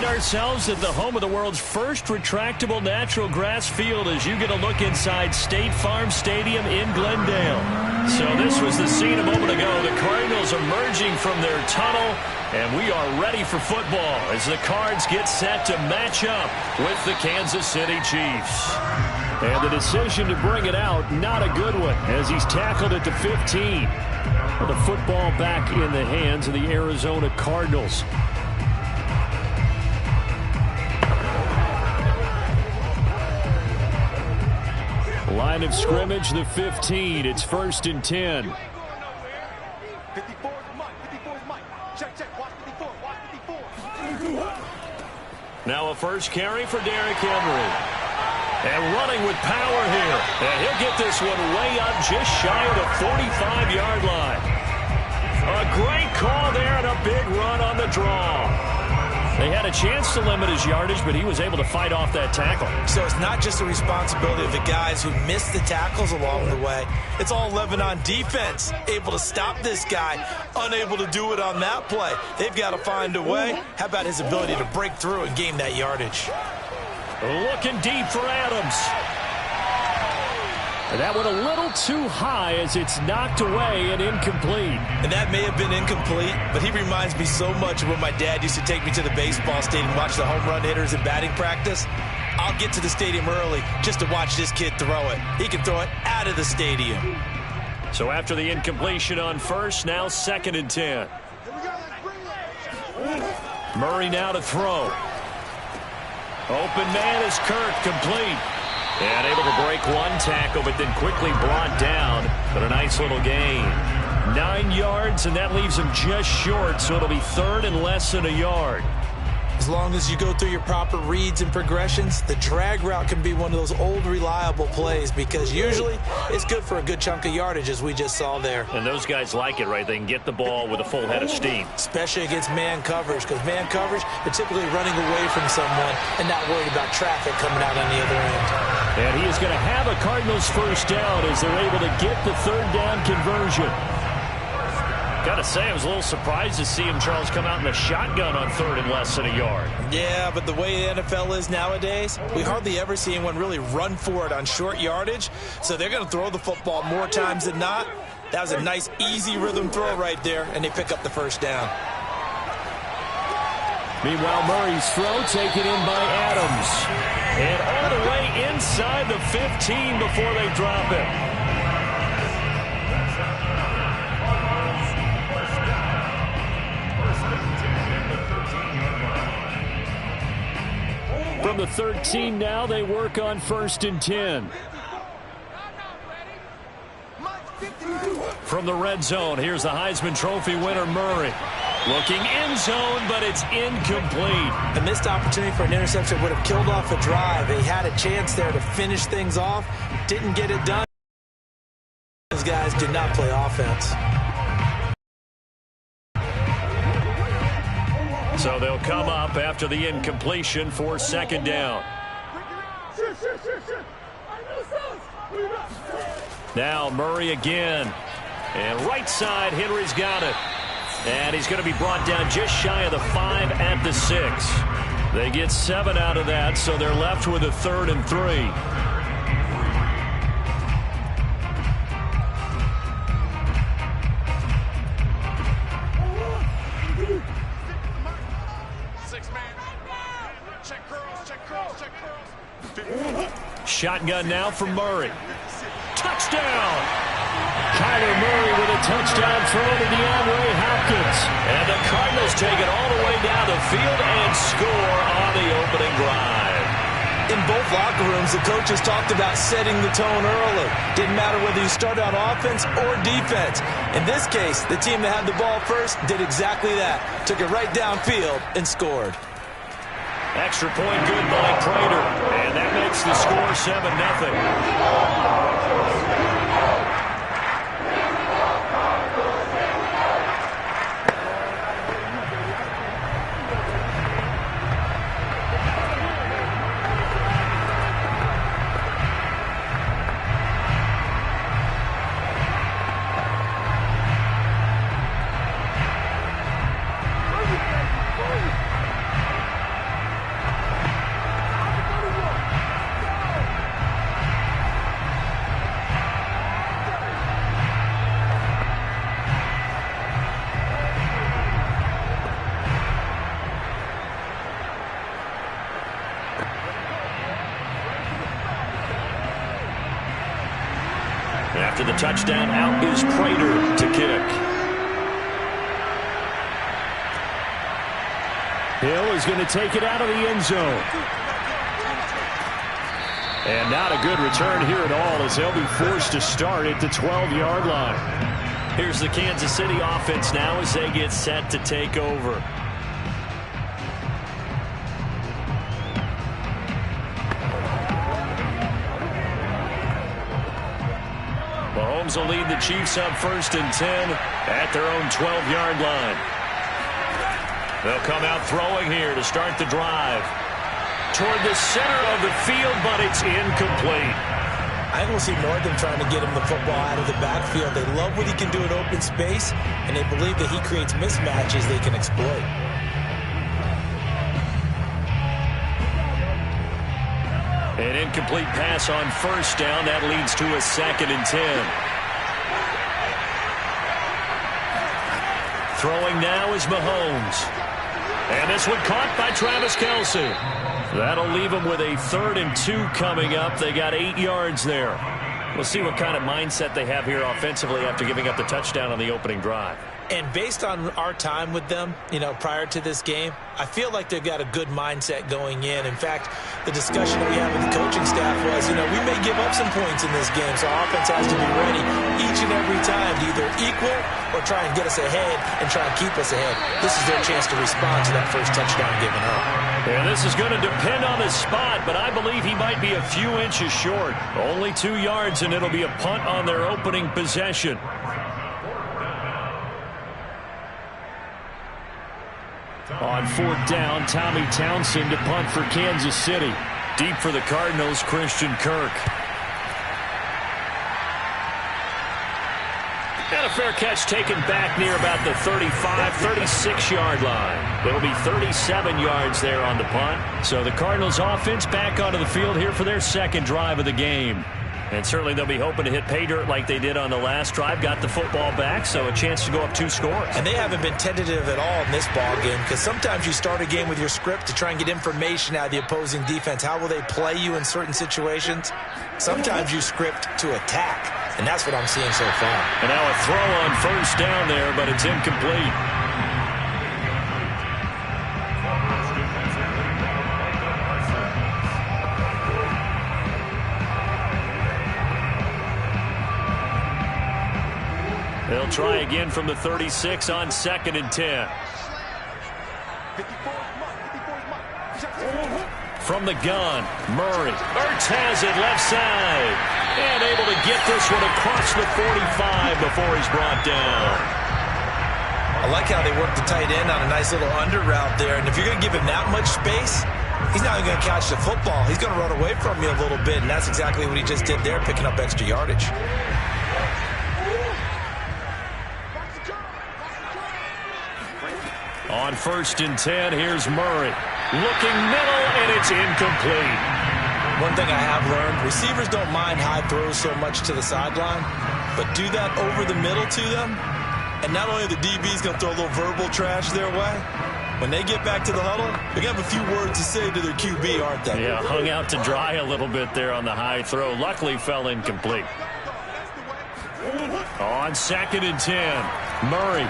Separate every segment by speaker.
Speaker 1: find ourselves at the home of the world's first retractable natural grass field as you get a look inside State Farm Stadium in Glendale. So this was the scene a moment ago. The Cardinals emerging from their tunnel, and we are ready for football as the Cards get set to match up with the Kansas City Chiefs. And the decision to bring it out, not a good one, as he's tackled at the 15. With the football back in the hands of the Arizona Cardinals. Line of scrimmage, the 15. It's 1st and 10.
Speaker 2: 54 is Mike. 54 is Mike. Check. Watch 54. Watch 54.
Speaker 1: Now a first carry for Derrick Henry. And running with power here. And he'll get this one way up just shy of the 45-yard line. A great call there and a big run on the draw. They had a chance to limit his yardage, but he was able to fight off that tackle.
Speaker 3: So it's not just the responsibility of the guys who missed the tackles along the way. It's all Lebanon defense, able to stop this guy, unable to do it on that play. They've got to find a way. How about his ability to break through and gain that yardage?
Speaker 1: Looking deep for Adams. And that one a little too high as it's knocked away and incomplete.
Speaker 3: And that may have been incomplete, but he reminds me so much of when my dad used to take me to the baseball stadium and watch the home run hitters in batting practice. I'll get to the stadium early just to watch this kid throw it. He can throw it out of the stadium.
Speaker 1: So after the incompletion on first, now 2nd and 10. Murray now to throw. Open man is Kirk, complete. And able to break one tackle, but then quickly brought down. But a nice little gain. 9 yards, and that leaves him just short, so it'll be 3rd and less than a yard.
Speaker 3: As long as you go through your proper reads and progressions, the drag route can be one of those old reliable plays because usually it's good for a good chunk of yardage, as we just saw there.
Speaker 1: And those guys like it, right? They can get the ball with a full head of steam.
Speaker 3: Especially against man coverage, because man coverage, they're typically running away from someone and not worried about traffic coming out on the other end.
Speaker 1: And he is going to have a Cardinals first down as they're able to get the 3rd down conversion. Got to say, I was a little surprised to see him, Charles, come out in the shotgun on 3rd and less than a yard.
Speaker 3: Yeah, but the way the NFL is nowadays, we hardly ever see anyone really run for it on short yardage. So they're going to throw the football more times than not. That was a nice, easy rhythm throw right there, and they pick up the first down.
Speaker 1: Meanwhile, Murray's throw taken in by Adams. And all the way inside the 15 before they drop it. From the 13 now, they work on 1st and 10. From the red zone, here's the Heisman Trophy winner, Murray. Looking end zone, but it's incomplete.
Speaker 3: The missed opportunity for an interception would have killed off a drive. They had a chance there to finish things off. Didn't get it done. Those guys did not play offense.
Speaker 1: So they'll come up after the incompletion for 2nd down. Now Murray again. And right side, Henry's got it. And he's going to be brought down just shy of the 5 at the 6. They get 7 out of that, so they're left with a 3rd and 3. Shotgun now for Murray. Touchdown! Kyler Murray with a touchdown throw to DeAndre Hopkins. And the Cardinals take it all the way down the field and score on the opening drive.
Speaker 3: In both locker rooms, the coaches talked about setting the tone early. Didn't matter whether you started on offense or defense. In this case, the team that had the ball first did exactly that. Took it right downfield and scored.
Speaker 1: Extra point good by Prater. And that makes the score 7-0. to the touchdown. Out is Prater to kick. Hill is going to take it out of the end zone. And not a good return here at all, as they'll be forced to start at the 12-yard line. Here's the Kansas City offense now as they get set to take over. Mahomes will lead the Chiefs up 1st and 10 at their own 12-yard line. They'll come out throwing here to start the drive. Toward the center of the field, but it's incomplete.
Speaker 3: I don't see more than trying to get him the football out of the backfield. They love what he can do in open space, and they believe that he creates mismatches they can exploit.
Speaker 1: An incomplete pass on 1st down. That leads to a 2nd and 10. Throwing now is Mahomes. And this one caught by Travis Kelce. That'll leave them with a 3rd and 2 coming up. They got 8 yards there. We'll see what kind of mindset they have here offensively after giving up the touchdown on the opening drive.
Speaker 3: And based on our time with them, prior to this game, I feel like they've got a good mindset going in. In fact, the discussion that we had with the coaching staff was, we may give up some points in this game, so our offense has to be ready each and every time to either equal or try and get us ahead and try and keep us ahead. This is their chance to respond to that first touchdown given up.
Speaker 1: And this is going to depend on his spot, but I believe he might be a few inches short. Only 2 yards, and it'll be a punt on their opening possession. On 4th down, Tommy Townsend to punt for Kansas City. Deep for the Cardinals, Christian Kirk. And a fair catch taken back near about the 35, 36-yard line. It'll be 37 yards there on the punt. So the Cardinals offense back onto the field here for their 2nd drive of the game. And certainly they'll be hoping to hit pay dirt like they did on the last drive. Got the football back, so a chance to go up 2 scores.
Speaker 3: And they haven't been tentative at all in this ball game, because sometimes you start a game with your script to try and get information out of the opposing defense. How will they play you in certain situations? Sometimes you script to attack, and that's what I'm seeing so far.
Speaker 1: And now a throw on 1st down there, but it's incomplete. They'll try again from the 36 on 2nd and 10. From the gun, Murray. Ertz has it left side. And able to get this one across the 45 before he's brought down.
Speaker 3: I like how they work the tight end on a nice little under route there. And if you're going to give him that much space, he's not even going to catch the football. He's going to run away from you a little bit, and that's exactly what he just did there, picking up extra yardage.
Speaker 1: On 1st and 10, here's Murray. Looking middle, and it's incomplete.
Speaker 3: One thing I have learned, receivers don't mind high throws so much to the sideline, but do that over the middle to them, and not only the DB's going to throw a little verbal trash their way, when they get back to the huddle, they're going to have a few words to say to their QB, aren't they?
Speaker 1: Yeah, hung out to dry a little bit there on the high throw. Luckily fell incomplete. On 2nd and 10, Murray.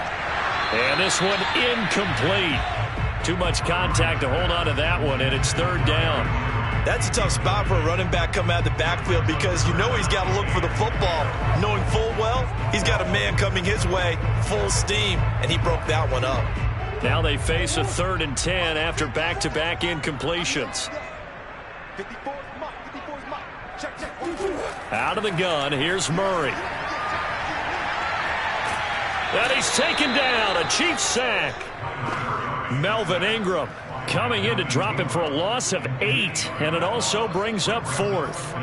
Speaker 1: And this one incomplete. Too much contact to hold on to that one, and it's 3rd down.
Speaker 3: That's a tough spot for a running back coming out of the backfield, because he's got to look for the football, knowing full well he's got a man coming his way, full steam, and he broke that one up.
Speaker 1: Now they face a 3rd and 10 after back-to-back incompletions. Out of the gun, here's Murray. And he's taken down, a Chiefs sack. Melvin Ingram coming in to drop him for a loss of 8, and it also brings up 4th.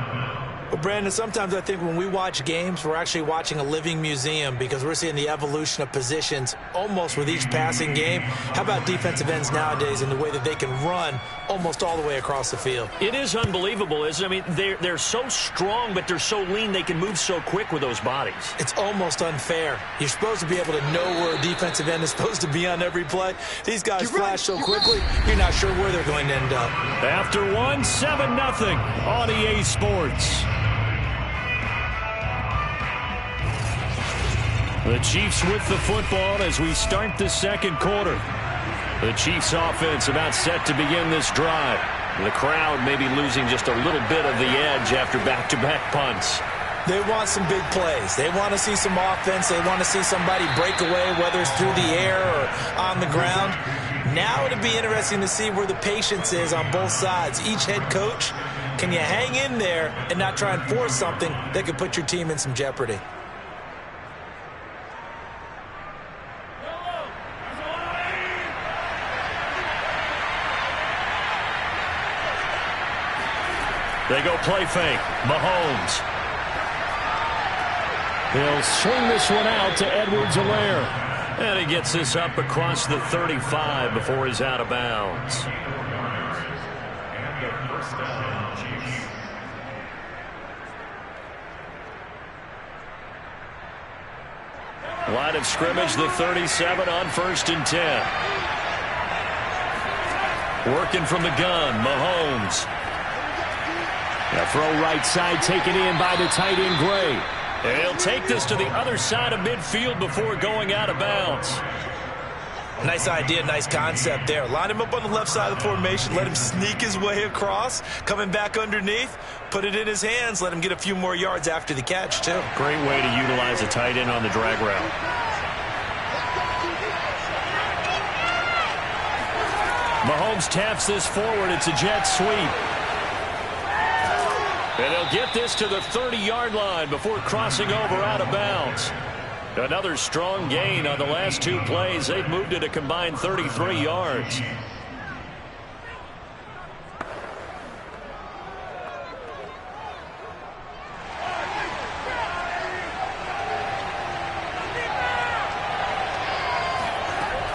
Speaker 3: Well, Brandon, sometimes I think when we watch games, we're actually watching a living museum, because we're seeing the evolution of positions almost with each passing game. How about defensive ends nowadays and the way that they can run almost all the way across the field?
Speaker 1: It is unbelievable, isn't it? I mean, they're so strong, but they're so lean, they can move so quick with those bodies.
Speaker 3: It's almost unfair. You're supposed to be able to know where a defensive end is supposed to be on every play. These guys flash so quickly, you're not sure where they're going to end up.
Speaker 1: After 7-0 on EA Sports. The Chiefs with the football as we start the second quarter. The Chiefs offense about set to begin this drive. The crowd may be losing just a little bit of the edge after back-to-back punts.
Speaker 3: They want some big plays. They want to see some offense. They want to see somebody break away, whether it's through the air or on the ground. Now it'll be interesting to see where the patience is on both sides. Each head coach, can you hang in there and not try and force something that could put your team in some jeopardy?
Speaker 1: They go play fake. Mahomes. He'll swing this one out to Edwards-Helaire. And he gets this up across the 35 before he's out of bounds. Line of scrimmage, the 37 on 1st and 10. Working from the gun, Mahomes. A throw right side taken in by the tight end Gray. And he'll take this to the other side of midfield before going out of bounds.
Speaker 3: Nice idea, nice concept there. Line him up on the left side of the formation, let him sneak his way across, coming back underneath, put it in his hands, let him get a few more yards after the catch, too.
Speaker 1: Great way to utilize a tight end on the drag route. Mahomes taps this forward. It's a jet sweep. And they'll get this to the 30-yard line before crossing over out of bounds. Another strong gain on the last two plays. They've moved it a combined 33 yards.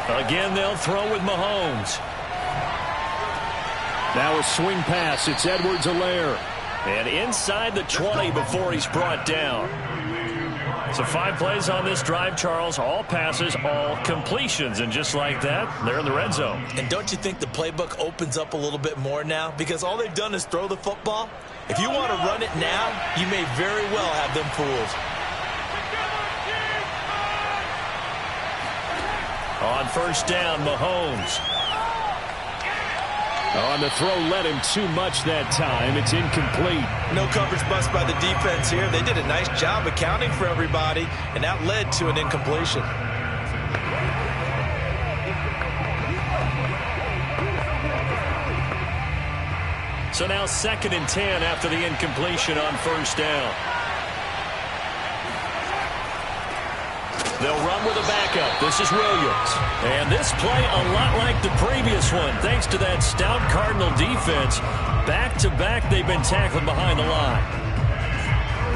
Speaker 1: Again, they'll throw with Mahomes. Now a swing pass. It's Edwards-Helaire. And inside the 20 before he's brought down. So 5 plays on this drive, Charles. All passes, all completions. And just like that, they're in the red zone.
Speaker 3: And don't you think the playbook opens up a little bit more now? Because all they've done is throw the football. If you want to run it now, you may very well have them fooled.
Speaker 1: On 1st down, Mahomes. On the throw, led him too much that time. It's incomplete.
Speaker 3: No coverage bust by the defense here. They did a nice job accounting for everybody, and that led to an incompletion.
Speaker 1: So now 2nd and 10 after the incompletion on 1st down. They'll run with a backup. This is Williams. And this play a lot like the previous one. Thanks to that stout Cardinal defense. Back-to-back, they've been tackled behind the line.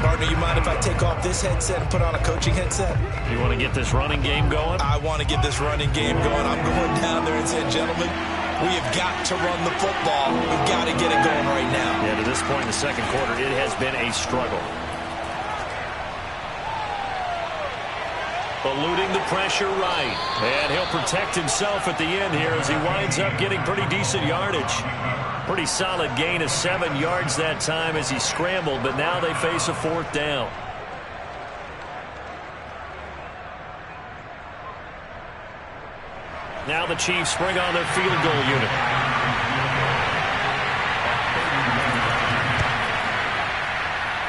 Speaker 3: Partner, you mind if I take off this headset and put on a coaching headset?
Speaker 1: You want to get this running game going?
Speaker 3: I want to get this running game going. I'm going down there and saying, gentlemen, we have got to run the football. We've got to get it going right now.
Speaker 1: Yeah, to this point in the second quarter, it has been a struggle. Eluding the pressure right. And he'll protect himself at the end here as he winds up getting pretty decent yardage. Pretty solid gain of 7 yards that time as he scrambled, but now they face a 4th down. Now the Chiefs bring on their field goal unit.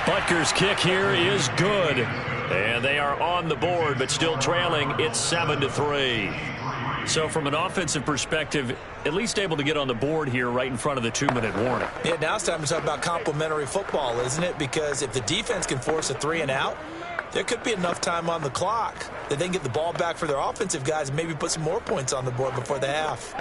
Speaker 1: Butker's kick here is good. And they are on the board, but still trailing. It's 7-3. So from an offensive perspective, at least able to get on the board here right in front of the 2-minute warning.
Speaker 3: Yeah, now it's time to talk about complementary football, isn't it? Because if the defense can force a 3-and-out, there could be enough time on the clock that they can get the ball back for their offensive guys and maybe put some more points on the board before the half.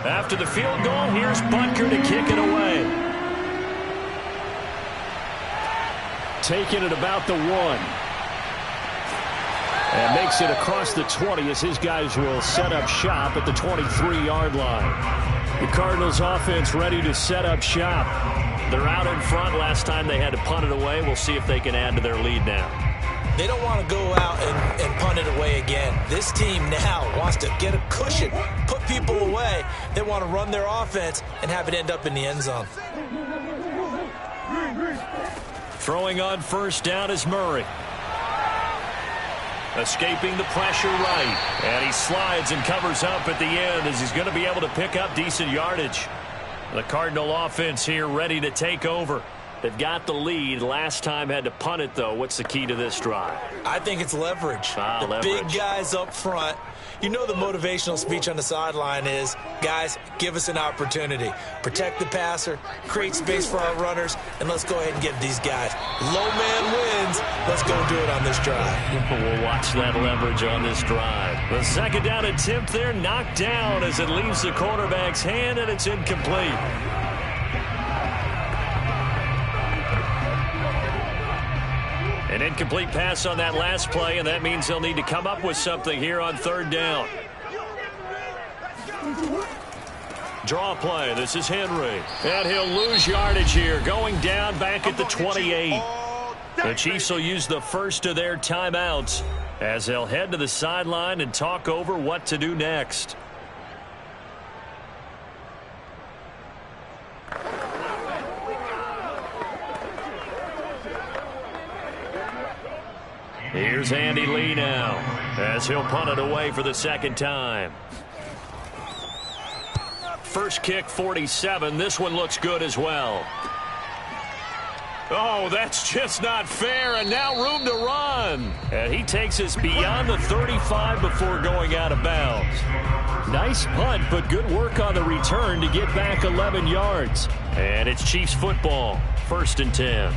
Speaker 1: After the field goal, here's Butker to kick it away. Taking it about the 1. And makes it across the 20 as his guys will set up shop at the 23-yard line. The Cardinals offense ready to set up shop. They're out in front. Last time they had to punt it away. We'll see if they can add to their lead now.
Speaker 3: They don't want to go out and punt it away again. This team now wants to get a cushion, put people away. They want to run their offense and have it end up in the end zone.
Speaker 1: Throwing on first down is Murray. Escaping the pressure right. And he slides and covers up at the end as he's going to be able to pick up decent yardage. The Cardinal offense here ready to take over. They've got the lead. Last time had to punt it, though. What's the key to this drive?
Speaker 3: I think it's leverage.
Speaker 1: Leverage.
Speaker 3: Big guys up front. You know the motivational speech on the sideline is, guys, give us an opportunity. Protect the passer, create space for our runners, and let's go ahead and get these guys. Low man wins. Let's go do it on this drive.
Speaker 1: We'll watch that leverage on this drive. The second down attempt there knocked down as it leaves the quarterback's hand, and it's incomplete. An incomplete pass on that last play, and that means they'll need to come up with something here on third down. Draw play. This is Henry. And he'll lose yardage here, going down back at the 28. The Chiefs will use the first of their timeouts as they'll head to the sideline and talk over what to do next. Here's Andy Lee now as he'll punt it away for the second time. First kick, 47. This one looks good as well. Oh, that's just not fair, and now room to run. And he takes us beyond the 35 before going out of bounds. Nice punt, but good work on the return to get back 11 yards. And it's Chiefs football, 1st and 10.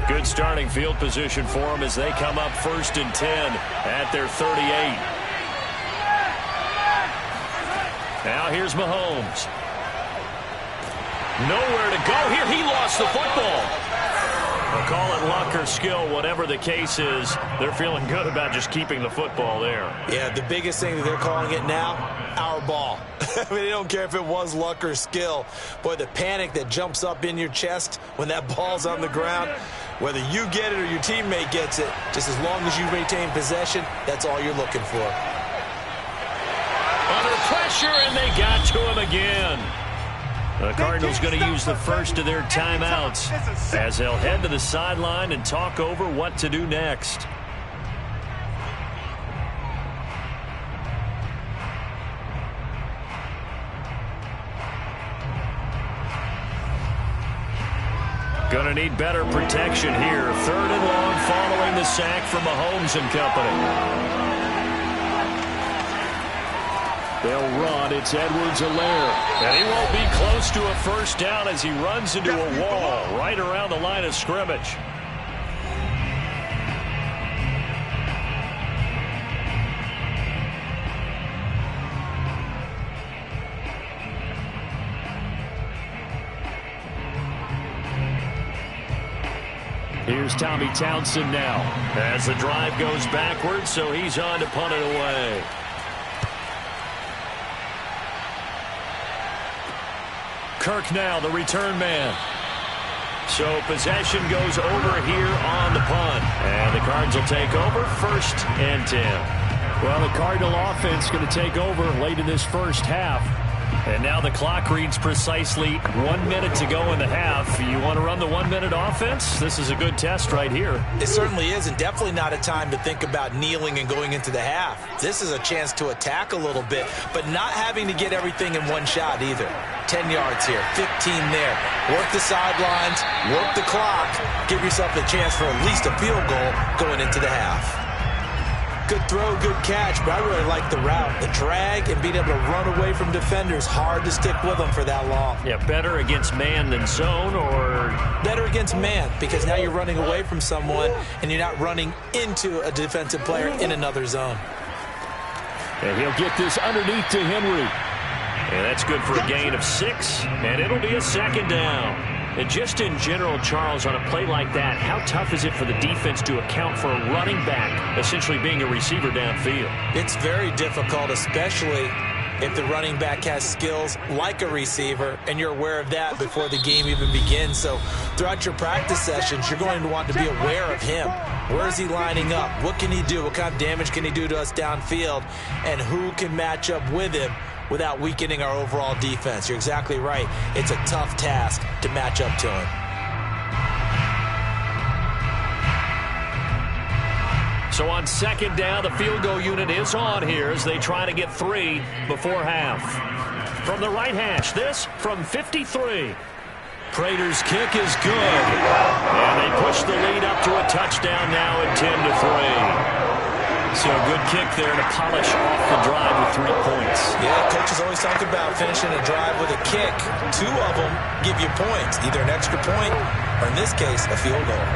Speaker 1: Good starting field position for them as they come up 1st and 10 at their 38. Now here's Mahomes. Nowhere to go here. He lost the football. They'll call it luck or skill, whatever the case is. They're feeling good about just keeping the football there.
Speaker 3: Yeah, the biggest thing that they're calling it now, our ball. I mean, they don't care if it was luck or skill. Boy, the panic that jumps up in your chest when that ball's on the ground, whether you get it or your teammate gets it, just as long as you retain possession, that's all you're looking for.
Speaker 1: Under pressure, and they got to him again. The Cardinals going to use the first of their timeouts as they'll head to the sideline and talk over what to do next. Going to need better protection here. 3rd and long following the sack from Mahomes and company. They'll run. It's Edwards-Helaire. And he won't be close to a first down as he runs into a wall right around the line of scrimmage. Here's Tommy Townsend now as the drive goes backwards, so he's on to punt it away. Kirk now, the return man. So possession goes over here on the punt. And the Cards will take over 1st and 10. Well, the Cardinal offense going to take over late in this first half. And now the clock reads precisely 1 minute to go in the half. You want to run the 1 minute offense? This is a good test right here.
Speaker 3: It certainly is, and definitely not a time to think about kneeling and going into the half. This is a chance to attack a little bit, but not having to get everything in one shot either. 10 yards here, 15 there. Work the sidelines, work the clock. Give yourself a chance for at least a field goal going into the half. Good throw, good catch, but I really like the route. The drag and being able to run away from defenders, hard to stick with them for that long.
Speaker 1: Yeah, better against man than zone, or?
Speaker 3: Better against man, because now you're running away from someone and you're not running into a defensive player in another zone.
Speaker 1: And he'll get this underneath to Henry. And that's good for a gain of 6, and it'll be a 2nd down. And just in general, Charles, on a play like that, how tough is it for the defense to account for a running back essentially being a receiver downfield?
Speaker 3: It's very difficult, especially if the running back has skills like a receiver, and you're aware of that before the game even begins. So throughout your practice sessions, you're going to want to be aware of him. Where is he lining up? What can he do? What kind of damage can he do to us downfield? And who can match up with him without weakening our overall defense? You're exactly right. It's a tough task to match up to him.
Speaker 1: So on second down, the field goal unit is on here as they try to get 3 before half. From the right hash, this from 53. Prater's kick is good. And they push the lead up to a touchdown now at 10-3. So a good kick there to polish off the drive with 3 points.
Speaker 3: Yeah, coaches always talk about finishing a drive with a kick. 2 of them give you points, either an extra point or, in this case, a field goal.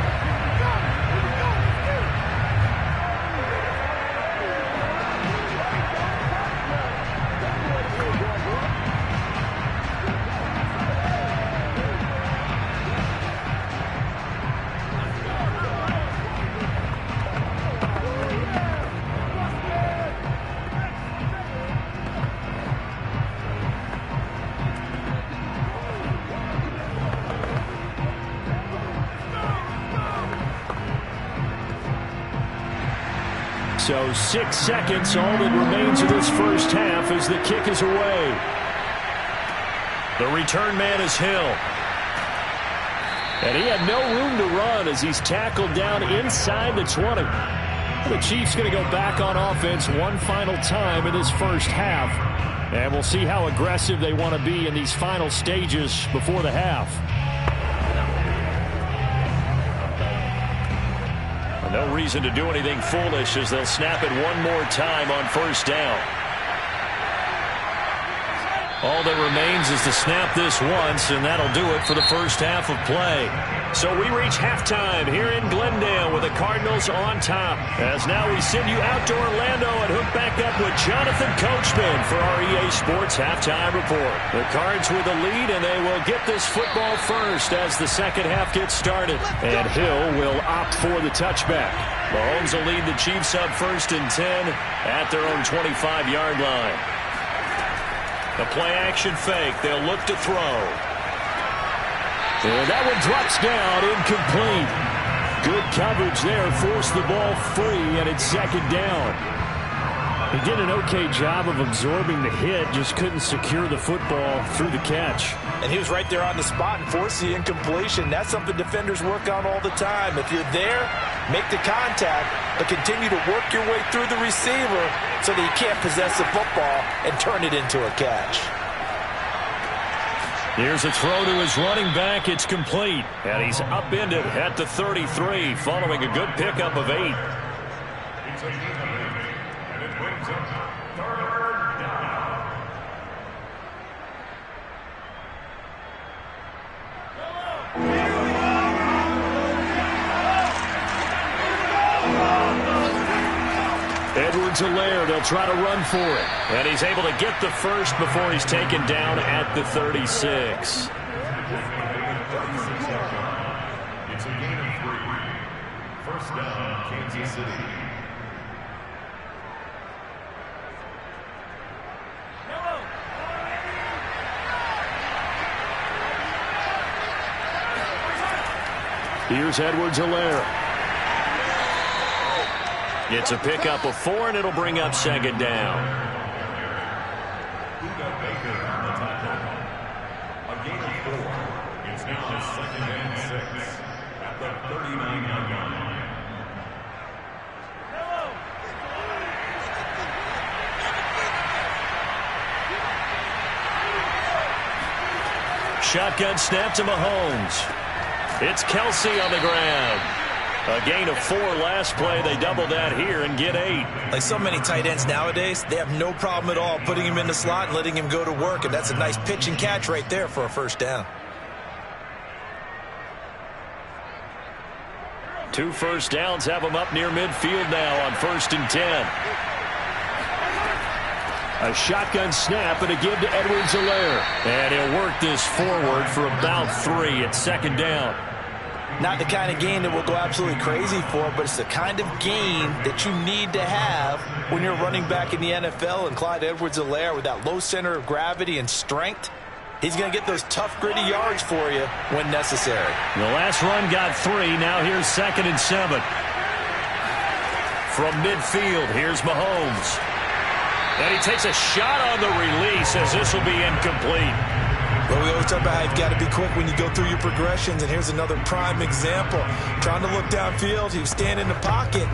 Speaker 1: So 6 seconds, all that remains of this first half as the kick is away. The return man is Hill. And he had no room to run as he's tackled down inside the 20. The Chiefs going to go back on offense one final time in this first half. And we'll see how aggressive they want to be in these final stages before the half. No reason to do anything foolish as they'll snap it one more time on first down. All that remains is to snap this once, and that'll do it for the first half of play. So we reach halftime here in Glendale with the Cardinals on top. As now we send you out to Orlando and hook back up with Jonathan Coachman for our EA Sports Halftime Report. The Cards with the lead, and they will get this football first as the second half gets started. And Hill will opt for the touchback. Mahomes will lead the Chiefs up 1st and 10 at their own 25-yard line. The play-action fake. They'll look to throw. And that one drops down, incomplete. Good coverage there. Forced the ball free, and it's second down. He did an okay job of absorbing the hit, just couldn't secure the football through the catch.
Speaker 3: And he was right there on the spot and forced the incompletion. That's something defenders work on all the time. If you're there, make the contact, but continue to work your way through the receiver so that you can't possess the football and turn it into a catch.
Speaker 1: Here's a throw to his running back. It's complete. And he's upended at the 33 following a good pickup of 8. Edwards-Helaire, they'll try to run for it. And he's able to get the first before he's taken down at the 36.
Speaker 4: It's a gain of 3. First down, Kansas City.
Speaker 1: Here's Edwards-Helaire. It's a pickup of 4, and it'll bring up second down.
Speaker 4: Luka Baker on the tackle. A gain of 4. It's now 2nd and 6 at the 39-yard line.
Speaker 1: Shotgun snap to Mahomes. It's Kelsey on the ground. A gain of 4 last play. They double that here and get 8.
Speaker 3: Like so many tight ends nowadays, they have no problem at all putting him in the slot and letting him go to work, and that's a nice pitch and catch right there for a first down.
Speaker 1: 2 first downs have them up near midfield now on 1st and 10. A shotgun snap and a give to Edwards-Helaire. And he'll work this forward for about 3 at second down.
Speaker 3: Not the kind of game that we'll go absolutely crazy for, but it's the kind of game that you need to have when you're running back in the NFL. And Clyde Edwards-Helaire, with that low center of gravity and strength, he's going to get those tough, gritty yards for you when necessary.
Speaker 1: The last run got 3. Now here's 2nd and 7. From midfield, here's Mahomes. And he takes a shot on the release as this will be incomplete.
Speaker 3: Well, we always talk about how you've got to be quick when you go through your progressions, and here's another prime example. Trying to look downfield, he was standing in the pocket,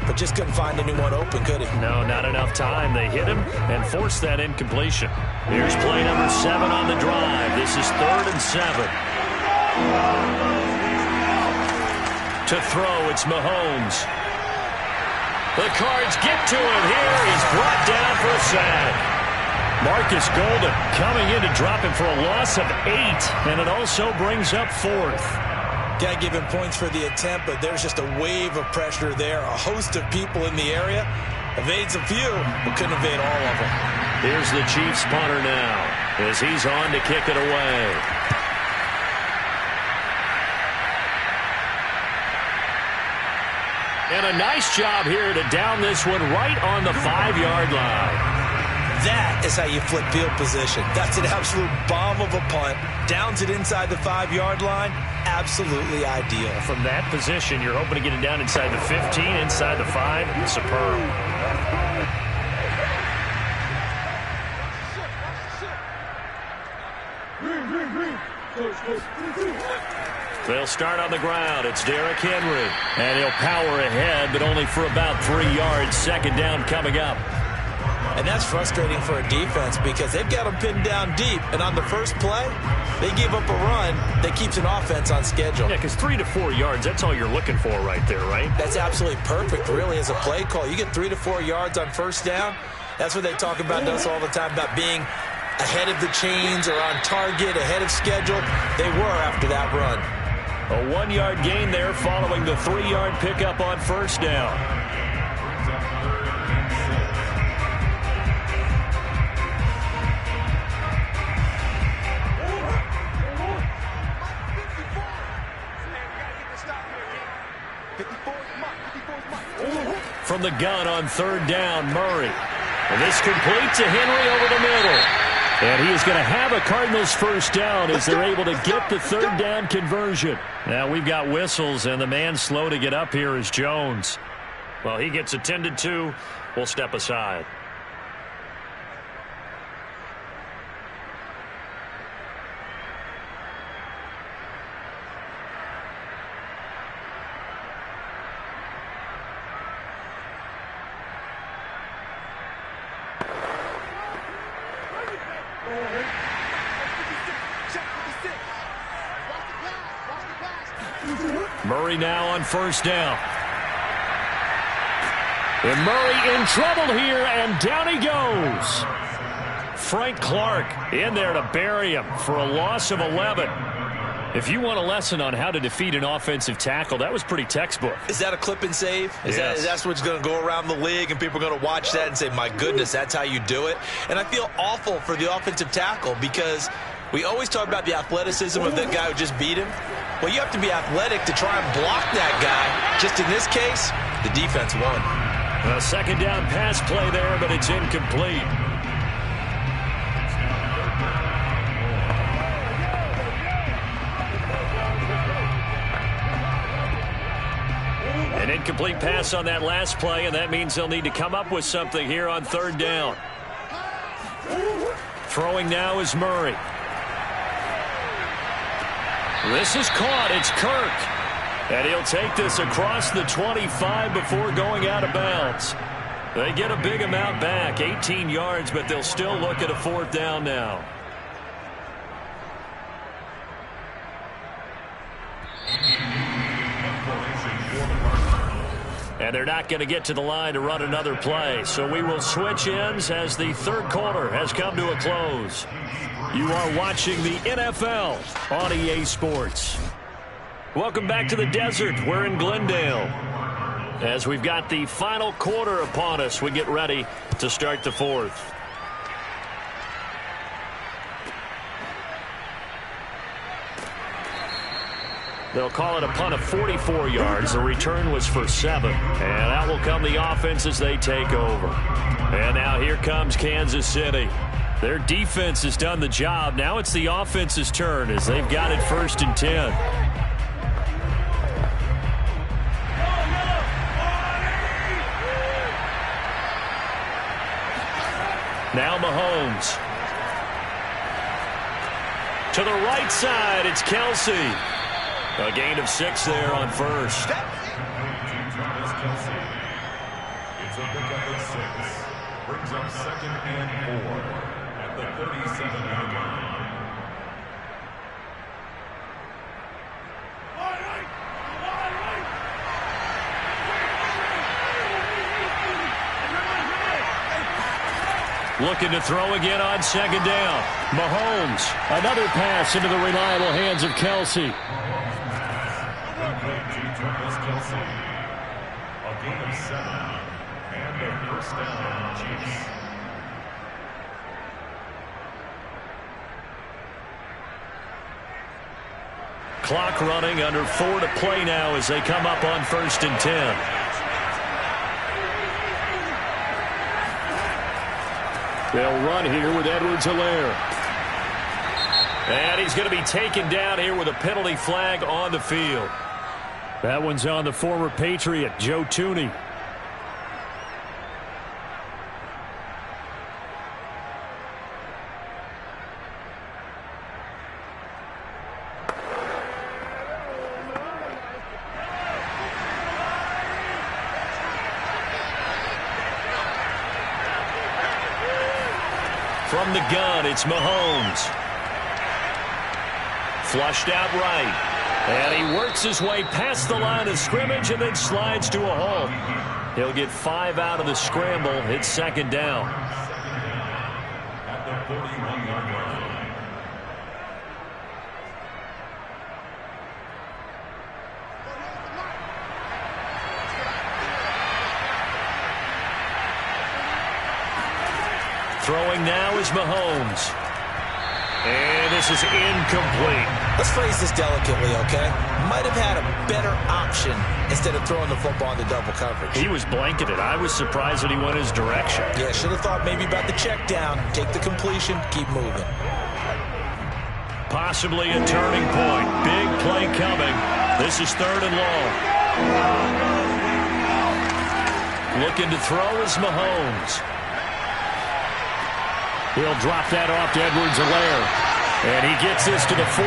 Speaker 3: but just couldn't find anyone open, could he?
Speaker 1: No, not enough time. They hit him and forced that incompletion. Here's play number 7 on the drive. This is 3rd and 7. To throw, it's Mahomes. The Cards get to him here. He's brought down for a sack. Marcus Golden coming in to drop him for a loss of 8, and it also brings up 4th.
Speaker 3: Got to give him points for the attempt, but there's just a wave of pressure there. A host of people in the area. Evades a few, but couldn't evade all of them.
Speaker 1: Here's the Chiefs punter now as he's on to kick it away. And a nice job here to down this one right on the 5-yard line.
Speaker 3: That is how you flip field position. That's an absolute bomb of a punt. Downs it inside the 5-yard line. Absolutely ideal.
Speaker 1: From that position, you're hoping to get it down inside the 15, inside the 5. Superb. They'll start on the ground. It's Derrick Henry. And he'll power ahead, but only for about 3 yards. 2nd down coming up.
Speaker 3: And that's frustrating for a defense because they've got them pinned down deep. And on the first play, they give up a run that keeps an offense on schedule.
Speaker 1: Yeah, because 3 to 4 yards, that's all you're looking for right there, right?
Speaker 3: That's absolutely perfect, really, as a play call. You get 3 to 4 yards on first down. That's what they talk about to us all the time, about being ahead of the chains or on target, ahead of schedule. They were after that run.
Speaker 1: A 1-yard gain there following the 3-yard pickup on first down. From the gun on 3rd down, Murray. And this complete to Henry over the middle. And he is going to have a Cardinals first down as they're able to get the 3rd down conversion. Now we've got whistles, and the man slow to get up here is Jones. Well, he gets attended to. We'll step aside. Murray now on first down. And Murray in trouble here, and down he goes. Frank Clark in there to bury him for a loss of 11. If you want a lesson on how to defeat an offensive tackle, that was pretty textbook.
Speaker 3: Is that a clip and save?
Speaker 1: Yes.
Speaker 3: That's what's going to go around the league, and people are going to watch that and say, my goodness, that's how you do it? And I feel awful for the offensive tackle because we always talk about the athleticism of that guy who just beat him. Well, you have to be athletic to try and block that guy. Just in this case, the defense won.
Speaker 1: A 2nd down pass play there, but it's incomplete. An incomplete pass on that last play, and that means they'll need to come up with something here on 3rd down. Throwing now is Murray. This is caught. It's Kirk. And he'll take this across the 25 before going out of bounds. They get a big amount back, 18 yards, but they'll still look at a 4th down now. And they're not going to get to the line to run another play. So we will switch ends as the 3rd quarter has come to a close. You are watching the NFL on EA Sports. Welcome back to the desert. We're in Glendale. As we've got the final quarter upon us, we get ready to start the 4th. They'll call it a punt of 44 yards. The return was for 7. And out will come the offense as they take over. And now here comes Kansas City. Their defense has done the job. Now it's the offense's turn as they've got it 1st and 10. Now Mahomes. To the right side, it's Kelsey. A gain of 6 there on 1st.
Speaker 4: It's a pickup of 6. Brings up 2nd and 4 at the 37-yard line.
Speaker 1: Looking to throw again on 2nd down. Mahomes. Another pass into the reliable hands of Kelsey.
Speaker 4: Kelsey. A gain of 7 and a 1st down Chiefs.
Speaker 1: Clock running, under 4 to play now as they come up on 1st and 10. They'll run here with Edwards-Helaire. And he's going to be taken down here with a penalty flag on the field. That one's on the former Patriot, Joe Thuney. From the gun, it's Mahomes. Flushed out right. And he works his way past the line of scrimmage and then slides to a halt. He'll get 5 out of the scramble. It's 2nd down.
Speaker 4: At the 41-yard line.
Speaker 1: Throwing now is Mahomes. And this is incomplete.
Speaker 3: Let's phrase this delicately, okay? Might have had a better option instead of throwing the football into double coverage.
Speaker 1: He was blanketed. I was surprised that he went his direction.
Speaker 3: Yeah, should have thought maybe about the check down. Take the completion, keep moving.
Speaker 1: Possibly a turning point. Big play coming. This is 3rd and long. Looking to throw is Mahomes. He'll drop that off to Edwards-Helaire. And he gets this to the 48,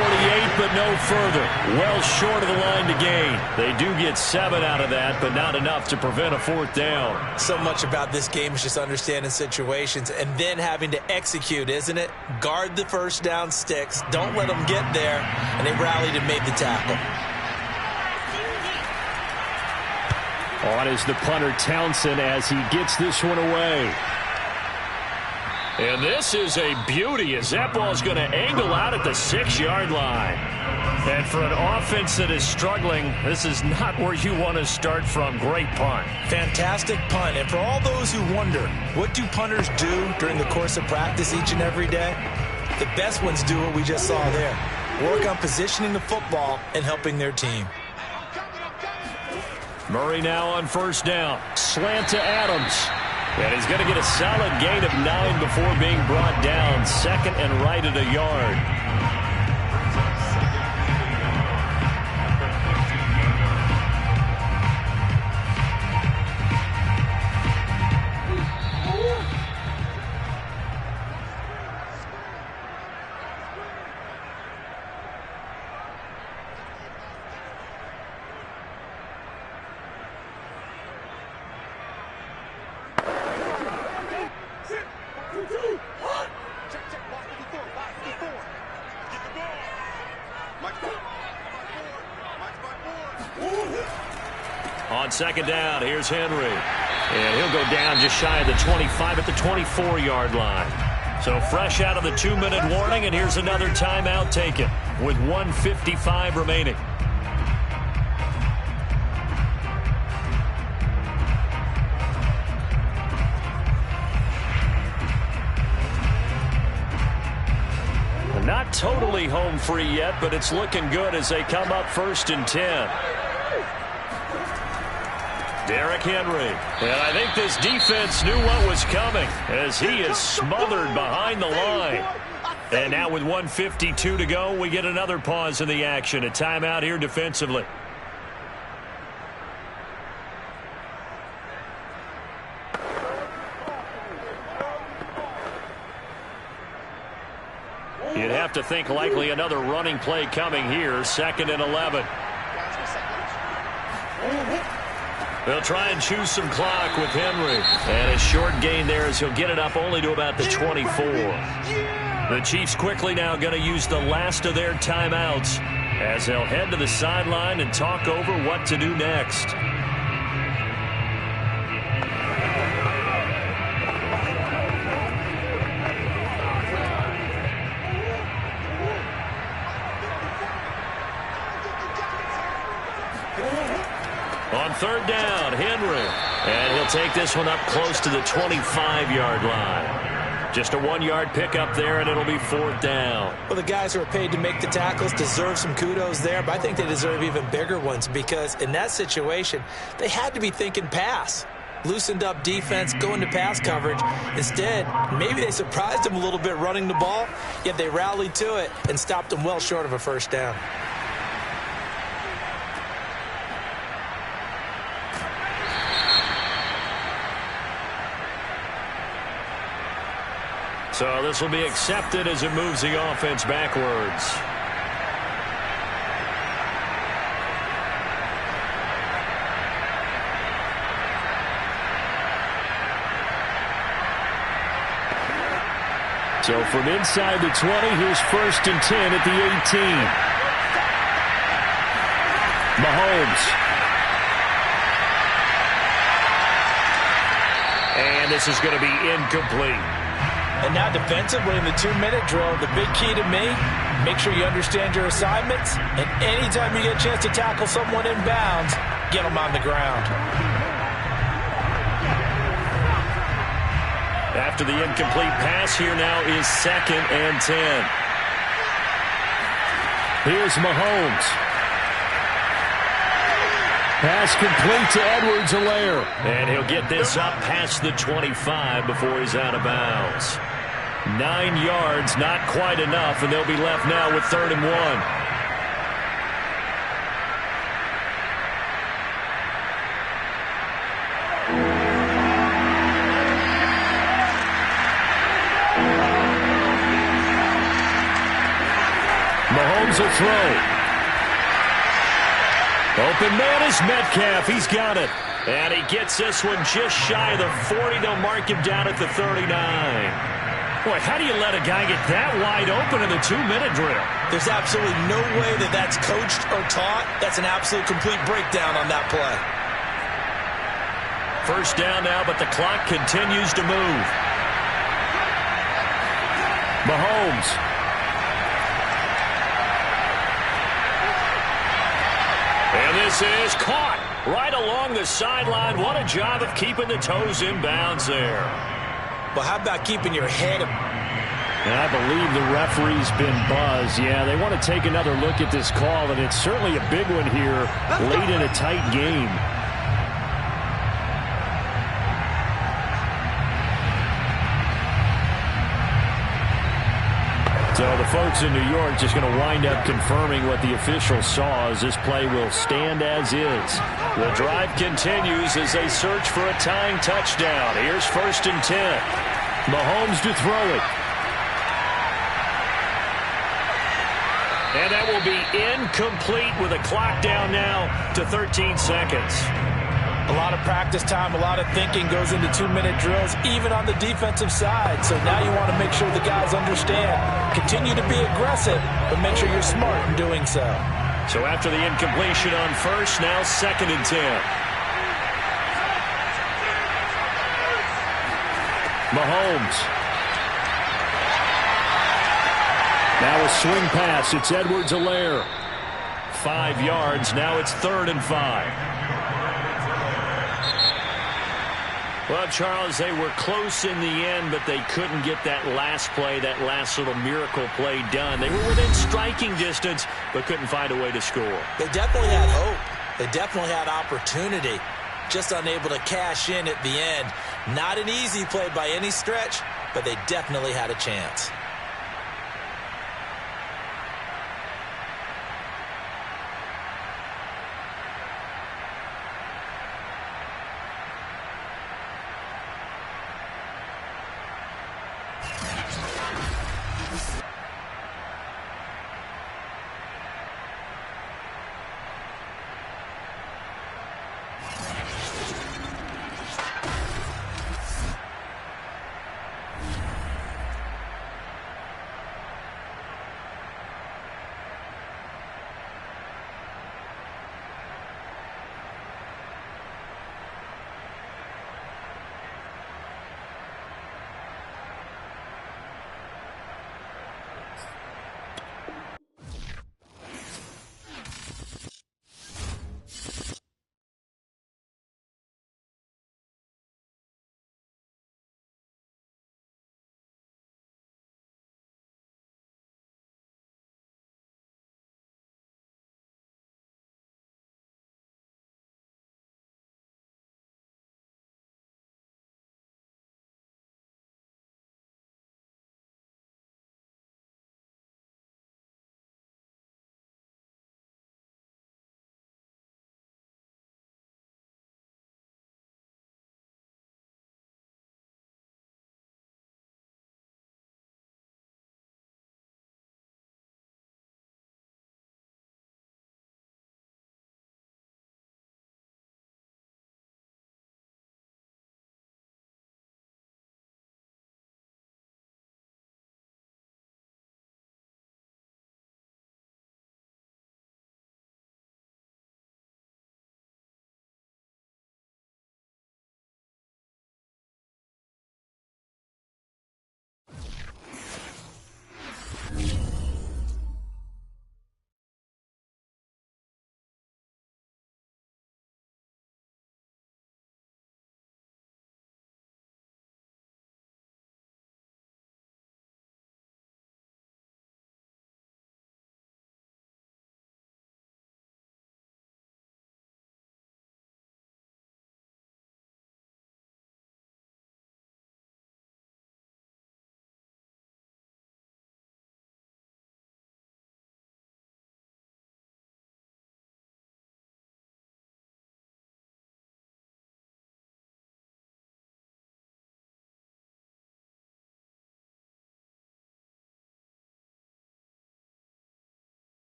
Speaker 1: but no further. Well short of the line to gain. They do get 7 out of that, but not enough to prevent a 4th down.
Speaker 3: So much about this game is just understanding situations and then having to execute, isn't it? Guard the 1st down sticks. Don't let them get there. And they rallied and made the tackle.
Speaker 1: On is the punter Townsend as he gets this one away. And this is a beauty as that ball's going to angle out at the 6-yard line. And for an offense that is struggling, this is not where you want to start from. Great punt.
Speaker 3: Fantastic punt. And for all those who wonder, what do punters do during the course of practice each and every day? The best ones do what we just saw there. Work on positioning the football and helping their team.
Speaker 1: Murray now on 1st down. Slant to Adams. And he's going to get a solid gain of 9 before being brought down. 2nd and right at a yard. On 2nd down, here's Henry. And he'll go down just shy of the 25 at the 24-yard line. So fresh out of the 2-minute warning, and here's another timeout taken with 1:55 remaining. Not not totally home free yet, but it's looking good as they come up 1st and 10. Derrick Henry. And I think this defense knew what was coming as he is smothered behind the line. And now with 1:52 to go, we get another pause in the action. A timeout here defensively. You'd have to think likely another running play coming here. 2nd and 11. They'll try and choose some clock with Henry. And a short gain there as he'll get it up only to about the 24. The Chiefs quickly now going to use the last of their timeouts as they'll head to the sideline and talk over what to do next. On 3rd down, Henry. And he'll take this one up close to the 25-yard line. Just a 1-yard pickup there, and it'll be 4th down.
Speaker 3: Well, the guys who are paid to make the tackles deserve some kudos there, but I think they deserve even bigger ones because in that situation, they had to be thinking pass. Loosened up defense, going to pass coverage. Instead, maybe they surprised them a little bit running the ball, yet they rallied to it and stopped them well short of a 1st down.
Speaker 1: So this will be accepted as it moves the offense backwards. So from inside the 20, here's 1st and 10 at the 18. Mahomes. And this is going to be incomplete.
Speaker 3: And now defensively in the 2-minute drill, the big key to me, make sure you understand your assignments, and anytime you get a chance to tackle someone in bounds, get them on the ground.
Speaker 1: After the incomplete pass, here now is 2nd and 10. Here's Mahomes. Pass complete to Edwards-Helaire. And he'll get this up past the 25 before he's out of bounds. 9 yards, not quite enough, and they'll be left now with 3rd and 1. Mahomes will throw. Open man is Metcalf. He's got it. And he gets this one just shy of the 40. They'll mark him down at the 39. Boy, how do you let a guy get that wide open in the 2-minute drill?
Speaker 3: There's absolutely no way that that's coached or taught. That's an absolute complete breakdown on that play.
Speaker 1: 1st down now, but the clock continues to move. Mahomes. And this is caught right along the sideline. What a job of keeping the toes in bounds there.
Speaker 3: Well, how about keeping your head?
Speaker 1: And I believe the referee's been buzzed. Yeah, they want to take another look at this call, and it's certainly a big one here late in a tight game. So the folks in New York just going to wind up confirming what the official saw as this play will stand as is. The drive continues as they search for a tying touchdown. Here's 1st and 10. Mahomes to throw it. And that will be incomplete with a clock down now to 13 seconds.
Speaker 3: A lot of practice time, a lot of thinking goes into 2-minute drills, even on the defensive side. So now you want to make sure the guys understand. Continue to be aggressive, but make sure you're smart in doing so.
Speaker 1: So after the incompletion on 1st, now 2nd and 10. Mahomes. Now a swing pass. It's Edwards-Helaire. 5 yards. Now it's 3rd and 5. Well, Charles, they were close in the end, but they couldn't get that last play, that last little miracle play done. They were within striking distance, but couldn't find a way to score.
Speaker 3: They definitely had hope. They definitely had opportunity. Just unable to cash in at the end. Not an easy play by any stretch, but they definitely had a chance.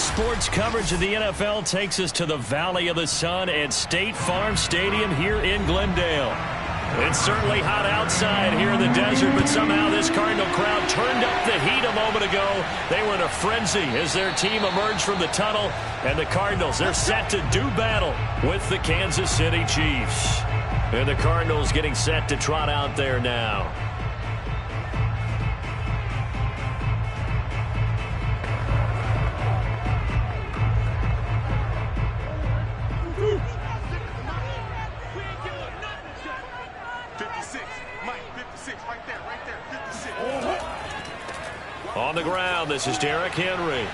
Speaker 1: sports coverage of the NFL takes us to the Valley of the Sun at State Farm Stadium here in Glendale. It's certainly hot outside here in the desert, but somehow this Cardinal crowd turned up the heat a moment ago. They were in a frenzy as their team emerged from the tunnel, and the Cardinals, they're set to do battle with the Kansas City Chiefs. And the Cardinals getting set to trot out there now. On the ground, this is Derrick Henry.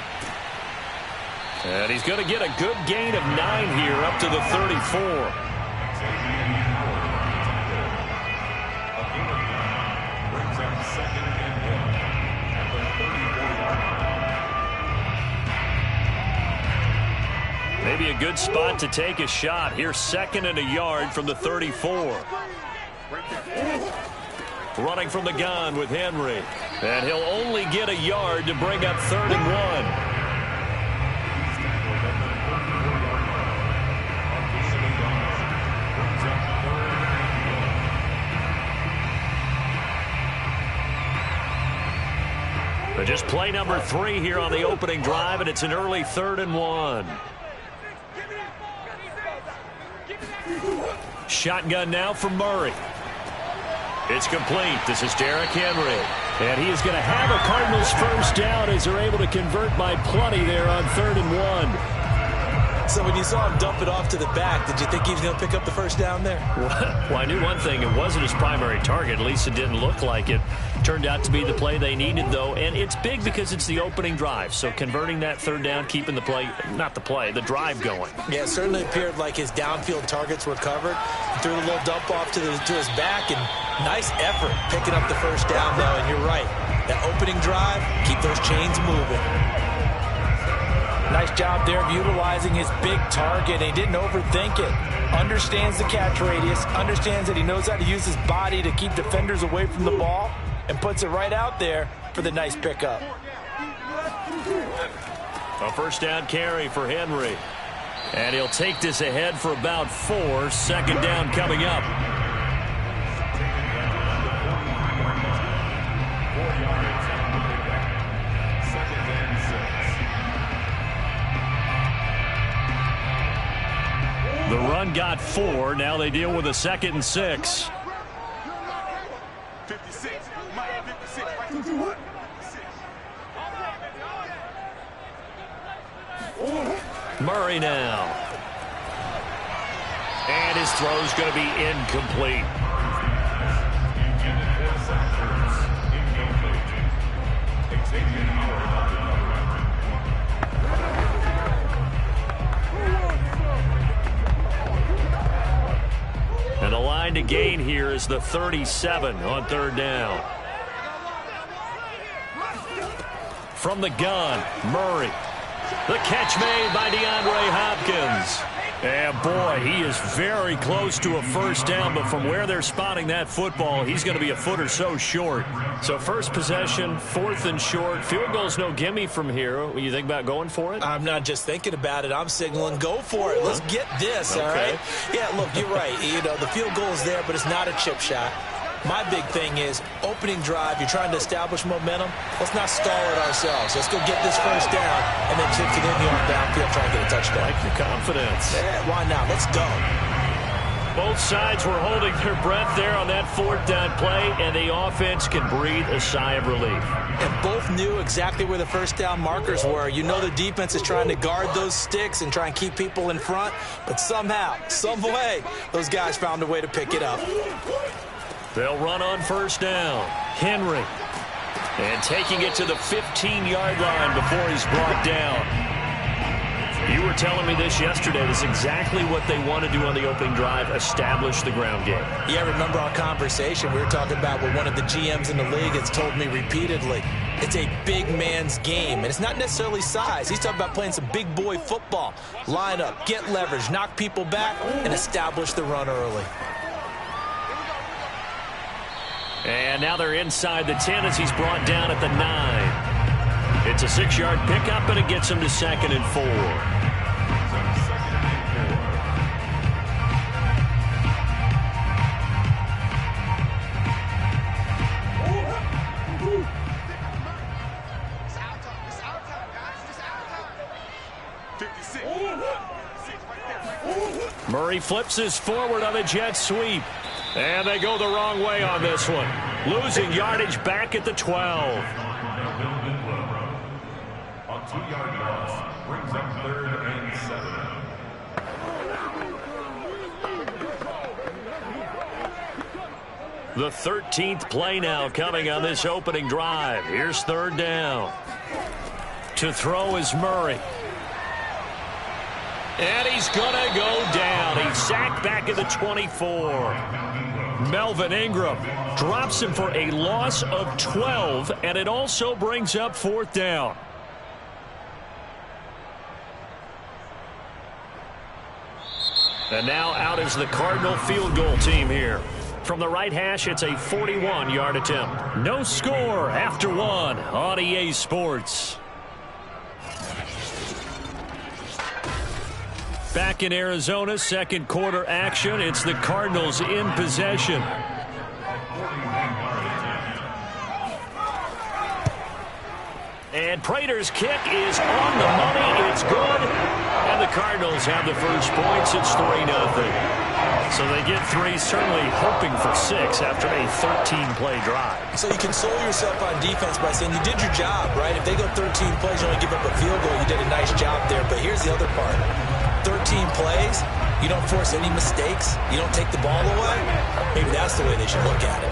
Speaker 1: And he's going to get a good gain of 9 here up to the 34. Maybe a good spot to take a shot. Here, 2nd and a yard from the 34. Running from the gun with Henry. And he'll only get a yard to bring up 3rd and 1. But just play number 3 here on the opening drive, and it's an early 3rd and 1. Shotgun now for Murray. It's complete. This is Derrick Henry. And he is going to have a Cardinals first down as they're able to convert by plenty there on 3rd and 1.
Speaker 3: So when you saw him dump it off to the back, did you think he was going to pick up the first down there?
Speaker 1: Well, I knew one thing. It wasn't his primary target. At least it didn't look like it. Turned out to be the play they needed, though. And it's big because it's the opening drive. So converting that 3rd down, keeping the play, not the play, the drive going.
Speaker 3: Yeah, it certainly appeared like his downfield targets were covered. He threw a little dump off to his back, and nice effort picking up the first down, though. And you're right. That opening drive, keep those chains moving.
Speaker 5: Nice job there of utilizing his big target. He didn't overthink it. Understands the catch radius. Understands that he knows how to use his body to keep defenders away from the ball. And puts it right out there for the nice pickup.
Speaker 1: A first down carry for Henry. And he'll take this ahead for about 4. 2nd down coming up. The run got 4. Now they deal with a 2nd and 6.
Speaker 2: 56.
Speaker 1: Murray now. And his throw's going to be incomplete. And the line to gain here is the 37 on 3rd down. From the gun, Murray. The catch made by DeAndre Hopkins. And boy, he is very close to a first down, but from where they're spotting that football, he's going to be a foot or so short. So first possession, 4th and short. Field goal's no gimme from here. What, you think about going for it?
Speaker 3: I'm not just thinking about it. I'm signaling, go for it. Let's get this, all right? Yeah, look, you're right. You know, the field goal is there, but it's not a chip shot. My big thing is opening drive. You're trying to establish momentum. Let's not stall it ourselves. Let's go get this first down and then chip it in here on downfield, try and get a touchdown.
Speaker 1: Like your confidence.
Speaker 3: Yeah, why not? Let's go.
Speaker 1: Both sides were holding their breath there on that 4th down play, and the offense can breathe a sigh of relief.
Speaker 3: And both knew exactly where the first down markers were. You know the defense is trying to guard those sticks and try and keep people in front, but somehow, some way, those guys found a way to pick it up.
Speaker 1: They'll run on first down. Henry. And taking it to the 15-yard line before he's brought down. You were telling me this yesterday. That's exactly what they want to do on the opening drive, establish the ground game.
Speaker 3: Yeah, remember our conversation. We were talking about what one of the GMs in the league has told me repeatedly. It's a big man's game, and it's not necessarily size. He's talking about playing some big boy football. Line up, get leverage, knock people back, and establish the run early. And
Speaker 1: now they're inside the 10 as he's brought down at the 9. It's a 6-yard pickup, and it gets him to 2nd and 4. Murray flips his forward on a jet sweep. And they go the wrong way on this one. Losing yardage back at the 12.
Speaker 4: A 2-yard loss brings up 3rd and 7.
Speaker 1: The 13th play now coming on this opening drive. Here's 3rd down. To throw is Murray. And he's going to go down. He's sacked back at the 24. Melvin Ingram drops him for a loss of 12, and it also brings up 4th down. And now out is the Cardinal field goal team here. From the right hash, it's a 41-yard attempt. No score after 1 on EA Sports. Back in Arizona, 2nd quarter action. It's the Cardinals in possession. And Prater's kick is on the money. It's good. And the Cardinals have the first points. It's 3-0. So they get 3, certainly hoping for 6 after a 13-play drive.
Speaker 3: So you console yourself on defense by saying you did your job, right? If they go 13 plays, you only give up a field goal, you did a nice job there. But here's the other part. 13 plays, you don't force any mistakes, you don't take the ball away. Maybe that's the way they should look at it.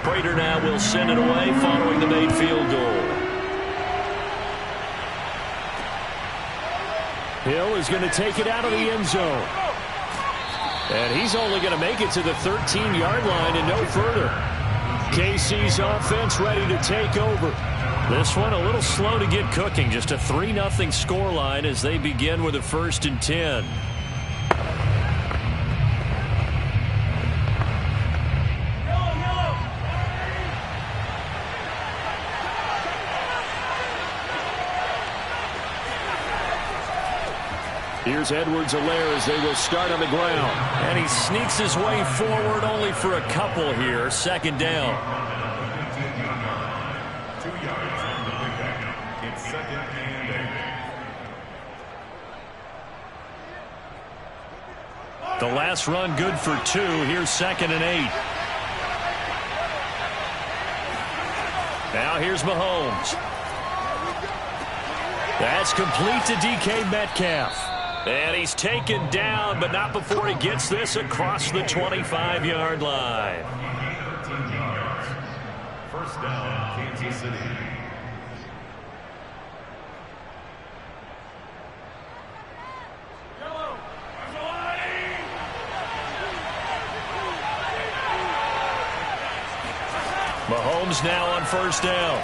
Speaker 1: Prater now will send it away following the made field goal. Hill is going to take it out of the end zone. And he's only going to make it to the 13-yard line and no further. KC's offense ready to take over. This one a little slow to get cooking. Just a 3-0 scoreline as they begin with a 1st and 10. Here's Edwards-Helaire as they will start on the ground. And he sneaks his way forward only for a couple here. 2nd down.
Speaker 4: 2 yards on the pickup. It's 2nd and 8.
Speaker 1: The last run good for 2. Here's 2nd and 8. Now here's Mahomes. That's complete to DK Metcalf. And he's taken down, but not before he gets this across the 25-yard line.
Speaker 4: 13 yards. 1st down, Kansas City.
Speaker 1: Mahomes now on 1st down.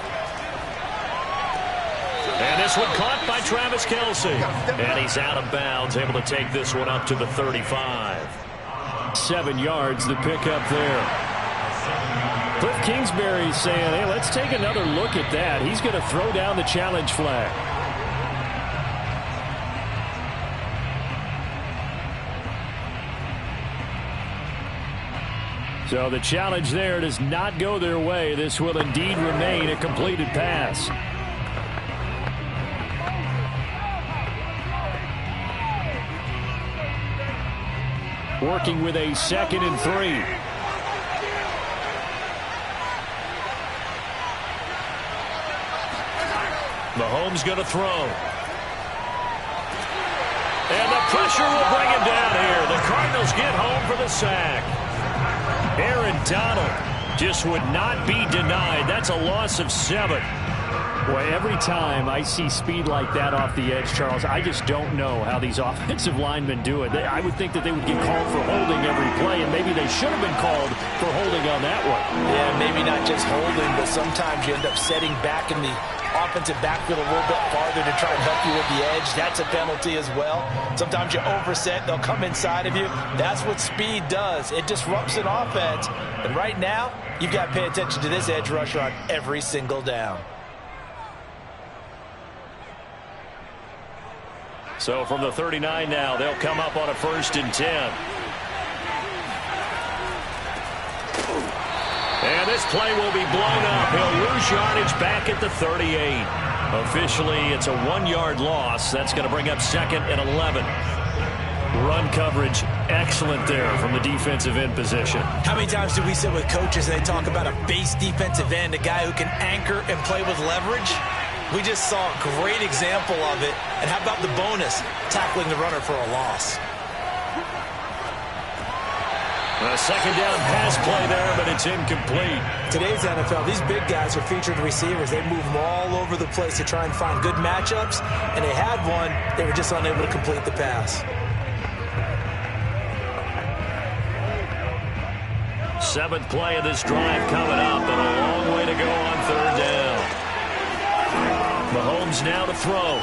Speaker 1: And this one caught by Travis Kelce. And he's out of bounds, able to take this one up to the 35. 7 yards, the pickup there. Cliff Kingsbury saying, hey, let's take another look at that. He's going to throw down the challenge flag. So the challenge there does not go their way. This will indeed remain a completed pass. Working with a 2nd and 3. Mahomes going to throw. And the pressure will bring him down here. The Cardinals get home for the sack. Aaron Donald just would not be denied. That's a loss of 7. Boy, every time I see speed like that off the edge, Charles, I just don't know how these offensive linemen do it. I would think that they would get called for holding every play, and maybe they should have been called for holding on that one.
Speaker 5: Yeah, maybe not just holding, but sometimes you end up setting back in the offensive backfield a little bit farther to try and help you with the edge. That's a penalty as well. Sometimes you overset, they'll come inside of you. That's what speed does. It disrupts an offense. And right now, you've got to pay attention to this edge rusher on every single down.
Speaker 1: So from the 39 now, they'll come up on a 1st and 10. And this play will be blown up. He'll lose yardage back at the 38. Officially, it's a 1-yard loss. That's going to bring up 2nd and 11. Run coverage, excellent there from the defensive end position.
Speaker 3: How many times do we sit with coaches and they talk about a base defensive end, a guy who can anchor and play with leverage? We just saw a great example of it. And how about the bonus, tackling the runner for a loss?
Speaker 1: A 2nd down pass play there, but it's incomplete.
Speaker 3: Today's NFL, these big guys are featured receivers. They move them all over the place to try and find good matchups, and they had one. They were just unable to complete the pass.
Speaker 1: 7th play of this drive coming up, and a long way to go on 3rd down. Mahomes now to throw.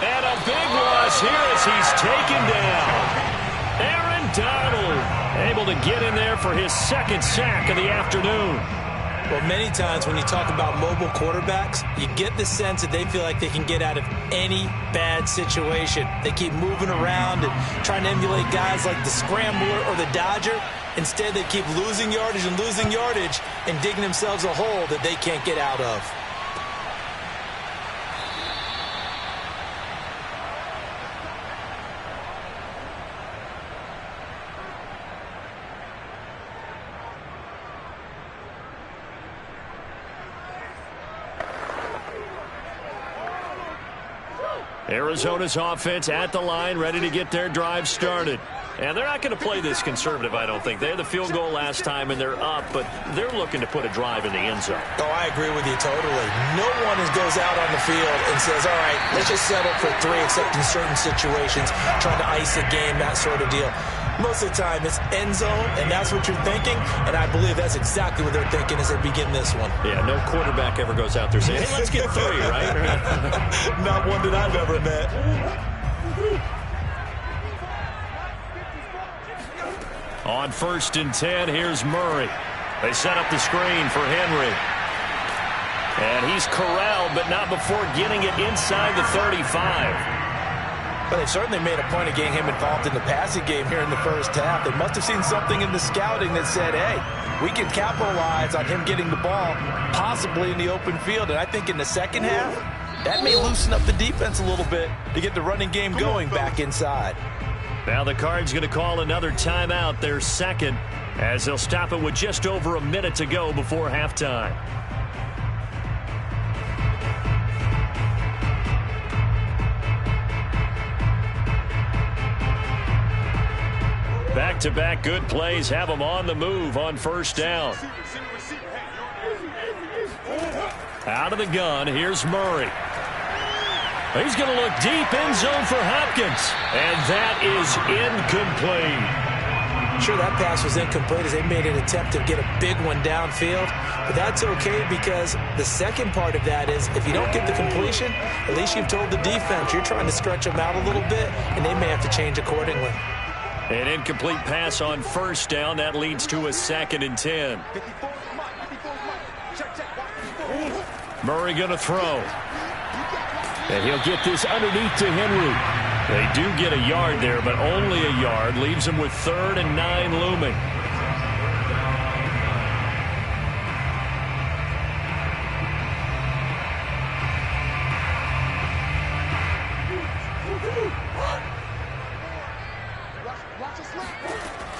Speaker 1: And a big loss here as he's taken down. Aaron Donald able to get in there for his 2nd sack of the afternoon.
Speaker 3: Well, many times when you talk about mobile quarterbacks, you get the sense that they feel like they can get out of any bad situation. They keep moving around and trying to emulate guys like the Scrambler or the Dodger. Instead, they keep losing yardage and digging themselves a hole that they can't get out of.
Speaker 1: Arizona's offense at the line, ready to get their drive started. And they're not going to play this conservative, I don't think. They had the field goal last time, and they're up, but they're looking to put a drive in the end zone.
Speaker 3: Oh, I agree with you totally. No one goes out on the field and says, all right, let's just settle for 3, except in certain situations, trying to ice a game, that sort of deal. Most of the time, it's end zone, and that's what you're thinking, and I believe that's exactly what they're thinking as they begin this one.
Speaker 1: Yeah, no quarterback ever goes out there saying, hey, let's get 3, right?
Speaker 3: Not one that I've ever met.
Speaker 1: On 1st and 10, here's Murray. They set up the screen for Henry. And he's corralled, but not before getting it inside the 35.
Speaker 5: But they've certainly made a point of getting him involved in the passing game here in the first half. They must have seen something in the scouting that said, hey, we can capitalize on him getting the ball, possibly in the open field. And I think in the second half, that may loosen up the defense a little bit to get the running game going back inside.
Speaker 1: Now the Cards going to call another timeout, their 2nd, as they'll stop it with just over a minute to go before halftime. Back-to-back good plays have them on the move on 1st down. Out of the gun, here's Murray. He's going to look deep, end zone for Hopkins. And that is incomplete.
Speaker 3: Sure, that pass was incomplete as they made an attempt to get a big one downfield. But that's okay because the second part of that is if you don't get the completion, at least you've told the defense you're trying to stretch them out a little bit, and they may have to change accordingly.
Speaker 1: An incomplete pass on 1st down. That leads to a 2nd and 10. Murray going to throw. And he'll get this underneath to Henry. They do get a yard there, but only a yard. Leaves them with 3rd and 9 looming.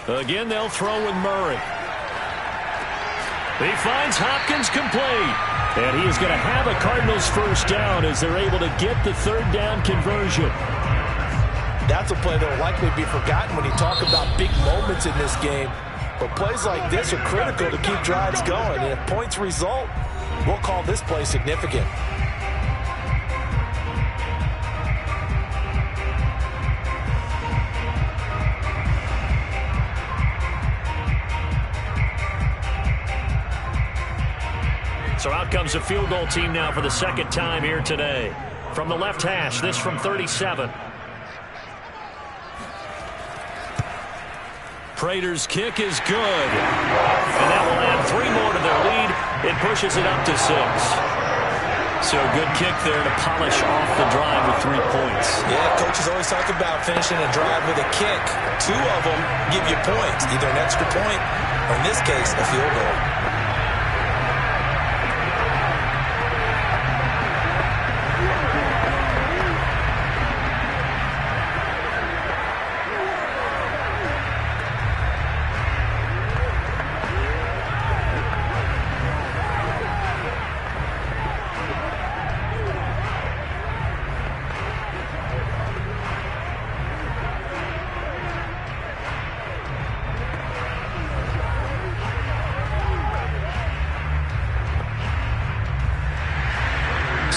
Speaker 1: Again, they'll throw with Murray. He finds Hopkins complete. And he is going to have a Cardinals 1st down as they're able to get the 3rd down conversion.
Speaker 5: That's a play that will likely be forgotten when you talk about big moments in this game. But plays like this are critical to keep drives going. And if points result, we'll call this play significant.
Speaker 1: So out comes a field goal team now for the second time here today. From the left hash, this from 37. Prater's kick is good. And that will add 3 more to their lead. It pushes it up to 6. So good kick there to polish off the drive with 3 points.
Speaker 3: Yeah, coaches always talk about finishing a drive with a kick. 2 of them give you points, either an extra point or, in this case, a field goal.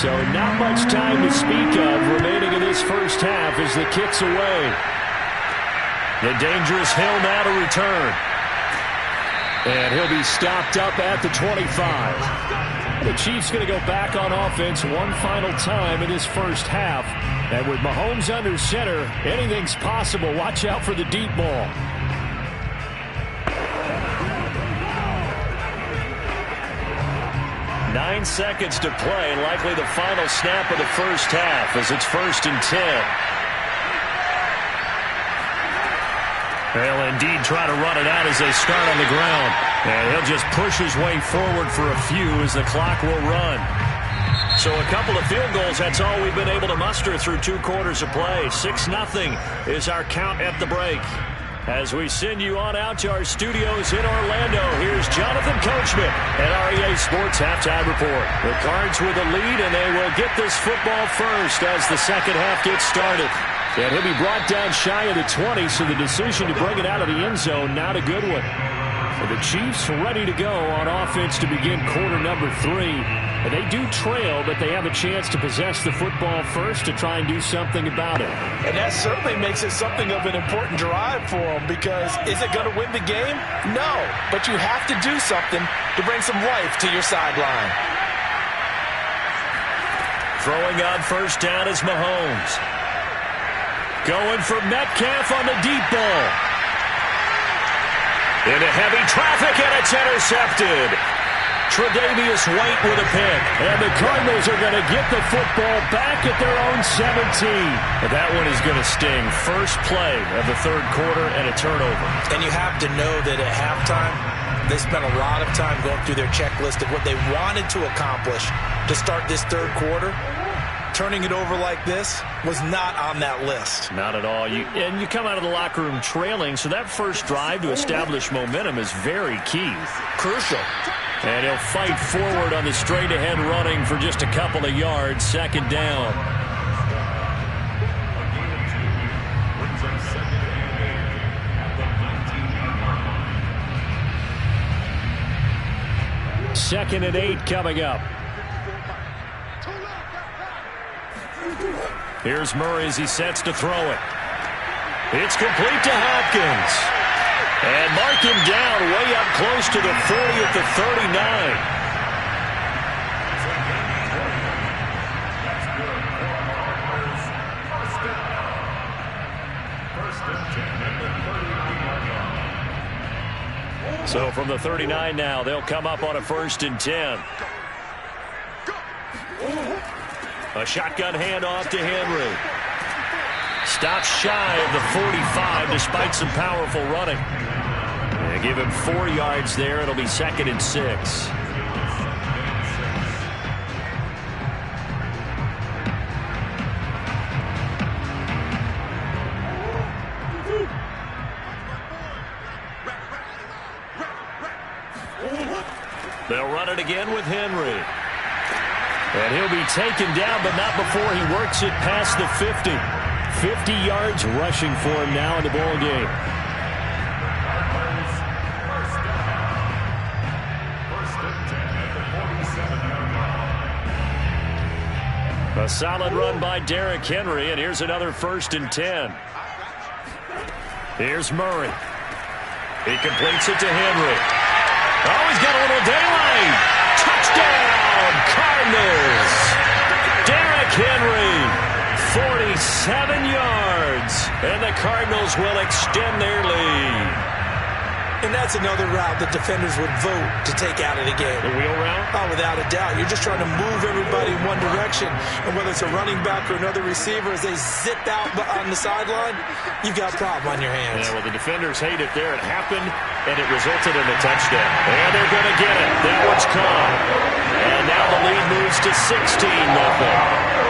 Speaker 1: So not much time to speak of remaining in this first half as the kick's away. The dangerous Hill now to return. And he'll be stopped up at the 25. The Chiefs going to go back on offense one final time in this first half. And with Mahomes under center, anything's possible. Watch out for the deep ball. 9 seconds to play, and likely the final snap of the first half as it's 1st and 10. They'll indeed try to run it out as they start on the ground. And he'll just push his way forward for a few as the clock will run. So a couple of field goals, that's all we've been able to muster through 2 quarters of play. 6-0 is our count at the break. As we send you on out to our studios in Orlando, here's Jonathan Coachman at REA Sports Halftime Report. The Cards with a lead, and they will get this football first as the second half gets started. And he'll be brought down shy of the 20, so the decision to bring it out of the end zone, not a good one. So the Chiefs ready to go on offense to begin quarter number 3. And they do trail, but they have a chance to possess the football first to try and do something about it.
Speaker 5: And that certainly makes it something of an important drive for them, because is it going to win the game? No, but you have to do something to bring some life to your sideline.
Speaker 1: Throwing on first down is Mahomes. Going for Metcalf on the deep ball. Into heavy traffic, and it's intercepted. Tre'Davious White with a pick. And the Cardinals are going to get the football back at their own 17. But that one is going to sting. First play of the third quarter and a turnover.
Speaker 3: And you have to know that at halftime, they spent a lot of time going through their checklist of what they wanted to accomplish to start this third quarter. Turning it over like this was not on that list.
Speaker 1: Not at all. You come out of the locker room trailing, so that first drive to establish momentum is very key.
Speaker 3: Crucial.
Speaker 1: And he'll fight forward on the straight-ahead running for just a couple of yards. Second down. Second and 8 coming up. Here's Murray as he sets to throw it. It's complete to Hopkins. And mark him down way up close to the 40 at the 39. So from the 39 now, they'll come up on a 1st and 10. A shotgun handoff to Henry. Stops shy of the 45 despite some powerful running. They give him 4 yards there. It'll be 2nd and 6. They'll run it again with Henry. And he'll be taken down, but not before he works it past the 50. 50 yards rushing for him now in the ball game. A solid run by Derrick Henry, and here's another 1st and 10. Here's Murray. He completes it to Henry. Oh, he's got a little daylight. Touchdown, Cardinals. Derrick Henry, 47 yards, and the Cardinals will extend their lead.
Speaker 3: And that's another route that defenders would vote to take out of the game.
Speaker 1: The wheel route?
Speaker 3: Oh, without a doubt. You're just trying to move everybody in one direction. And whether it's a running back or another receiver, as they zip out on the sideline, you've got a problem on your hands.
Speaker 1: Yeah, well, the defenders hate it there. It happened, and it resulted in a touchdown. And they're going to get it. That one's caught. And now the lead moves to 16-0.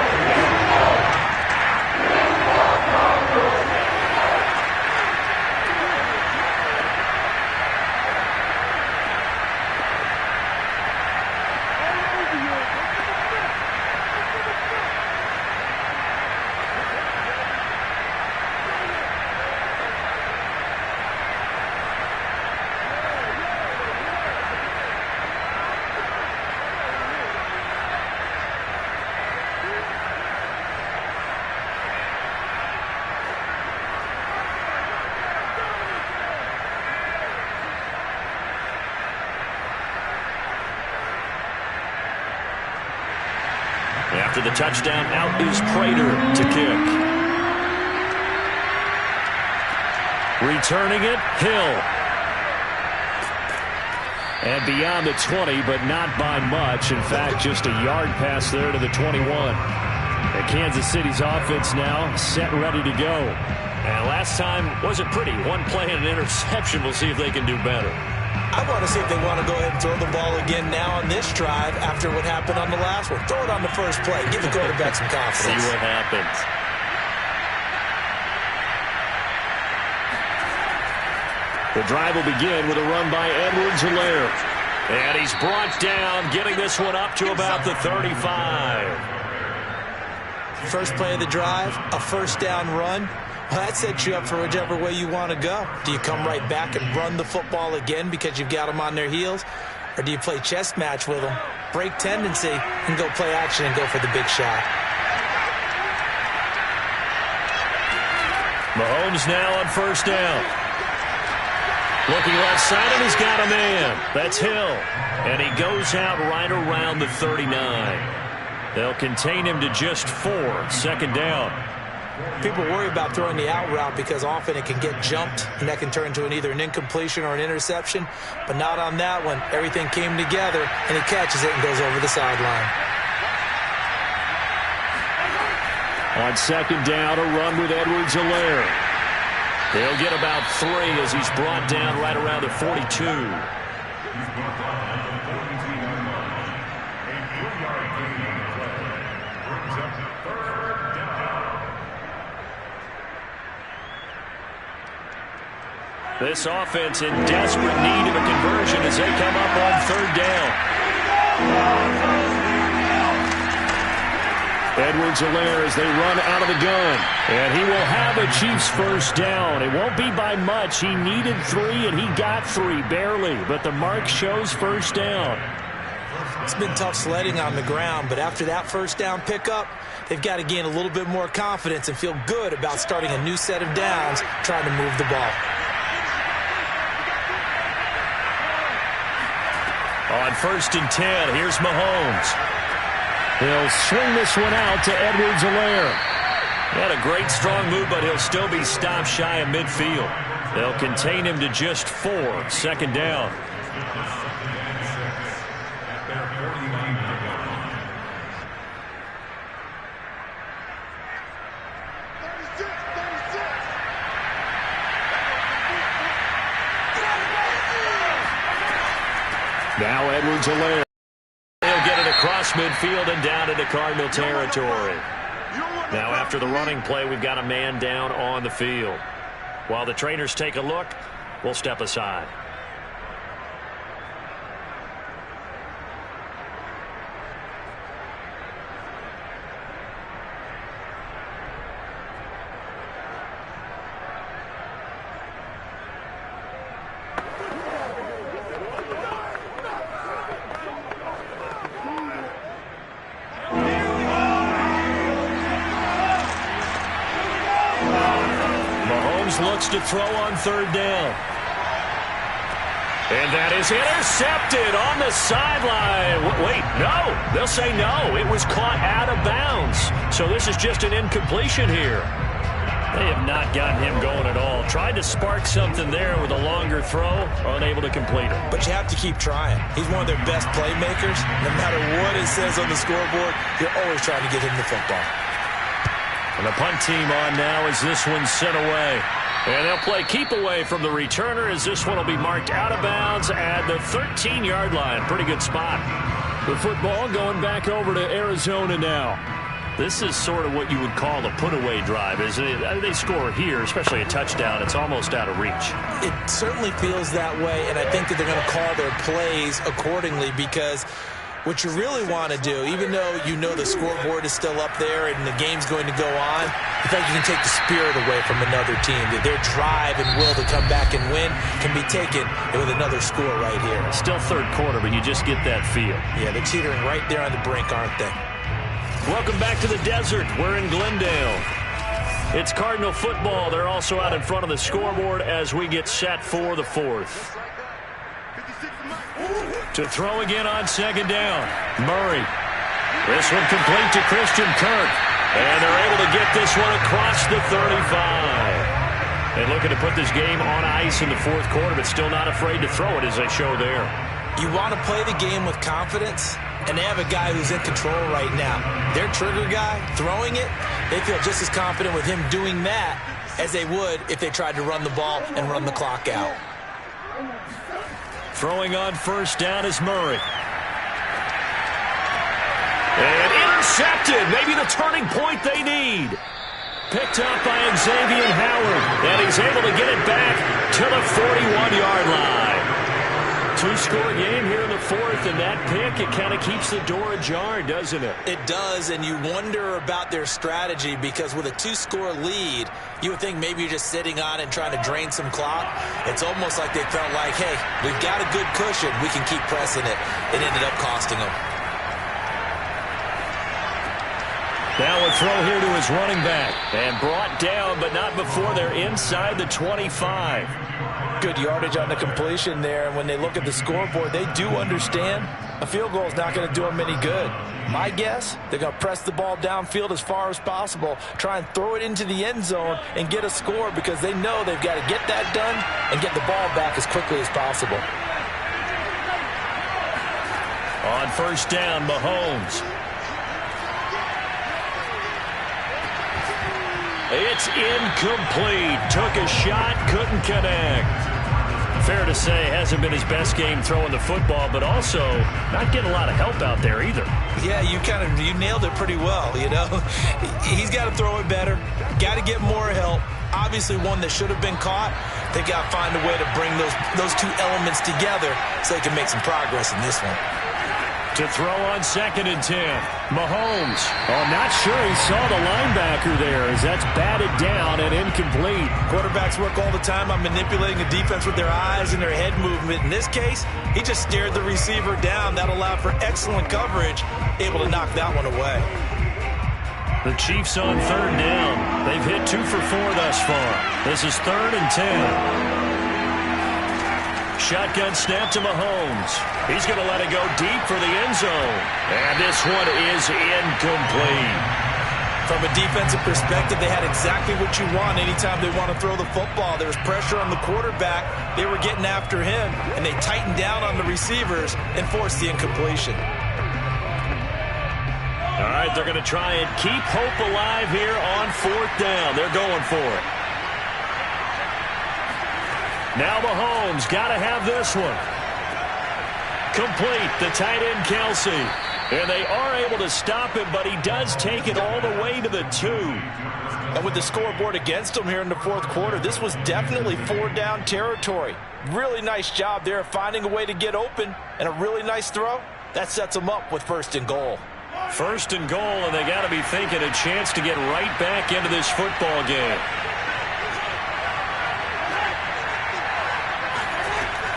Speaker 1: After the touchdown, out is Prater to kick. Returning it, Hill. And beyond the 20, but not by much. In fact, just a yard pass there to the 21. And Kansas City's offense now set, ready to go. And last time wasn't pretty. One play and an interception. We'll see if they can do better.
Speaker 3: I want to see if they want to go ahead and throw the ball again now on this drive after what happened on the last one. Throw it on the first play. Give the quarterback some confidence.
Speaker 1: See what happens. The drive will begin with a run by Edwards-Helaire. And he's brought down, getting this one up to about the 35.
Speaker 3: First play of the drive, a first down run. Well, that sets you up for whichever way you want to go. Do you come right back and run the football again because you've got them on their heels? Or do you play chess match with them, break tendency, and go play action and go for the big shot?
Speaker 1: Mahomes now on first down. Looking left side, and he's got a man. That's Hill. And he goes out right around the 39. They'll contain him to just 4, 2nd down.
Speaker 3: People worry about throwing the out route because often it can get jumped, and that can turn into either an incompletion or an interception. But not on that one. Everything came together, and he catches it and goes over the sideline.
Speaker 1: On 2nd down, a run with Edwards-Helaire. They'll get about 3 as he's brought down right around the 42.
Speaker 4: He's brought down at the 42-yard line. A 3-yard gain on the play brings up 3rd down.
Speaker 1: This offense in desperate need of a conversion as they come up on 3rd down. Edwards-Helaire as they run out of the gun. And he will have a Chiefs first down. It won't be by much. He needed 3, and he got 3, barely. But the mark shows first down.
Speaker 3: It's been tough sledding on the ground, but after that first down pickup, they've got to gain a little bit more confidence and feel good about starting a new set of downs, trying to move the ball.
Speaker 1: On 1st and 10, here's Mahomes. He'll swing this one out to Edwards-Helaire. He had a great strong move, but he'll still be stopped shy of midfield. They'll contain him to just 4, 2nd down. Now Edwards-Helaire. He'll get it across midfield and down into Cardinal territory. Now after the running play, we've got a man down on the field. While the trainers take a look, we'll step aside. Mahomes looks to throw on third down. And that is intercepted on the sideline. Wait, no. They'll say no. It was caught out of bounds. So this is just an incompletion here. They have not gotten him going at all. Tried to spark something there with a longer throw, unable to complete it.
Speaker 3: But you have to keep trying. He's one of their best playmakers. No matter what it says on the scoreboard, you're always trying to get him the football.
Speaker 1: And the punt team on now as this one's sent away. And they'll play keep away from the returner as this one will be marked out of bounds at the 13-yard line. Pretty good spot. The football going back over to Arizona now. This is sort of what you would call a put-away drive, isn't it? I mean, they score here, especially a touchdown. It's almost out of reach.
Speaker 3: It certainly feels that way, and I think that they're going to call their plays accordingly because what you really want to do, even though you know the scoreboard is still up there and the game's going to go on, I think you can take the spirit away from another team. That their drive and will to come back and win can be taken with another score right here.
Speaker 1: Still third quarter, but you just get that feel.
Speaker 3: Yeah, they're teetering right there on the brink, aren't they?
Speaker 1: Welcome back to the desert. We're in Glendale. It's Cardinal football. They're also out in front of the scoreboard as we get set for the fourth. To throw again on second down. Murray. This one complete to Christian Kirk. And they're able to get this one across the 35. And looking to put this game on ice in the fourth quarter, but still not afraid to throw it as they show there.
Speaker 3: You want to play the game with confidence, and they have a guy who's in control right now. Their trigger guy, throwing it, they feel just as confident with him doing that as they would if they tried to run the ball and run the clock out.
Speaker 1: Throwing on first down is Murray. And intercepted. Maybe the turning point they need. Picked up by Xavier Howard. And he's able to get it back to the 41-yard line. Two-score game here in the fourth, and that pick, it kind of keeps the door ajar, doesn't it?
Speaker 3: It does, and you wonder about their strategy because with a two-score lead, you would think maybe you're just sitting on and trying to drain some clock. It's almost like they felt like, hey, we've got a good cushion. We can keep pressing it. It ended up costing them.
Speaker 1: Now a throw here to his running back. And brought down, but not before they're inside the 25.
Speaker 5: Good yardage on the completion there, and when they look at the scoreboard, they do understand a field goal is not going to do them any good. My guess, they're going to press the ball downfield as far as possible, try and throw it into the end zone and get a score because they know they've got to get that done and get the ball back as quickly as possible.
Speaker 1: On first down, Mahomes. It's incomplete. Took a shot, couldn't connect. Fair to say, hasn't been his best game throwing the football, but also not getting a lot of help out there either.
Speaker 3: Yeah, you nailed it pretty well, you know. He's got to throw it better, got to get more help. Obviously one that should have been caught. They've got to find a way to bring those two elements together so they can make some progress in this one.
Speaker 1: To throw on second and 10. Mahomes. Oh, not sure he saw the linebacker there as that's batted down and incomplete.
Speaker 3: Quarterbacks work all the time on manipulating the defense with their eyes and their head movement. In this case, he just stared the receiver down. That allowed for excellent coverage, able to knock that one away.
Speaker 1: The Chiefs on third down. They've hit 2 for 4 thus far. This is third and 10. Shotgun snap to Mahomes. He's going to let it go deep for the end zone. And this one is incomplete.
Speaker 3: From a defensive perspective, they had exactly what you want anytime they want to throw the football. There was pressure on the quarterback. They were getting after him, and they tightened down on the receivers and forced the incompletion.
Speaker 1: All right, they're going to try and keep hope alive here on fourth down. They're going for it. Now Mahomes got to have this one. Complete, the tight end Kelsey. And they are able to stop him, but he does take it all the way to the 2.
Speaker 5: And with the scoreboard against him here in the fourth quarter, this was definitely 4-down territory. Really nice job there finding a way to get open, and a really nice throw. That sets them up with first and goal.
Speaker 1: First and goal, and they got to be thinking a chance to get right back into this football game.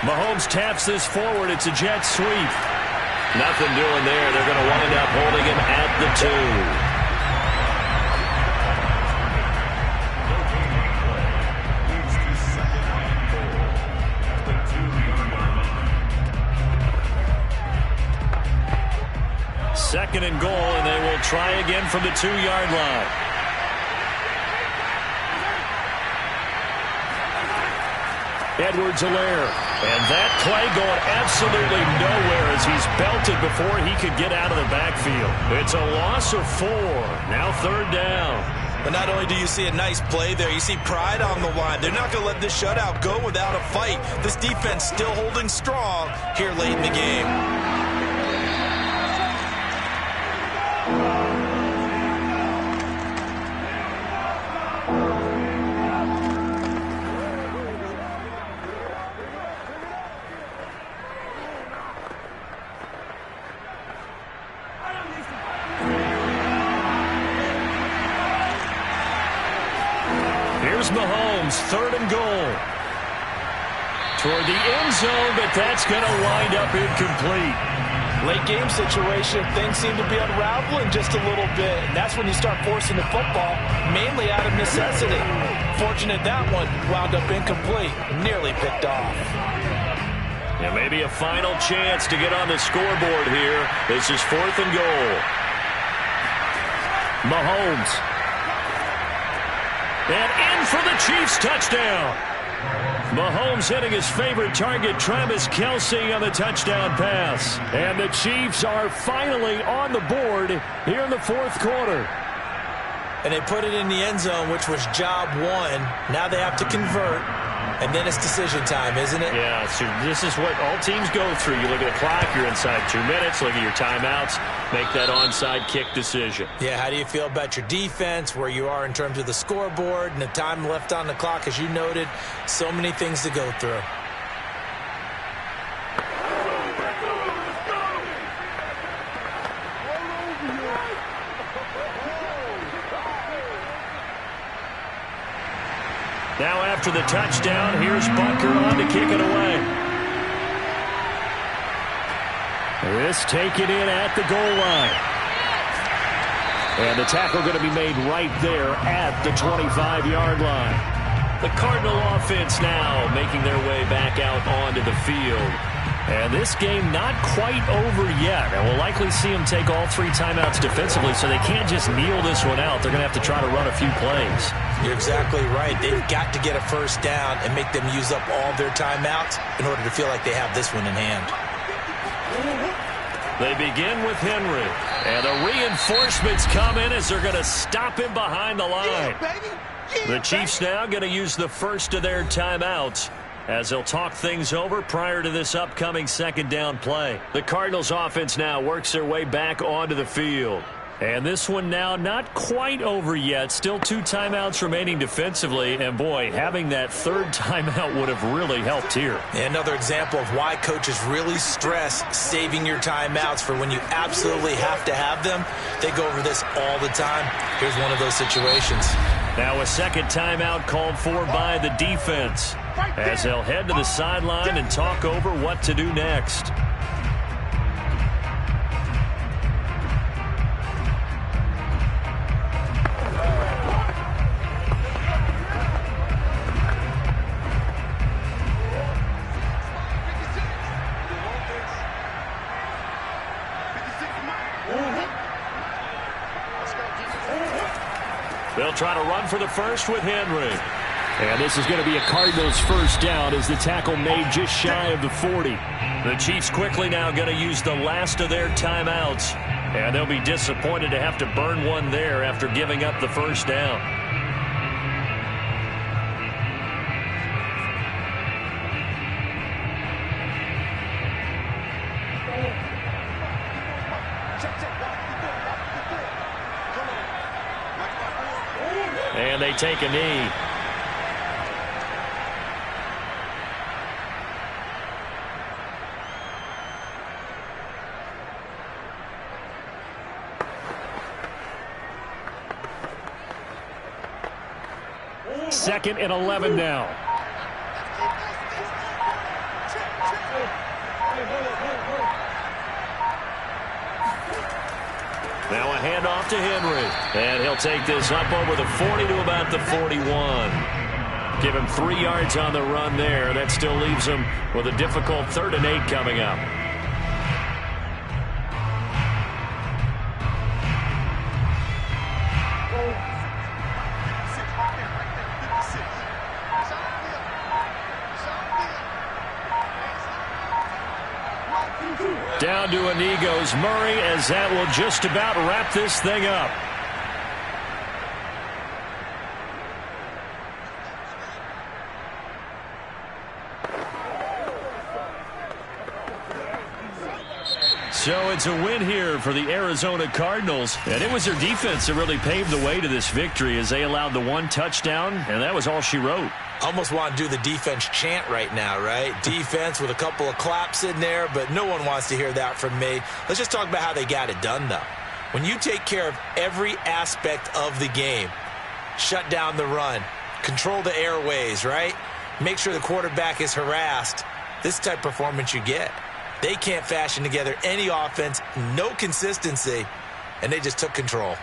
Speaker 1: Mahomes taps this forward. It's a jet sweep. Nothing doing there. They're going to wind up holding him at the 2. and goal, and they will try again from the 2-yard line. Edwards-Helaire. And that play going absolutely nowhere as he's belted before he could get out of the backfield. It's a loss of 4. Now 3rd down.
Speaker 3: But not only do you see a nice play there, you see pride on the line. They're not going to let this shutout go without a fight. This defense still holding strong here late in the game.
Speaker 1: Mahomes, 3rd and goal. Toward the end zone, but that's going to wind up incomplete.
Speaker 5: Late game situation, things seem to be unraveling just a little bit, and that's when you start forcing the football, mainly out of necessity. Fortunate that one wound up incomplete, nearly picked off.
Speaker 1: And maybe a final chance to get on the scoreboard here. This is 4th and goal. Mahomes. And in for the Chiefs touchdown. Mahomes hitting his favorite target, Travis Kelce, on the touchdown pass. And the Chiefs are finally on the board here in the 4th quarter.
Speaker 3: And they put it in the end zone, which was job 1. Now they have to convert. And then it's decision time, isn't it?
Speaker 1: Yeah, so this is what all teams go through. You look at the clock, you're inside 2 minutes, look at your timeouts, make that onside kick decision.
Speaker 3: Yeah, how do you feel about your defense, where you are in terms of the scoreboard and the time left on the clock, as you noted? So many things to go through.
Speaker 1: Now after the touchdown, here's Butker on to kick it away. This taken in at the goal line. And the tackle going to be made right there at the 25-yard line. The Cardinal offense now making their way back out onto the field. And this game not quite over yet. And we'll likely see them take all 3 timeouts defensively, so they can't just kneel this one out. They're going to have to try to run a few plays.
Speaker 3: You're exactly right. They've got to get a first down and make them use up all their timeouts in order to feel like they have this one in hand.
Speaker 1: They begin with Henry. And the reinforcements come in as they're going to stop him behind the line. The Chiefs now going to use the first of their timeouts as they'll talk things over prior to this upcoming 2nd down play. The Cardinals offense now works their way back onto the field. And this one now not quite over yet. Still 2 timeouts remaining defensively. And, boy, having that 3rd timeout would have really helped here.
Speaker 3: Another example of why coaches really stress saving your timeouts for when you absolutely have to have them. They go over this all the time. Here's one of those situations.
Speaker 1: Now a 2nd timeout called for by the defense as they'll head to the sideline and talk over what to do next. They'll try to run for the first with Henry. And this is going to be a Cardinals first down as the tackle made just shy of the 40. The Chiefs quickly now going to use the last of their timeouts. And they'll be disappointed to have to burn one there after giving up the first down. And they take a knee. Second and 11 now. Now a handoff to Henry. And he'll take this up over the 40 to about the 41. Give him 3 yards on the run there. That still leaves him with a difficult 3rd and 8 coming up. down to a knee goes Murray, as that will just about wrap this thing up. So it's a win here for the Arizona Cardinals. And it was their defense that really paved the way to this victory as they allowed the one touchdown, and that was all she wrote.
Speaker 3: Almost want to do the defense chant right now, right? Defense with a couple of claps in there, but no one wants to hear that from me. Let's just talk about how they got it done, though. When you take care of every aspect of the game, shut down the run, control the airways, right? Make sure the quarterback is harassed. This type of performance you get. They can't fashion together any offense, no consistency, and they just took control.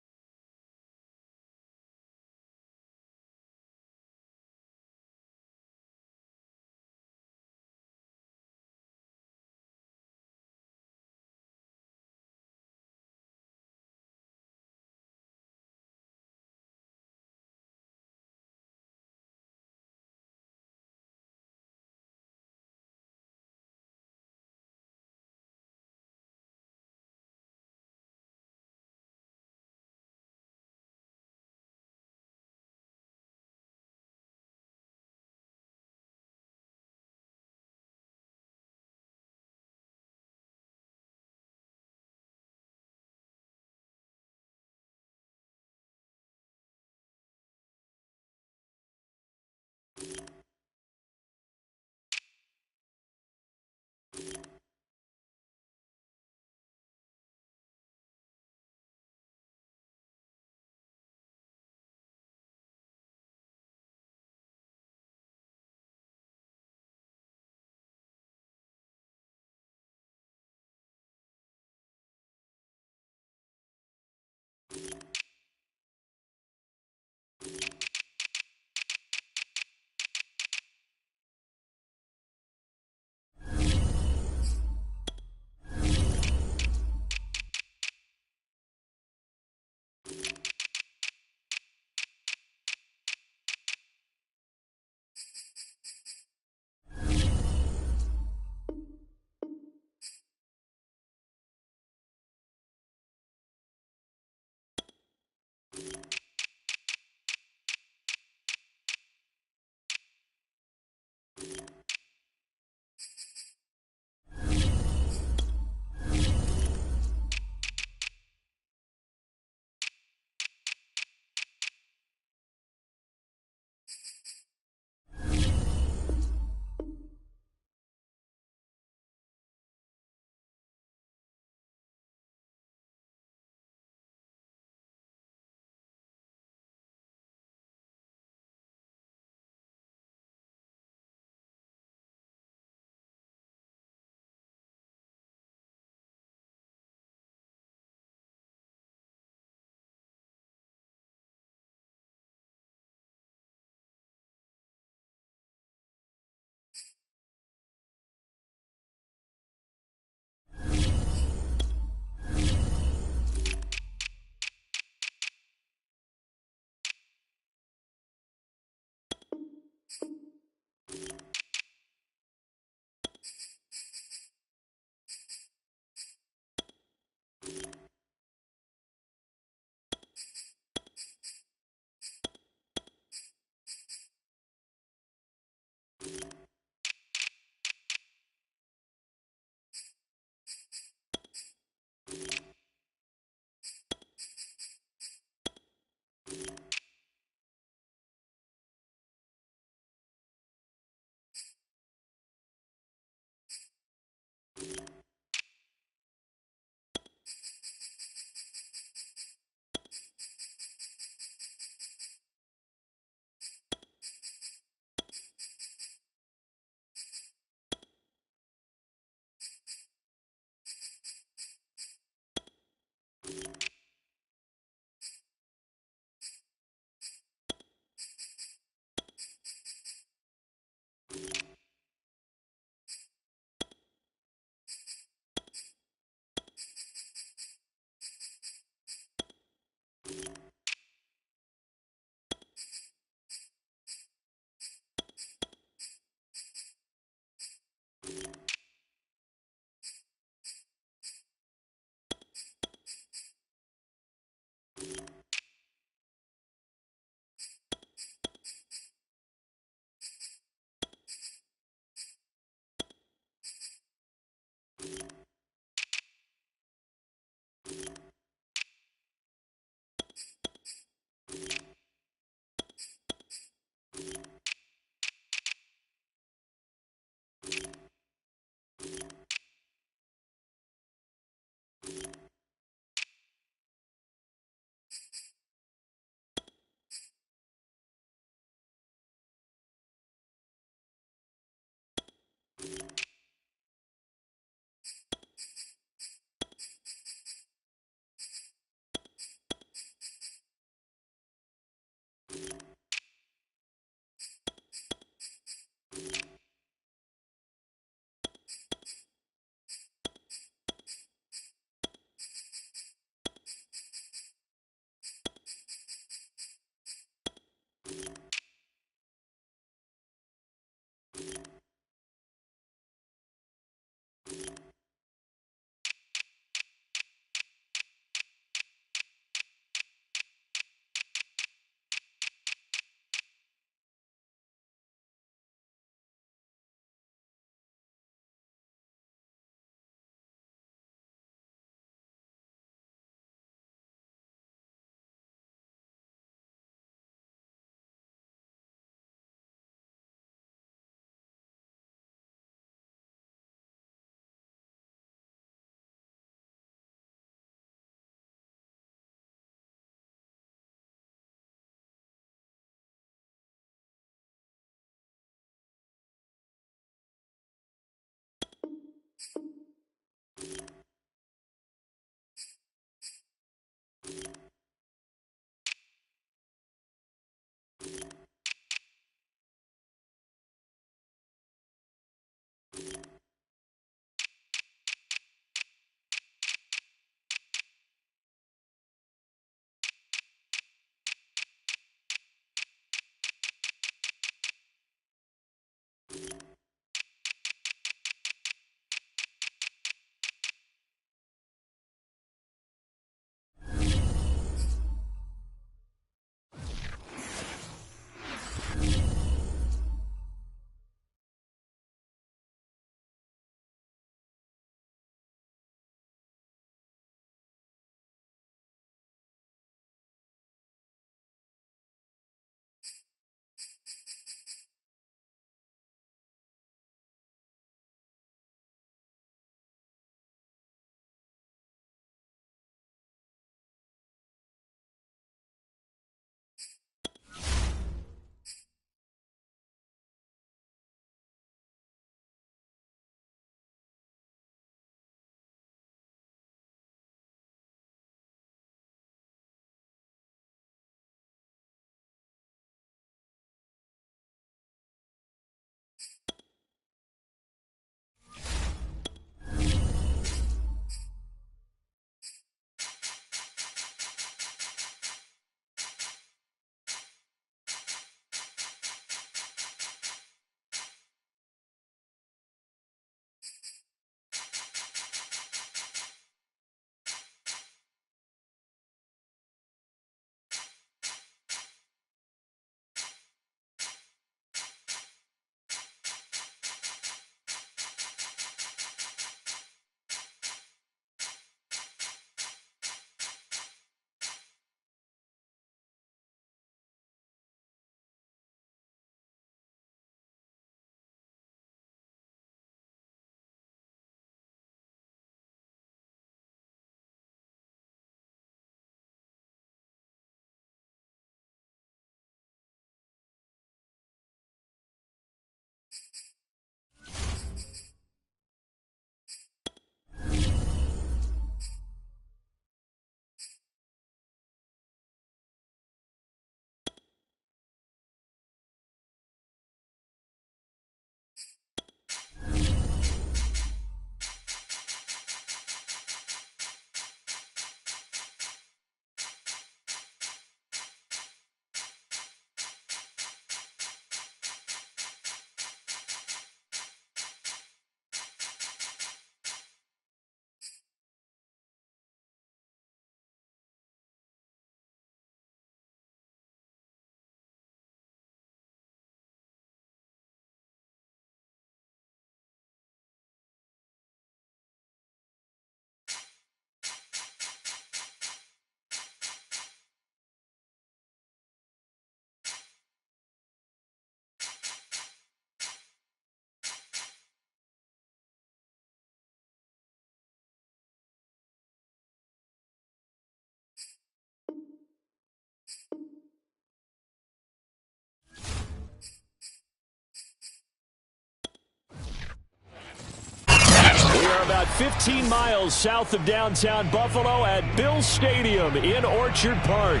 Speaker 1: 15 miles south of downtown Buffalo at Bills Stadium in Orchard Park.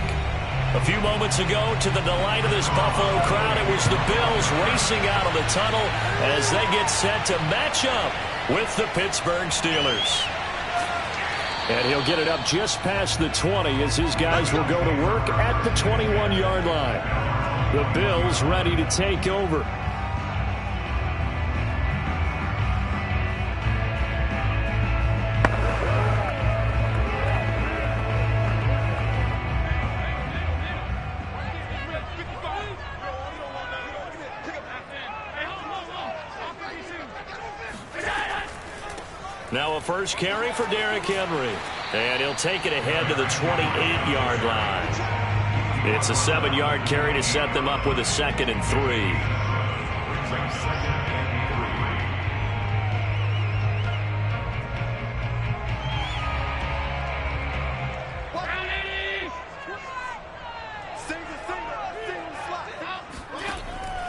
Speaker 1: A few moments ago, to the delight of this Buffalo crowd, it was the Bills racing out of the tunnel as they get set to match up with the Pittsburgh Steelers. And he'll get it up just past the 20 as his guys will go to work at the 21-yard line. The Bills ready to take over. Now a first carry for Derrick Henry. And he'll take it ahead to the 28-yard line. It's a 7-yard carry to set them up with a 2nd and 3.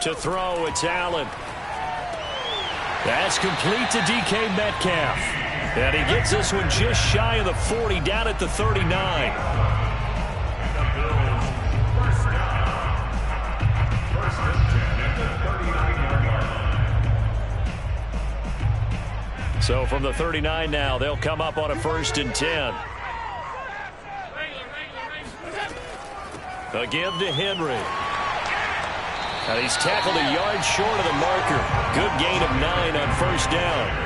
Speaker 1: To throw, it's Allen. That's complete to DK Metcalf. And he gets this one just shy of the 40, down at the 39. So from the 39 now, they'll come up on a 1st and 10. A give to Henry. And he's tackled a yard short of the marker. Good gain of 9 on 1st down.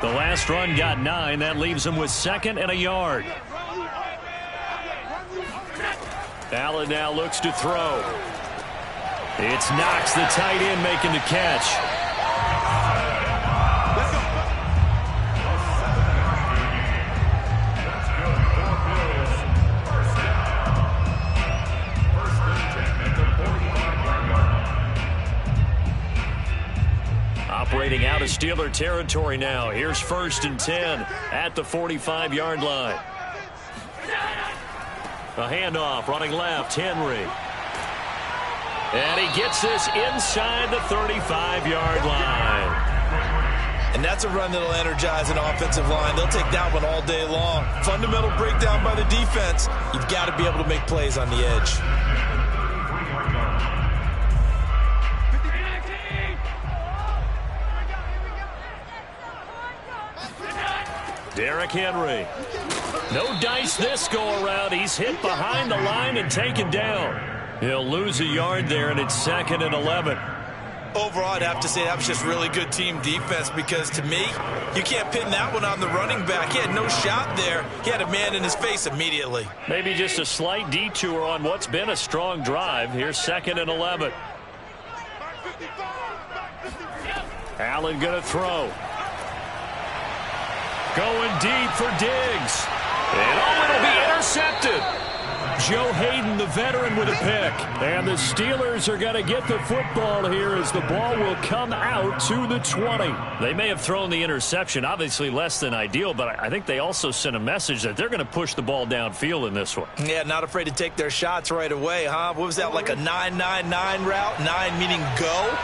Speaker 1: The last run got 9. That leaves him with 2nd and a yard. Allen now looks to throw. It's Knox, the tight end, making the catch. Operating out of Steeler territory now. Here's 1st and 10 at the 45-yard line. A handoff, running left, Henry. And he gets this inside the 35-yard line.
Speaker 3: And that's a run that'll energize an offensive line. They'll take that one all day long. Fundamental breakdown by the defense. You've got to be able to make plays on the edge.
Speaker 1: Derrick Henry. No dice this go-around. He's hit behind the line and taken down. He'll lose a yard there, and it's 2nd and 11.
Speaker 3: Overall, I'd have to say that was just really good team defense because, to me, you can't pin that one on the running back. He had no shot there. He had a man in his face immediately.
Speaker 1: Maybe just a slight detour on what's been a strong drive. Here's 2nd and 11. Allen going to throw. Going deep for Diggs. And it'll be intercepted. Joe Hayden, the veteran, with a pick. And the Steelers are going to get the football here as the ball will come out to the 20. They may have thrown the interception, obviously less than ideal, but I think they also sent a message that they're going to push the ball downfield in this one.
Speaker 3: Yeah, not afraid to take their shots right away, huh? What was that, like a 9-9-9 route? 9 meaning go?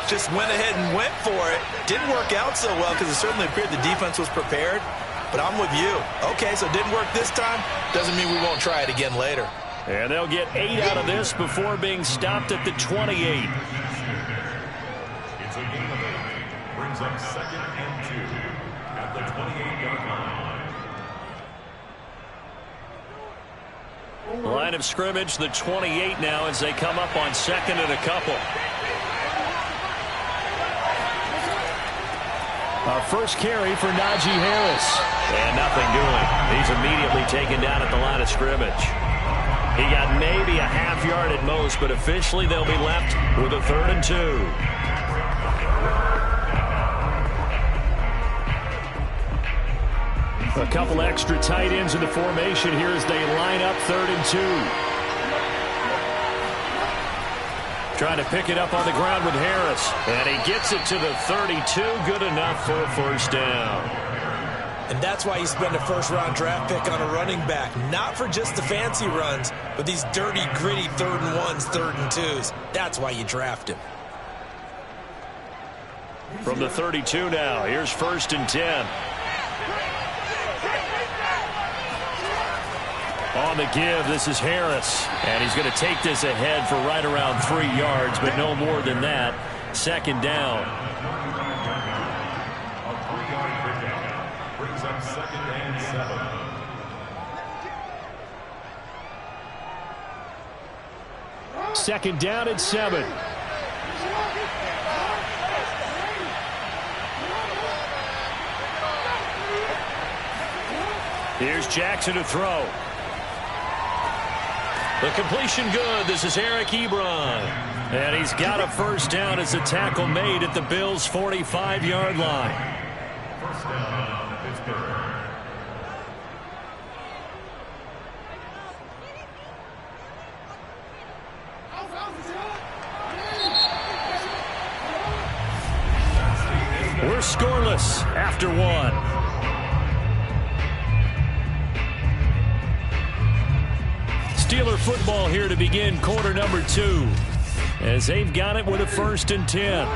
Speaker 3: Just went ahead and went for it. Didn't work out so well because it certainly appeared the defense was prepared. But I'm with you. Okay, so it didn't work this time. Doesn't mean we won't try it again later.
Speaker 1: And they'll get 8 out of this before being stopped at the 28.
Speaker 4: It's a gain of 8. Brings up 2nd and 2 at the 28-yard line.
Speaker 1: Line of scrimmage, the 28 now as they come up on 2nd and a couple. Our first carry for Najee Harris. And nothing doing. He's immediately taken down at the line of scrimmage. He got maybe a half yard at most, but officially they'll be left with a 3rd and 2. A couple extra tight ends in the formation here as they line up 3rd and 2. Trying to pick it up on the ground with Harris. And he gets it to the 32. Good enough for a 1st down.
Speaker 3: And that's why you spend a first-round draft pick on a running back. Not for just the fancy runs, but these dirty, gritty 3rd and 1s, 3rd and 2s. That's why you draft him.
Speaker 1: From the 32 now, here's 1st and 10. On the give, this is Harris. And he's going to take this ahead for right around 3 yards, but no more than that. 2nd down.
Speaker 4: A 3-yard pickup brings up 2nd and 7.
Speaker 1: Second down and 7. Here's Jackson to throw. The completion good. This is Eric Ebron. And he's got a first down as a tackle made at the Bills' 45-yard line.
Speaker 4: First down, Pittsburgh.
Speaker 1: We're scoreless after 1. Steeler football here to begin quarter number 2 as they've got it with a 1st and 10.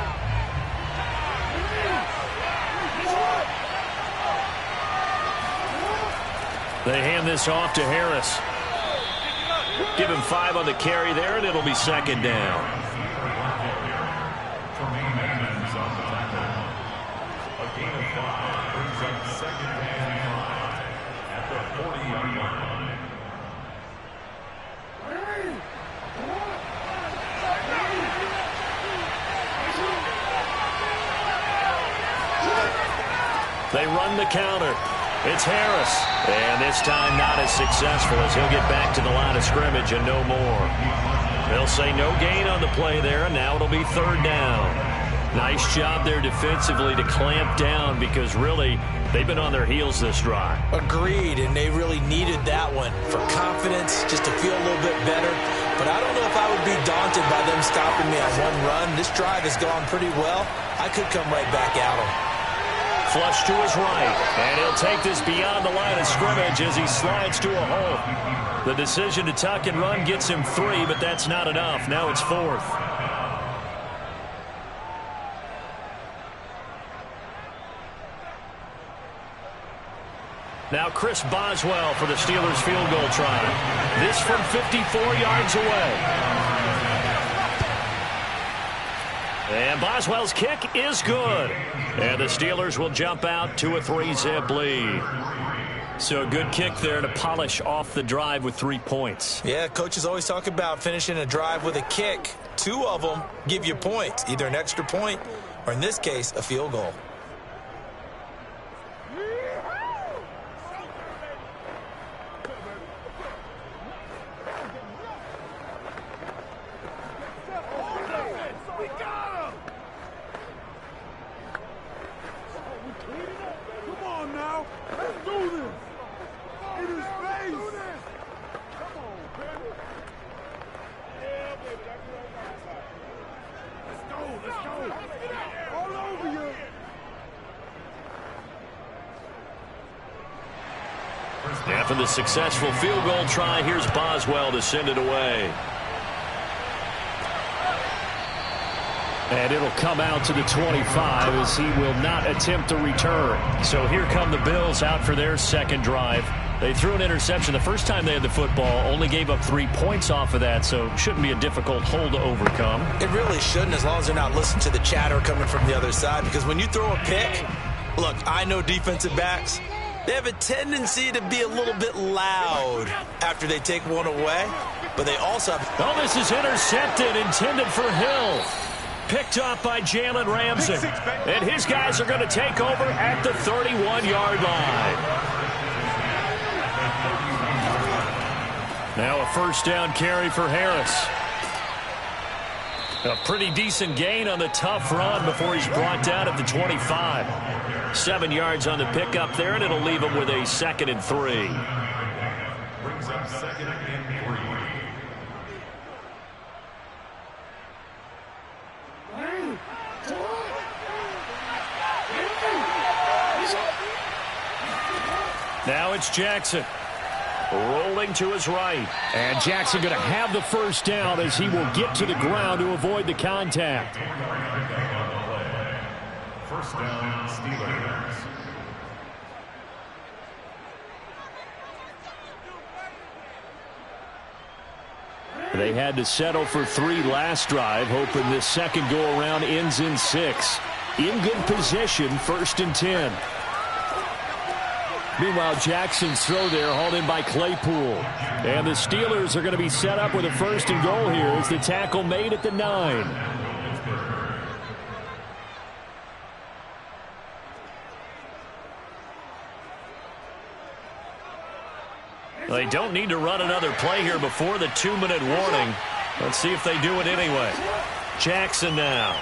Speaker 1: They hand this off to Harris. Give him 5 on the carry there, and it'll be 2nd down. They run the counter. It's Harris. And this time not as successful as he'll get back to the line of scrimmage and no more. They'll say no gain on the play there, and now it'll be 3rd down. Nice job there defensively to clamp down because really they've been on their heels this drive.
Speaker 3: Agreed, and they really needed that one for confidence, just to feel a little bit better. But I don't know if I would be daunted by them stopping me on one run. This drive has gone pretty well. I could come right back at them.
Speaker 1: Flush to his right, and he'll take this beyond the line of scrimmage as he slides to a hole. The decision to tuck and run gets him 3, but that's not enough. Now it's 4th. Now Chris Boswell for the Steelers field goal try. This from 54 yards away. And Boswell's kick is good. And the Steelers will jump out to a 3-zip lead. So a good kick there to polish off the drive with 3 points.
Speaker 3: Yeah, coaches always talk about finishing a drive with a kick. 2 of them give you points, either an extra point or, in this case, a field goal.
Speaker 1: After the successful field goal try, here's Boswell to send it away. And it'll come out to the 25 as he will not attempt to return. So here come the Bills out for their second drive. They threw an interception the first time they had the football, only gave up 3 points off of that, so shouldn't be a difficult hole to overcome. It
Speaker 3: really shouldn't, as long as they're not listening to the chatter coming from the other side, because when you throw a pick, look, I know defensive backs, they have a tendency to be a little bit loud after they take one away, but they also have...
Speaker 1: Oh, this is intercepted, intended for Hill. Picked up by Jalen Ramsey. And his guys are going to take over at the 31-yard line. Now a first down carry for Harris. A pretty decent gain on the tough run before he's brought down at the 25. 7 yards on the pickup there, and it'll leave him with a 2nd and 3.
Speaker 4: Brings up 2nd and 3.
Speaker 1: Now it's Jackson. Rolling to his right.
Speaker 6: And Jackson going to have the first down as he will get to the ground to avoid the contact.
Speaker 4: First down, Steelers.
Speaker 6: They had to settle for 3 last drive, hoping this second go-around ends in 6. In good position, 1st and 10. Meanwhile, Jackson's throw there hauled in by Claypool. And the Steelers are going to be set up with a 1st and goal here as the tackle made at the 9.
Speaker 1: They don't need to run another play here before the 2-minute warning. Let's see if they do it anyway. Jackson now.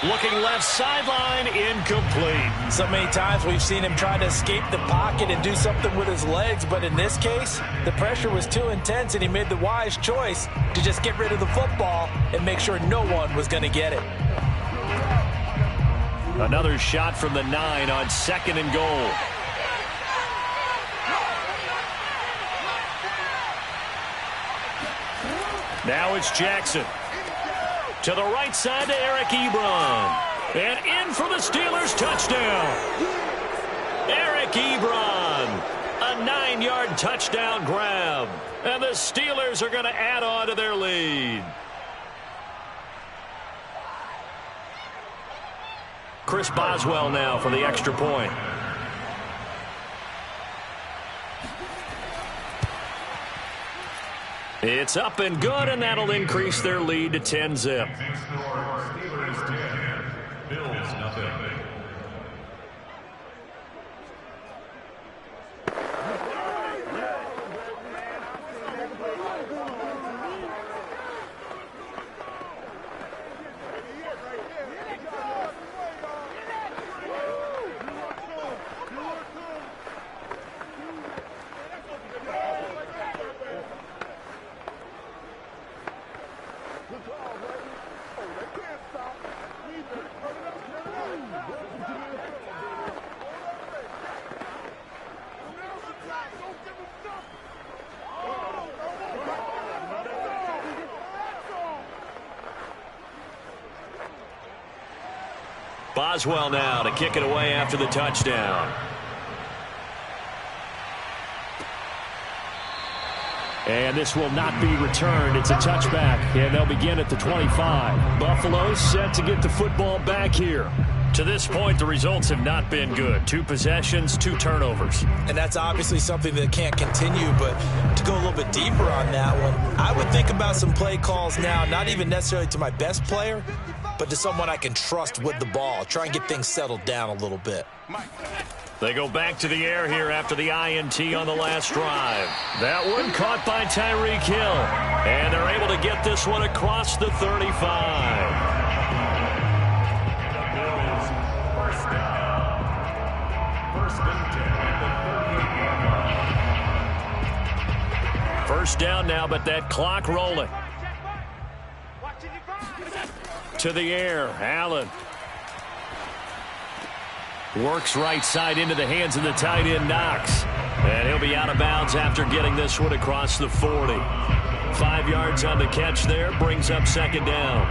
Speaker 1: Looking left sideline, incomplete.
Speaker 5: So many times we've seen him try to escape the pocket and do something with his legs, but in this case, the pressure was too intense and he made the wise choice to just get rid of the football and make sure no one was going to get it.
Speaker 1: Another shot from the 9 on 2nd and goal. Now it's Jackson. To the right side to Eric Ebron. And in for the Steelers, touchdown. Eric Ebron. A 9-yard touchdown grab. And the Steelers are going to add on to their lead. Chris Boswell now for the extra point. It's up and good, and that'll increase their lead to 10-zip.
Speaker 4: Steelers 10, Bills nothing.
Speaker 1: Boswell now to kick it away after the touchdown.
Speaker 6: And this will not be returned. It's a touchback, and they'll begin at the 25. Buffalo set to get the football back here.
Speaker 1: To this point, the results have not been good. 2 possessions, 2 turnovers.
Speaker 5: And that's obviously something that can't continue, but to go a little bit deeper on that one, I would think about some play calls now, not even necessarily to my best player, but to someone I can trust with the ball. Try and get things settled down a little bit.
Speaker 1: They go back to the air here after the INT on the last drive. That one caught by Tyreek Hill. And they're able to get this one across the 35.
Speaker 4: First and 10 at the 38-yard line.
Speaker 1: First down now, but that clock rolling. To the air, Allen. Works right side into the hands of the tight end, Knox. And he'll be out of bounds after getting this one across the 40. 5 yards on the catch there, brings up 2nd down.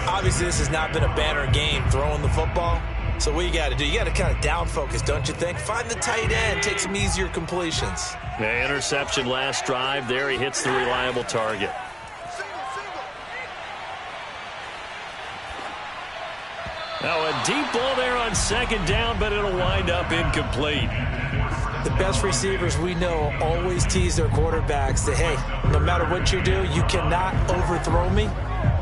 Speaker 5: Obviously, this has not been a banner game throwing the football. So what you got to do, you got to kind of down focus, don't you think? Find the tight end, take some easier completions.
Speaker 1: The interception last drive there. He hits the reliable target. Now a deep ball there on 2nd down, but it'll wind up incomplete.
Speaker 5: The best receivers we know always tease their quarterbacks that, hey, no matter what you do, you cannot overthrow me.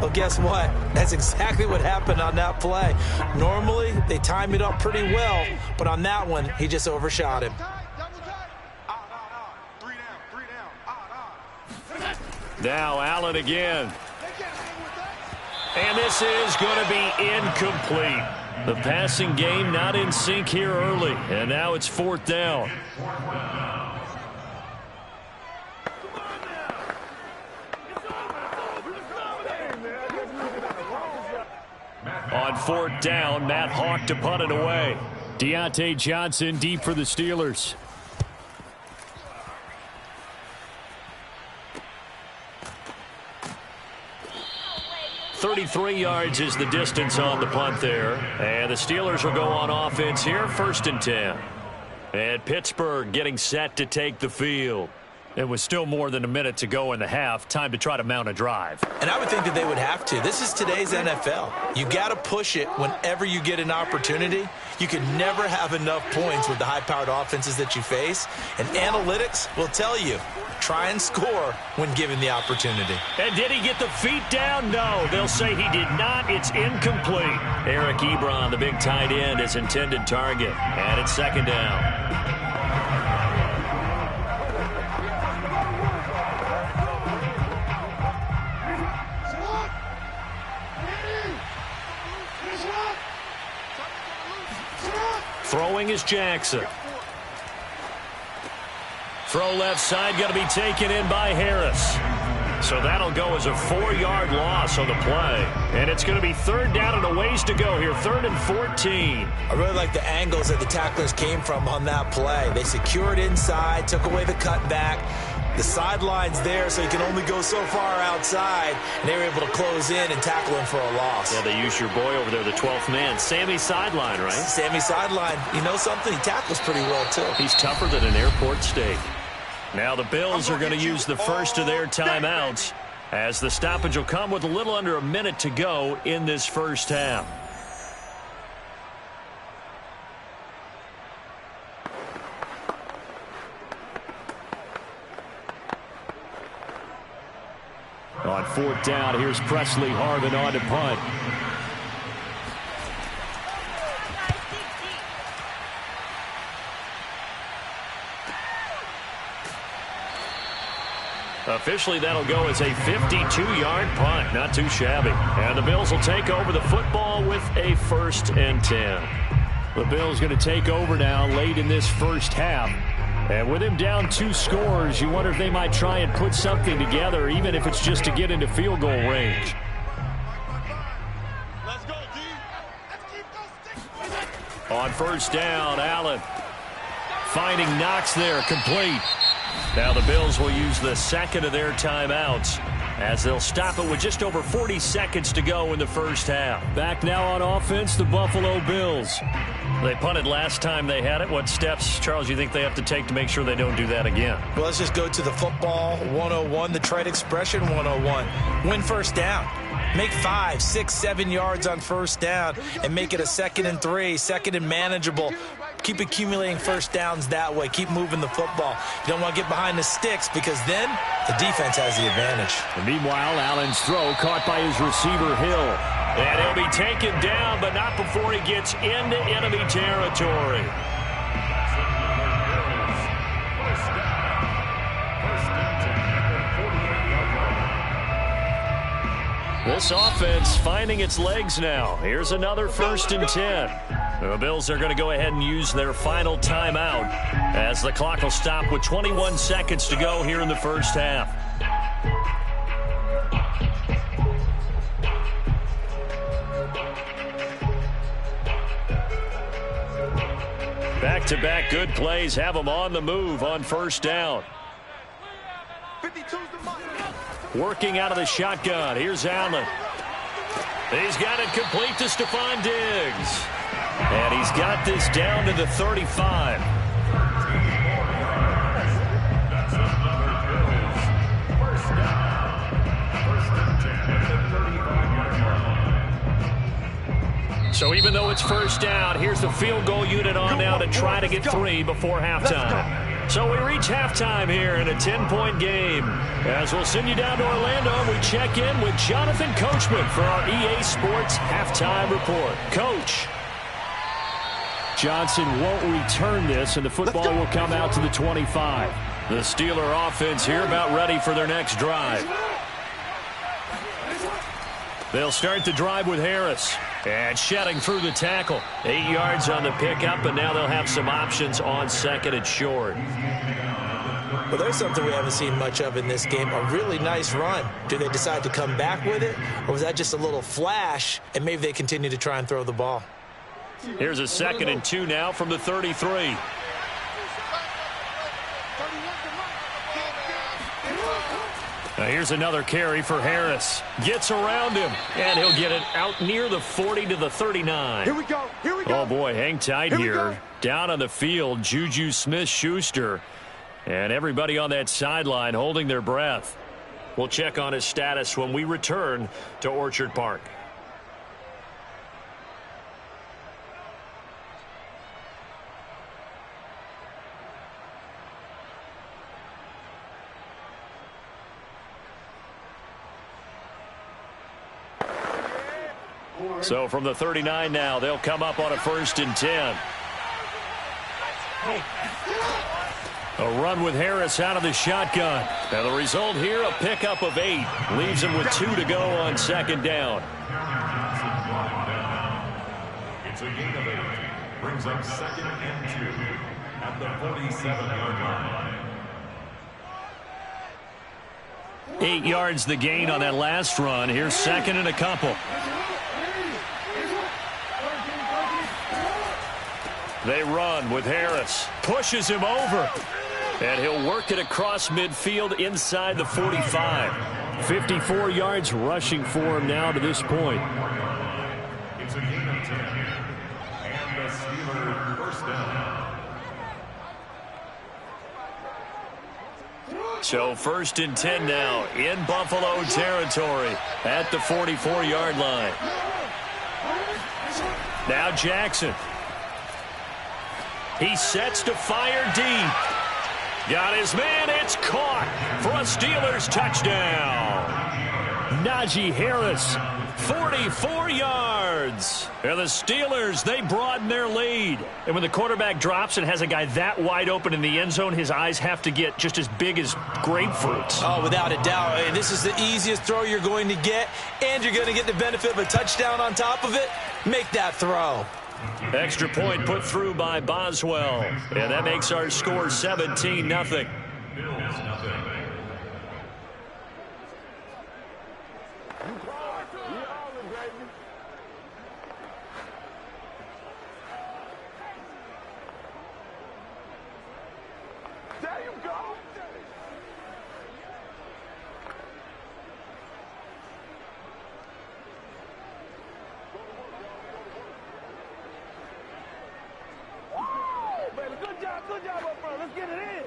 Speaker 5: Well, guess what? That's exactly what happened on that play. Normally, they time it up pretty well, but on that one, he just overshot him.
Speaker 1: Now Allen again. And this is going to be incomplete. The passing game not in sync here early. And now it's 4th down. On 4th down, Matt Hawk to punt it away.
Speaker 6: Deontay Johnson deep for the Steelers. .33 yards is the distance on the punt there. And the Steelers will go on offense here, 1st and 10. And Pittsburgh getting set to take the field. It was still more than a minute to go in the half. Time to try to mount a drive.
Speaker 3: And I would think that they would have to. This is today's NFL. You got to push it whenever you get an opportunity. You can never have enough points with the high-powered offenses that you face. And analytics will tell you, try and score when given the opportunity.
Speaker 1: And did he get the feet down? No, they'll say he did not. It's incomplete. Eric Ebron, the big tight end, his intended target. And it's 2nd down. Throwing is Jackson. Throw left side, going to be taken in by Harris. So that'll go as a 4-yard loss on the play. And it's going to be 3rd down and a ways to go here, 3rd and 14.
Speaker 3: I really like the angles that the tacklers came from on that play. They secured inside, took away the cutback. The sideline's there, so you can only go so far outside. And they were able to close in and tackle him for a loss.
Speaker 1: Yeah, they use your boy over there, the 12th man. Sammy Sideline, right?
Speaker 3: Sammy Sideline. You know something? He tackles pretty well, too.
Speaker 1: He's tougher than an airport steak. Now the Bills are going to use the first of their timeouts, as the stoppage will come with a little under a minute to go in this first half. On 4th down, here's Presley Harvin on to punt. Officially, that'll go as a 52-yard punt. Not too shabby. And the Bills will take over the football with a 1st and 10. The Bills going to take over now late in this first half. And with him down 2 scores, you wonder if they might try and put something together, even if it's just to get into field goal range.
Speaker 2: Let's go, D.
Speaker 1: On 1st down, Allen finding Knox there, complete. Now the Bills will use the 2nd of their timeouts, as they'll stop it with just over 40 seconds to go in the first half. Back now on offense, the Buffalo Bills. They punted last time they had it. What steps, Charles, you think they have to take to make sure they don't do that again?
Speaker 3: Well, let's just go to the football 101, the trade expression 101. Win first down. Make 5, 6, 7 yards on first down and make it a 2nd and 3, 2nd and manageable. Keep accumulating first downs that way. Keep moving the football. You don't want to get behind the sticks because then the defense has the advantage.
Speaker 1: And meanwhile, Allen's throw caught by his receiver, Hill. And he'll be taken down, but not before he gets into enemy territory. This offense finding its legs now. Here's another 1st and 10. The Bills are going to go ahead and use their final timeout as the clock will stop with 21 seconds to go here in the first half. Back-to-back good plays have them on the move on 1st down.
Speaker 2: 52's the mark.
Speaker 1: Working out of the shotgun. Here's Allen. He's got it complete to Stephon Diggs. And he's got this down to the 35. So even though it's 1st down, here's the field goal unit on now to try to get 3 before halftime. So we reach halftime here in a 10-point game. As we'll send you down to Orlando, we check in with Jonathan Coachman for our EA Sports Halftime Report. Coach. Johnson won't return this, and the football will come out to the 25. The Steeler offense here about ready for their next drive. They'll start the drive with Harris. And shedding through the tackle. 8 yards on the pickup, and now they'll have some options on 2nd and short.
Speaker 3: Well, there's something we haven't seen much of in this game. A really nice run. Do they decide to come back with it? Or was that just a little flash, and maybe they continue to try and throw the ball?
Speaker 1: Here's a 2nd and 2 now from the 33. Now here's another carry for Harris. Gets around him, and he'll get it out near the 40 to the 39.
Speaker 2: Here we go. Here we go.
Speaker 1: Oh, boy, hang tight here. Down on the field, Juju Smith-Schuster. And everybody on that sideline holding their breath. We'll check on his status when we return to Orchard Park. So from the 39 now, they'll come up on a 1st and 10. A run with Harris out of the shotgun. Now the result here, a pickup of 8. Leaves him with 2 to go on 2nd down.
Speaker 4: It's a gain of 8. Brings up 2nd and 2 at the 47-yard line.
Speaker 1: 8 yards the gain on that last run. Here's 2nd and a couple. They run with Harris. Pushes him over. And he'll work it across midfield inside the 45. 54 yards rushing for him now to this point.
Speaker 4: It's a gain of 10. And the Steelers first down.
Speaker 1: So 1st and 10 now in Buffalo territory at the 44-yard line. Now Jackson. He sets to fire deep. Got his man. It's caught for a Steelers touchdown. Najee Harris, 44 yards. And the Steelers, they broaden their lead. And when the quarterback drops and has a guy that wide open in the end zone, his eyes have to get just as big as grapefruits.
Speaker 5: Oh, without a doubt. This is the easiest throw you're going to get, and you're going to get the benefit of a touchdown on top of it. Make that throw.
Speaker 1: Extra point put through by Boswell. And that makes our score 17-0.
Speaker 4: Bills nothing.
Speaker 2: There you go. Good job up front. Let's get it in.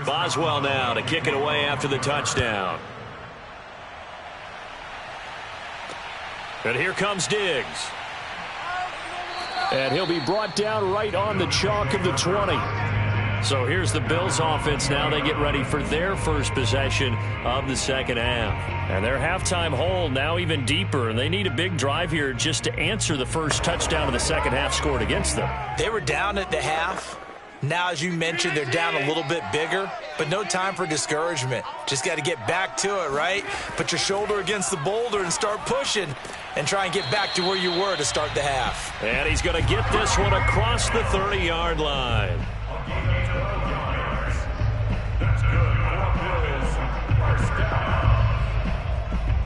Speaker 1: Boswell now to kick it away after the touchdown. And here comes Diggs. And he'll be brought down right on the chalk of the 20. So here's the Bills offense now. They get ready for their first possession of the second half. And their halftime hole now even deeper. And they need a big drive here just to answer the first touchdown of the second half scored against them.
Speaker 5: They were down at the half. Now, as you mentioned, they're down a little bit bigger, but no time for discouragement. Just got to get back to it, right? Put your shoulder against the boulder and start pushing and try and get back to where you were to start the half.
Speaker 1: And he's going to get this one across the 30-yard line.
Speaker 4: That's good for Bills. First down.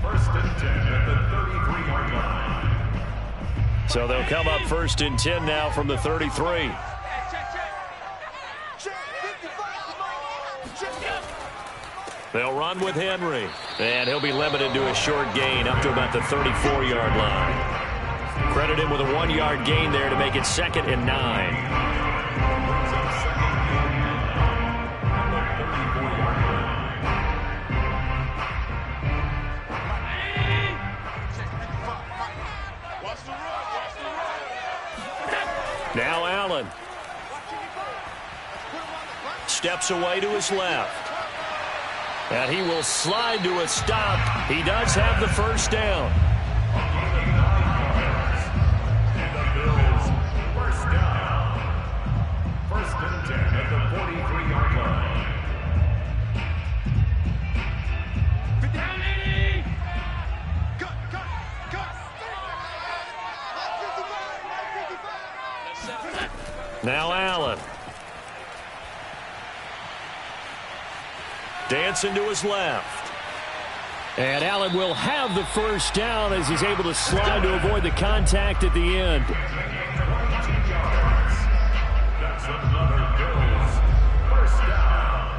Speaker 4: 1st and 10 at the 33-yard line.
Speaker 1: So they'll come up 1st and 10 now from the 33. They'll run with Henry. And he'll be limited to a short gain up to about the 34-yard line. Credit him with a 1-yard gain there to make it 2nd and 9. Now Allen. Steps away to his left. And he will slide to a stop. He does have the first down.
Speaker 4: And the Bills, first down. 1st and 10 at the 43-yard line.
Speaker 6: Now Allen. Dancing to his left. And Allen will have the first down as he's able to slide to avoid the contact at the end.
Speaker 4: That's another Bills first down.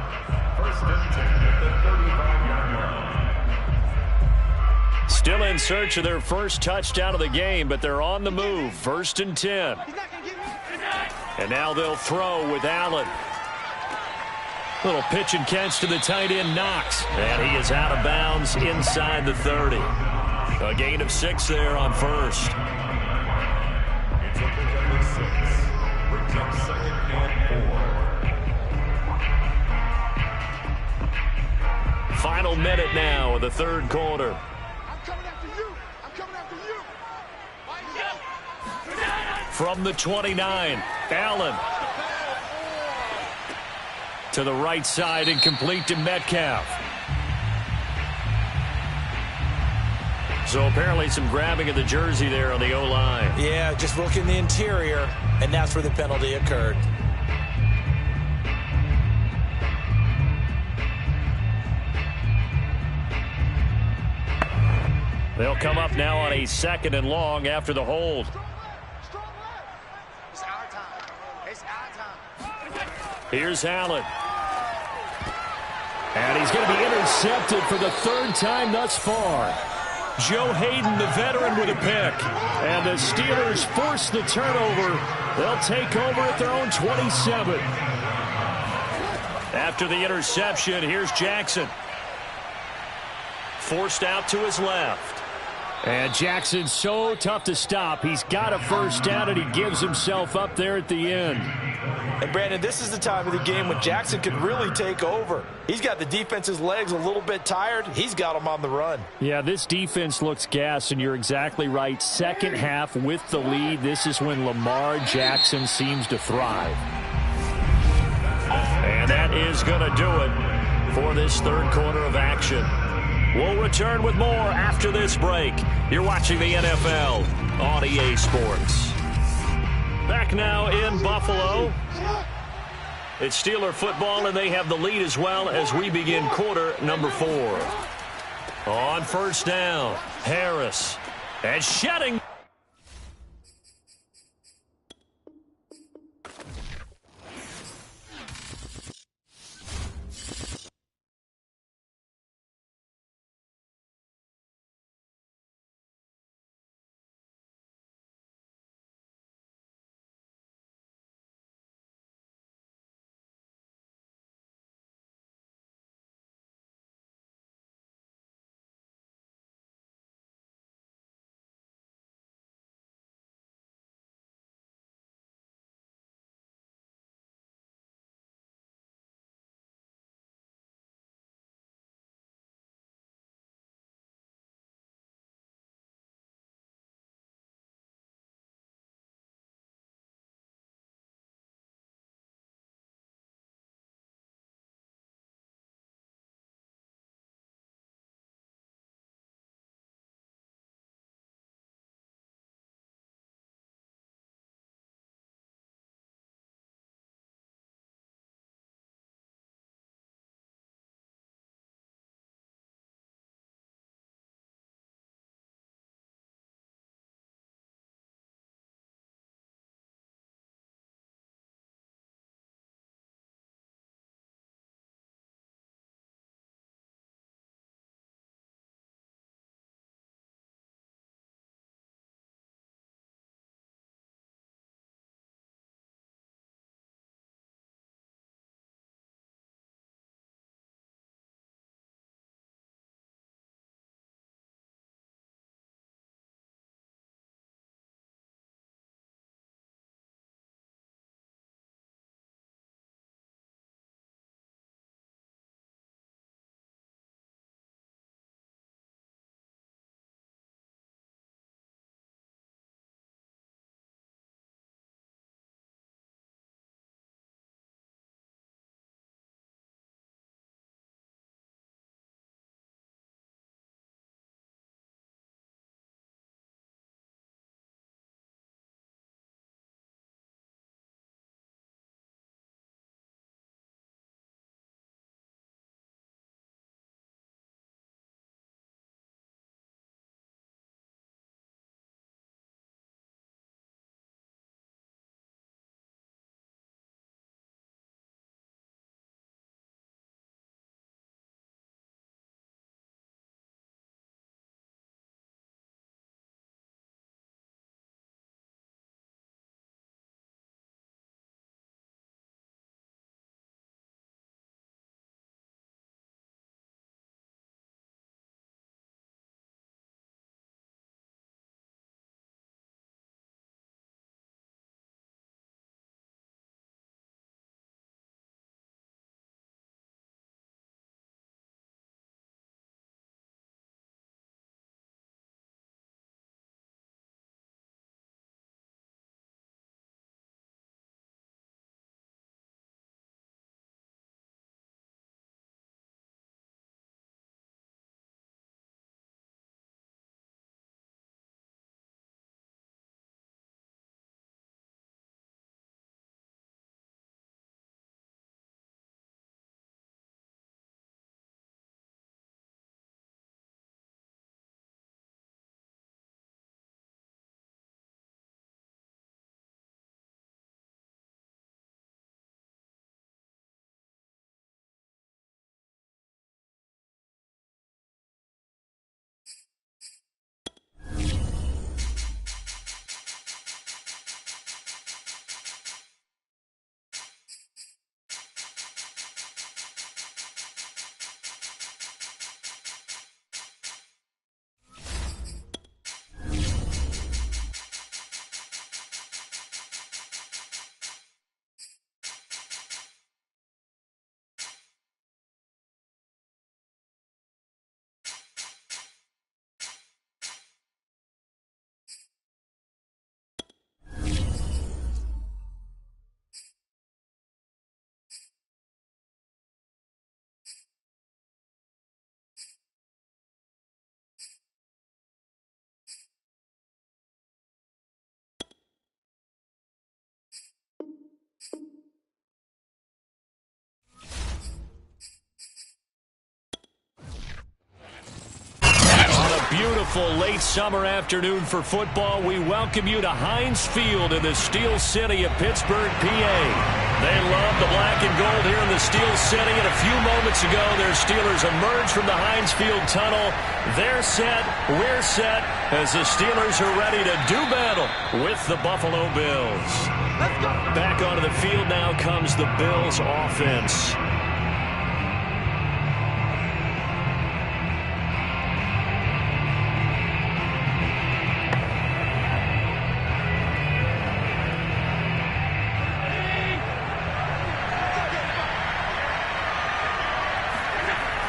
Speaker 4: First and 10 at the 35-yard line.
Speaker 6: Still in search of their first touchdown of the game, but they're on the move. First and 10. And now they'll throw with Allen. Little pitch and catch to the tight end, Knox. And he is out of bounds inside the 30. A gain of 6 there on first.
Speaker 4: It's up to number 6. Brings up second and 4.
Speaker 6: Final minute now of the third quarter.
Speaker 2: I'm coming after you. I'm coming after you.
Speaker 6: From the 29, Allen. To the right side and complete to Metcalf. So apparently some grabbing of the jersey there on the O-line.
Speaker 3: Yeah, just look in the interior, and that's where the penalty occurred.
Speaker 6: They'll come up now on a second and long after the hold.
Speaker 2: It's our time. It's our time.
Speaker 6: Here's Allen. And he's going to be intercepted for the third time thus far. Joe Hayden, the veteran, with a pick. And the Steelers force the turnover. They'll take over at their own 27. After the interception, here's Jackson. Forced out to his left. And Jackson's so tough to stop. He's got a first down, and he gives himself up there at the end.
Speaker 3: And, Brandon, this is the time of the game when Jackson can really take over. He's got the defense's legs a little bit tired. He's got them on the run.
Speaker 6: Yeah, this defense looks gassed, and you're exactly right. Second half with the lead, this is when Lamar Jackson seems to thrive. And that is going to do it for this third quarter of action. We'll return with more after this break. You're watching the NFL on EA Sports. Back now in Buffalo. It's Steeler football, and they have the lead as well as we begin quarter number 4. On first down, Harris. And shedding.
Speaker 1: beautiful late summer afternoon for football. We welcome you to Heinz Field in the Steel City of Pittsburgh, PA. They love the black and gold here in the Steel City. And a few moments ago, their Steelers emerged from the Heinz Field tunnel. They're set, we're set, as the Steelers are ready to do battle with the Buffalo Bills.
Speaker 2: Let's go.
Speaker 1: Back onto the field now comes the Bills offense.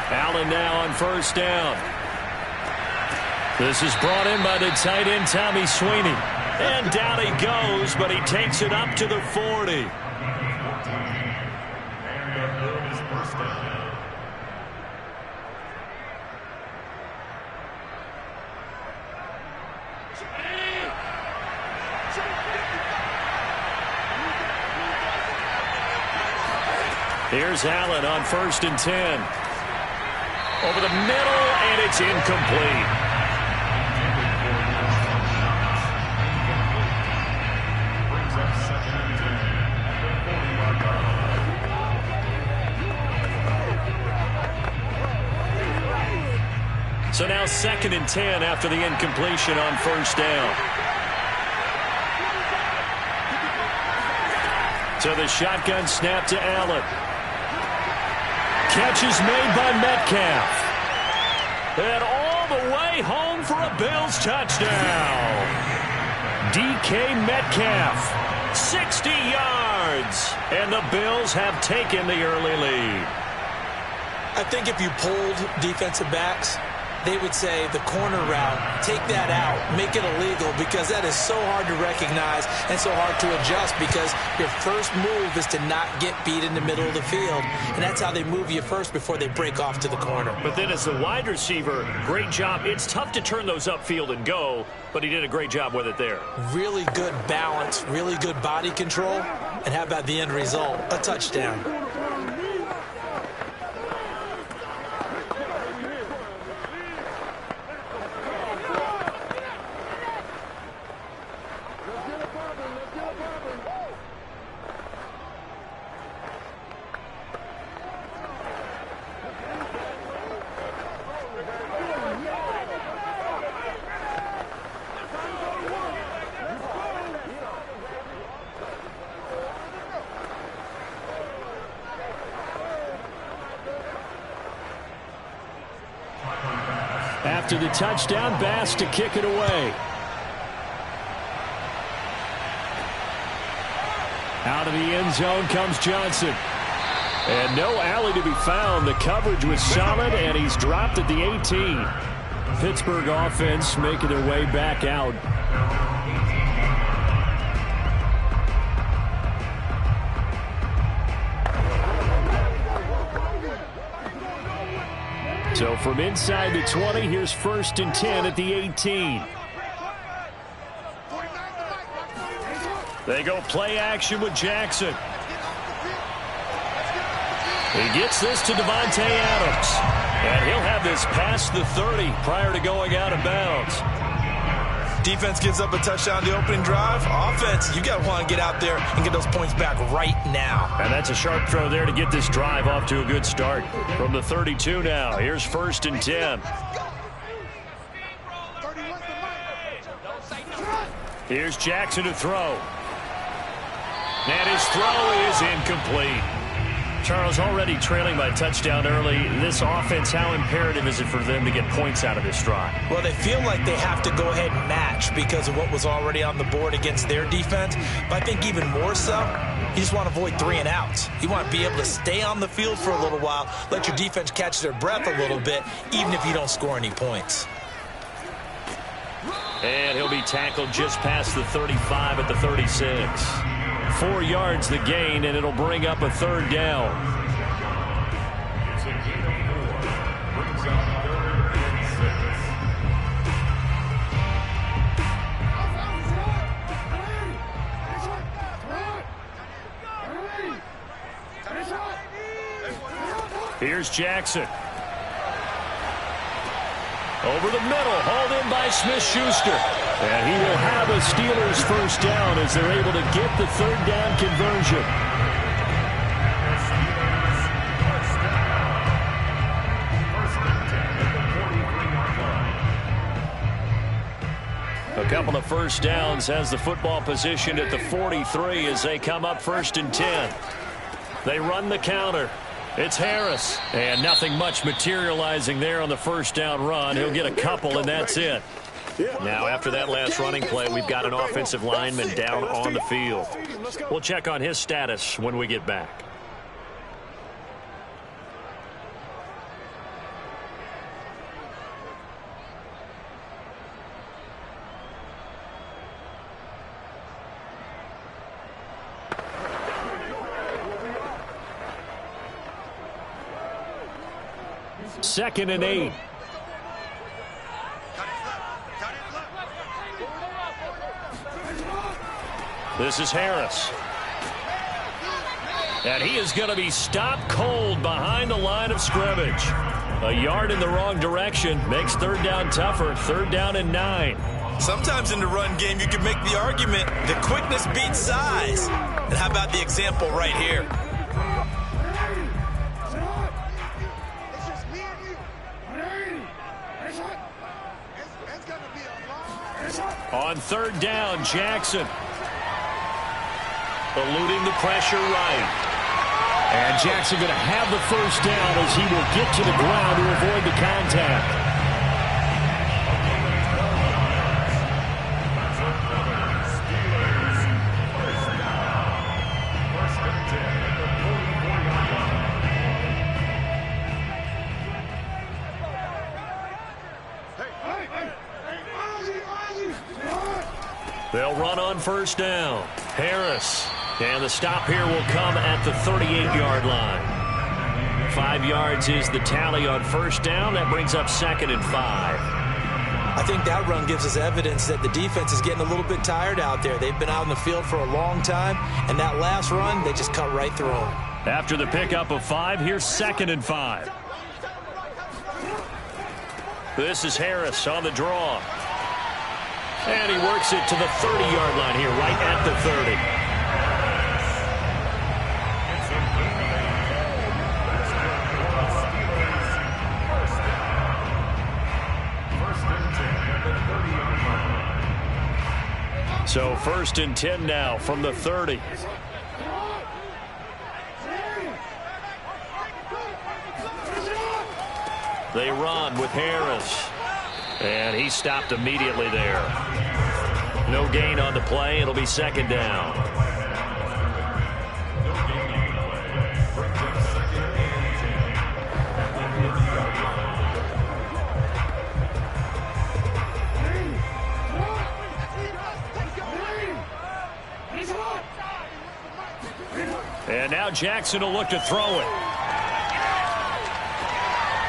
Speaker 1: Allen now on first down. This is brought in by the tight end, Tommy Sweeney. And down he goes, but he takes it up to the 40. Here's Allen on 1st and 10. Over the middle, and it's incomplete. So now 2nd and 10 after the incompletion on 1st down. So the shotgun snap to Allen. Catch is made by Metcalf. And all the way home for a Bills touchdown. DK Metcalf, 60 yards. And the Bills have taken the early lead.
Speaker 5: I think if you polled defensive backs, they would say the corner route, take that out, make it illegal, because that is so hard to recognize and so hard to adjust, because your first move is to not get beat in the middle of the field, and that's how they move you first before they break off to the corner.
Speaker 6: But then as the wide receiver, great job. It's tough to turn those upfield and go, but he did a great job with it there.
Speaker 5: Really good balance, really good body control, and how about the end result? A touchdown.
Speaker 1: After the touchdown, Bass to kick it away. Out of the end zone comes Johnson. And no alley to be found. The coverage was solid, and he's dropped at the 18. Pittsburgh offense making their way back out. So from inside the 20, here's 1st and 10 at the 18. They go play action with Jackson. He gets this to Devontae Adams. And he'll have this past the 30 prior to going out of bounds.
Speaker 3: Defense gives up a touchdown the opening drive. Offense, you got to want to get out there and get those points back right now.
Speaker 1: And that's a sharp throw there to get this drive off to a good start. From the 32 now, here's 1st and 10. Here's Jackson to throw. And his throw is incomplete. Charles, already trailing by a touchdown early. This offense, how imperative is it for them to get points out of this drive?
Speaker 5: Well, they feel like they have to go ahead and match because of what was already on the board against their defense. But I think even more so, you just want to avoid 3 and outs. You want to be able to stay on the field for a little while, let your defense catch their breath a little bit, even if you don't score any points.
Speaker 1: And he'll be tackled just past the 35 at the 36. 4 yards the gain, and it'll bring up a 3rd down.
Speaker 4: It's a gain of 4. Brings up 3rd and 6.
Speaker 1: Here's Jackson. Over the middle, hauled in by Smith-Schuster. And he will have a Steelers first down as they're able to get the third down conversion. A couple of first downs has the football positioned at the 43 as they come up 1st and 10. They run the counter. It's Harris. And nothing much materializing there on the first down run. He'll get a couple, and that's it. Now, after that last running play, we've got an offensive lineman down on the field. We'll check on his status when we get back. Second and 8. This is Harris. And he is going to be stopped cold behind the line of scrimmage. A yard in the wrong direction makes third down tougher. 3rd down and 9.
Speaker 3: Sometimes in the run game, you can make the argument that quickness beats size. And how about the example right here?
Speaker 1: On 3rd down, Jackson. Eluding the pressure right. And Jackson going to have the first down as he will get to the ground to avoid the contact. They'll run on first down. Harris. And the stop here will come at the 38-yard line. 5 yards is the tally on first down. That brings up 2nd and 5.
Speaker 3: I think that run gives us evidence that the defense is getting a little bit tired out there. They've been out in the field for a long time, and that last run, they just cut right through them.
Speaker 1: After the pickup of 5, here's 2nd and 5. This is Harris on the draw. And he works it to the 30-yard line here, right at the 30. So 1st and 10 now from the 30. They run with Harris. And he stopped immediately there. No gain on the play. It'll be 2nd down. And now Jackson will look to throw it.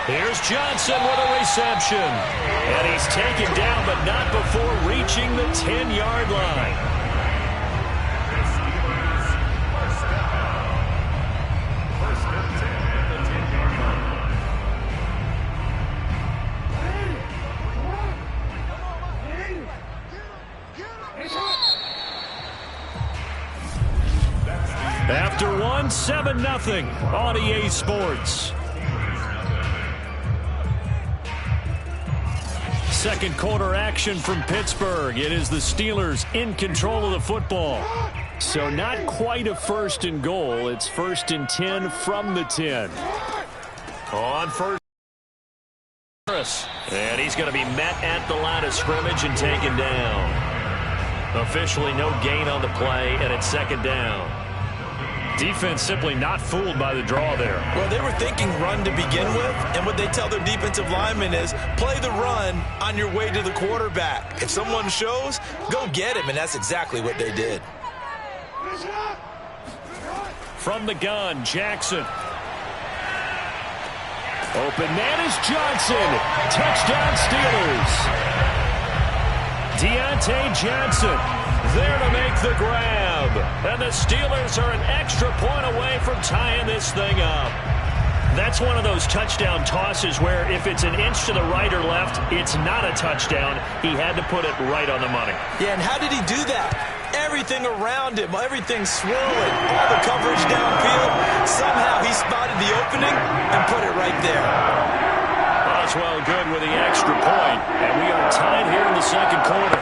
Speaker 1: Here's Johnson with a reception. And he's taken down, but not before reaching the 10-yard line. After one, 7-0 on EA Sports. Second quarter action from Pittsburgh. It is the Steelers in control of the football. So not quite a 1st and goal. It's 1st and 10 from the 10. On first. And he's going to be met at the line of scrimmage and taken down. Officially no gain on the play, and it's 2nd down. Defense simply not fooled by the draw there.
Speaker 3: Well, they were thinking run to begin with, and what they tell their defensive linemen is play the run on your way to the quarterback. If someone shows, go get him, and that's exactly what they did.
Speaker 1: From the gun, Jackson. Open man is Johnson. Touchdown Steelers. Deontay Johnson there to make the grab. And the Steelers are an extra point away from tying this thing up. That's one of those touchdown tosses where if it's an inch to the right or left, it's not a touchdown. He had to put it right on the money.
Speaker 3: Yeah, and how did he do that? Everything around him, everything swirling, all the coverage downfield. Somehow he spotted the opening and put it right there.
Speaker 1: Boswell good with the extra point, and we are tied here in the second quarter.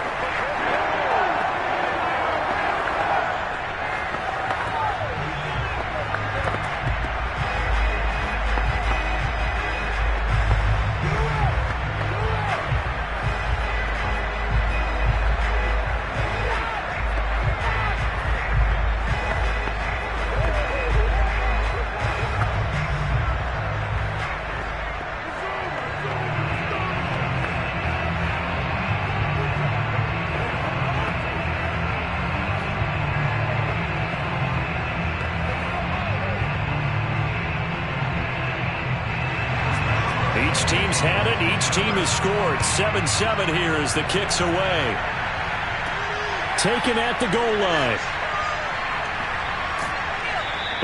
Speaker 1: Each team's had it. Each team has scored. 7-7 here as the kick's away. Taken at the goal line.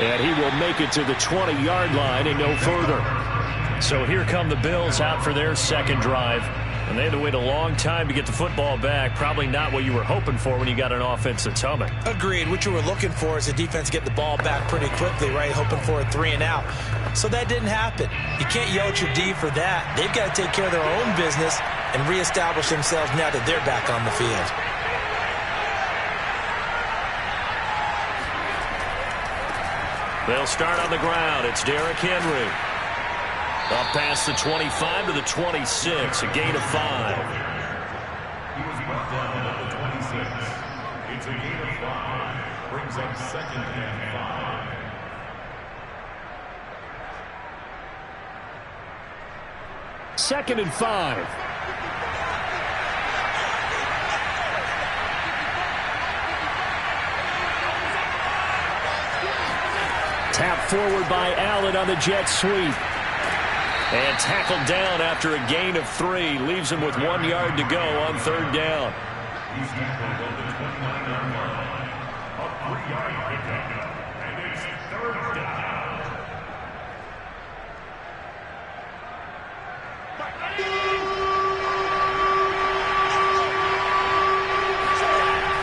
Speaker 1: And he will make it to the 20-yard line and no further. So here come the Bills out for their second drive. And they had to wait a long time to get the football back. Probably not what you were hoping for when you got an offense that's humming.
Speaker 3: Agreed. What you were looking for is the defense get the ball back pretty quickly, right? Hoping for a 3-and-out. So that didn't happen. You can't yell at your D for that. They've got to take care of their own business and reestablish themselves now that they're back on the field.
Speaker 1: They'll start on the ground. It's Derrick Henry. Up past the 25 to the 26, a gain of 5.
Speaker 4: He was brought down at the 26. It's a gain of 5. Brings up 2nd and 5.
Speaker 1: Second and 5. Tap forward by Allen on the jet sweep. And tackled down after a gain of 3. Leaves him with 1 yard to go on 3rd down.
Speaker 4: He's tackled on the 29-yard line. A 3-yard pickup. And it's 3rd down.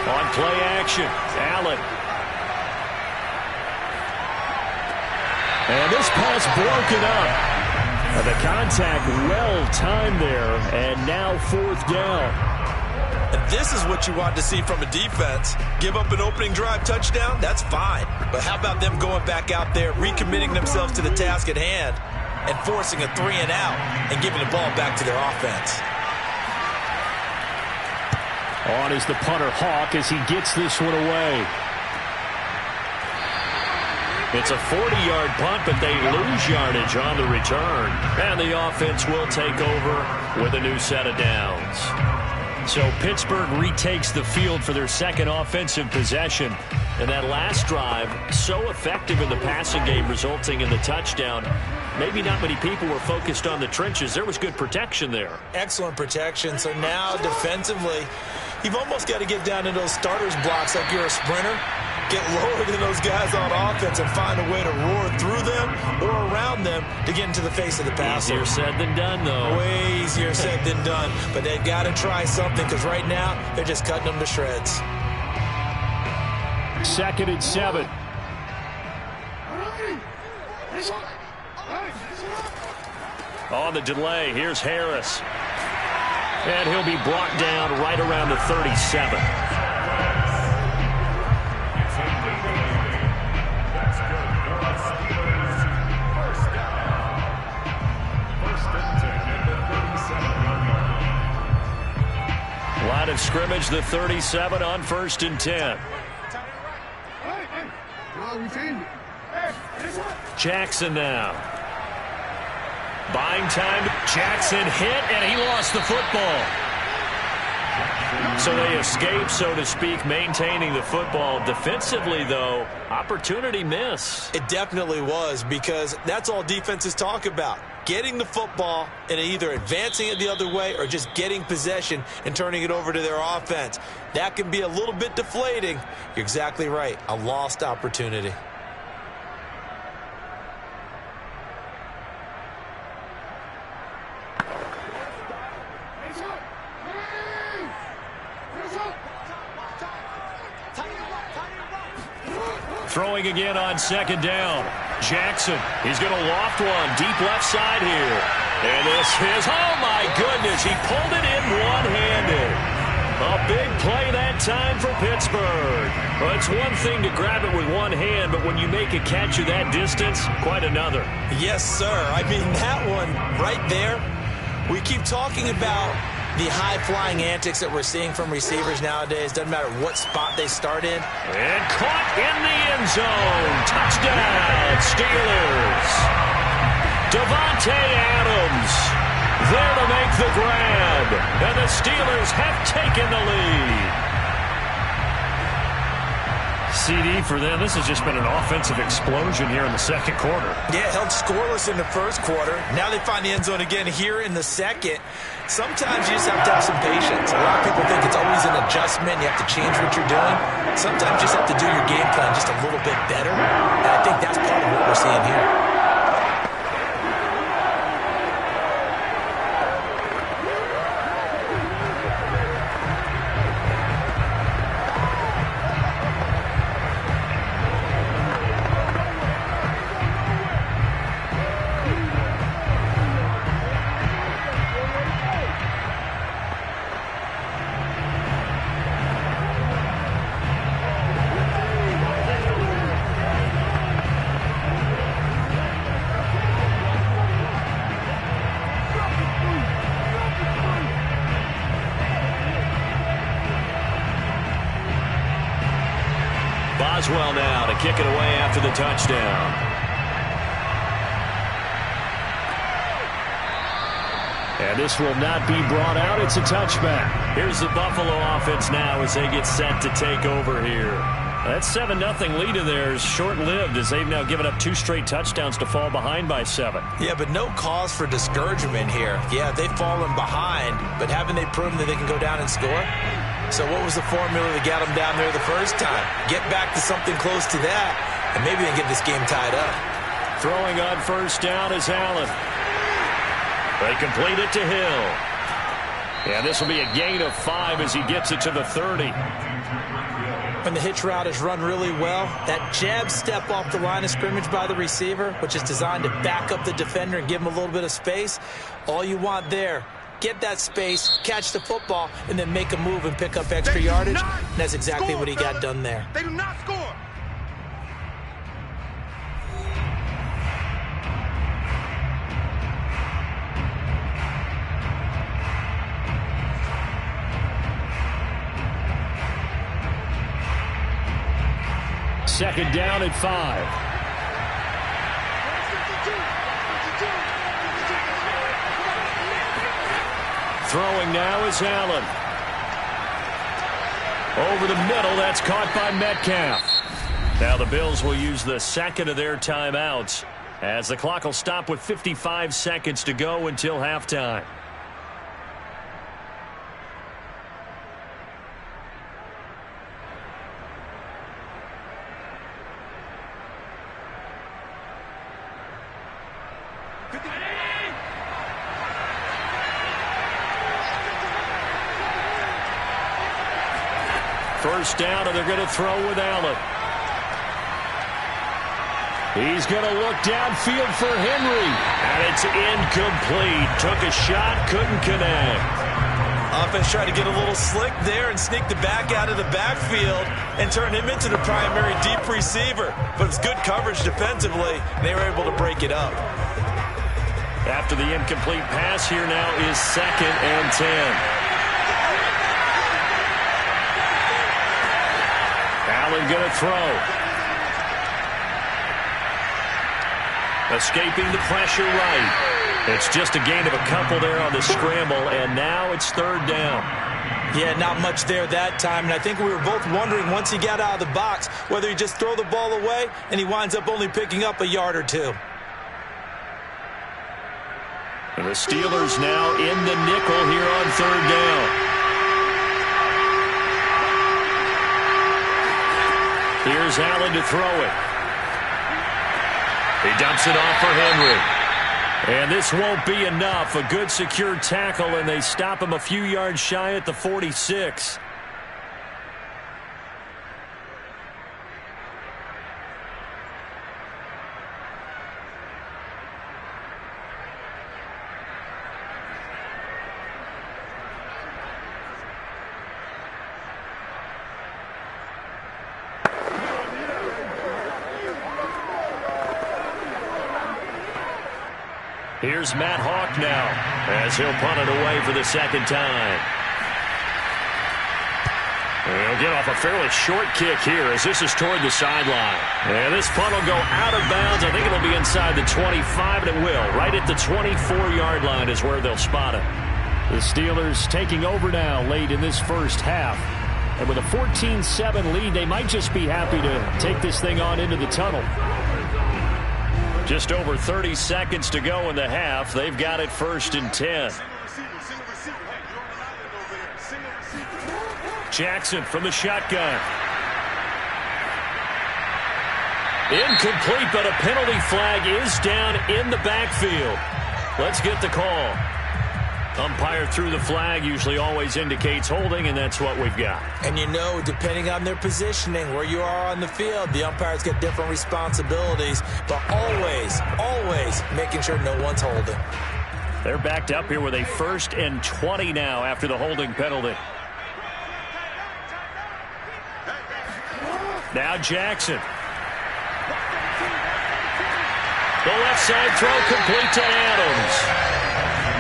Speaker 1: On play action, Allen. And this pass broken up. And the contact well-timed there, and now 4th down.
Speaker 3: And this is what you want to see from a defense. Give up an opening drive touchdown, that's fine. But how about them going back out there, recommitting themselves to the task at hand, and forcing a 3-and-out and giving the ball back to their offense.
Speaker 1: On is the punter Hawk as he gets this one away. It's a 40-yard punt, but they lose yardage on the return. And the offense will take over with a new set of downs. So Pittsburgh retakes the field for their second offensive possession. And that last drive, so effective in the passing game, resulting in the touchdown. Maybe not many people were focused on the trenches. There was good protection there.
Speaker 3: Excellent protection. So now defensively, you've almost got to get down to those starters blocks like you're a sprinter. Get lower than those guys on offense and find a way to roar through them or around them to get into the face of the passer.
Speaker 1: Easier said than done, though.
Speaker 3: Way easier said than done. But they've got to try something because right now they're just cutting them to shreds.
Speaker 1: 2nd and 7. On the delay, here's Harris. And he'll be brought down right around the 37. Line of scrimmage, the 37 on 1st and 10. Jackson now. Buying time. Jackson hit, and he lost the football. So they escape, so to speak, maintaining the football. Defensively, though, opportunity miss.
Speaker 3: It definitely was, because that's all defenses talk about. Getting the football and either advancing it the other way or just getting possession and turning it over to their offense. That can be a little bit deflating. You're exactly right. A lost opportunity.
Speaker 1: Throwing again on second down. Jackson, he's going to loft one deep left side here. And this is, oh my goodness, he pulled it in one-handed. A big play that time for Pittsburgh. Well, it's one thing to grab it with one hand, but when you make a catch of that distance, quite another.
Speaker 3: Yes, sir. I mean, that one right there, we keep talking about the high-flying antics that we're seeing from receivers nowadays. Doesn't matter what spot they start in.
Speaker 1: And caught in the end zone. Touchdown, Steelers. Davante Adams there to make the grab. And the Steelers have taken the lead. CD for them. This has just been an offensive explosion here in the second quarter.
Speaker 3: Yeah, held scoreless in the first quarter. Now they find the end zone again here in the second. Sometimes you just have to have some patience. A lot of people think it's always an adjustment. You have to change what you're doing. Sometimes you just have to do your game plan just a little bit better. And I think that's part of what we're seeing here.
Speaker 1: Boswell now to kick it away after the touchdown. And this will not be brought out. It's a touchback. Here's the Buffalo offense now as they get set to take over here. That 7-0 lead of theirs short-lived as they've now given up 2 straight touchdowns to fall behind by 7.
Speaker 3: Yeah, but no cause for discouragement here. Yeah, they've fallen behind, but haven't they proven that they can go down and score? So what was the formula that got them down there the first time? Get back to something close to that, and maybe they can get this game tied up.
Speaker 1: Throwing on first down is Allen. They complete it to Hill. And this will be a gain of 5 as he gets it to the 30.
Speaker 3: When the hitch route is run really well, that jab step off the line of scrimmage by the receiver, which is designed to back up the defender and give him a little bit of space, all you want there, get that space, catch the football, and then make a move and pick up extra yardage. And that's exactly what he got done there.
Speaker 2: They do not score.
Speaker 1: Second down at 5. Throwing now is Allen. Over the middle, that's caught by Metcalf. Now the Bills will use the second of their timeouts as the clock will stop with 55 seconds to go until halftime. First down, and they're going to throw with Allen. He's going to look downfield for Henry. And it's incomplete. Took a shot, couldn't connect.
Speaker 3: Offense tried to get a little slick there and sneak the back out of the backfield and turn him into the primary deep receiver. But it's good coverage defensively, and they were able to break it up.
Speaker 1: After the incomplete pass, here now is 2nd and 10. Allen going to throw. Escaping the pressure right. It's just a gain of a couple there on the scramble, and now it's 3rd down.
Speaker 3: Yeah, not much there that time, and I think we were both wondering once he got out of the box whether he just throw the ball away and he winds up only picking up a yard or 2.
Speaker 1: And the Steelers now in the nickel here on 3rd down. Here's Allen to throw it. He dumps it off for Henry. And this won't be enough. A good secure tackle, and they stop him a few yards shy at the 46.
Speaker 6: Here's Matt Hawk now as he'll punt it away for the second time. He'll get off a fairly short kick here as this is toward the sideline. And this punt will go out of bounds. I think it'll be inside the 25, and it will. Right at the 24-yard line is where they'll spot it. The Steelers taking over now late in this first half. And with a 14-7 lead, they might just be happy to take this thing on into the tunnel. Just over 30 seconds to go in the half. They've got it 1st and 10. Jackson from the shotgun. Incomplete, but a penalty flag is down in the backfield. Let's get the call. Umpire threw the flag, usually always indicates holding, and that's what we've got.
Speaker 5: And you know, depending on their positioning, where you are on the field, the umpires get different responsibilities, but always making sure no one's holding.
Speaker 6: They're backed up here with a 1st and 20 now after the holding penalty. Now Jackson. The left side throw complete to Adams.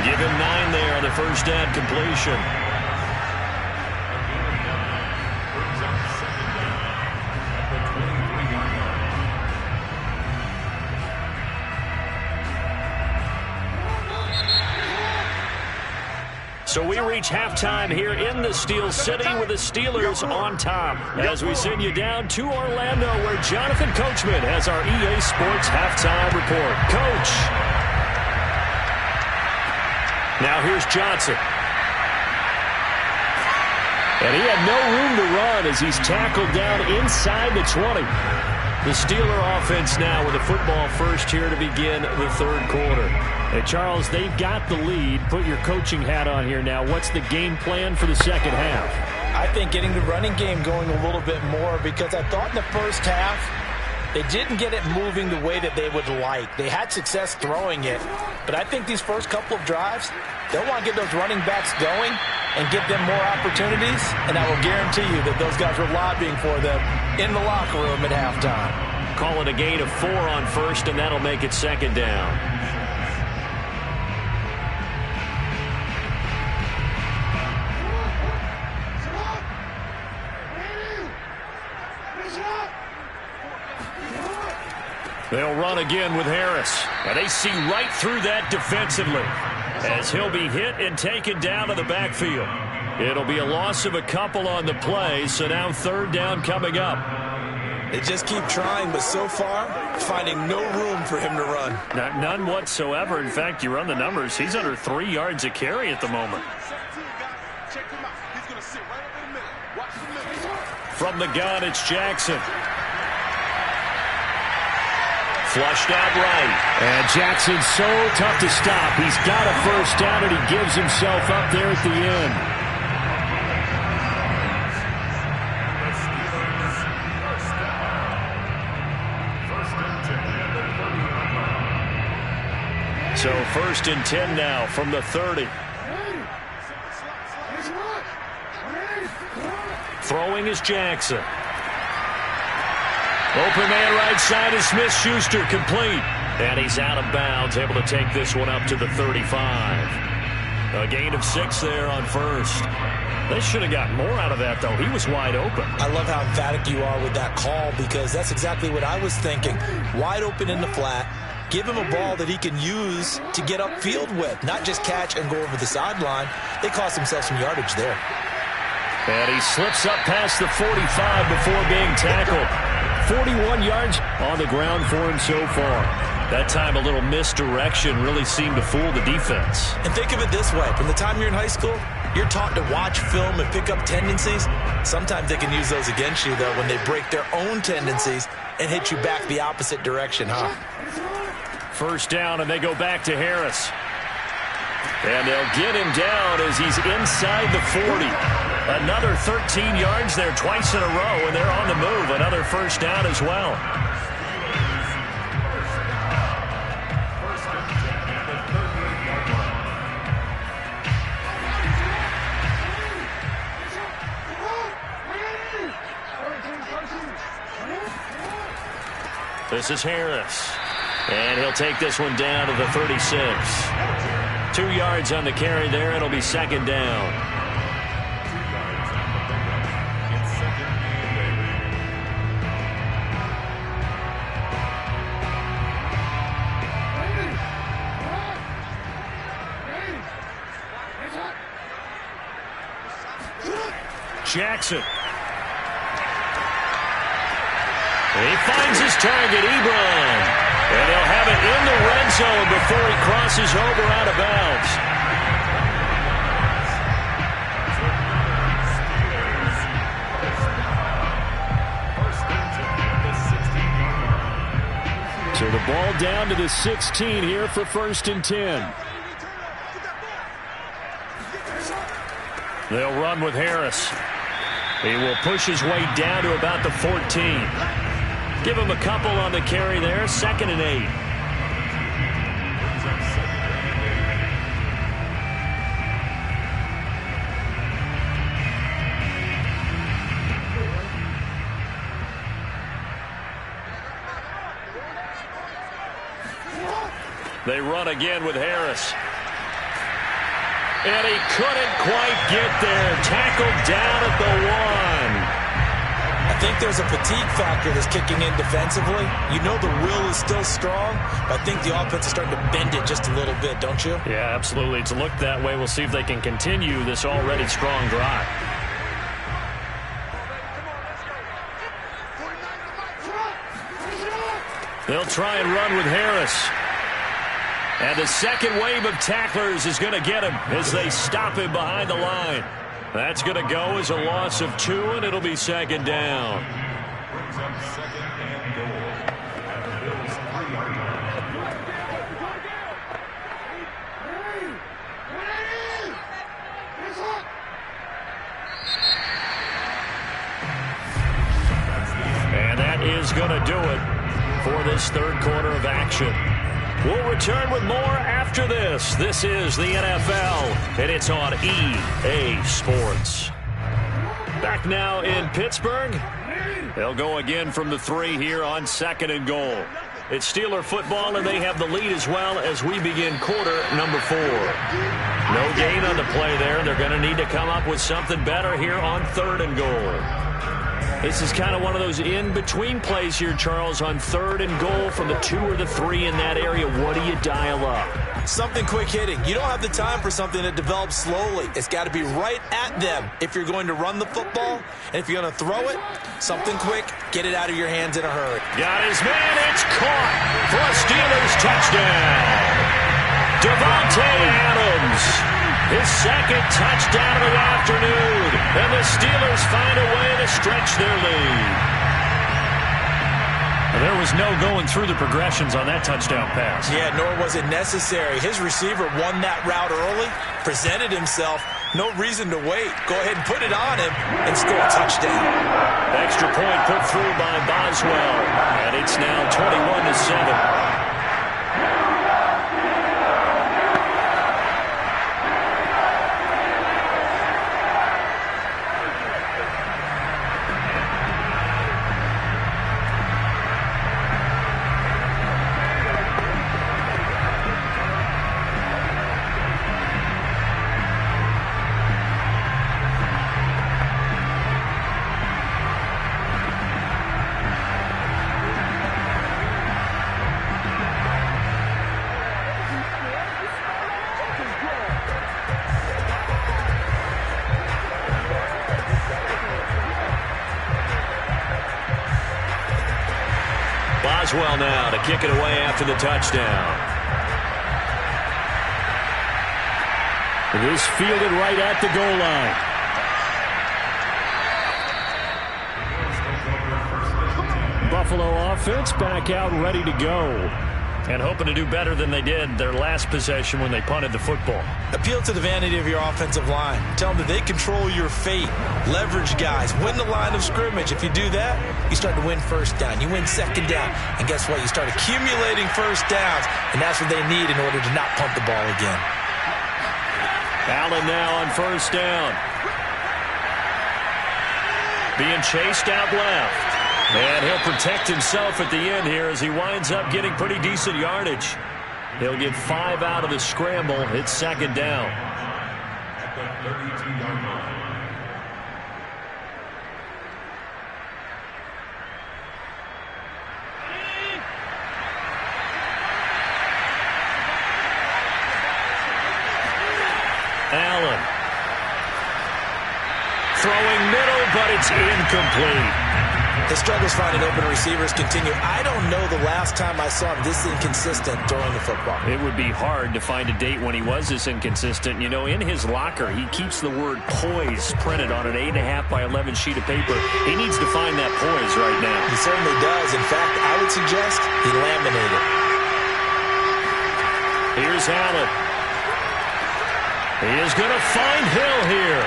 Speaker 6: Give him 9 there on the first down completion. So we reach halftime here in the Steel City with the Steelers on top as we send you down to Orlando where Jonathan Coachman has our EA Sports halftime report. Coach. Now here's Johnson. And he had no room to run as he's tackled down inside the 20. The Steeler offense now with the football first here to begin the third quarter. Hey, Charles, they've got the lead. Put your coaching hat on here now. What's the game plan for the second half?
Speaker 5: I think getting the running game going a little bit more because I thought in the first half they didn't get it moving the way that they would like. They had success throwing it, but I think these first couple of drives, they'll want to get those running backs going and give them more opportunities, and I will guarantee you that those guys were lobbying for them in the locker room at halftime.
Speaker 6: Call it a gain of 4 on first, and that'll make it second down. They'll run again with Harris. And they see right through that defensively as he'll be hit and taken down to the backfield. It'll be a loss of a couple on the play, so now third down coming up.
Speaker 3: They just keep trying, but so far, finding no room for him to run.
Speaker 6: None whatsoever. In fact, you run the numbers, he's under 3 yards a carry at the moment. From the gun, it's Jackson. Flushed out right. And Jackson's so tough to stop. He's got a first down, and he gives himself up there at the end. So 1st and 10 now from the 30. Throwing is Jackson. Open man right side is Smith-Schuster, complete. And he's out of bounds, able to take this one up to the 35. A gain of 6 there on first. They should have got more out of that, though. He was wide open.
Speaker 5: I love how emphatic you are with that call because that's exactly what I was thinking. Wide open in the flat. Give him a ball that he can use to get upfield with, not just catch and go over the sideline. They cost themselves some yardage there.
Speaker 6: And he slips up past the 45 before being tackled. 41 yards on the ground for him so far. That time a little misdirection really seemed to fool the defense.
Speaker 5: And think of it this way. From the time you're in high school, you're taught to watch film and pick up tendencies. Sometimes they can use those against you, though, when they break their own tendencies and hit you back the opposite direction, huh?
Speaker 6: First down, and they go back to Harris. And they'll get him down as he's inside the 40. Another 13 yards there twice in a row, and they're on the move. Another first down as well. This is Harris.
Speaker 1: And he'll take this one down to the 36. 2 yards on the carry there. It'll be second down. Jackson. He finds his target, Ebron. And he'll have it in the red zone before he crosses over out of bounds. So the ball down to the 16 here for 1st and 10. They'll run with Harris. He will push his way down to about the 14. Give him a couple on the carry there. 2nd and 8. They run again with Harris. And he couldn't quite get there. Tackled down at the 1.
Speaker 3: I think there's a fatigue factor that's kicking in defensively. You know the will is still strong, but I think the offense is starting to bend it just a little bit, don't you?
Speaker 1: Yeah, absolutely. It's looked that way. We'll see if they can continue this already strong drive. They'll try and run with Harris. And the second wave of tacklers is going to get him as they stop him behind the line. That's going to go as a loss of 2, and it'll be 2nd down.
Speaker 4: Brings up 2nd and goal at the Bills' 3-yard line.
Speaker 1: And that is going to do it for this 3rd quarter of action. We'll return with more after this. This is the NFL, and it's on EA Sports. Back now in Pittsburgh. They'll go again from the 3 here on 2nd and goal. It's Steeler football, and they have the lead as well as we begin quarter number 4. No gain on the play there. They're going to need to come up with something better here on 3rd and goal. This is kind of one of those in-between plays here, Charles, on 3rd and goal from the 2 or the 3 in that area. What do you dial up?
Speaker 3: Something quick hitting. You don't have the time for something that develops slowly. It's got to be right at them if you're going to run the football. And if you're going to throw it, something quick, get it out of your hands in a hurry.
Speaker 1: Got his man. It's caught for a Steelers touchdown. Davante Adams. His 2nd touchdown of the afternoon. And the Steelers find a way to stretch their lead. There was no going through the progressions on that touchdown pass.
Speaker 3: Yeah, nor was it necessary. His receiver won that route early, presented himself. No reason to wait. Go ahead and put it on him and score a touchdown.
Speaker 1: Extra point put through by Boswell. And it's now 21-7. Boswell now to kick it away after the touchdown. It is fielded right at the goal line. Buffalo offense back out ready to go. And hoping to do better than they did their last possession when they punted the football.
Speaker 3: Appeal to the vanity of your offensive line. Tell them that they control your fate. Leverage guys. Win the line of scrimmage. If you do that, you start to win 1st down. You win 2nd down. And guess what? You start accumulating 1st downs. And that's what they need in order to not punt the ball again.
Speaker 1: Allen now on 1st down. Being chased out left. And he'll protect himself at the end here as he winds up getting pretty decent yardage. He'll get 5 out of the scramble. It's second down.
Speaker 4: At the 32-yard line.
Speaker 1: Allen. Throwing middle, but it's incomplete.
Speaker 5: His struggles finding open receivers continue. I don't know the last time I saw him this inconsistent throwing the football.
Speaker 1: It would be hard to find a date when he was this inconsistent. You know, in his locker, he keeps the word poise printed on an 8.5 by 11 sheet of paper. He needs to find that poise right now.
Speaker 5: He certainly does. In fact, I would suggest he laminated.
Speaker 1: Here's Allen. He is going to find Hill here.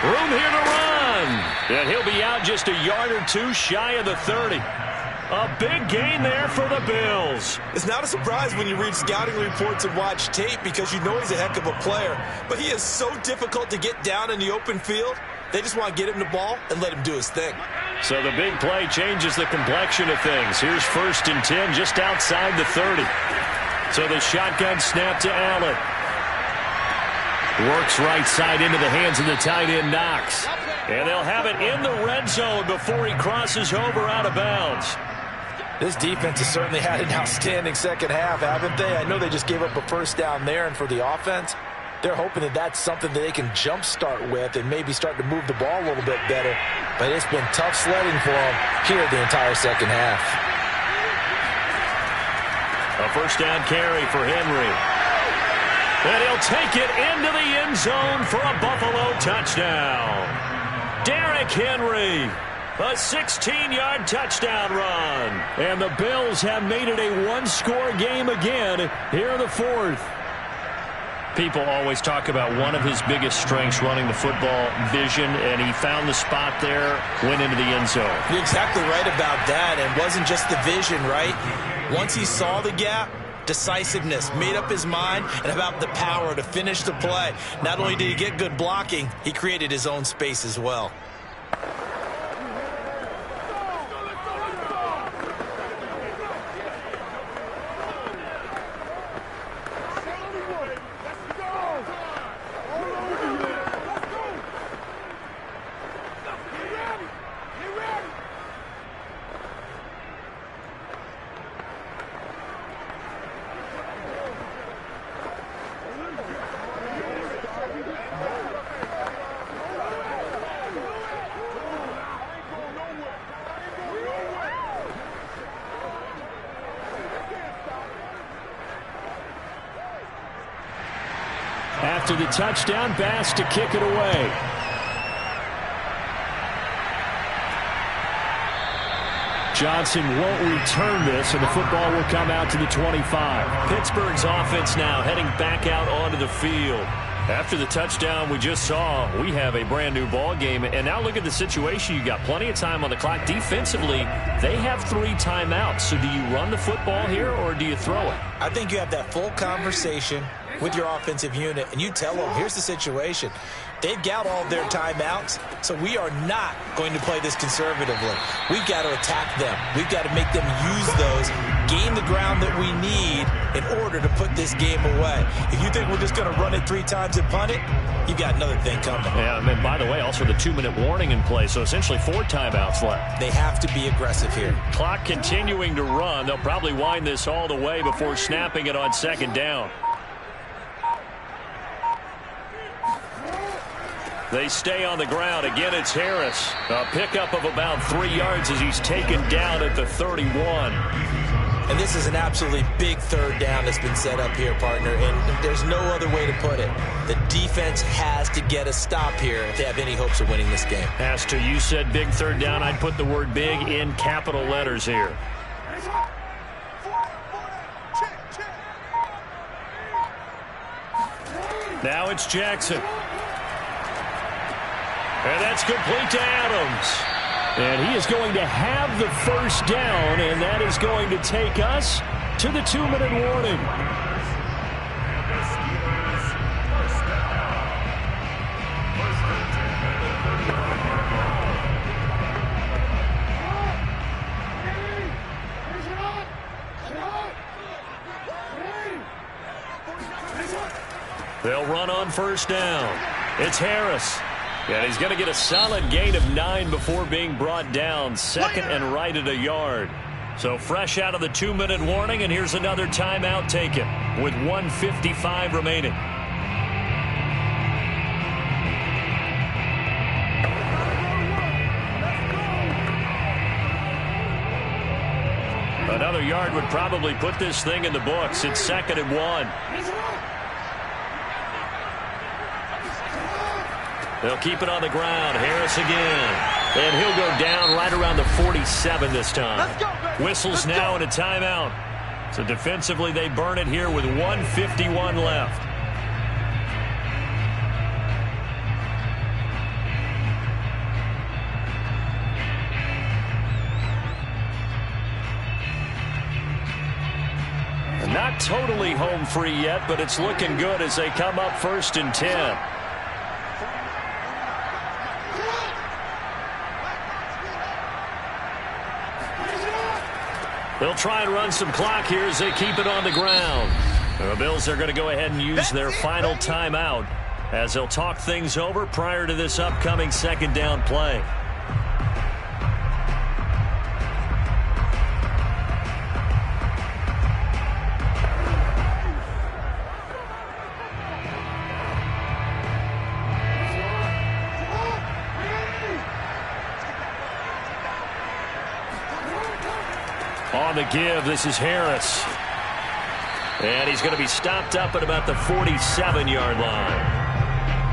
Speaker 1: Room here to run. And he'll be out just a yard or two shy of the 30. A big gain there for the Bills.
Speaker 3: It's not a surprise when you read scouting reports and watch tape because you know he's a heck of a player. But he is so difficult to get down in the open field. They just want to get him the ball and let him do his thing.
Speaker 1: So the big play changes the complexion of things. Here's 1st and 10 just outside the 30. So the shotgun snap to Allen. Works right side into the hands of the tight end, Knox. And they'll have it in the red zone before he crosses over out of bounds.
Speaker 5: This defense has certainly had an outstanding second half, haven't they? I know they just gave up a first down there, and for the offense, they're hoping that that's something that they can jumpstart with and maybe start to move the ball a little bit better. But it's been tough sledding for them here the entire second half.
Speaker 1: A first down carry for Henry. And he'll take it into the end zone for a Buffalo touchdown. Derrick Henry, a 16-yard touchdown run. And the Bills have made it a one-score game again here in the 4th. People always talk about one of his biggest strengths running the football, vision, and he found the spot there, went into the end zone.
Speaker 3: You're exactly right about that. And it wasn't just the vision, right? Once he saw the gap, decisiveness, made up his mind, and about the power to finish the play. Not only did he get good blocking, he created his own space as well.
Speaker 1: After the touchdown, Bass to kick it away. Johnson won't return this, and the football will come out to the 25. Pittsburgh's offense now heading back out onto the field. After the touchdown we just saw, we have a brand new ball game. And now look at the situation. You got plenty of time on the clock. Defensively, they have 3 timeouts. So do you run the football here or do you throw it?
Speaker 5: I think you have that full conversation with your offensive unit, and you tell them, here's the situation. They've got all of their timeouts, so we are not going to play this conservatively. We've got to attack them. We've got to make them use those, gain the ground that we need in order to put this game away. If you think we're just going to run it 3 times and punt it, you've got another thing coming.
Speaker 1: Yeah, and by the way, also the 2-minute warning in play, so essentially 4 timeouts left.
Speaker 5: They have to be aggressive here.
Speaker 1: Clock continuing to run. They'll probably wind this all the way before snapping it on second down. They stay on the ground. Again, it's Harris. A pickup of about 3 yards as he's taken down at the 31.
Speaker 5: And this is an absolutely big third down that's been set up here, partner, and there's no other way to put it. The defense has to get a stop here if they have any hopes of winning this game.
Speaker 1: As to you said big third down, I'd put the word big in capital letters here. Now it's Jackson. And that's complete to Adams. And he is going to have the first down, and that is going to take us to the 2-minute warning. run on first down. It's Harris. And he's going to get a solid gain of 9 before being brought down. Second and right at a yard. So fresh out of the 2-minute warning, and here's another timeout taken with 1:55 remaining. Another yard would probably put this thing in the books. It's 2nd and 1. They'll keep it on the ground. Harris again. And he'll go down right around the 47 this time. Whistles now and a timeout. So defensively they burn it here with 1:51 left. Not totally home free yet, but it's looking good as they come up 1st and 10. They'll try and run some clock here as they keep it on the ground. The Bills are going to go ahead and use their final timeout as they'll talk things over prior to this upcoming 2nd down play. On the give, this is Harris. And he's going to be stopped up at about the 47-yard line.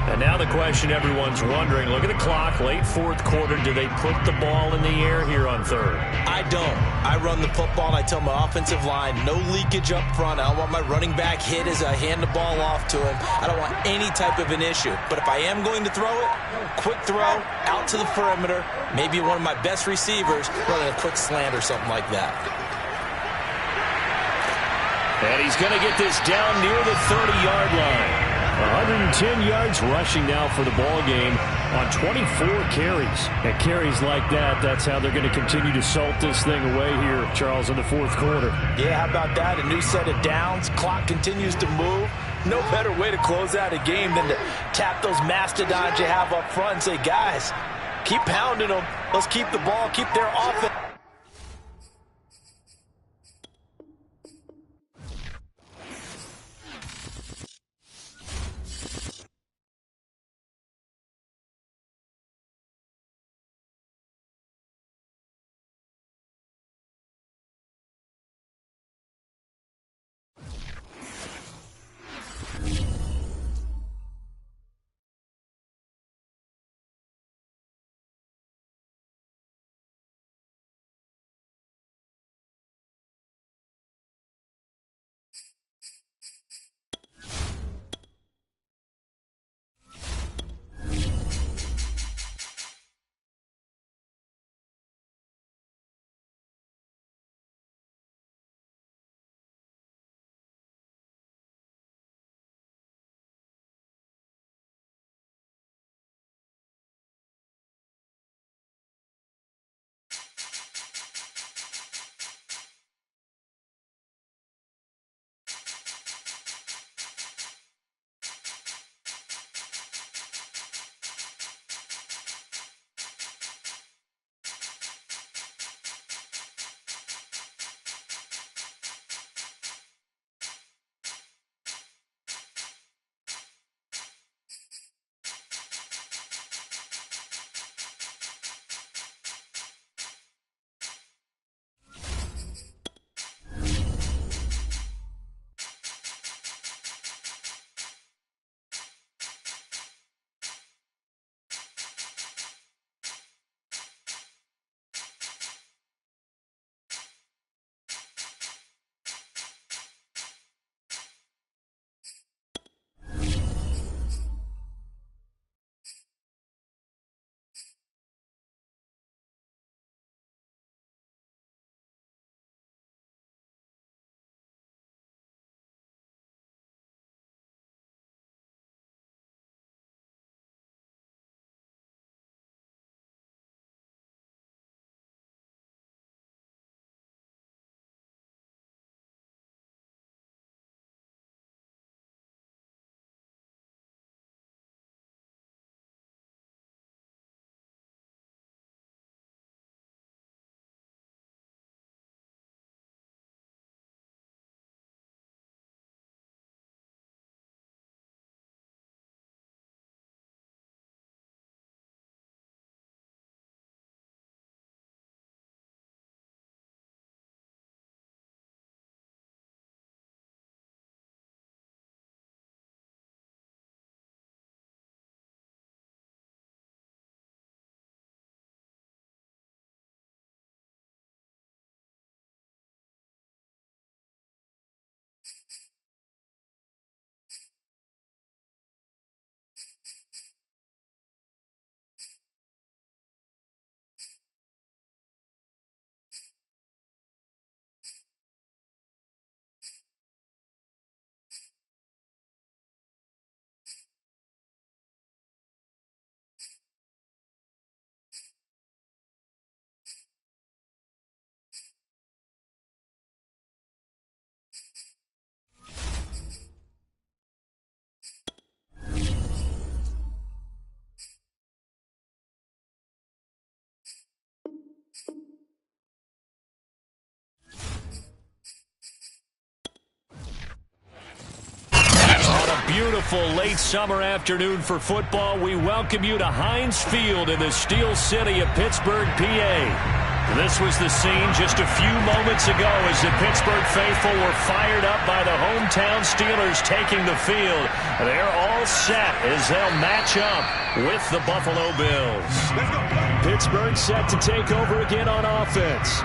Speaker 1: And now the question everyone's wondering, look at the clock, late 4th quarter, do they put the ball in the air here on 3rd?
Speaker 3: I don't. I run the football, and I tell my offensive line, no leakage up front. I don't want my running back hit as I hand the ball off to him. I don't want any type of an issue. But if I am going to throw it, quick throw, out to the perimeter, maybe one of my best receivers running a quick slant or something like that.
Speaker 1: And he's going to get this down near the 30-yard line. 110 yards rushing now for the ball game on 24 carries. And carries like that, that's how they're going to continue to salt this thing away here, Charles, in the 4th quarter.
Speaker 5: Yeah, how about that? A new set of downs. Clock continues to move. No better way to close out a game than to tap those mastodons you have up front and say, guys, keep pounding them. Let's keep the ball, keep their offense.
Speaker 1: beautiful late summer afternoon for football. We welcome you to Heinz Field in the Steel City of Pittsburgh, PA. This was the scene just a few moments ago as the Pittsburgh faithful were fired up by the hometown Steelers taking the field. They're all set as they'll match up with the Buffalo Bills. Pittsburgh set to take over again on offense.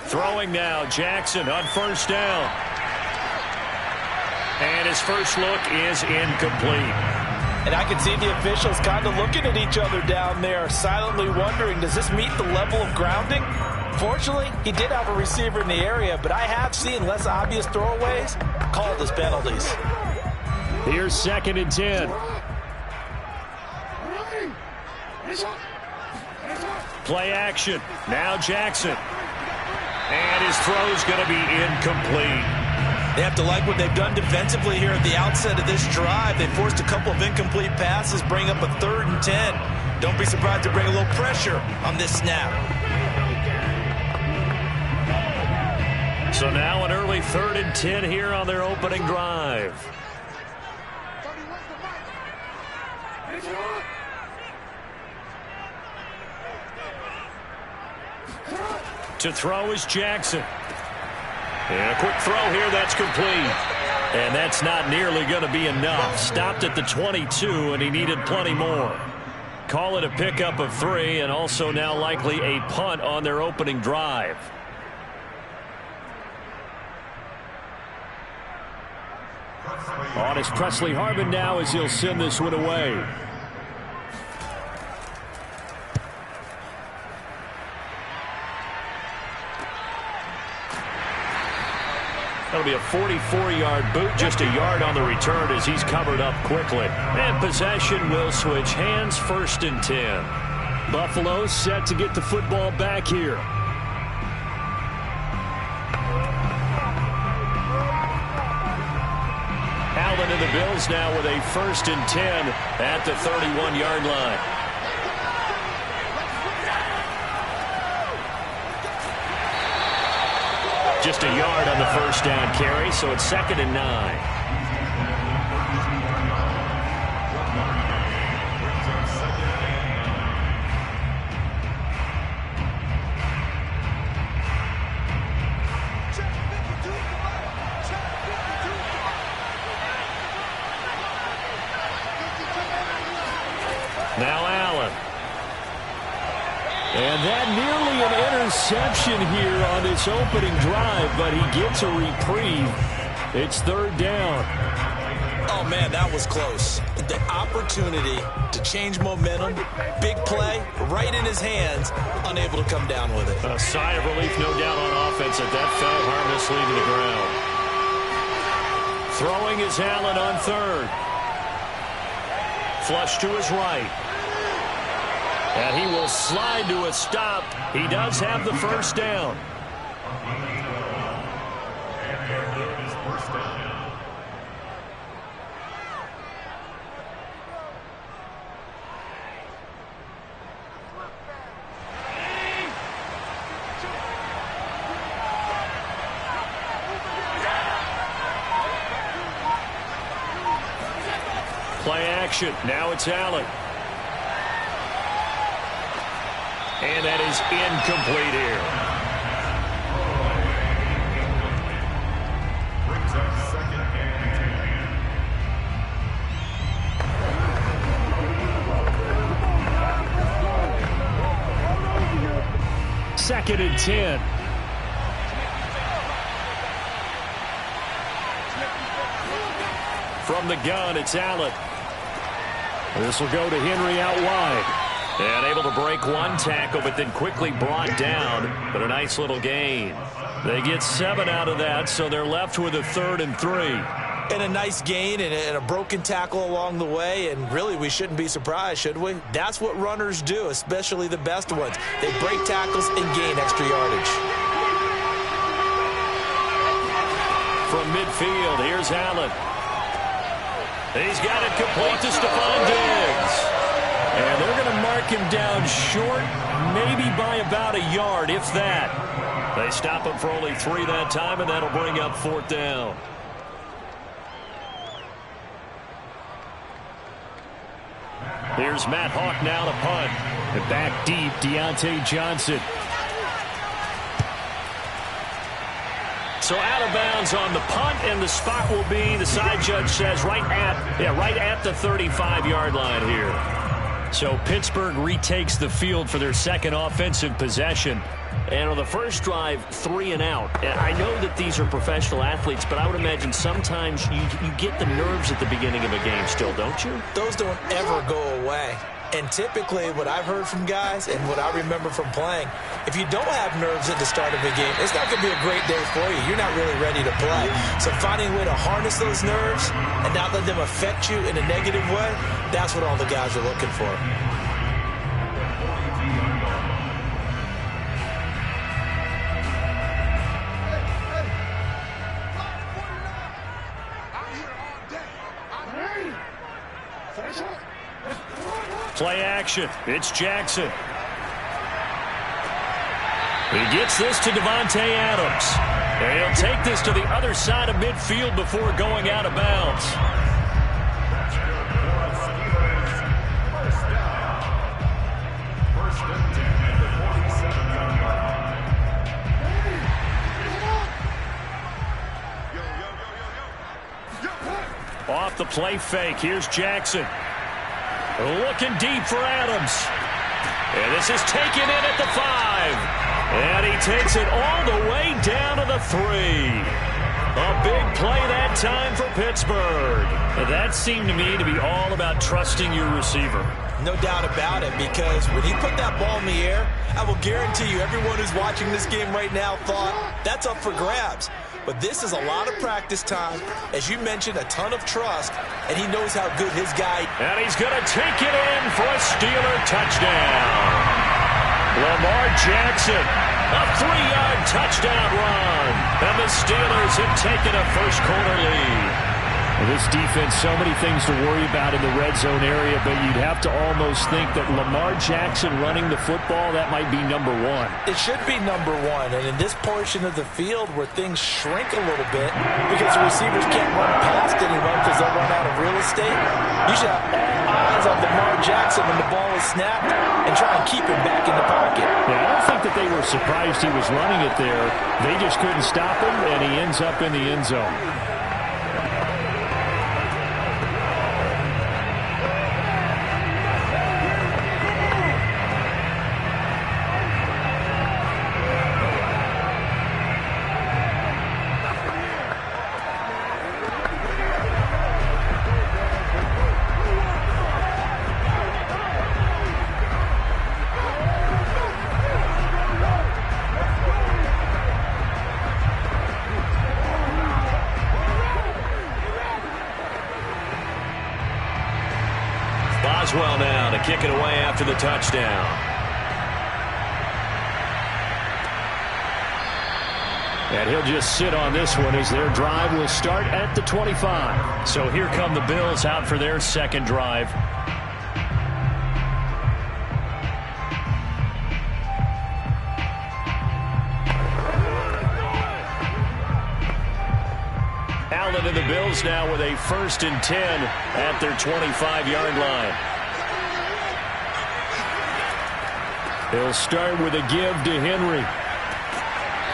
Speaker 1: Throwing now, Jackson on first down. And his first look is incomplete.
Speaker 5: And I can see the officials kind of looking at each other down there, silently wondering, does this meet the level of grounding? Fortunately, he did have a receiver in the area, but I have seen less obvious throwaways called as penalties.
Speaker 1: Here's 2nd and 10. Play action. Now Jackson. And his throw's going to be incomplete.
Speaker 3: They have to like what they've done defensively here at the outset of this drive. They forced a couple of incomplete passes, bring up a 3rd and 10. Don't be surprised to bring a little pressure on this snap.
Speaker 1: So now an early 3rd and 10 here on their opening drive. To throw is Jackson. And a quick throw here, that's complete. And that's not nearly going to be enough. Stopped at the 22, and he needed plenty more. Call it a pickup of 3, and also now likely a punt on their opening drive. On is Presley Harvin now as he'll send this one away. That'll be a 44-yard boot, just a yard on the return as he's covered up quickly. And possession will switch hands, 1st and 10. Buffalo set to get the football back here. Allen and the Bills now with a 1st and 10 at the 31-yard line. Just a yard on the first down carry, so it's 2nd and 9. Now Allen. And that nearly an interception here on this opening drive, but he gets a reprieve. It's 3rd down.
Speaker 3: Oh, man, that was close. The opportunity to change momentum, big play, right in his hands, unable to come down with it.
Speaker 1: A sigh of relief, no doubt, on offense at that fell harmlessly to the ground. Throwing is Allen on 3rd. Flush to his right. And he will slide to a stop. He does have the first down. Play action. Now it's Allen. And that is incomplete here.
Speaker 4: Brings up 2nd and 10.
Speaker 1: 2nd and 10. From the gun, it's Allen. This will go to Henry out wide. And able to break one tackle, but then quickly brought down. But a nice little gain. They get 7 out of that, so they're left with a 3rd and 3.
Speaker 3: And a nice gain and a broken tackle along the way, and really we shouldn't be surprised, should we? That's what runners do, especially the best ones. They break tackles and gain extra yardage.
Speaker 1: from midfield. Here's Allen. He's got it complete to Stephon Diggs. And they're going to mark him down short, maybe by about a yard, if that. They stop him for only 3 that time, and that'll bring up 4th down. Here's Matt Hawk now to punt.
Speaker 6: And back deep, Deontay Johnson.
Speaker 1: So out of bounds on the punt, and the spot will be, the side judge says, right at the 35-yard line here. So Pittsburgh retakes the field for their second offensive possession. And on the first drive, 3 and out. I know that these are professional athletes, but I would imagine sometimes you get the nerves at the beginning of a game still, don't you?
Speaker 3: Those don't ever go away. And typically what I've heard from guys and what I remember from playing, if you don't have nerves at the start of a game, it's not going to be a great day for you. You're not really ready to play. So finding a way to harness those nerves and not let them affect you in a negative way, that's what all the guys are looking for.
Speaker 1: Play action. It's Jackson. He gets this to Davante Adams. And he'll take this to the other side of midfield before going out of bounds. Off the play fake. Here's Jackson. Looking deep for Adams. And this is taken in at the 5. And he takes it all the way down to the 3. A big play that time for Pittsburgh.
Speaker 6: That seemed to me to be all about trusting your receiver.
Speaker 3: No doubt about it, because when he put that ball in the air, I will guarantee you everyone who's watching this game right now thought that's up for grabs. But this is a lot of practice time. As you mentioned, a ton of trust, and he knows how good his guy.
Speaker 1: And he's going to take it in for a Steeler touchdown. Lamar Jackson, a 3-yard touchdown run. And the Steelers have taken a first-quarter lead.
Speaker 6: This defense, so many things to worry about in the red zone area, but you'd have to almost think that Lamar Jackson running the football, that might be number 1.
Speaker 5: It should be number 1, and in this portion of the field where things shrink a little bit because the receivers can't run past anyone because they'll run out of real estate, you should have all eyes on Lamar Jackson when the ball is snapped and try and keep him back in the pocket.
Speaker 6: Yeah, I don't think that they were surprised he was running it there. They just couldn't stop him, and he ends up in the end zone.
Speaker 1: Boswell now to kick it away after the touchdown.
Speaker 6: And he'll just sit on this one as their drive will start at the 25.
Speaker 1: So here come the Bills out for their second drive. Allen and the Bills now with a 1st and 10 at their 25-yard line.
Speaker 6: They'll start with a give to Henry.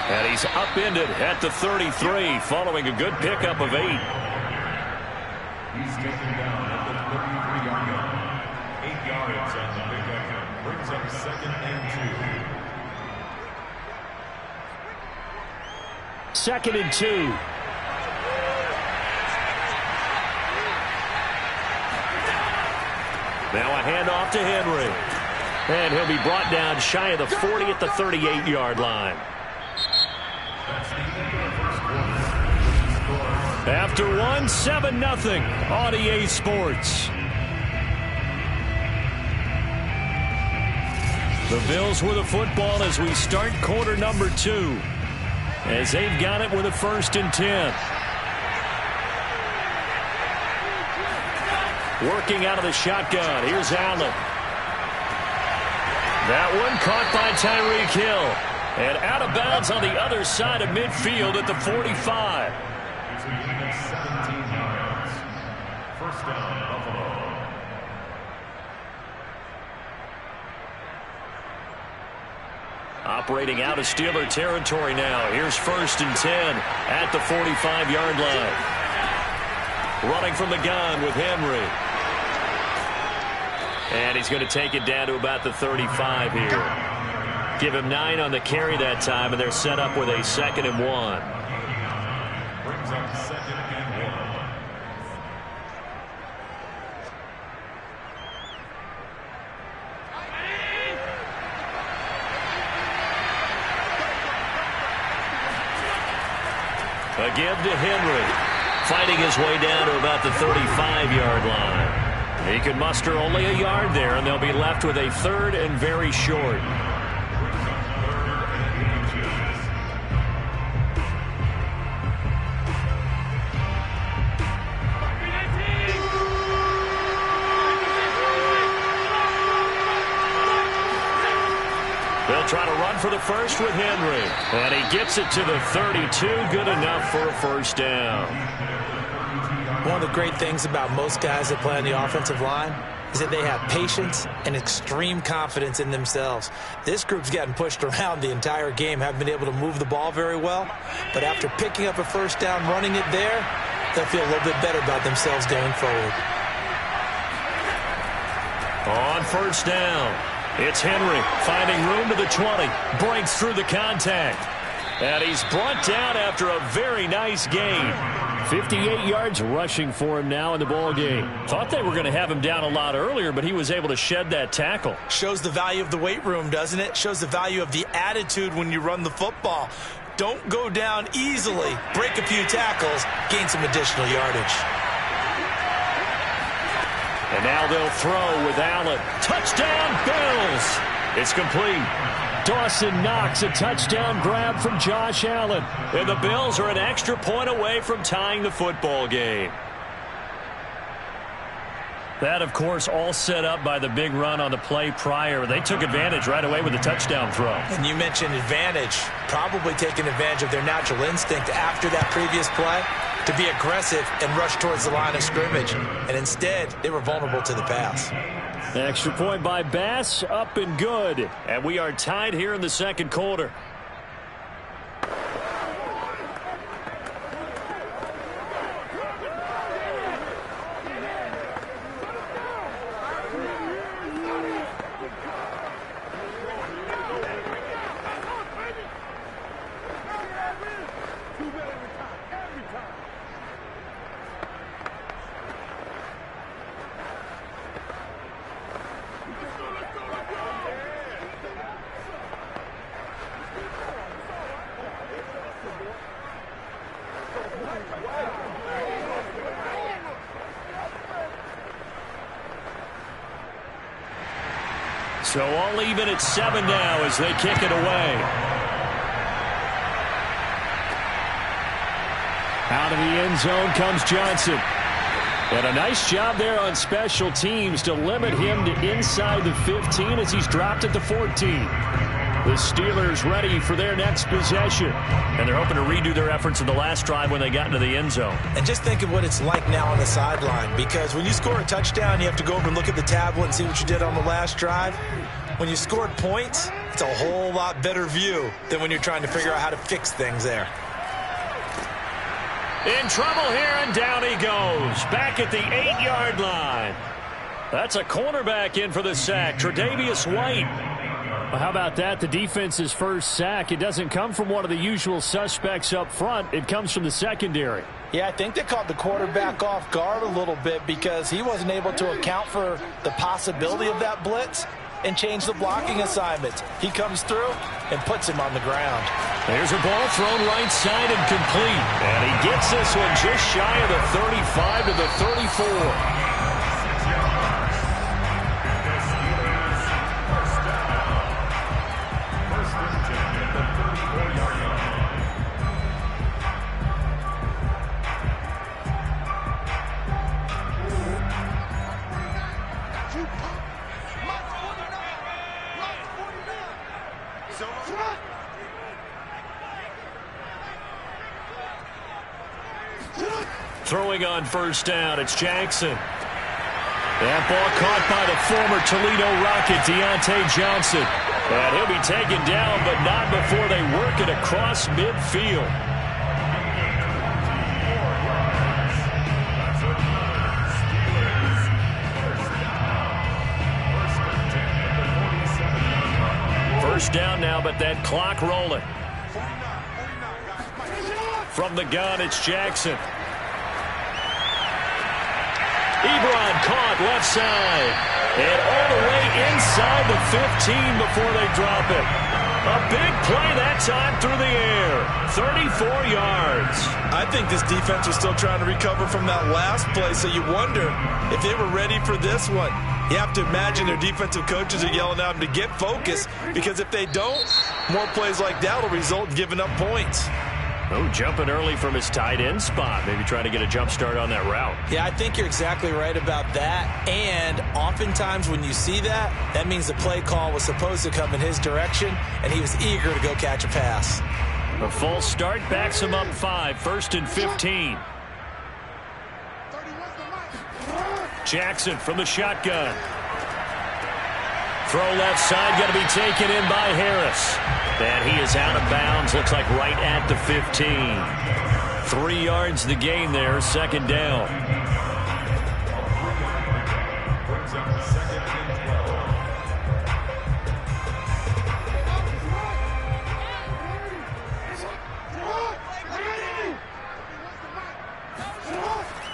Speaker 1: And he's upended at the 33 following a good pickup of 8.
Speaker 4: He's taken down at the 33-yard line. 8 yards on the pickup. Brings up 2nd and 2.
Speaker 6: 2nd and 2.
Speaker 1: Now a handoff to Henry. And he'll be brought down shy of the 40 at the 38-yard line. After 1, 7-0 on EA Sports. The Bills with the football as we start quarter number 2. As they've got it with a 1st and 10. Working out of the shotgun. Here's Allen. That one caught by Tyreek Hill. And out of bounds on the other side of midfield at the 45.
Speaker 4: It's a gain of 17 yards. First down, Buffalo.
Speaker 1: Operating out of Steeler territory now. Here's 1st and 10 at the 45-yard line. Running from the gun with Henry. And he's going to take it down to about the 35 here. Give him 9 on the carry that time, and they're set up with a 2nd and 1.
Speaker 4: Brings up 2nd and 1.
Speaker 1: Again to Henry. Fighting his way down to about the 35-yard line. He can muster only a yard there, and they'll be left with a 3rd and very short. They'll try to run for the first with Henry. And he gets it to the 32. Good enough for a first down.
Speaker 5: One of the great things about most guys that play on the offensive line is that they have patience and extreme confidence in themselves. This group's gotten pushed around the entire game, haven't been able to move the ball very well. But after picking up a first down, running it there, they'll feel a little bit better about themselves going forward.
Speaker 1: On first down, it's Henry finding room to the 20. Breaks through the contact. And he's brought down after a very nice gain. 58 yards rushing for him now in the ball game. Thought they were going to have him down a lot earlier, but he was able to shed that tackle.
Speaker 3: Shows the value of the weight room, doesn't it? Shows the value of the attitude when you run the football. Don't go down easily. Break a few tackles. Gain some additional yardage.
Speaker 1: And now they'll throw with Allen. Touchdown, Bills! It's complete. Dawson Knox, a touchdown grab from Josh Allen. And the Bills are an extra point away from tying the football game. That, of course, all set up by the big run on the play prior. They took advantage right away with the touchdown throw.
Speaker 5: And you mentioned advantage. Probably taking advantage of their natural instinct after that previous play to be aggressive and rush towards the line of scrimmage. And instead, they were vulnerable to the pass.
Speaker 1: Extra point by Bass, up and good. And we are tied here in the second quarter. So all even at 7 now as they kick it away. Out of the end zone comes Johnson. And a nice job there on special teams to limit him to inside the 15 as he's dropped at the 14. The Steelers ready for their next possession. And they're hoping to redo their efforts in the last drive when they got into the end zone.
Speaker 5: And just think of what it's like now on the sideline. Because when you score a touchdown, you have to go over and look at the tablet and see what you did on the last drive. When you scored points, it's a whole lot better view than when you're trying to figure out how to fix things there.
Speaker 1: In trouble here, and down he goes. Back at the 8-yard line. That's a cornerback in for the sack, Tre'Davious White. Well, how about that? The defense's first sack. It doesn't come from one of the usual suspects up front. It comes from the secondary.
Speaker 5: Yeah, I think they caught the quarterback off guard a little bit because he wasn't able to account for the possibility of that blitz and change the blocking assignments. He comes through and puts him on the ground.
Speaker 1: There's a ball thrown right side and complete. And he gets this one just shy of the 35 to the 34. Throwing on first down, it's Jackson. That ball caught by the former Toledo Rocket, Deontay Johnson. And he'll be taken down, but not before they work it across midfield. First down now, but that clock rolling. From the gun, it's Jackson. Ebron caught left side. And all the way inside the 15 before they drop it. A big play that time through the air. 34 yards.
Speaker 3: I think this defense was still trying to recover from that last play, so you wonder if they were ready for this one. You have to imagine their defensive coaches are yelling at them to get focused, because if they don't, more plays like that will result in giving up points.
Speaker 1: Oh, jumping early from his tight end spot. Maybe trying to get a jump start on that route.
Speaker 5: Yeah, I think you're exactly right about that. And oftentimes when you see that, that means the play call was supposed to come in his direction, and he was eager to go catch a pass.
Speaker 1: A false start backs him up 5, 1st and 15. Jackson from the shotgun. Throw left side, going to be taken in by Harris. And he is out of bounds, looks like right at the 15. 3 yards the gain there, second down.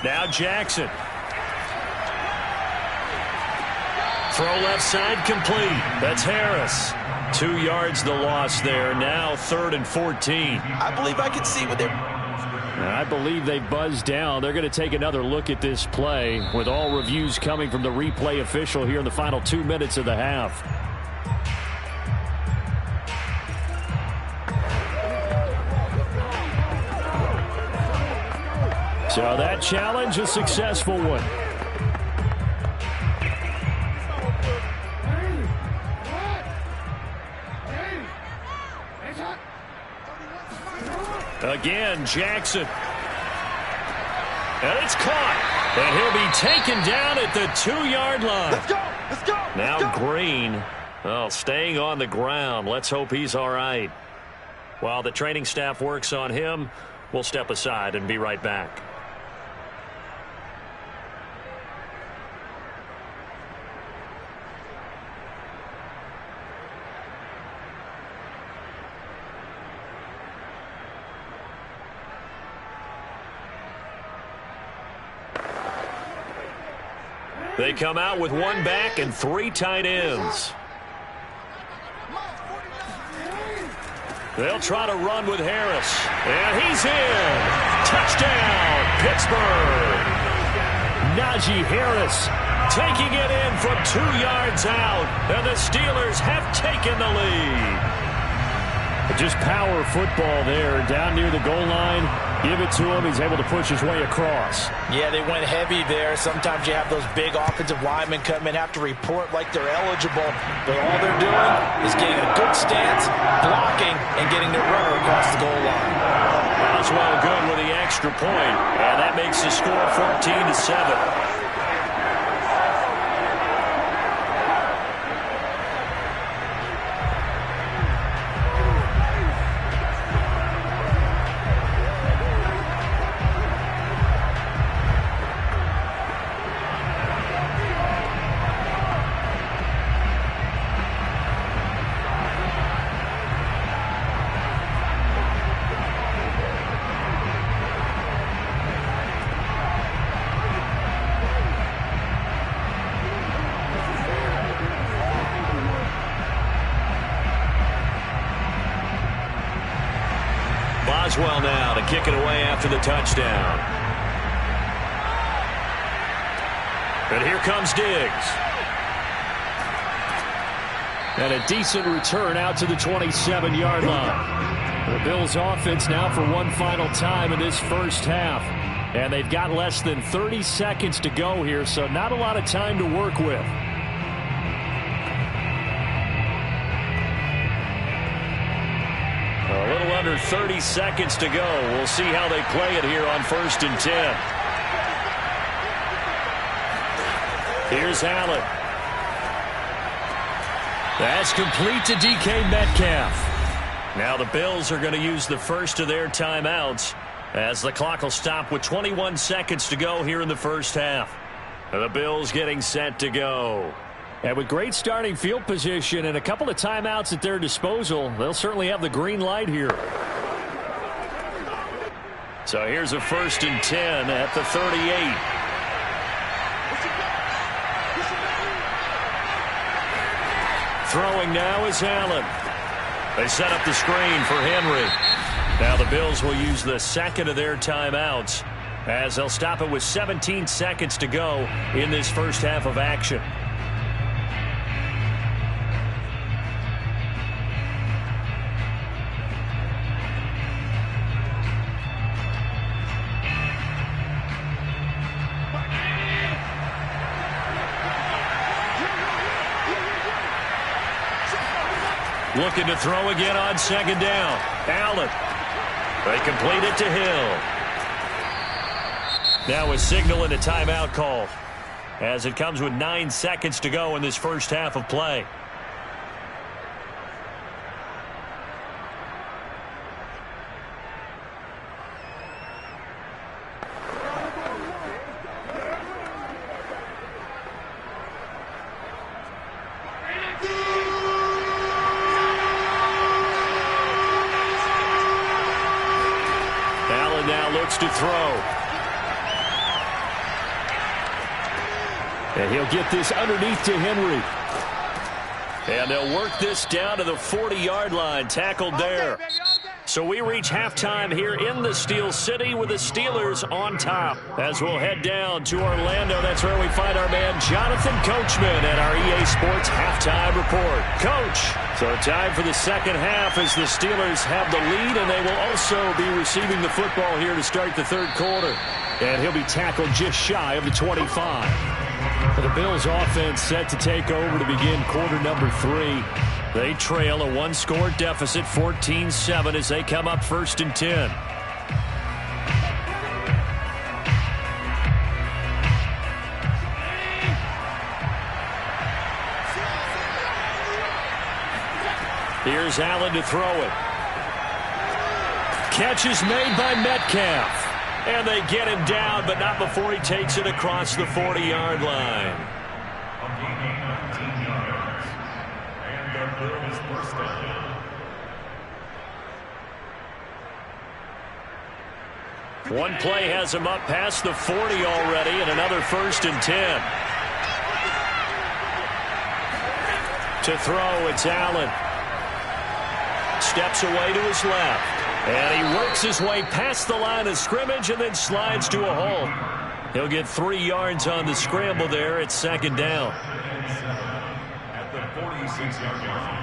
Speaker 1: Now Jackson. Throw left side complete. That's Harris. 2 yards the loss there. Now 3rd and 14.
Speaker 5: I believe I can see what they're...
Speaker 1: I believe they buzzed down. They're going to take another look at this play with all reviews coming from the replay official here in the final 2 minutes of the half. So that challenge, a successful one. Again, Jackson. And it's caught. And he'll be taken down at the 2-yard line.
Speaker 2: Let's go! Let's go!
Speaker 1: Now
Speaker 2: Let's go.
Speaker 1: Green, well, staying on the ground. Let's hope he's all right. While the training staff works on him, we'll step aside and be right back. They come out with 1 back and 3 tight ends. They'll try to run with Harris. And he's in. Touchdown, Pittsburgh. Najee Harris taking it in from 2 yards out. And the Steelers have taken the lead. Just power football there, down near the goal line. Give it to him. He's able to push his way across.
Speaker 5: Yeah, they went heavy there. Sometimes you have those big offensive linemen come in, have to report like they're eligible. But all they're doing is getting a good stance, blocking, and getting their runner across the goal line.
Speaker 1: Oswell good with the extra point. And that makes the score 14-7. Boswell now to kick it away after the touchdown. And here comes Diggs. And a decent return out to the 27-yard line. The Bills offense now for one final time in this first half. And they've got less than 30 seconds to go here, so not a lot of time to work with. under 30 seconds to go. We'll see how they play it here on 1st and 10. Here's Allen. That's complete to DK Metcalf. Now the Bills are going to use the first of their timeouts as the clock will stop with 21 seconds to go here in the first half. The Bills getting set to go. And with great starting field position and a couple of timeouts at their disposal, they'll certainly have the green light here. So here's a 1st and 10 at the 38. Throwing now is Allen. They set up the screen for Henry. Now the Bills will use the second of their timeouts as they'll stop it with 17 seconds to go in this first half of action. Looking to throw again on 2nd down. Allen. They complete it to Hill. Now a signal and a timeout call as it comes with 9 seconds to go in this first half of play. To throw. And he'll get this underneath to Henry. And they'll work this down to the 40-yard line, tackled there. So we reach halftime here in the Steel City with the Steelers on top. As we'll head down to Orlando, that's where we find our man Jonathan Coachman at our EA Sports Halftime Report. Coach, so time for the second half as the Steelers have the lead, and they will also be receiving the football here to start the third quarter. And he'll be tackled just shy of the 25. The Bills offense set to take over to begin quarter number 3. They trail a 1-score deficit, 14-7, as they come up 1st and 10. Here's Allen to throw it. Catch is made by Metcalf. And they get him down, but not before he takes it across the 40-yard line. One play has him up past the 40 already, and another 1st and 10. To throw, it's Allen. Steps away to his left. And he works his way past the line of scrimmage and then slides to a hole. He'll get 3 yards on the scramble there. It's 2nd down.
Speaker 4: At the 46-yard line.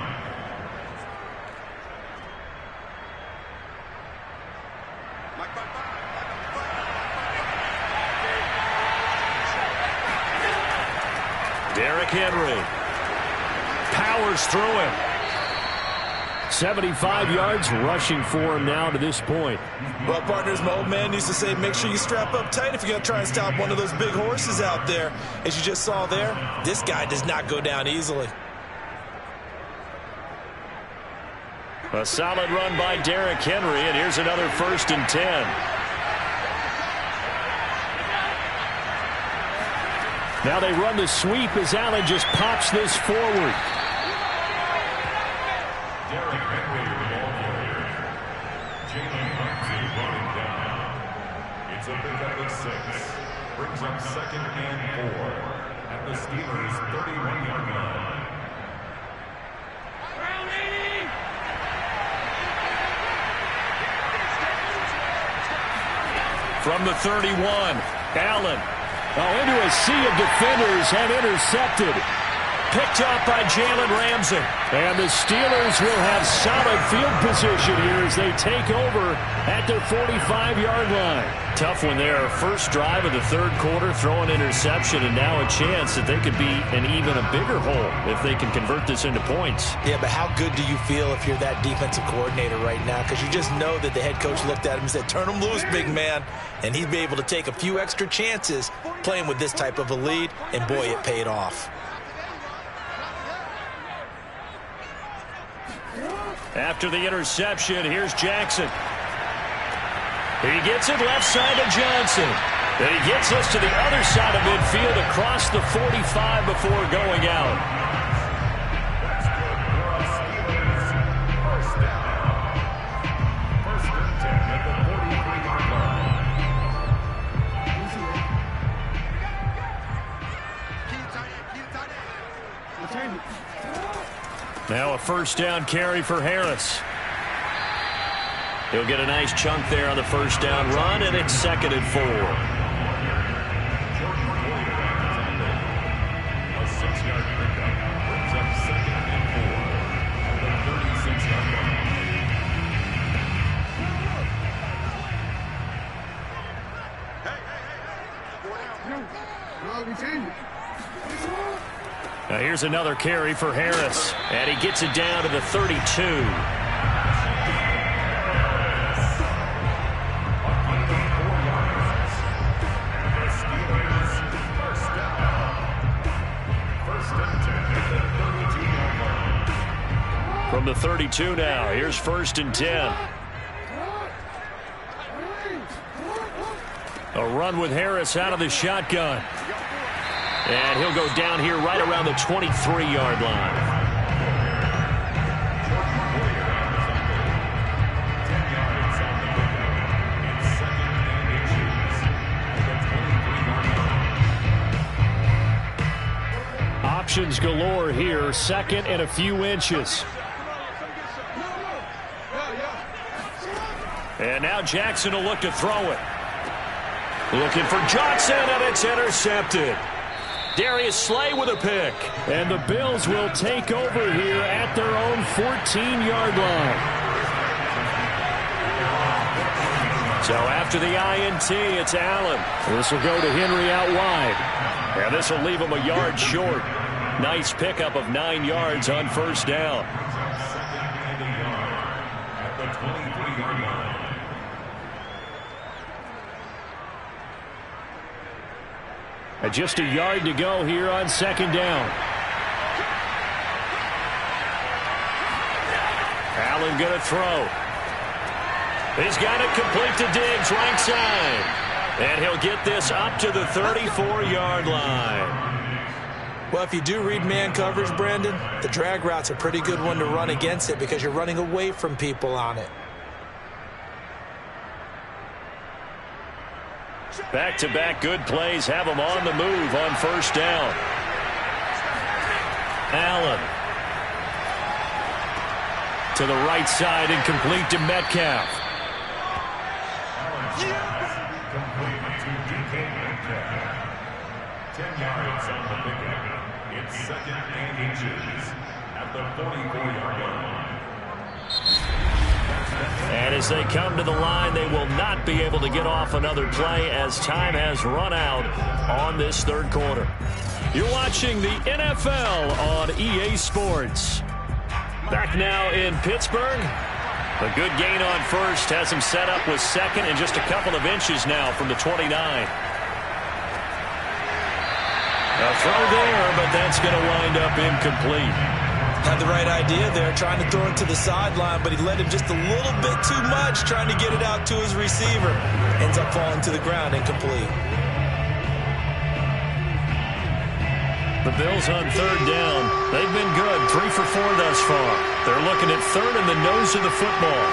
Speaker 1: Derrick Henry powers through him. 75 yards rushing for him now to this point.
Speaker 3: Well, partners, my old man used to say, make sure you strap up tight if you're going to try and stop one of those big horses out there. As you just saw there, this guy does not go down easily.
Speaker 1: A solid run by Derrick Henry, and here's another 1st and 10. Now they run the sweep as Allen just pops this forward.
Speaker 4: Derrick Henry, the ball carrier. Jalen Ramsey running down. It's a pickup of 6. Brings up 2nd and 4 at the Steelers' 31-yard line.
Speaker 1: From the 31, Allen. Oh, into a sea of defenders and intercepted. picked up by Jalen Ramsey. And the Steelers will have solid field position here as they take over at their 45-yard line. Tough one there. First drive of the third quarter, throw an interception, and now a chance that they could be in even a bigger hole if they can convert this into points.
Speaker 5: Yeah, but how good do you feel if you're that defensive coordinator right now? Because you just know that the head coach looked at him and said, turn him loose, big man. And he'd be able to take a few extra chances playing with this type of a lead, and boy, it paid off.
Speaker 1: After the interception, here's Jackson. He gets it left side to Johnson. And he gets us to the other side of midfield across the 45 before going out. Now a first down carry for Harris. He'll get a nice chunk there on the first down run, and it's 2nd and 4.
Speaker 4: A 6-yard pickup brings up 2nd and 4 at the 36-yard line.
Speaker 1: Now here's another carry for Harris, and he gets it down to the 32. From the 32 now, here's 1st and 10. A run with Harris out of the shotgun. And he'll go down here right around the 23-yard line. Options galore here, 2nd and a few inches. And now Jackson will look to throw it. Looking for Johnson, and it's intercepted. Darius Slay with a pick. And the Bills will take over here at their own 14-yard line. So after the INT, it's Allen. This will go to Henry out wide. And this will leave him a yard short. Nice pickup of 9 yards on first down.
Speaker 4: At the 23-yard line.
Speaker 1: Just a yard to go here on 2nd down. Allen going to throw. He's got it complete to Diggs, right side. And he'll get this up to the 34-yard line.
Speaker 5: Well, if you do read man coverage, Brandon, the drag route's a pretty good one to run against it because you're running away from people on it.
Speaker 1: Back-to-back good plays have him on the move on first down. Allen to the right side and complete to Metcalf.
Speaker 4: Complete to DK Metcalf. 10 yards on the pickup. It's 2nd and inches at the 44-yard line.
Speaker 1: And as they come to the line, they will not be able to get off another play as time has run out on this third quarter. You're watching the NFL on EA Sports. Back now in Pittsburgh. A good gain on first has him set up with 2nd and just a couple of inches now from the 29. A throw there, but that's going to wind up incomplete.
Speaker 5: Had the right idea there, trying to throw it to the sideline, but he led him just a little bit too much, trying to get it out to his receiver. Ends up falling to the ground, incomplete.
Speaker 1: The Bills on third down. They've been good, 3 for 4 thus far. They're looking at third in the nose of the football.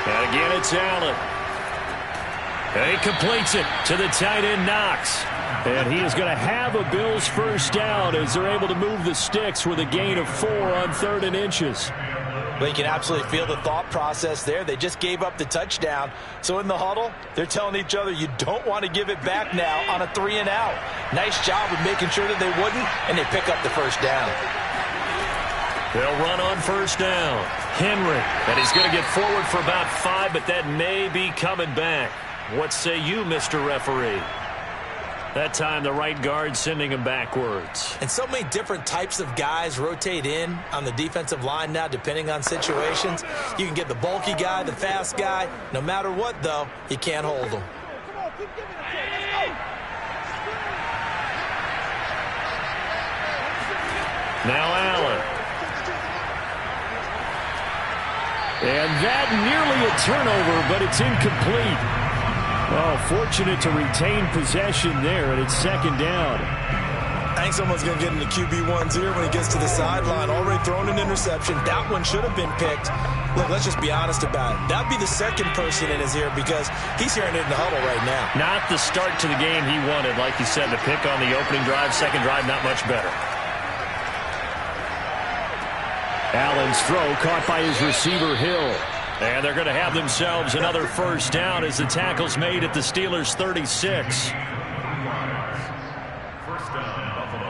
Speaker 1: And again, it's Allen. And he completes it to the tight end, Knox. And he is going to have a Bills first down as they're able to move the sticks with a gain of 4 on 3rd and inches.
Speaker 5: Well, you can absolutely feel the thought process there. They just gave up the touchdown. So in the huddle, they're telling each other, you don't want to give it back now on a 3-and-out. Nice job of making sure that they wouldn't, and they pick up the first down.
Speaker 6: They'll run on first down. Henry, and he's going to get forward for about 5, but that may be coming back. What say you, Mr. Referee? That time, the right guard sending him backwards.
Speaker 3: And so many different types of guys rotate in on the defensive line now, depending on situations. You can get the bulky guy, the fast guy. No matter what, though, you can't hold them.
Speaker 6: Now Allen. And that nearly a turnover, but it's incomplete. Oh, fortunate to retain possession there, and it's second down.
Speaker 3: I think someone's going to get into QB1's ear when he gets to the sideline. Already thrown an interception. That one should have been picked. Look, let's just be honest about it. That'd be the second person in his ear because he's hearing it in the huddle right now.
Speaker 6: Not the start to the game he wanted. Like you said, the pick on the opening drive, second drive, not much better. Allen's throw caught by his receiver, Hill. And they're going to have themselves another first down as the tackle's made at the Steelers' 36.
Speaker 4: First down, Buffalo.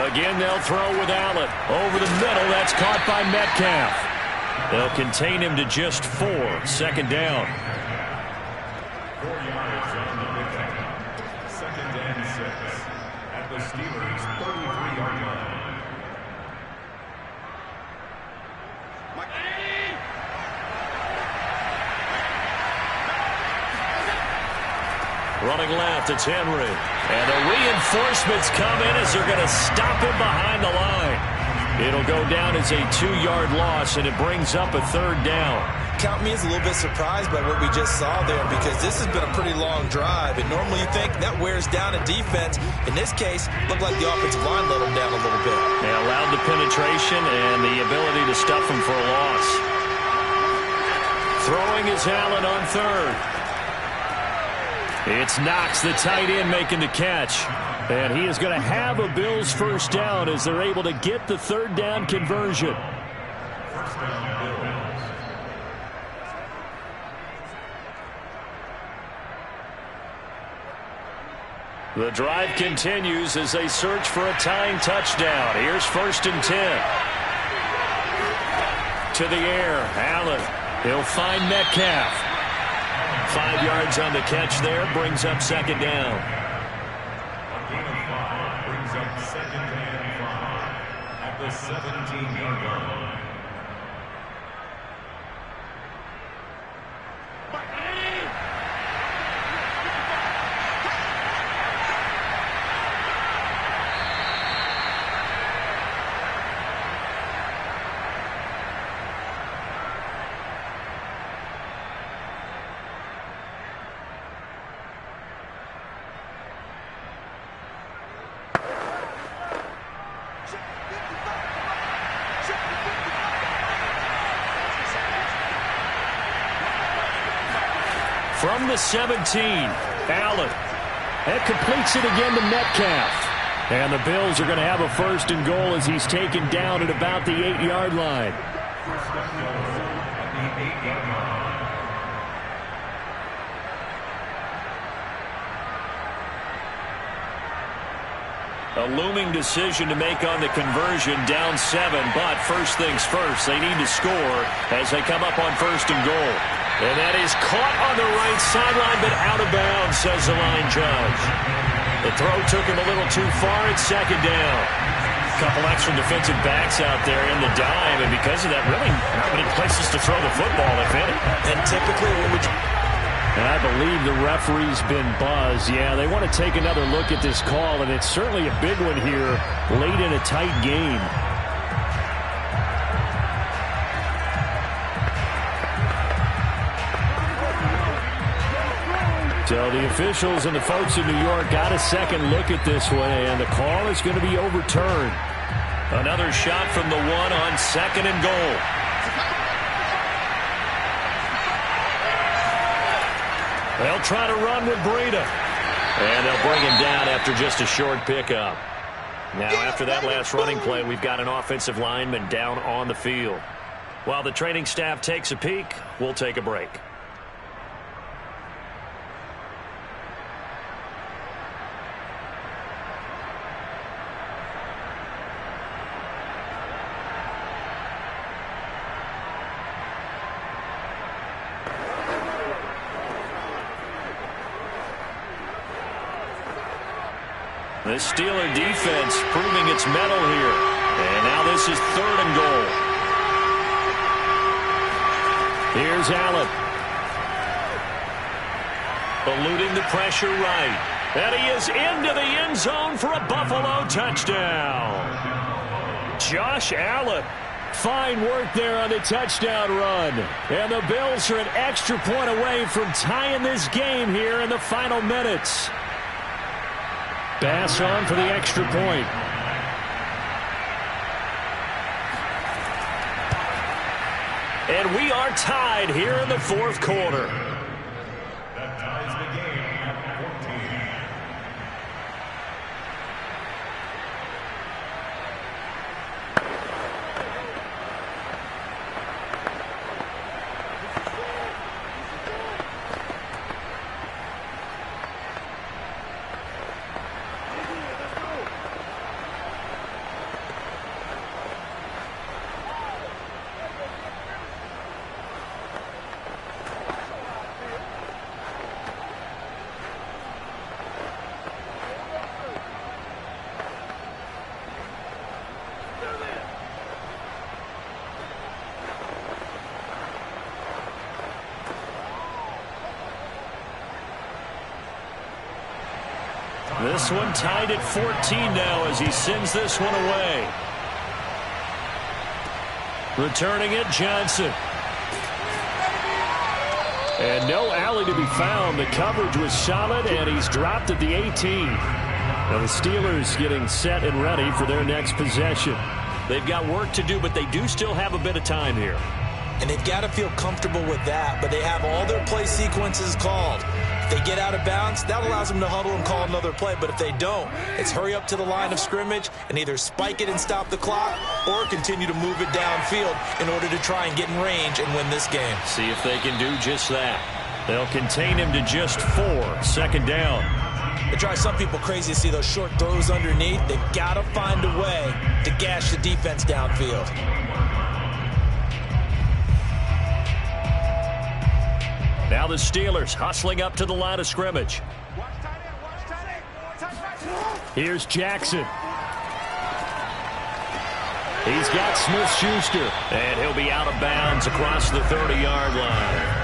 Speaker 6: Again, they'll throw with Allen. Over the middle, that's caught by Metcalf. They'll contain him to just 4. Second down.
Speaker 4: 4 yards on the pickup. Second and 6 at the Steelers' 33-yard line.
Speaker 6: Running left, it's Henry. And the reinforcements come in as they're going to stop him behind the line. It'll go down as a 2-yard loss, and it brings up a third down.
Speaker 3: Count me as a little bit surprised by what we just saw there because this has been a pretty long drive, and normally you think that wears down a defense. In this case, looked like the offensive line let them down a little bit.
Speaker 6: They allowed the penetration and the ability to stuff him for a loss. Throwing is Allen on third. It's Knox, the tight end, making the catch. And he is going to have a Bills first down as they're able to get the third down conversion.
Speaker 4: First down, Bills.
Speaker 6: The drive continues as they search for a tying touchdown. Here's first and 10. To the air, Allen. He'll find Metcalf. 5 yards on the catch there, brings up second down.
Speaker 4: A gain of 5 brings up second and 5 at the 17-yard line.
Speaker 6: From the 17, Allen. That completes it again to Metcalf. And the Bills are going to have a first and goal as he's taken down at about the 8-yard line.
Speaker 4: First and goal at the 8-yard line.
Speaker 6: A looming decision to make on the conversion, down 7, but first things first, they need to score as they come up on first and goal. And that is caught on the right sideline, but out of bounds, says the line judge. The throw took him a little too far. It's second down. A couple extra defensive backs out there in the dime, and because of that, really not many places to throw the football, if any.
Speaker 3: And typically, what would you...
Speaker 6: And I believe the referee's been buzzed. Yeah, they want to take another look at this call, and it's certainly a big one here late in a tight game. So the officials and the folks in New York got a second look at this one, and the call is going to be overturned. Another shot from the 1 on second and goal.
Speaker 1: They'll try to run with Breida. And they'll bring him down after just a short pickup. Now, after that last running play, we've got an offensive lineman down on the field. While the training staff takes a peek, we'll take a break. The Steeler defense proving its mettle here. And now this is 3rd and goal. Here's Allen. Eluding the pressure right. And he is into the end zone for a Buffalo touchdown. Josh Allen. Fine work there on the touchdown run. And the Bills are an extra point away from tying this game here in the final minutes. Bass on for the extra point. And we are tied here in the 4th quarter.
Speaker 4: That ties the game at 14.
Speaker 1: This one tied at 14 now as he sends this one away. Returning it, Johnson. And no alley to be found. The coverage was solid, and he's dropped at the 18. Now the Steelers getting set and ready for their next possession. They've got work to do, but they do still have a bit of time here.
Speaker 3: And they've got to feel comfortable with that, but they have all their play sequences called. If they get out of bounds, that allows them to huddle and call another play. But if they don't, it's hurry up to the line of scrimmage and either spike it and stop the clock or continue to move it downfield in order to try and get in range and win this game.
Speaker 1: See if they can do just that. They'll contain him to just 4. 2nd down.
Speaker 3: It drives some people crazy to see those short throws underneath. They've got to find a way to gash the defense downfield.
Speaker 1: Now the Steelers hustling up to the line of scrimmage. Here's Jackson. He's got Smith-Schuster. And he'll be out of bounds across the 30-yard line.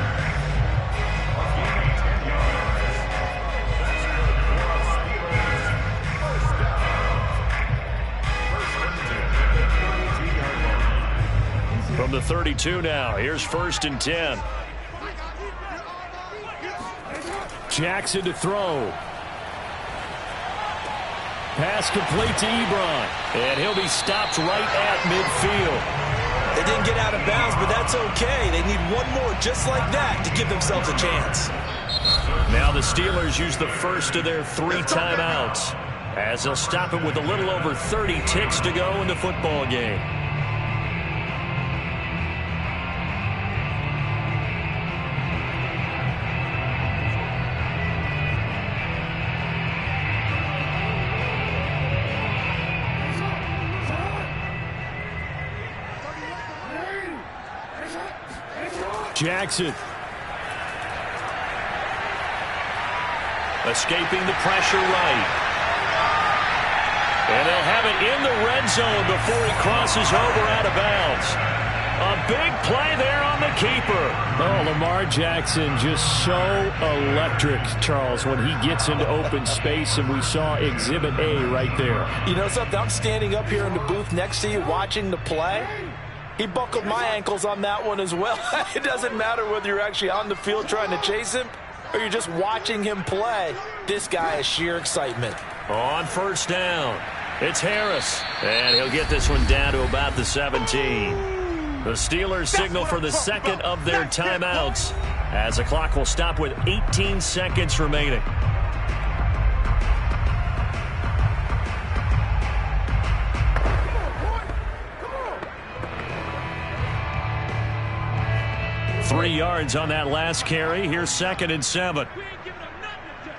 Speaker 1: From the 32 now, here's 1st and 10. Jackson to throw. Pass complete to Ebron. And he'll be stopped right at midfield.
Speaker 3: They didn't get out of bounds, but that's okay. They need one more just like that to give themselves a chance.
Speaker 1: Now the Steelers use the first of their 3 timeouts as they'll stop it with a little over 30 ticks to go in the football game. Jackson. Escaping the pressure right. And they'll have it in the red zone before he crosses over out of bounds. A big play there on the keeper.
Speaker 6: Oh, Lamar Jackson just so electric, Charles, when he gets into open space, and we saw Exhibit A right there.
Speaker 5: You know something? I'm standing up here in the booth next to you watching the play. He buckled my ankles on that one as well. It doesn't matter whether you're actually on the field trying to chase him or you're just watching him play. This guy is sheer excitement.
Speaker 1: On 1st down, it's Harris. And he'll get this one down to about the 17. The Steelers signal for the 2nd of their timeouts as the clock will stop with 18 seconds remaining.
Speaker 2: Come on.
Speaker 1: 3 yards on that last carry. Here's 2nd and 7.
Speaker 2: We ain't giving them nothing today.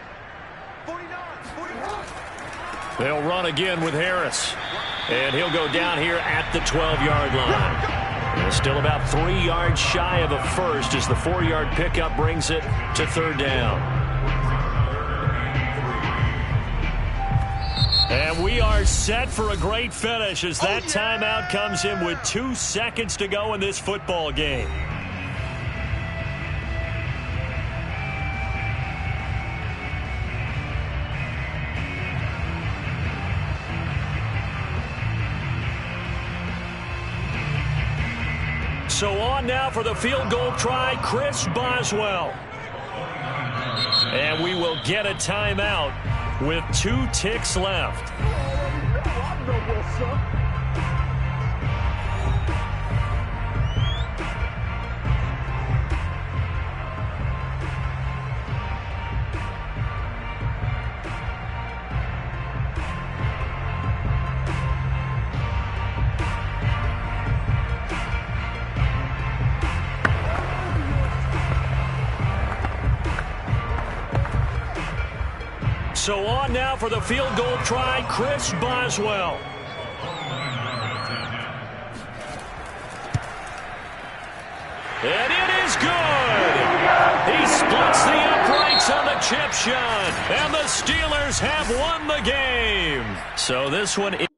Speaker 2: 49.
Speaker 1: They'll run again with Harris. And he'll go down here at the 12-yard line. And still about 3 yards shy of a first as the 4-yard pickup brings it to 3rd down. And we are set for a great finish as that timeout comes in with 2 seconds to go in this football game. So on now for the field goal try, Chris Boswell. And we will get a timeout with 2 ticks left. So on now for the field goal try, Chris Boswell. And it is good. He splits the uprights on the chip shot. And the Steelers have won the game. So this one is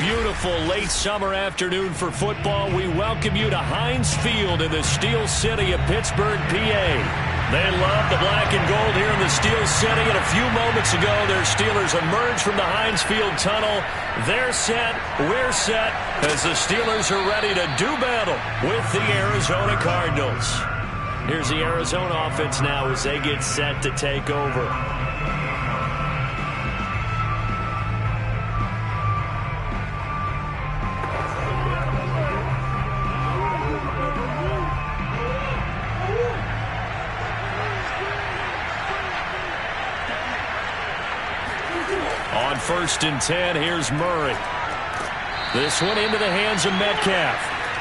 Speaker 1: beautiful late summer afternoon for football. We welcome you to Heinz Field in the Steel City of Pittsburgh, PA. They love the black and gold here in the Steel City, and a few moments ago, their Steelers emerged from the Heinz Field tunnel. They're set, we're set, as the Steelers are ready to do battle with the Arizona Cardinals. Here's the Arizona offense now as they get set to take over. On 1st and 10, here's Murray. This one into the hands of Metcalf.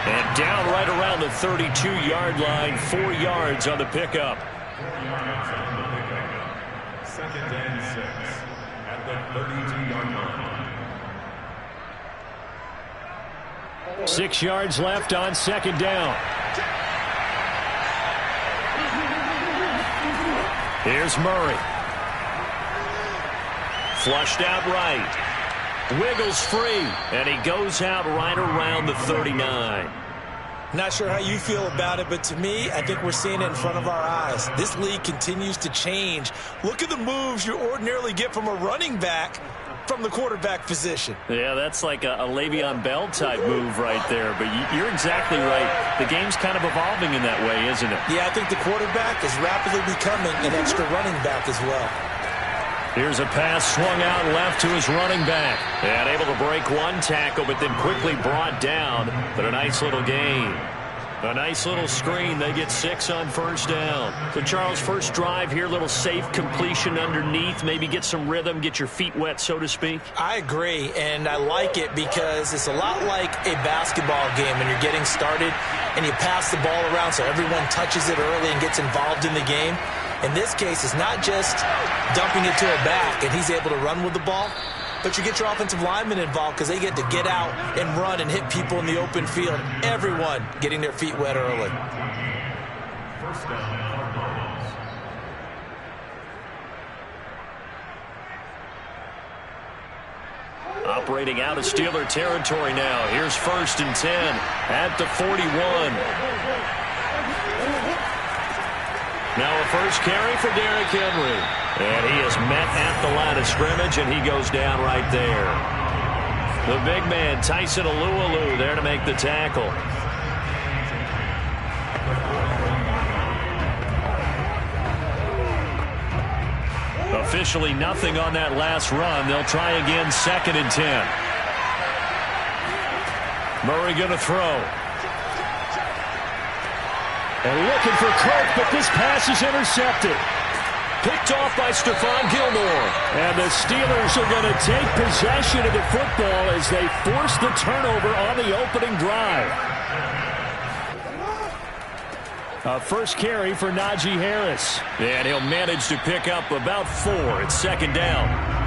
Speaker 1: And down right around the 32-yard line, 4 yards on the pickup.
Speaker 4: 2nd and 6 at the 32-yard line.
Speaker 1: 6 yards left on 2nd down. Here's Murray. Flushed out right. Wiggles free, and he goes out right around the 39.
Speaker 3: Not sure how you feel about it, but to me, I think we're seeing it in front of our eyes. This league continues to change. Look at the moves you ordinarily get from a running back from the quarterback position.
Speaker 1: Yeah, that's like a Le'Veon Bell type move right there, but you're exactly right. The game's kind of evolving in that way, isn't it?
Speaker 3: Yeah, I think the quarterback is rapidly becoming an extra running back as well.
Speaker 1: Here's a pass swung out left to his running back. And able to break one tackle, but then quickly brought down. But a nice little gain. A nice little screen. They get 6 on 1st down. So, Charles, first drive here, little safe completion underneath. Maybe get some rhythm, get your feet wet, so to speak.
Speaker 3: I agree, and I like it because it's a lot like a basketball game when you're getting started and you pass the ball around so everyone touches it early and gets involved in the game. In this case, it's not just dumping it to a back and he's able to run with the ball, but you get your offensive linemen involved because they get to get out and run and hit people in the open field. Everyone getting their feet wet early.
Speaker 4: 1st down, Cardinals.
Speaker 1: Operating out of Steeler territory now. Here's 1st and 10 at the 41. Now a first carry for Derrick Henry. And he is met at the line of scrimmage, and he goes down right there. The big man, Tyson Alualu, there to make the tackle. Officially nothing on that last run. They'll try again 2nd and 10. Murray going to throw. And looking for Kirk, but this pass is intercepted. Picked off by Stephon Gilmore. And the Steelers are going to take possession of the football as they force the turnover on the opening drive. A first carry for Najee Harris. And he'll manage to pick up about 4 at 2nd down.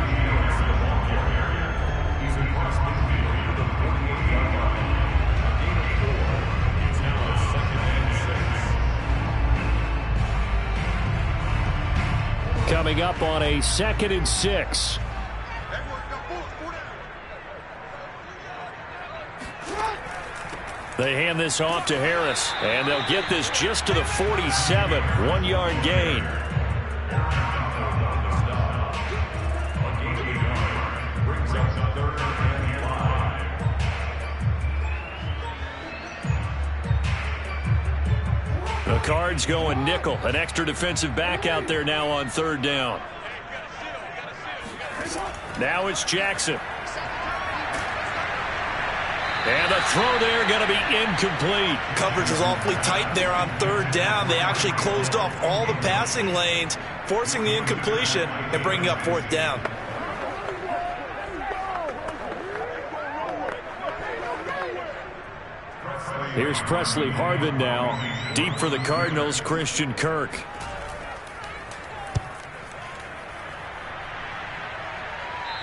Speaker 1: Coming up on a 2nd and 6. They hand this off to Harris, and they'll get this just to the 47. 1-yard gain. The Cards going nickel. An extra defensive back out there now on 3rd down. Now it's Jackson. And the throw there going to be incomplete.
Speaker 3: Coverage was awfully tight there on 3rd down. They actually closed off all the passing lanes, forcing the incompletion and bringing up 4th down.
Speaker 1: Here's Presley Harvin now. Deep for the Cardinals, Christian Kirk.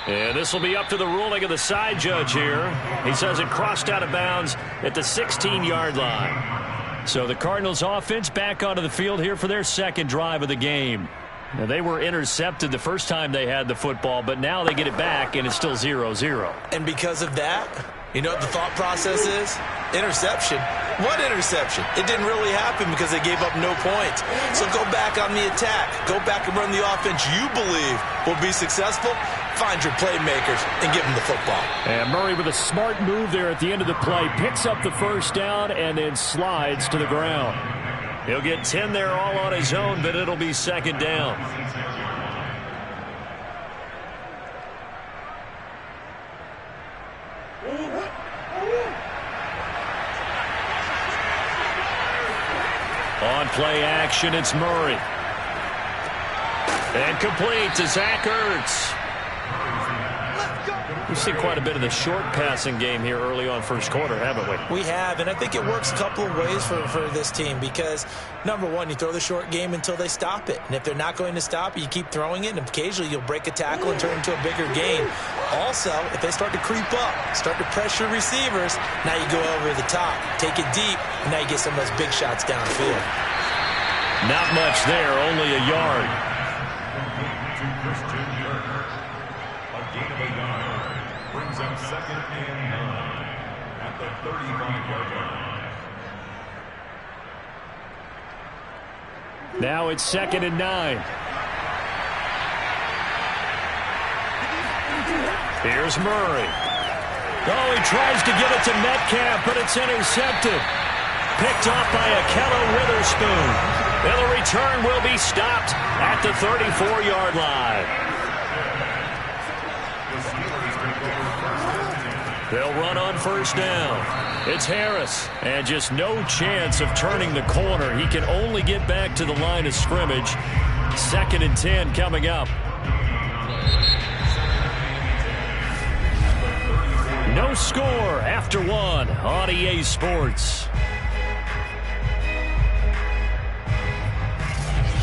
Speaker 1: And this will be up to the ruling of the side judge here. He says it crossed out of bounds at the 16-yard line. So the Cardinals offense back onto the field here for their 2nd drive of the game. Now, they were intercepted the first time they had the football, but now they get it back, and it's still 0-0.
Speaker 3: And because of that, you know what the thought process is? Interception. What interception? It didn't really happen because they gave up no points. So go back on the attack. Go back and run the offense you believe will be successful. Find your playmakers and give them the football.
Speaker 1: And Murray with a smart move there at the end of the play. Picks up the first down and then slides to the ground. He'll get 10 there all on his own, but it'll be second down. On play action, it's Murray. And complete to Zach Ertz. We've seen quite a bit of the short passing game here early on first quarter, haven't we?
Speaker 3: We have, and I think it works a couple of ways for this team because, number one, you throw the short game until they stop it. And if they're not going to stop it, you keep throwing it, and occasionally you'll break a tackle and turn it into a bigger gain. Also, if they start to creep up, start to pressure receivers, now you go over the top, take it deep, and now you get some of those big shots downfield.
Speaker 1: Not much there, only a yard.
Speaker 4: Brings up 2nd and 9 at the 35-yard line.
Speaker 1: Now it's 2nd and 9. Here's Murray. Oh, he tries to get it to Metcalf, but it's intercepted. Picked off by Ahkello Witherspoon. And the return will be stopped at the 34-yard line. They'll run on first down. It's Harris. And just no chance of turning the corner. He can only get back to the line of scrimmage. 2nd and 10 coming up. No score after one on EA Sports.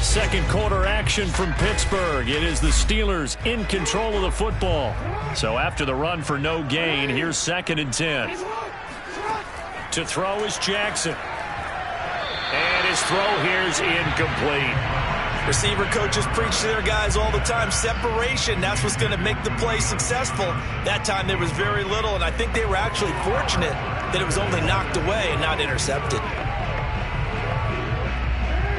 Speaker 1: Second quarter action from Pittsburgh. It is the Steelers in control of the football. So after the run for no gain, here's 2nd and 10. To throw is Jackson. And his throw here's incomplete.
Speaker 3: Receiver coaches preach to their guys all the time. Separation, that's what's going to make the play successful. That time there was very little, and I think they were actually fortunate that it was only knocked away and not intercepted.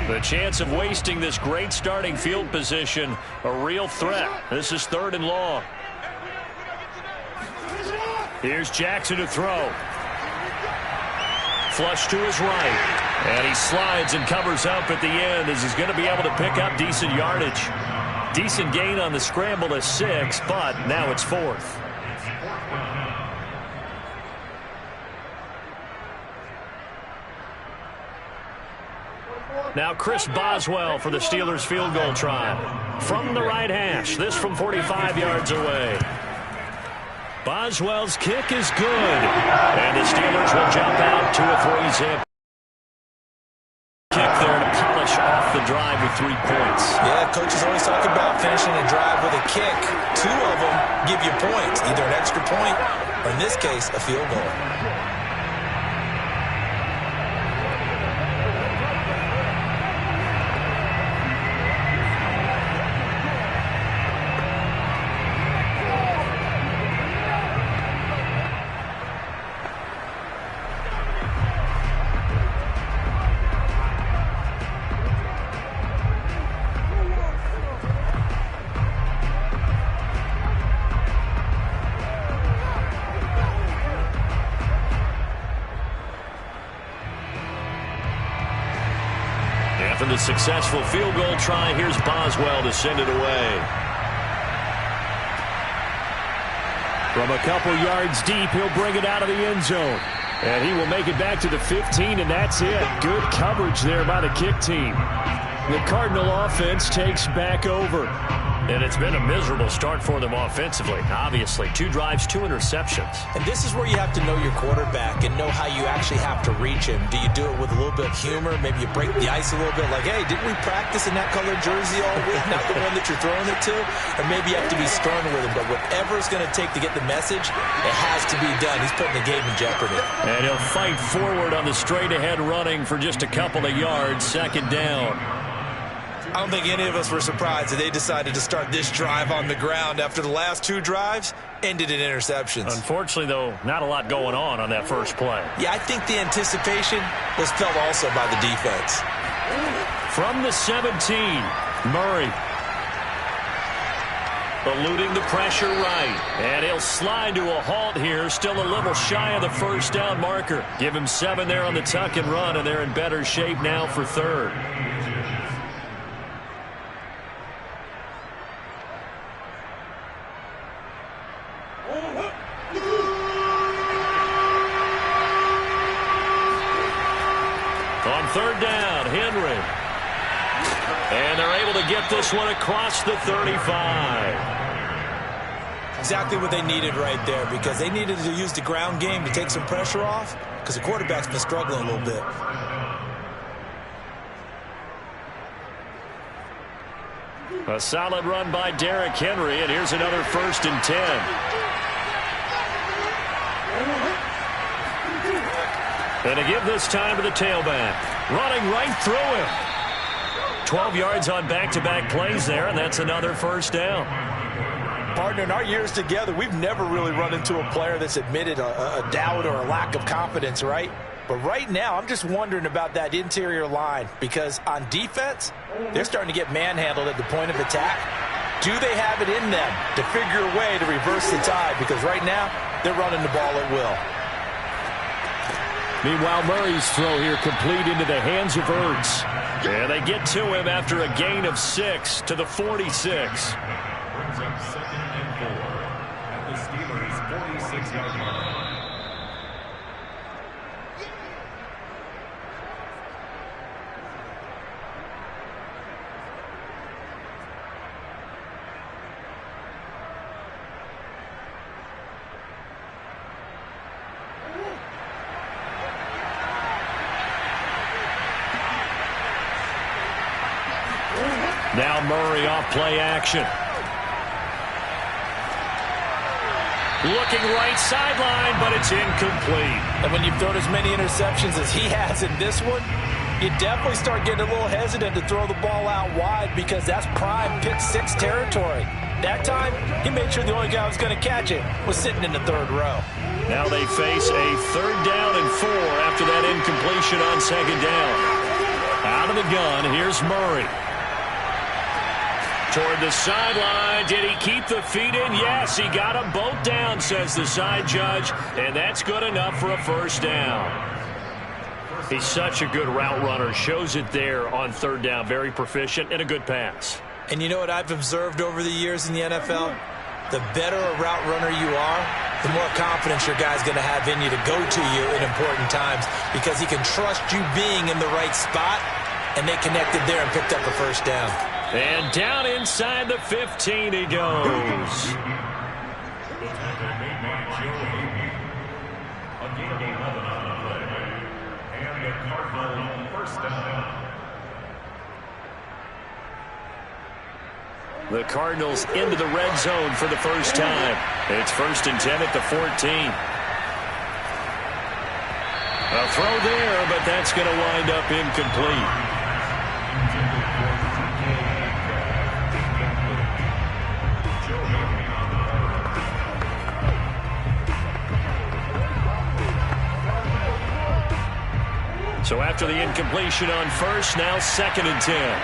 Speaker 1: The chance of wasting this great starting field position, a real threat. This is 3rd and long. Here's Jackson to throw. Flush to his right. And he slides and covers up at the end as he's going to be able to pick up decent yardage. Decent gain on the scramble to 6, but now it's 4th. Now Chris Boswell for the Steelers field goal try. From the right hash, this from 45 yards away. Boswell's kick is good. And the Steelers will jump out to a 3-zip. Kick there to polish off the drive with 3 points.
Speaker 3: Yeah, coaches always talk about finishing a drive with a kick. 2 of them give you points, either an extra point or, in this case, a field goal.
Speaker 1: After the successful field goal try, here's Boswell to send it away. From a couple yards deep, he'll bring it out of the end zone. And he will make it back to the 15, and that's it. Good coverage there by the kick team. The Cardinal offense takes back over. And it's been a miserable start for them offensively, obviously. 2 drives, 2 interceptions.
Speaker 3: And this is where you have to know your quarterback and know how you actually have to reach him. Do you do it with a little bit of humor? Maybe you break the ice a little bit, like, hey, didn't we practice in that colored jersey all week? Not the one that you're throwing it to? Or maybe you have to be stern with him. But whatever it's going to take to get the message, it has to be done. He's putting the game in jeopardy.
Speaker 1: And he'll fight forward on the straight-ahead running for just a couple of yards. 2nd down.
Speaker 3: I don't think any of us were surprised that they decided to start this drive on the ground after the last 2 drives ended in interceptions.
Speaker 6: Unfortunately, though, not a lot going on that first play.
Speaker 3: Yeah, I think the anticipation was felt also by the defense.
Speaker 6: From the 17, Murray. Eluding the pressure right. And he'll slide to a halt here. Still a little shy of the first down marker. Give him 7 there on the tuck and run, and they're in better shape now for third. On third down, Henry. And they're able to get this one across the 35.
Speaker 3: Exactly what they needed right there, because they needed to use the ground game to take some pressure off, because the quarterback's been struggling a little bit.
Speaker 6: A solid run by Derrick Henry, and here's another 1st and 10. And to give this time to the tailback. Running right through him. 12 yards on back-to-back plays there, and that's another 1st down.
Speaker 5: Partner, in our years together, we've never really run into a player that's admitted a doubt or a lack of confidence, right? But right now, I'm just wondering about that interior line, because on defense, they're starting to get manhandled at the point of attack. Do they have it in them to figure a way to reverse the tide? Because right now, they're running the ball at will.
Speaker 6: Meanwhile, Murray's throw here complete into the hands of Ertz. And they get to him after a gain of 6 to the 46.
Speaker 4: Brings up 2nd and 4 at the Steelers' 46-yard line.
Speaker 6: Now Murray off play action. Looking right sideline, but it's incomplete.
Speaker 5: And when you've thrown as many interceptions as he has in this one, you definitely start getting a little hesitant to throw the ball out wide, because that's prime pick 6 territory. That time, he made sure the only guy who was going to catch it was sitting in the 3rd row.
Speaker 6: Now they face a 3rd down and 4 after that incompletion on 2nd down. Out of the gun, here's Murray. Toward the sideline. Did he keep the feet in? Yes, he got them both down, says the side judge, and that's good enough for a 1st down. He's such a good route runner. Shows it there on 3rd down. Very proficient and a good pass.
Speaker 3: And you know what I've observed over the years in the NFL? The better a route runner you are, the more confidence your guy's going to have in you to go to you in important times, because he can trust you being in the right spot, and they connected there and picked up a 1st down.
Speaker 6: And down inside the 15 he goes.
Speaker 4: The tackle made by Joe Hayden. A gain of 11 on the play. And the Cardinals 1st down.
Speaker 6: The Cardinals into the red zone for the first time. It's 1st and 10 at the 14. A throw there, but that's going to wind up incomplete. So after the incompletion on 1st, now 2nd and 10.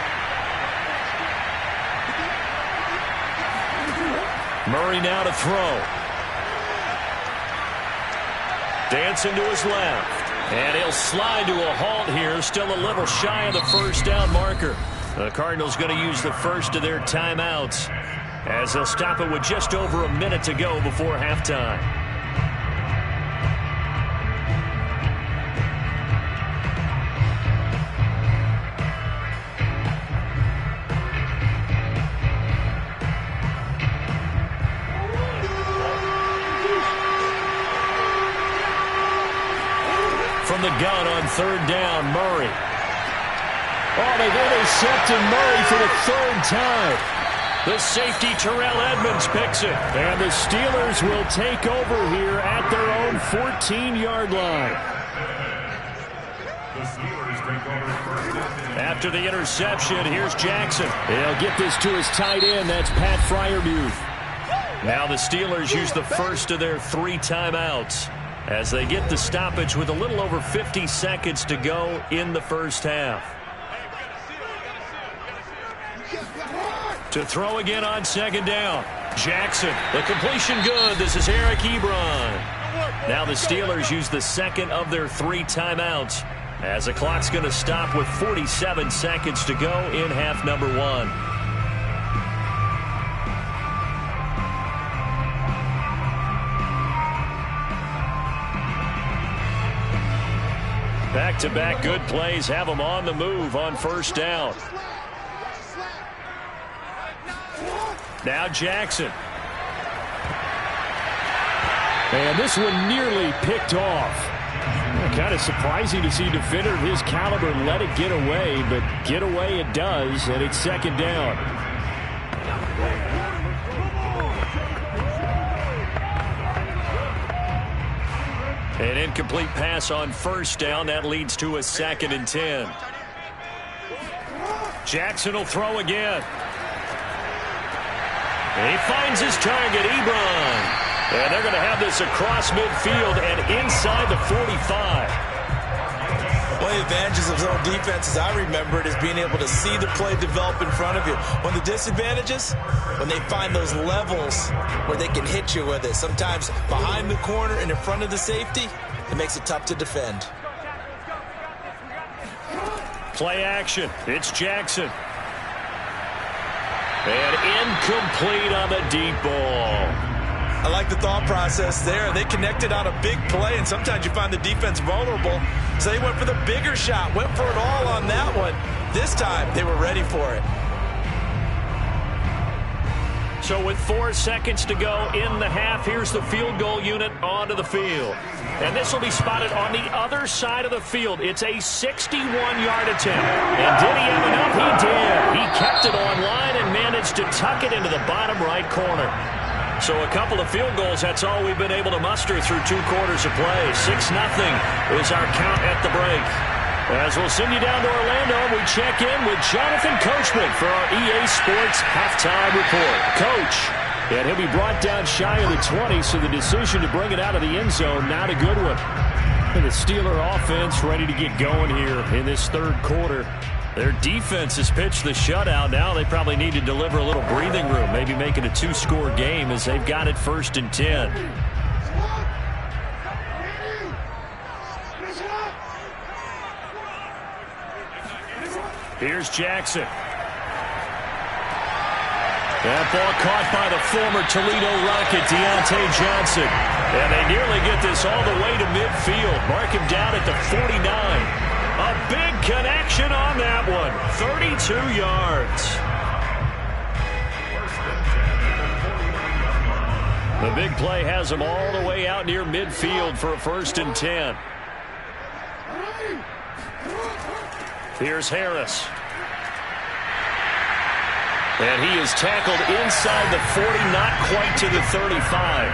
Speaker 6: Murray now to throw. Dancing to his left. And he'll slide to a halt here. Still a little shy of the 1st down marker. The Cardinals going to use the first of their timeouts, as they'll stop it with just over a minute to go before halftime. From the gun on 3rd down, Murray. Oh, they've intercepted Murray for the 3rd time. The safety, Terrell Edmunds, picks it. And the Steelers will take over here at their own 14-yard line.
Speaker 4: The Steelers
Speaker 1: After the interception, here's Jackson.
Speaker 6: He'll get this to his tight end. That's Pat Freiermuth.
Speaker 1: Now the Steelers use the first of their 3 timeouts as they get the stoppage with a little over 50 seconds to go in the first half. To throw again on second down. Jackson, the completion good. This is Eric Ebron. Now the Steelers use the second of their 3 timeouts as the clock's going to stop with 47 seconds to go in half number 1. Back-to-back good plays have them on the move on first down. Now Jackson.
Speaker 6: And this one nearly picked off. Kind of surprising to see a defender of his caliber let it get away, but get away it does, and it's second down.
Speaker 1: An incomplete pass on first down. That leads to a 2nd and 10. Jackson will throw again. He finds his target, Ebron. And they're going to have this across midfield and inside the 45.
Speaker 3: One of the advantages of zone defense, as I remember it, is being able to see the play develop in front of you. One of the disadvantages, when they find those levels where they can hit you with it. Sometimes behind the corner and in front of the safety, it makes it tough to defend.
Speaker 1: Play action. It's Jackson. And incomplete on the deep ball.
Speaker 3: I like the thought process there. They connected on a big play, and sometimes you find the defense vulnerable. So they went for the bigger shot, went for it all on that one. This time, they were ready for it.
Speaker 1: So with 4 seconds to go in the half, here's the field goal unit onto the field. And this will be spotted on the other side of the field. It's a 61-yard attempt. And did he have enough? He did. He kept it on line and managed to tuck it into the bottom right corner. So a couple of field goals, that's all we've been able to muster through 2 quarters of play. 6-0 is our count at the break. As we'll send you down to Orlando, we check in with Jonathan Coachman for our EA Sports Halftime Report. Coach, and he'll be brought down shy of the 20, so the decision to bring it out of the end zone, not a good one. And the Steeler offense ready to get going here in this third quarter. Their defense has pitched the shutout. Now they probably need to deliver a little breathing room, maybe make it a 2-score game as they've got it 1st and 10. Here's Jackson. That ball caught by the former Toledo Rocket, Deontay Johnson. And they nearly get this all the way to midfield. Mark him down at the 49. A big connection on that one. 32 yards. The big play has them all the way out near midfield for a 1st and 10. Here's Harris. And he is tackled inside the 40, not quite to the 35.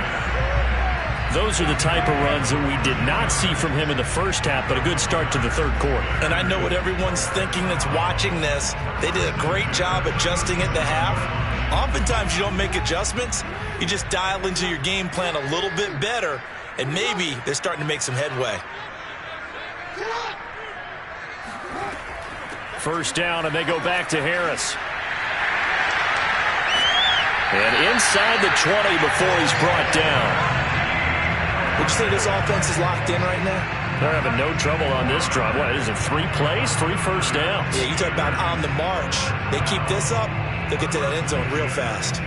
Speaker 1: Those are the type of runs that we did not see from him in the first half, but a good start to the third quarter.
Speaker 3: And I know what everyone's thinking that's watching this. They did a great job adjusting at the half. Oftentimes you don't make adjustments. You just dial into your game plan a little bit better, and maybe they're starting to make some headway.
Speaker 1: First down, and they go back to Harris. And inside the 20 before he's brought down.
Speaker 3: Would you say this offense is locked in right now?
Speaker 1: They're having no trouble on this drive. What is it, 3 plays, 3 first downs?
Speaker 3: Yeah, you talk about on the march. They keep this up, they'll get to that end zone real fast.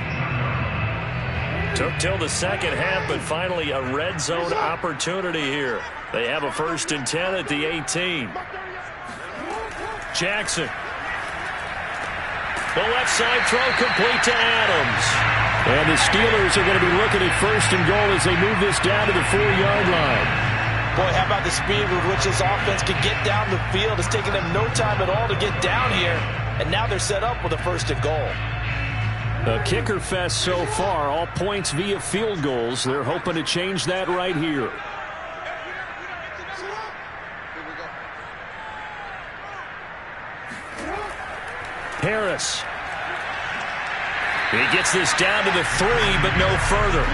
Speaker 1: Took till the second half, but finally a red zone opportunity here. They have a 1st and 10 at the 18. Jackson. The left side throw complete to Adams.
Speaker 6: And the Steelers are going to be looking at 1st and goal as they move this down to the 4-yard line.
Speaker 5: Boy, how about the speed with which this offense can get down the field? It's taken them no time at all to get down here. And now they're set up with a 1st and goal.
Speaker 6: A kicker fest so far, all points via field goals. They're hoping to change that right here.
Speaker 1: Harris. He gets this down to the 3, but no further.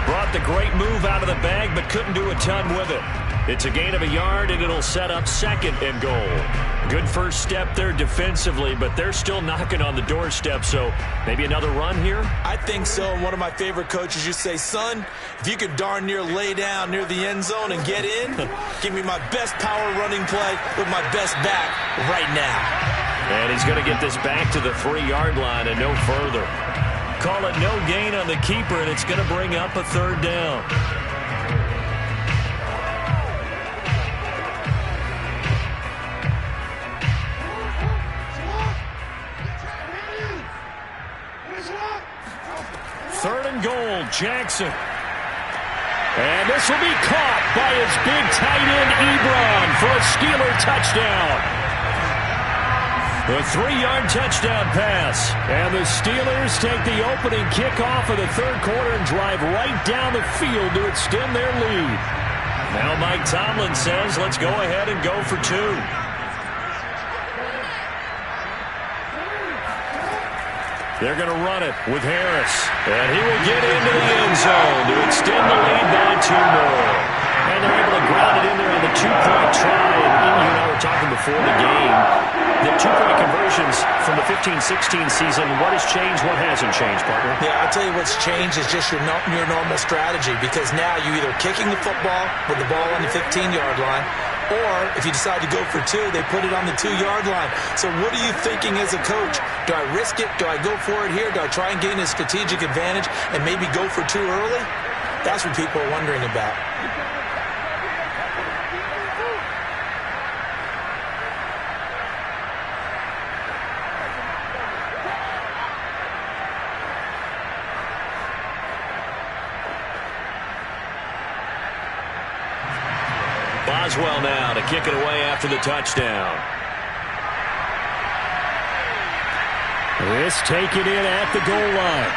Speaker 1: Brought the great move out of the bag, but couldn't do a ton with it. It's a gain of a yard, and it'll set up 2nd and goal. Good first step there defensively, but they're still knocking on the doorstep, so maybe another run here?
Speaker 3: I think so. And one of my favorite coaches used to say, son, if you could darn near lay down near the end zone and get in, give me my best power running play with my best back right now.
Speaker 1: And he's going to get this back to the 3-yard line and no further. Call it no gain on the keeper, and it's going to bring up a 3rd down. Third and goal, Jackson. And this will be caught by his big tight end, Ebron, for a Steeler touchdown. The 3-yard touchdown pass. And the Steelers take the opening kickoff of the 3rd quarter and drive right down the field to extend their lead. Now Mike Tomlin says, let's go ahead and go for 2. They're going to run it with Harris. And he will get into the end zone to extend the lead by 2 more. And they're able to ground it in there on the 2-point try. And you and I were talking before the game. The 2-point conversions from the 15-16 season, what has changed, what hasn't changed, partner?
Speaker 3: Yeah, I'll tell you what's changed is just your normal strategy, because now you're either kicking the football with the ball on the 15-yard line, or if you decide to go for 2, they put it on the 2-yard line. So what are you thinking as a coach? Do I risk it? Do I go for it here? Do I try and gain a strategic advantage and maybe go for 2 early? That's what people are wondering about.
Speaker 1: Boswell now to kick it away after the touchdown. This taken in at the goal line.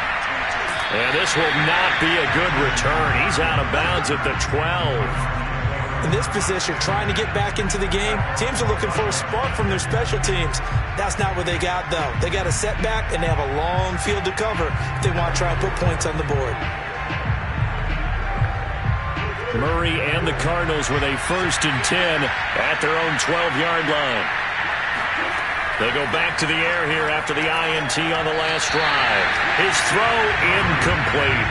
Speaker 1: And this will not be a good return. He's out of bounds at the 12.
Speaker 3: In this position, trying to get back into the game, teams are looking for a spark from their special teams. That's not what they got, though. They got a setback, and they have a long field to cover if they want to try and put points on the board.
Speaker 1: Murray and the Cardinals with a 1st and 10 at their own 12-yard line. They go back to the air here after the INT on the last drive. His throw incomplete.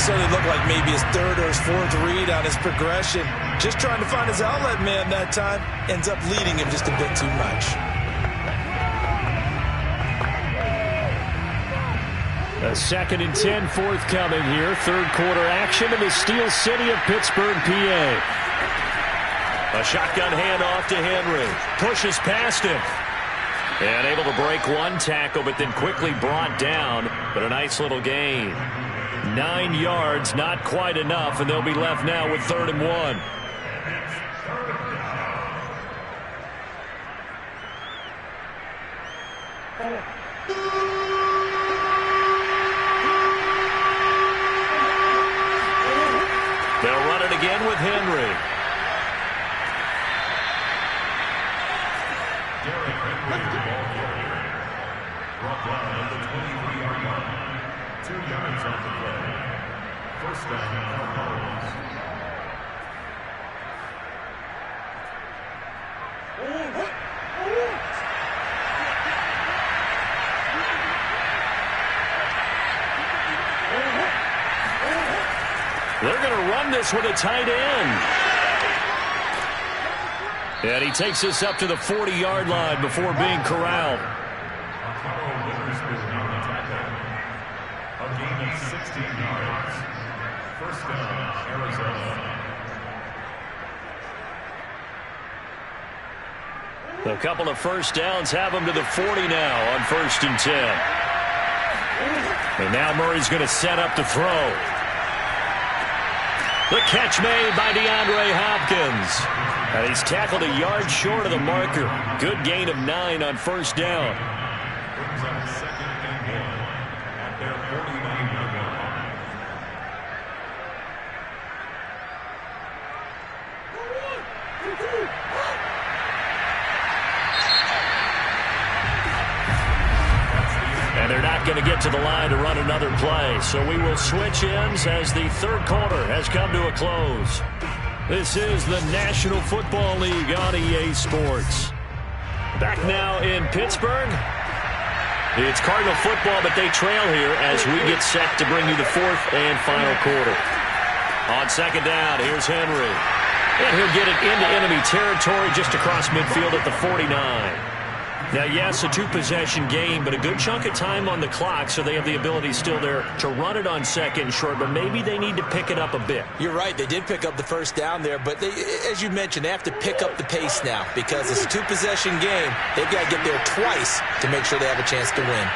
Speaker 3: So it looked like maybe his 3rd or his 4th read on his progression. Just trying to find his outlet man that time. Ends up leading him just a bit too much.
Speaker 1: A 2nd and 10 forthcoming here. 3rd quarter action in the Steel City of Pittsburgh, PA. A shotgun handoff to Henry. Pushes past him. And able to break 1 tackle, but then quickly brought down. But a nice little gain. 9 yards, not quite enough, and they'll be left now with 3rd and 1. They'll run it again with Henry.
Speaker 4: Derrick Henry, the ball carrier. Brought down at the 23-yard line. 2 yards on the play. 1st down, Cardinals.
Speaker 1: They're going to run this with a tight end. And he takes this up to the 40-yard line before being corralled.
Speaker 4: Carl Witherspoon on the tackle. A gain of 16 yards. 1st down, Arizona.
Speaker 1: A couple of 1st downs have him to the 40 now on 1st and 10. And now Murray's going to set up to throw. The catch made by DeAndre Hopkins. And he's tackled a yard short of the marker. Good gain of 9 on 1st down.
Speaker 4: Brings up 2nd and 1 at their 49-yard line.
Speaker 6: not going to get to the line to run another play. So we will switch ends as the third quarter has come to a close. This is the National Football League on EA Sports. Back now in Pittsburgh. It's Cardinal football, but they trail here as we get set to bring you the fourth and final quarter. On second down, here's Henry. And he'll get it into enemy territory just across midfield at the 49. Now, yes, a two-possession game, but a good chunk of time on the clock, so they have the ability still there to run it on second and short, but maybe they need to pick it up a bit.
Speaker 5: You're right. They did pick up the first down there, but they, as you mentioned, they have to pick up the pace now because it's a two-possession game. They've got to get there twice to make sure they have a chance to win.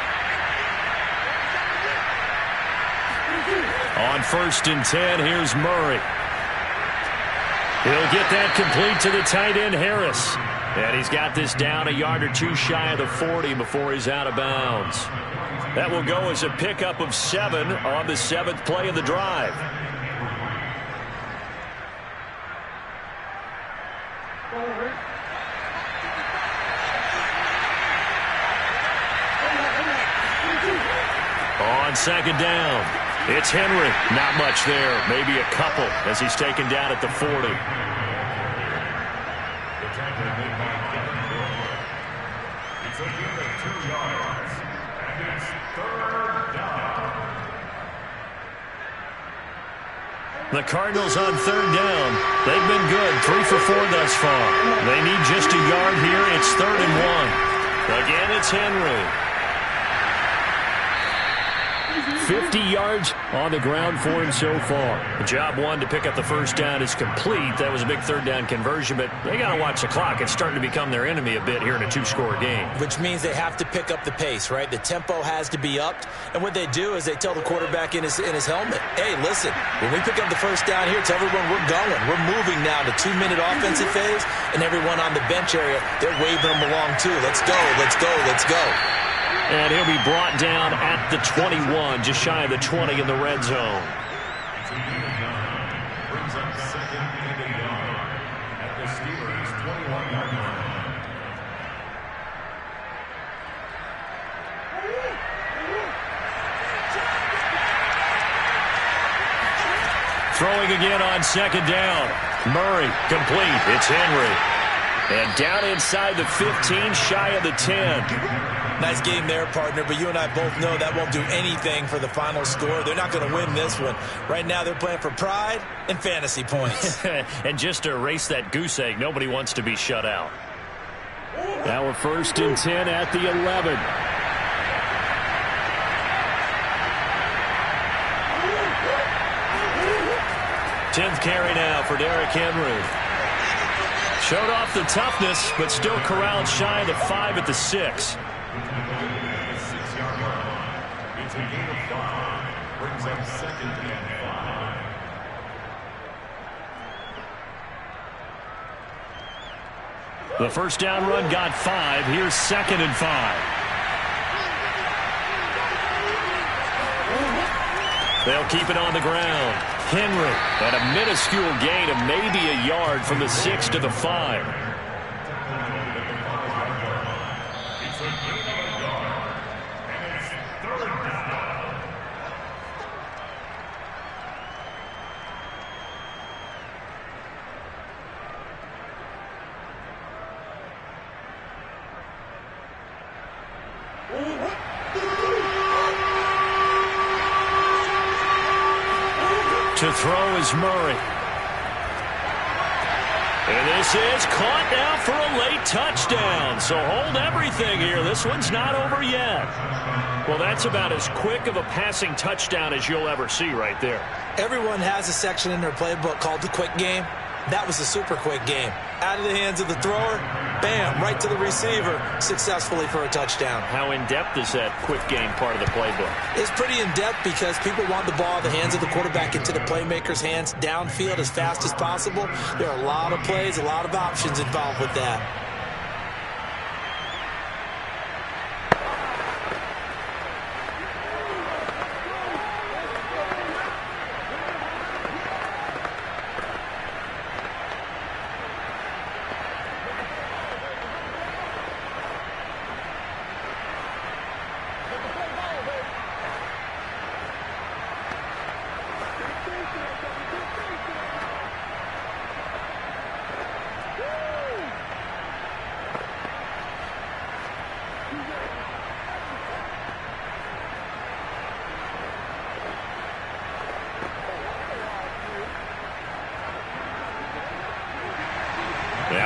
Speaker 6: On 1st and 10, here's Murray. He'll get that complete to the tight end, Harris. And he's got this down a yard or two shy of the 40 before he's out of bounds. That will go as a pickup of 7 on the 7th play of the drive. On second down, it's Henry. Not much there, maybe a couple as he's taken down at the 40. The Cardinals on third down. They've been good, 3 for 4 thus far. They need just a yard here. It's 3rd and 1. Again, it's Henry. 50 yards on the ground for him so far. Job 1 to pick up the first down is complete. That was a big third down conversion, but they got to watch the clock. It's starting to become their enemy a bit here in a 2-score game.
Speaker 5: Which means they have to pick up the pace, right? The tempo has to be upped. And what they do is they tell the quarterback in his helmet, hey, listen, when we pick up the first down here, tell everyone we're going. We're moving now to 2-minute offensive phase, and everyone on the bench area, they're waving them along too. Let's go, let's go, let's go.
Speaker 6: And he'll be brought down at the 21, just shy of the 20 in the red zone.
Speaker 4: Brings up 2nd and 1 at the Steelers' 21-yard line.
Speaker 6: Throwing again on second down. Murray complete. It's Henry. And down inside the 15, shy of the 10.
Speaker 5: Nice game there, partner, but you and I both know that won't do anything for the final score. They're not going to win this one. Right now they're playing for pride and fantasy points.
Speaker 6: And just to erase that goose egg, nobody wants to be shut out. Now we're 1st and 10 at the 11. Tenth carry now for Derrick Henry. Showed off the toughness, but still corralled shy of the 5 at the 6.
Speaker 4: It's a gain of 5. Brings up 2nd and 5.
Speaker 6: The first down run got 5. Here's 2nd and 5. They'll keep it on the ground. Henry at a minuscule gain of maybe a yard from the 6 to the 5. To throw is Murray. And this is caught now for a late touchdown. So hold everything here. This one's not over yet. Well, that's about as quick of a passing touchdown as you'll ever see right there.
Speaker 5: Everyone has a section in their playbook called the quick game. That was a super quick game. Out of the hands of the thrower, bam, right to the receiver, successfully for a touchdown.
Speaker 6: How in-depth is that quick game part of the playbook?
Speaker 5: It's pretty in-depth because people want the ball in the hands of the quarterback into the playmaker's hands downfield as fast as possible. There are a lot of plays, a lot of options involved with that.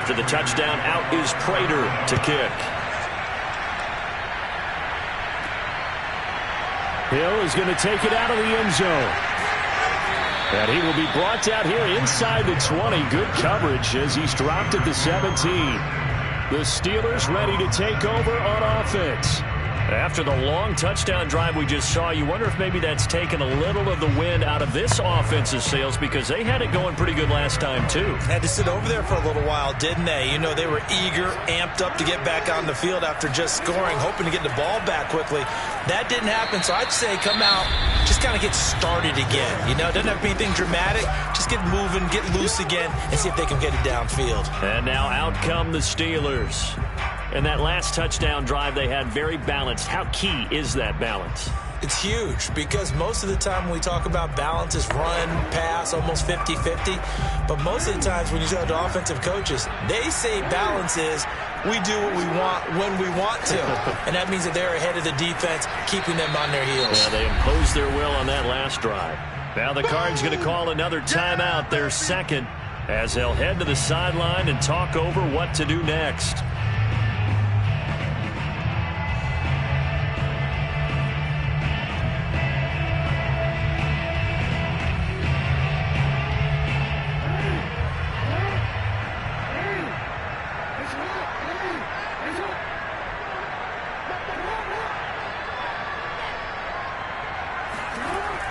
Speaker 1: After the touchdown, out is Prater to kick. Hill is going to take it out of the end zone. And he will be brought out here inside the 20. Good coverage as he's dropped at the 17. The Steelers ready to take over on offense. After the long touchdown drive we just saw, you wonder if maybe that's taken a little of the wind out of this offense's sails because they had it going pretty good last time too.
Speaker 3: Had to sit over there for a little while, didn't they? You know, they were eager, amped up to get back on the field after just scoring, hoping to get the ball back quickly. That didn't happen, so I'd say come out, just kind of get started again. You know, it doesn't have to be anything dramatic. Just get moving, get loose again, and see if they can get it downfield.
Speaker 1: And now out come the Steelers. And that last touchdown drive they had very balanced. How key is that balance?
Speaker 3: It's huge because most of the time when we talk about balance is run, pass, almost 50-50. But most of the times when you talk to offensive coaches, they say balance is we do what we want when we want to. And that means that they're ahead of the defense, keeping them on their heels.
Speaker 1: Yeah, they imposed their will on that last drive. Now the Cards going to call another timeout, their second, as they'll head to the sideline and talk over what to do next.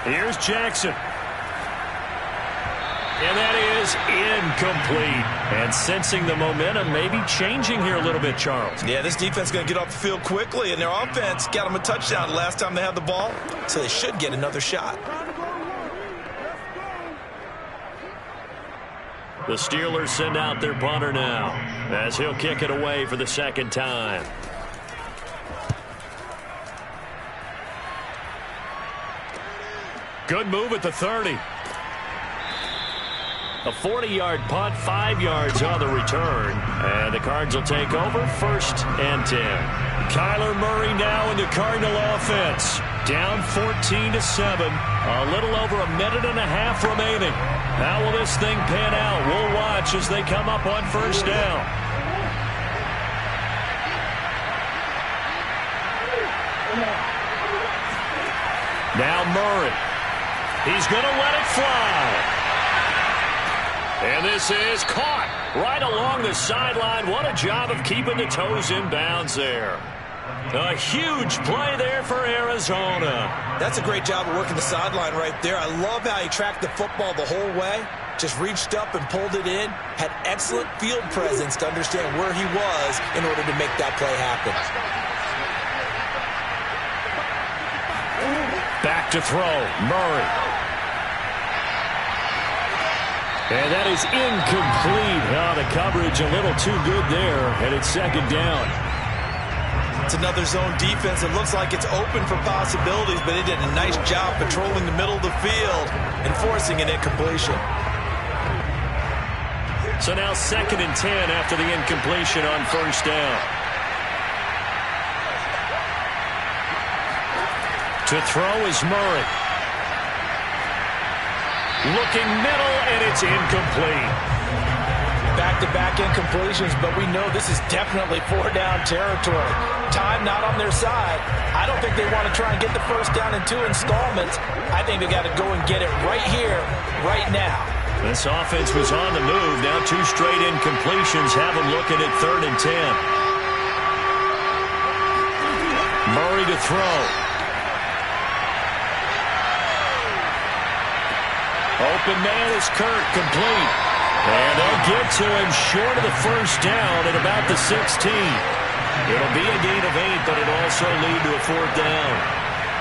Speaker 1: Here's Jackson. And that is incomplete. And sensing the momentum, maybe changing here a little bit, Charles.
Speaker 3: Yeah, this defense is going to get off the field quickly, and their offense got them a touchdown last time they had the ball, so they should get another shot.
Speaker 1: The Steelers send out their punter now, as he'll kick it away for the second time. Good move at the 30. A 40-yard punt, 5 yards on the return. And the Cards will take over, 1st and 10. Kyler Murray now in the Cardinal offense. Down 14-7. A little over a minute and a half remaining. How will this thing pan out? We'll watch as they come up on 1st down. Now Murray. He's going to let it fly. And this is caught right along the sideline. What a job of keeping the toes in bounds there. A huge play there for Arizona.
Speaker 3: That's a great job of working the sideline right there. I love how he tracked the football the whole way. Just reached up and pulled it in. Had excellent field presence to understand where he was in order to make that play happen.
Speaker 1: Back to throw, Murray. And that is incomplete. Oh, the coverage a little too good there, and it's 2nd down.
Speaker 3: It's another zone defense. It looks like it's open for possibilities, but it did a nice job patrolling the middle of the field and forcing an incompletion.
Speaker 1: So now 2nd and 10 after the incompletion on 1st down. To throw is Murray. Looking middle, and it's incomplete.
Speaker 5: Back-to-back incompletions, but we know this is definitely 4-down territory. Time not on their side. I don't think they want to try and get the 1st down in 2 installments. I think they got to go and get it right here, right now.
Speaker 1: This offense was on the move. Now 2 straight incompletions have them looking at 3rd and 10. Murray to throw. Open man is Kirk, complete. And they'll get to him short of the 1st down at about the 16. It'll be a gain of 8, but it'll also lead to a 4th down.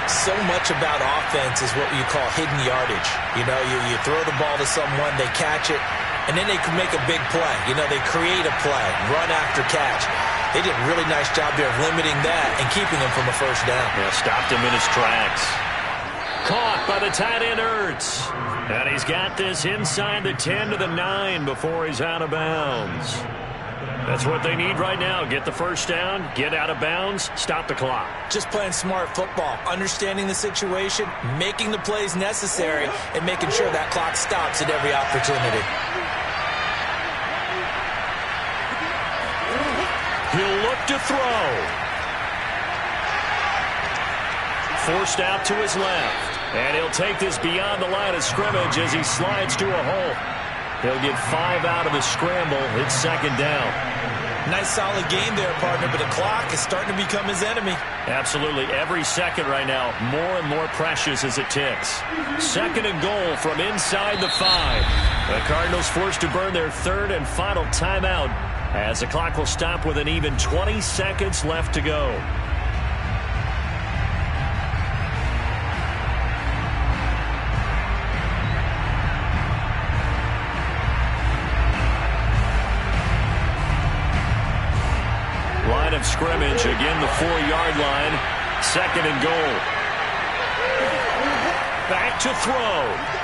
Speaker 3: So much about offense is what you call hidden yardage. You know, you throw the ball to someone, they catch it, and then they can make a big play. You know, they create a play, run after catch. They did a really nice job there of limiting that and keeping him from a 1st down.
Speaker 1: Yeah, stopped him in his tracks. Caught by the tight end Ertz. And he's got this inside the 10 to the 9 before he's out of bounds. That's what they need right now. Get the 1st down, get out of bounds, stop the clock.
Speaker 3: Just playing smart football, understanding the situation, making the plays necessary, and making sure that clock stops at every opportunity.
Speaker 6: to throw. Forced out to his left. And he'll take this beyond the line of scrimmage as he slides to a hole. He'll get 5 out of the scramble. It's second down.
Speaker 3: Nice solid game there, partner, but the clock is starting to become his enemy.
Speaker 6: Absolutely. Every second right now, more and more precious as it ticks. Second and goal from inside the 5. The Cardinals forced to burn their third and final timeout as the clock will stop with an even 20 seconds left to go. Line of scrimmage, again the 4-yard line. Second and goal. Back to throw.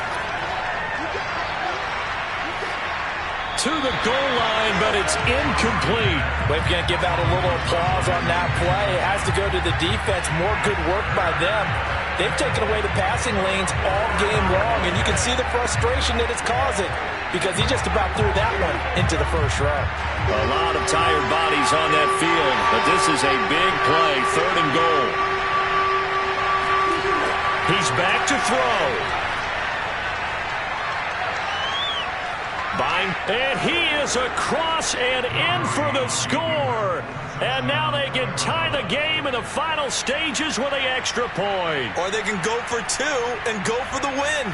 Speaker 6: To the goal line, but it's incomplete.
Speaker 5: We're going to give out a little applause on that play. It has to go to the defense. More good work by them. They've taken away the passing lanes all game long, and you can see the frustration that it's causing because he just about threw that one into the first row.
Speaker 6: A lot of tired bodies on that field, but this is a big play. Third and goal. He's back to throw. And he is across and in for the score. And now they can tie the game in the final stages with an extra point.
Speaker 3: Or they can go for 2 and go for the win.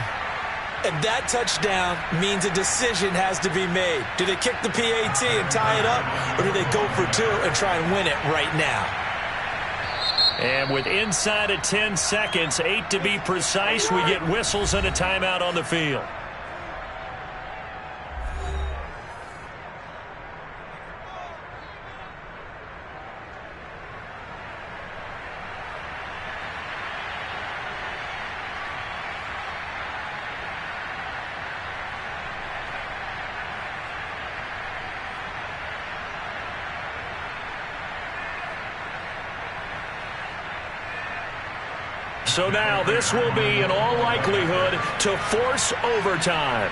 Speaker 3: And that touchdown means a decision has to be made. Do they kick the PAT and tie it up, or do they go for 2 and try and win it right now?
Speaker 6: And with inside of 10 seconds, 8 to be precise, we get whistles and a timeout on the field. So now this will be, in all likelihood, to force overtime.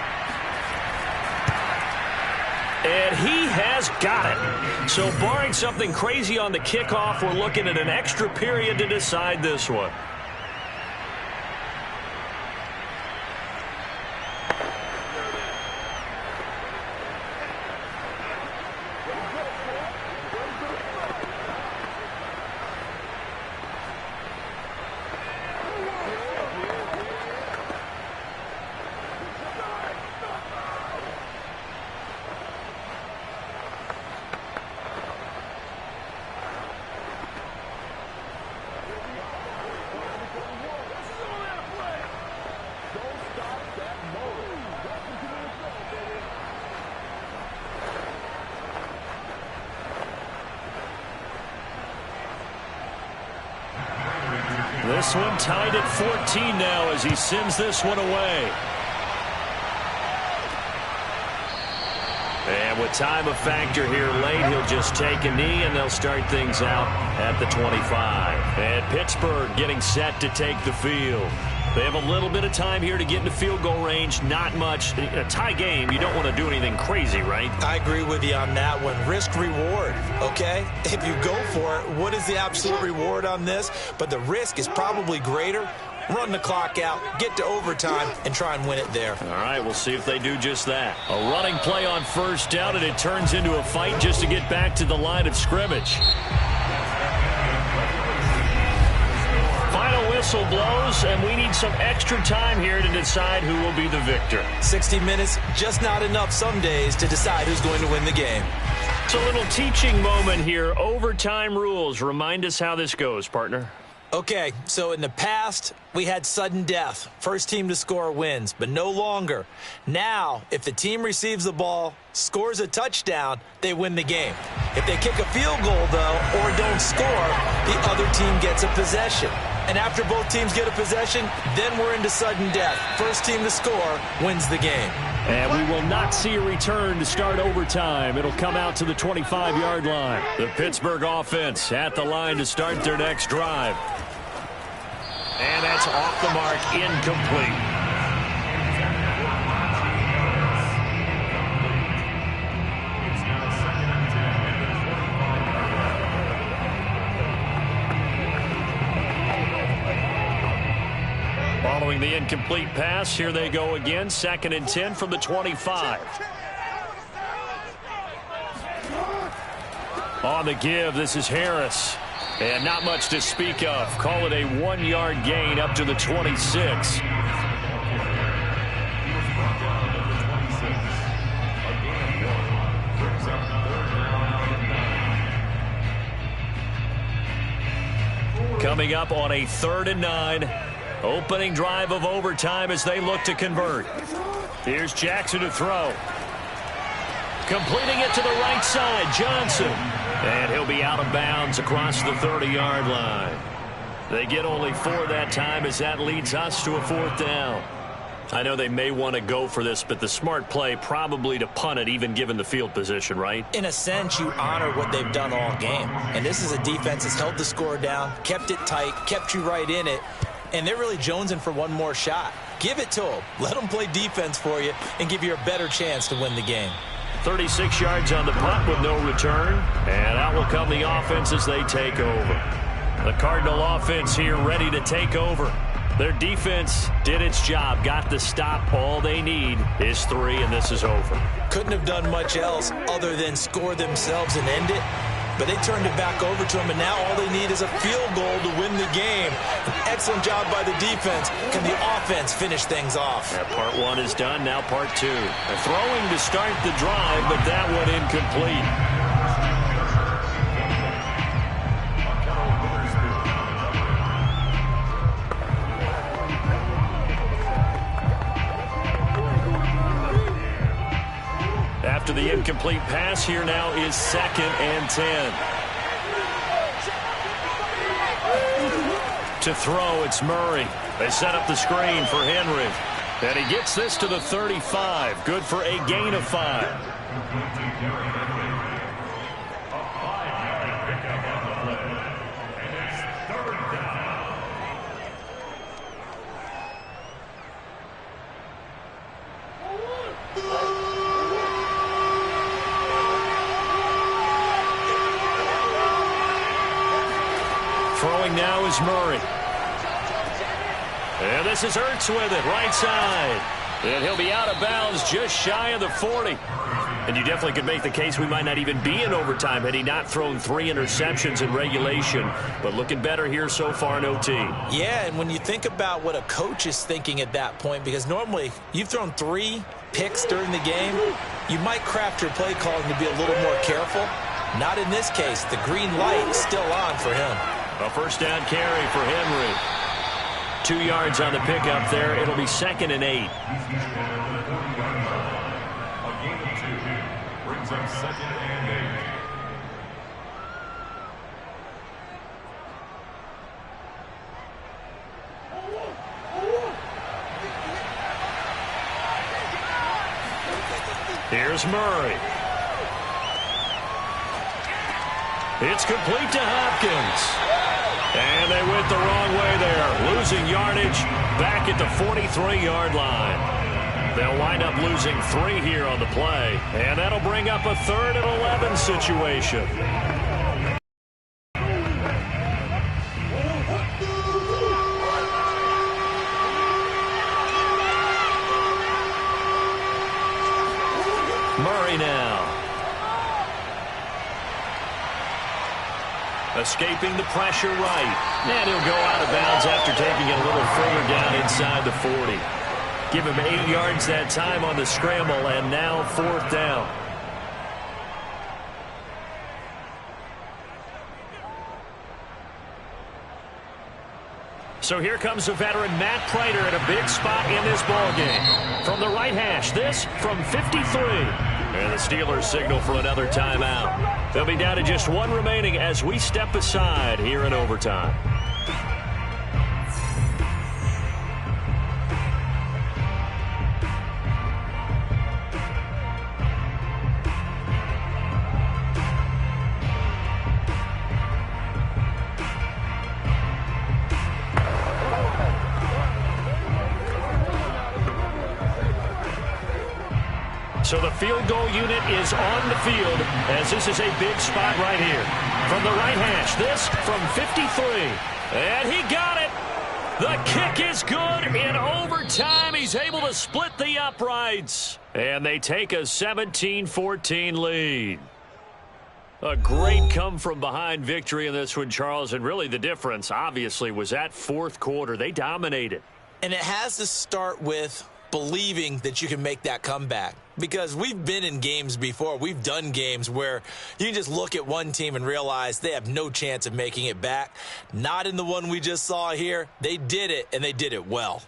Speaker 6: And he has got it. So barring something crazy on the kickoff, we're looking at an extra period to decide this one. This one tied at 14 now as he sends this one away. And with time a factor here late, he'll just take a knee and they'll start things out at the 25. And Pittsburgh getting set to take the field. They have a little bit of time here to get into field goal range. Not much. In a tie game, you don't want to do anything crazy, right?
Speaker 3: I agree with you on that one. Risk reward, okay? If you go for it, what is the absolute reward on this? But the risk is probably greater. Run the clock out, get to overtime, and try and win it there.
Speaker 6: All right, we'll see if they do just that. A running play on first down, and it turns into a fight just to get back to the line of scrimmage. Final whistle blows, and we need some extra time here to decide who will be the victor.
Speaker 3: 60 minutes, just not enough some days to decide who's going to win the game.
Speaker 6: It's a little teaching moment here. Overtime rules. Remind us how this goes, partner.
Speaker 3: Okay, so in the past, we had sudden death. First team to score wins, but no longer. Now, if the team receives the ball, scores a touchdown, they win the game. If they kick a field goal, though, or don't score, the other team gets a possession. And after both teams get a possession, then we're into sudden death. First team to score wins the game.
Speaker 6: And we will not see a return to start overtime. It'll come out to the 25-yard line. The Pittsburgh offense at the line to start their next drive. And that's off the mark, incomplete.
Speaker 1: Throwing the incomplete pass. Here they go again. 2nd and 10 from the 25. On the give, this is Harris. And not much to speak of. Call it a 1-yard gain up to the 26. Coming up on a 3rd and 9. Opening drive of overtime as they look to convert. Here's Jackson to throw. Completing it to the right side, Johnson. And he'll be out of bounds across the 30-yard line. They get only 4 that time as that leads us to a 4th down. I know they may want to go for this, but the smart play probably to punt it, even given the field position, right?
Speaker 5: In a sense, you honor what they've done all game. And this is a defense that's held the score down, kept it tight, kept you right in it, and they're really jonesing for one more shot. Give it to them. Let them play defense for you and give you a better chance to win the game.
Speaker 1: 36 yards on the punt with no return, and out will come the offense as they take over. The Cardinal offense here ready to take over. Their defense did its job, got the stop. All they need is 3, and this is over.
Speaker 5: Couldn't have done much else other than score themselves and end it, but they turned it back over to them, and now all they need is a field goal to win the game. An excellent job by the defense. Can the offense finish things off?
Speaker 1: Yeah, part 1 is done, now part 2. Throwing to start the drive, but that one incomplete. After the incomplete pass, here now is 2nd and 10. To throw, it's Murray. They set up the screen for Henry. And he gets this to the 35. Good for a gain of 5. Throwing now is Murray. And this is Ertz with it, right side. And he'll be out of bounds just shy of the 40. And you definitely could make the case we might not even be in overtime had he not thrown 3 interceptions in regulation. But looking better here so far in OT.
Speaker 5: Yeah, and when you think about what a coach is thinking at that point, because normally you've thrown 3 picks during the game, you might craft your play calling to be a little more careful. Not in this case. The green light is still on for him.
Speaker 1: A first down carry for Henry. 2 yards on the pickup there. It'll be 2nd and 8.
Speaker 4: A gain of 2 brings up 2nd and 8.
Speaker 1: Here's Murray. It's complete to Hopkins. And they went the wrong way there. Losing yardage back at the 43-yard line. They'll wind up losing 3 here on the play. And that'll bring up a 3rd and 11 situation. Murray now. Escaping the pressure right. And he'll go out of bounds after taking it a little further down inside the 40. Give him 8 yards that time on the scramble, and now 4th down. So here comes the veteran Matt Prater at a big spot in this ballgame. From the right hash, this from 53. And the Steelers signal for another timeout. They'll be down to just 1 remaining as we step aside here in overtime. So the field goal unit is on the field as this is a big spot right here. From the right hash, this from 53. And he got it. The kick is good. In overtime, he's able to split the uprights. And they take a 17-14 lead. A great come-from-behind victory in this one, Charles. And really the difference, obviously, was that fourth quarter. They dominated.
Speaker 3: And it has to start with believing that you can make that comeback. Because we've been in games before. We've done games where you can just look at one team and realize they have no chance of making it back. Not in the one we just saw here. They did it, and they did it well.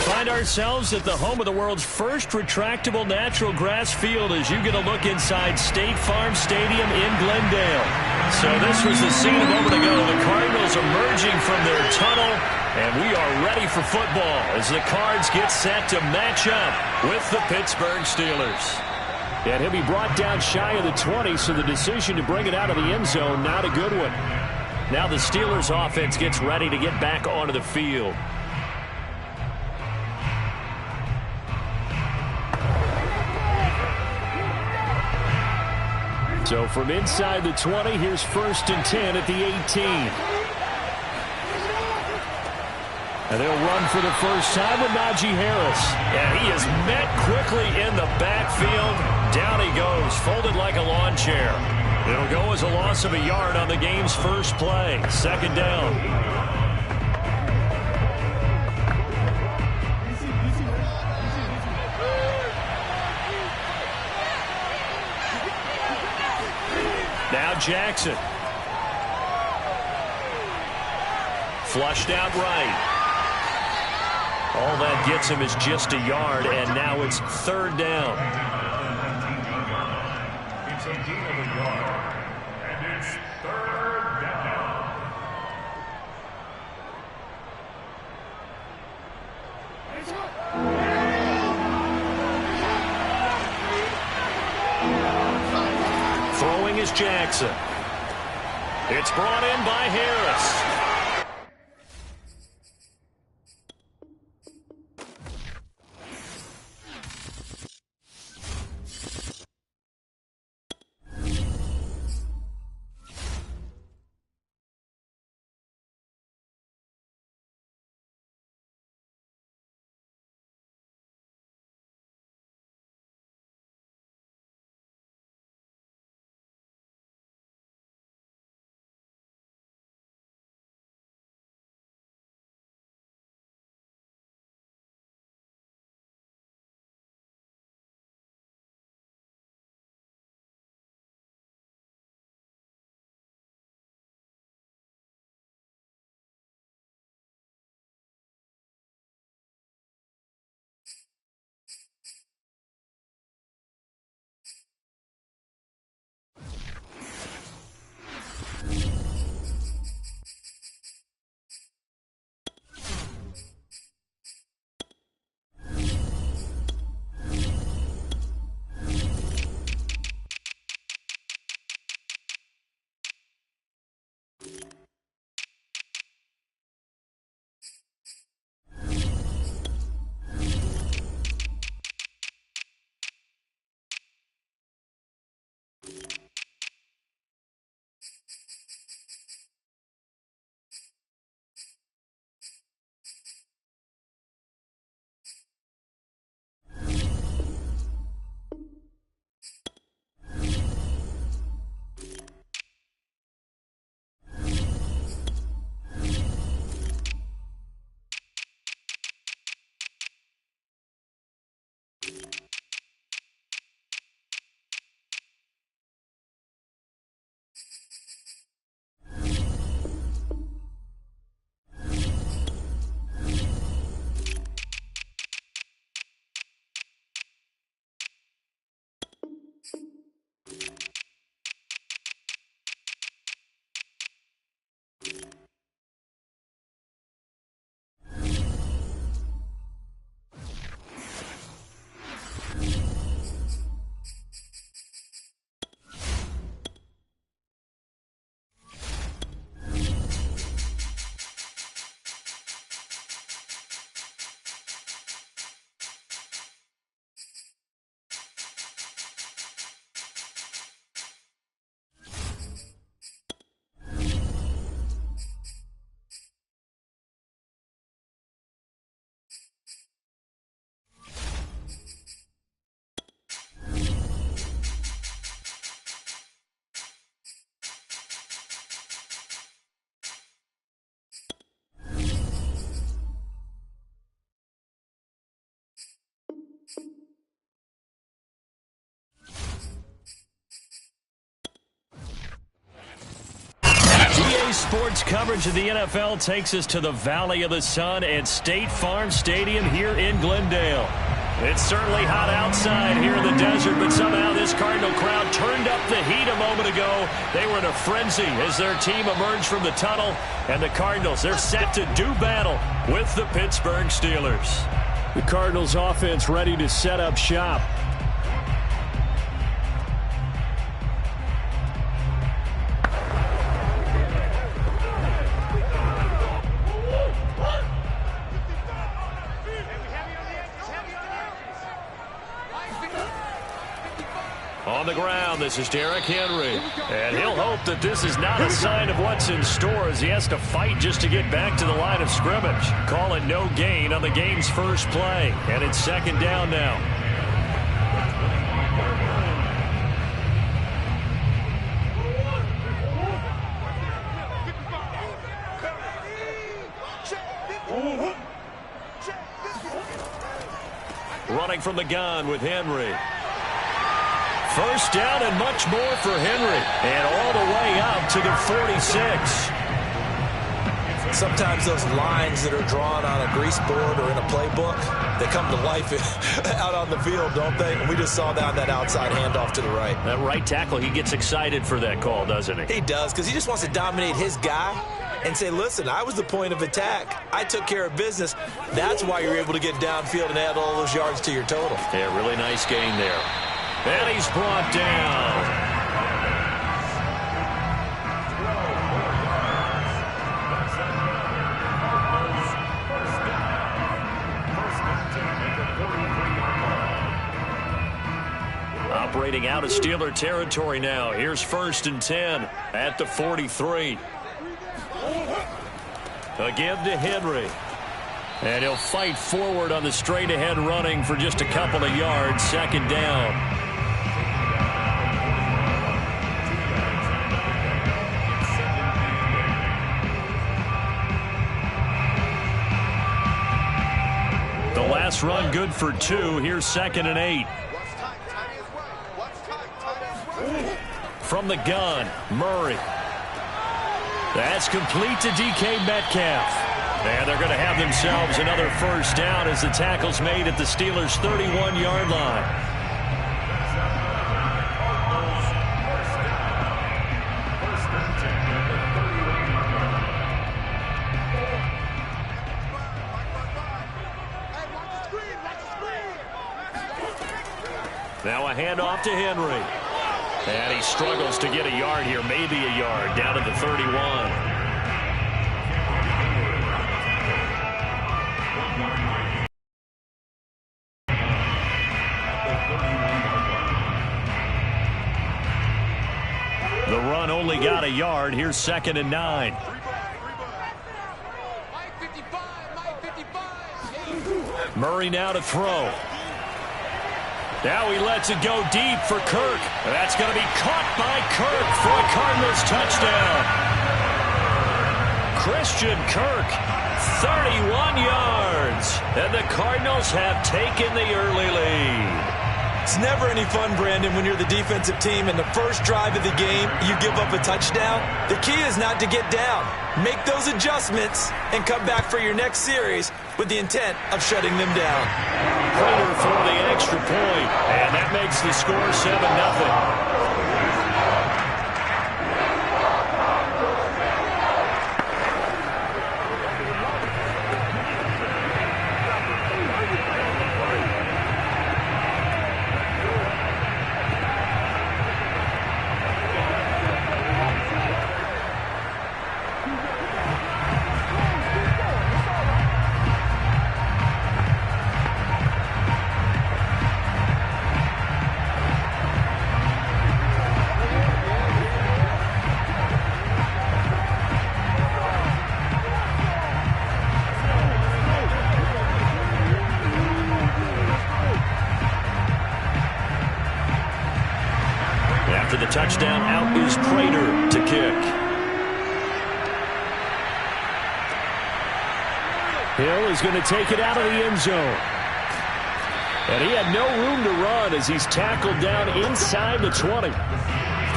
Speaker 1: Find ourselves at the home of the world's first retractable natural grass field as you get a look inside State Farm Stadium in Glendale. So this was the scene a moment ago. The Cardinals emerging from their tunnel, and we are ready for football as the Cards get set to match up with the Pittsburgh Steelers.
Speaker 6: And he'll be brought down shy of the 20, so the decision to bring it out of the end zone, not a good one.
Speaker 1: Now the Steelers offense gets ready to get back onto the field.
Speaker 6: So from inside the 20, here's 1st and 10 at the 18. And they'll run for the first time with Najee Harris.
Speaker 1: And he is met quickly in the backfield. Down he goes, folded like a lawn chair. It'll go as a loss of a yard on the game's first play. 2nd down. Now Jackson. Flushed out right. All that gets him is just a yard, and now it's 3rd down.
Speaker 4: It's a gain of a yard, and it's 3rd down.
Speaker 1: Throwing is Jackson. It's brought in by Harris. sports coverage of the NFL takes us to the Valley of the Sun at State Farm Stadium here in Glendale. It's certainly hot outside here in the desert, but somehow this Cardinal crowd turned up the heat a moment ago. They were in a frenzy as their team emerged from the tunnel, and the Cardinals, they're set to do battle with the Pittsburgh Steelers. The Cardinals offense ready to set up shop. On the ground, this is Derrick Henry. And he'll hope that this is not a sign of what's in store as he has to fight just to get back to the line of scrimmage. Call it no gain on the game's first play. And it's second down now. Running from the gun with Henry. First down and much more for Henry. And all the way out to the 46.
Speaker 3: Sometimes those lines that are drawn on a grease board or in a playbook, they come to life out on the field, don't they? And we just saw that outside handoff to the right.
Speaker 1: That right tackle, he gets excited for that call, doesn't he?
Speaker 3: He does, because he just wants to dominate his guy and say, listen, I was the point of attack. I took care of business. That's why you're able to get downfield and add all those yards to your total.
Speaker 1: Yeah, really nice gain there. And he's brought down. Operating out of Steeler territory now. Here's 1st and 10 at the 43. Again to Henry. And he'll fight forward on the straight-ahead running for just a couple of yards. Second down. The last run good for 2. Here's 2nd and 8. From the gun, Murray. That's complete to DK Metcalf. And they're going to have themselves another first down as the tackle's made at the Steelers' 31-yard line. Now a handoff to Henry. And he struggles to get a yard here, maybe a yard, down at the 31. The run only got a yard. Here's 2nd and 9. Murray now to throw. Now he lets it go deep for Kirk. That's going to be caught by Kirk for a Cardinals touchdown. Christian Kirk, 31 yards. And the Cardinals have taken the early lead.
Speaker 3: It's never any fun, Brandon, when you're the defensive team and the first drive of the game, you give up a touchdown. The key is not to get down. Make those adjustments and come back for your next series with the intent of shutting them down.
Speaker 1: Prater for the extra point, and that makes the score 7-0. After the touchdown, out is Prater to kick. Hill is going to take it out of the end zone. And he had no room to run as he's tackled down inside the 20.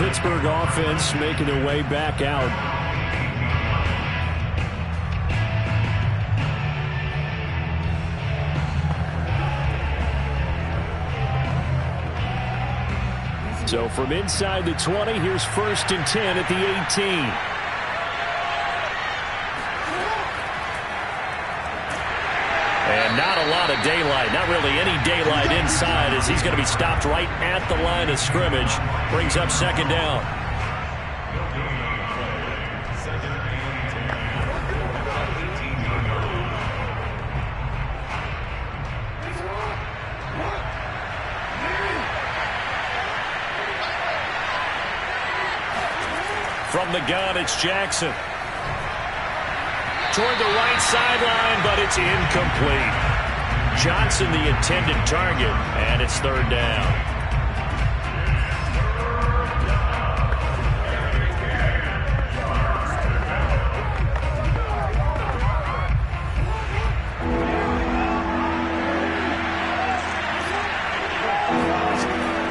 Speaker 1: Pittsburgh offense making their way back out. So from inside the 20, here's 1st and 10 at the 18. And not a lot of daylight, not really any daylight inside, as he's going to be stopped right at the line of scrimmage. Brings up 2nd down. From the gun, it's Jackson. Toward the right sideline, but it's incomplete. Johnson the intended target, and it's 3rd down.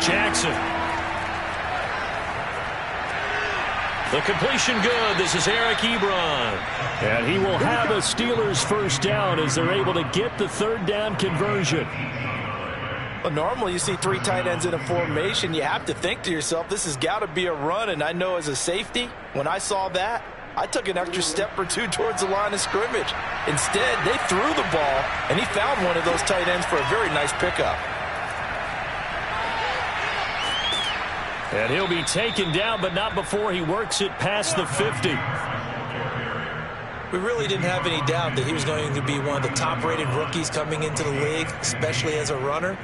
Speaker 1: Jackson. The completion good. This is Eric Ebron. And he will have a Steelers 1st down as they're able to get the 3rd down conversion.
Speaker 5: Well, normally you see 3 tight ends in a formation. You have to think to yourself, this has got to be a run. And I know as a safety, when I saw that, I took an extra step or 2 towards the line of scrimmage. Instead, they threw the ball, and he found one of those tight ends for a very nice pickup.
Speaker 1: And he'll be taken down, but not before he works it past the 50.
Speaker 3: We really didn't have any doubt that he was going to be one of the top-rated rookies coming into the league, especially as a runner.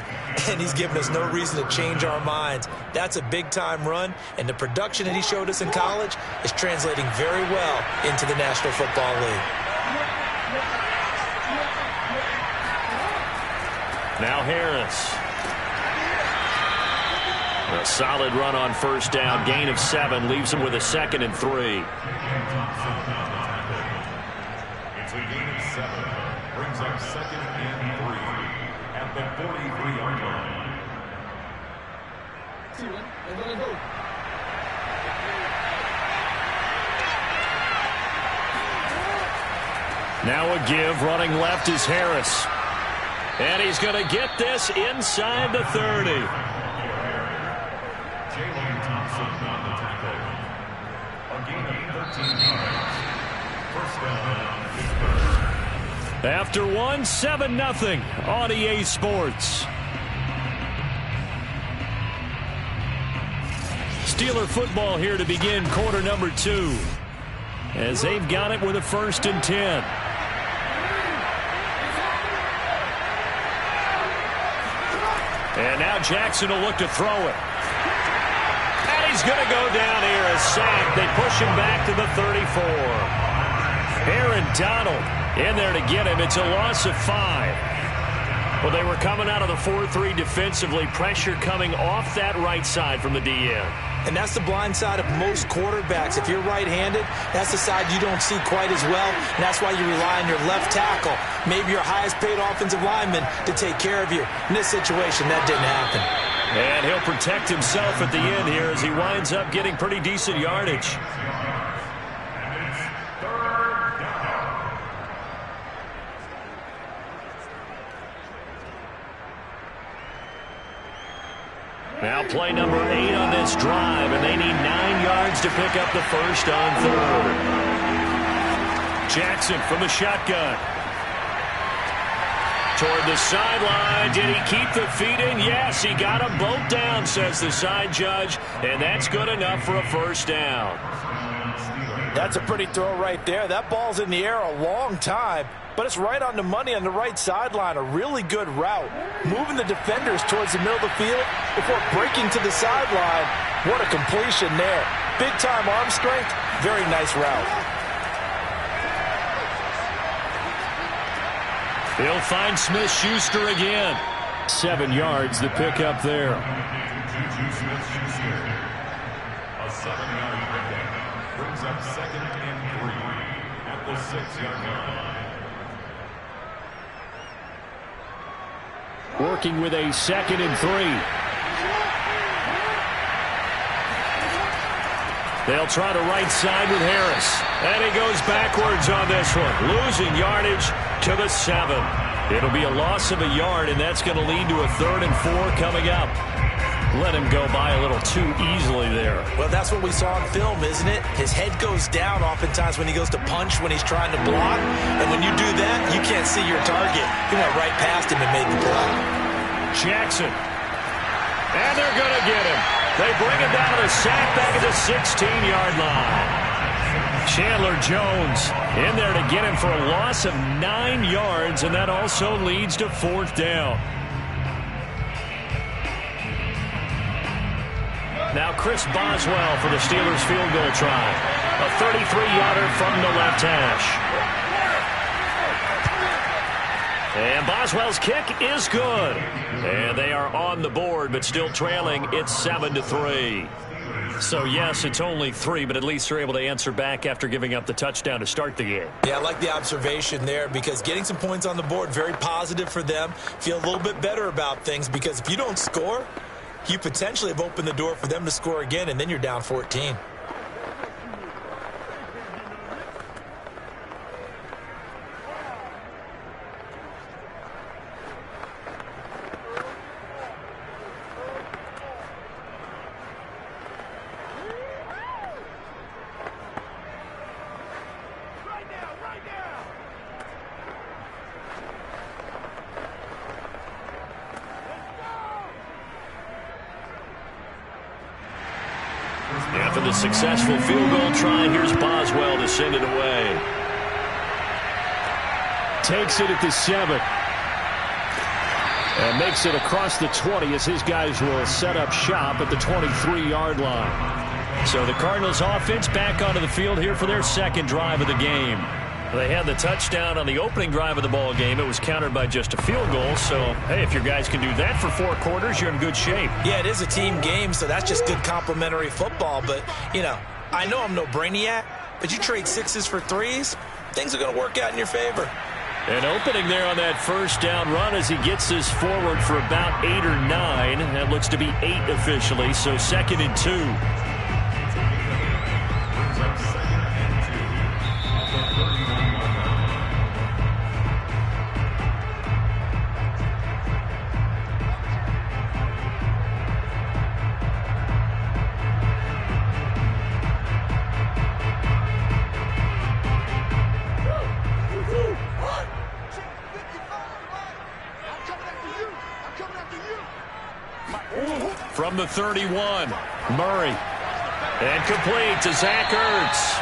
Speaker 3: And he's given us no reason to change our minds. That's a big-time run, and the production that he showed us in college is translating very well into the National Football League.
Speaker 1: Now Harris. A solid run on 1st down. Gain of 7 leaves him with a 2nd and 3.
Speaker 4: It's a gain of 7. Brings up 2nd and 3 at the 43-yard line.
Speaker 1: Now a give. Running left is Harris. And he's going to get this inside the 30. After 1, 7-0 on EA Sports. Steeler football here to begin quarter number 2. As they've got it with a 1st and 10. And now Jackson will look to throw it. And he's going to go down here, a sack. They push him back to the 34. Aaron Donald in there to get him. It's a loss of 5. Well, they were coming out of the 4-3 defensively. Pressure coming off that right side from the DN.
Speaker 3: And that's the blind side of most quarterbacks. If you're right-handed, that's the side you don't see quite as well. And that's why you rely on your left tackle, maybe your highest-paid offensive lineman, to take care of you. In this situation, that didn't happen.
Speaker 1: And he'll protect himself at the end here as he winds up getting pretty decent yardage. Now play number 8 on this drive, and they need 9 yards to pick up the 1st on 3rd. Jackson from the shotgun. Toward the sideline. Did he keep the feet in? Yes, he got them both down, says the side judge, and that's good enough for a 1st down.
Speaker 5: That's a pretty throw right there. That ball's in the air a long time, but it's right on the money on the right sideline. A really good route. Moving the defenders towards the middle of the field before breaking to the sideline. What a completion there. Big-time arm strength. Very nice route.
Speaker 1: He'll find Smith-Schuster again. 7 yards the pickup there.
Speaker 4: Juju Smith-Schuster. A 7-yard pickup. Brings up 2nd and 3 at the 6-yard line.
Speaker 1: Working with a 2nd and 3. They'll try the right side with Harris. And he goes backwards on this one. Losing yardage to the 7. It'll be a loss of a yard, and that's going to lead to a 3rd and 4 coming up.
Speaker 6: let him go by a little too easily there.
Speaker 3: Well, that's what we saw on film, isn't it? His head goes down oftentimes when he goes to punch when he's trying to block. And when you do that, you can't see your target. He went right past him and made the play.
Speaker 6: Jackson. And they're going to get him. They bring him down to the sack back at the 16-yard line. Chandler Jones in there to get him for a loss of 9 yards, and that also leads to 4th down. Now Chris Boswell for the Steelers field goal try. A 33-yarder from the left hash. And Boswell's kick is good. And they are on the board, but still trailing. It's 7-3. So, yes, it's only 3, but at least they're able to answer back after giving up the touchdown to start the game.
Speaker 3: Yeah, I like the observation there because getting some points on the board, very positive for them. Feel a little bit better about things because if you don't score, you potentially have opened the door for them to score again, and then you're down 14.
Speaker 6: After the successful field goal try, here's Boswell to send it away. Takes it at the 7. And makes it across the 20 as his guys will set up shop at the 23-yard line. So the Cardinals offense back onto the field here for their second drive of the game. They had the touchdown on the opening drive of the ball game. It was countered by just a field goal. So, hey, if your guys can do that for 4 quarters, you're in good shape.
Speaker 3: Yeah, it is a team game, so that's just good complementary football. But, you know, I know I'm no brainiac, but you trade 6s for 3s, things are going to work out in your favor.
Speaker 6: An opening there on that first down run as he gets this forward for about 8 or 9. That looks to be 8 officially, so 2nd and 2. From the 31, Murray. And complete to Zach Ertz.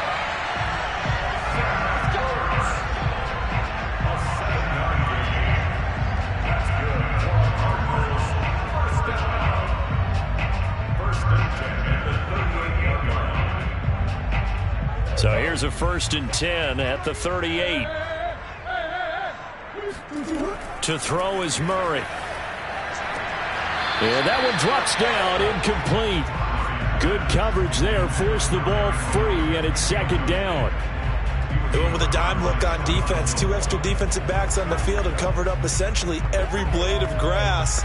Speaker 6: So here's a 1st and 10 at the 38. To throw is Murray. And that one drops down, incomplete. Good coverage there, forced the ball free, and it's 2nd down.
Speaker 3: They went with a dime look on defense. 2 extra defensive backs on the field and covered up essentially every blade of grass.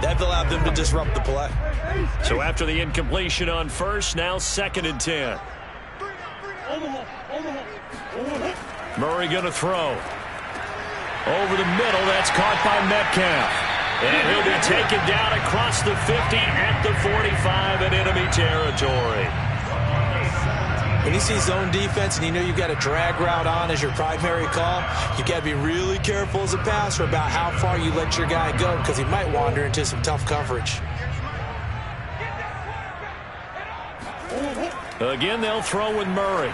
Speaker 3: That allowed them to disrupt the play.
Speaker 6: So after the incompletion on 1st, now 2nd and 10. Murray going to throw. Over the middle, that's caught by Metcalf. And he'll be taken down across the 50 at the 45 in enemy territory.
Speaker 3: When you see zone defense and you know you've got a drag route on as your primary call, you've got to be really careful as a passer about how far you let your guy go because he might wander into some tough coverage.
Speaker 6: Again, they'll throw with Murray.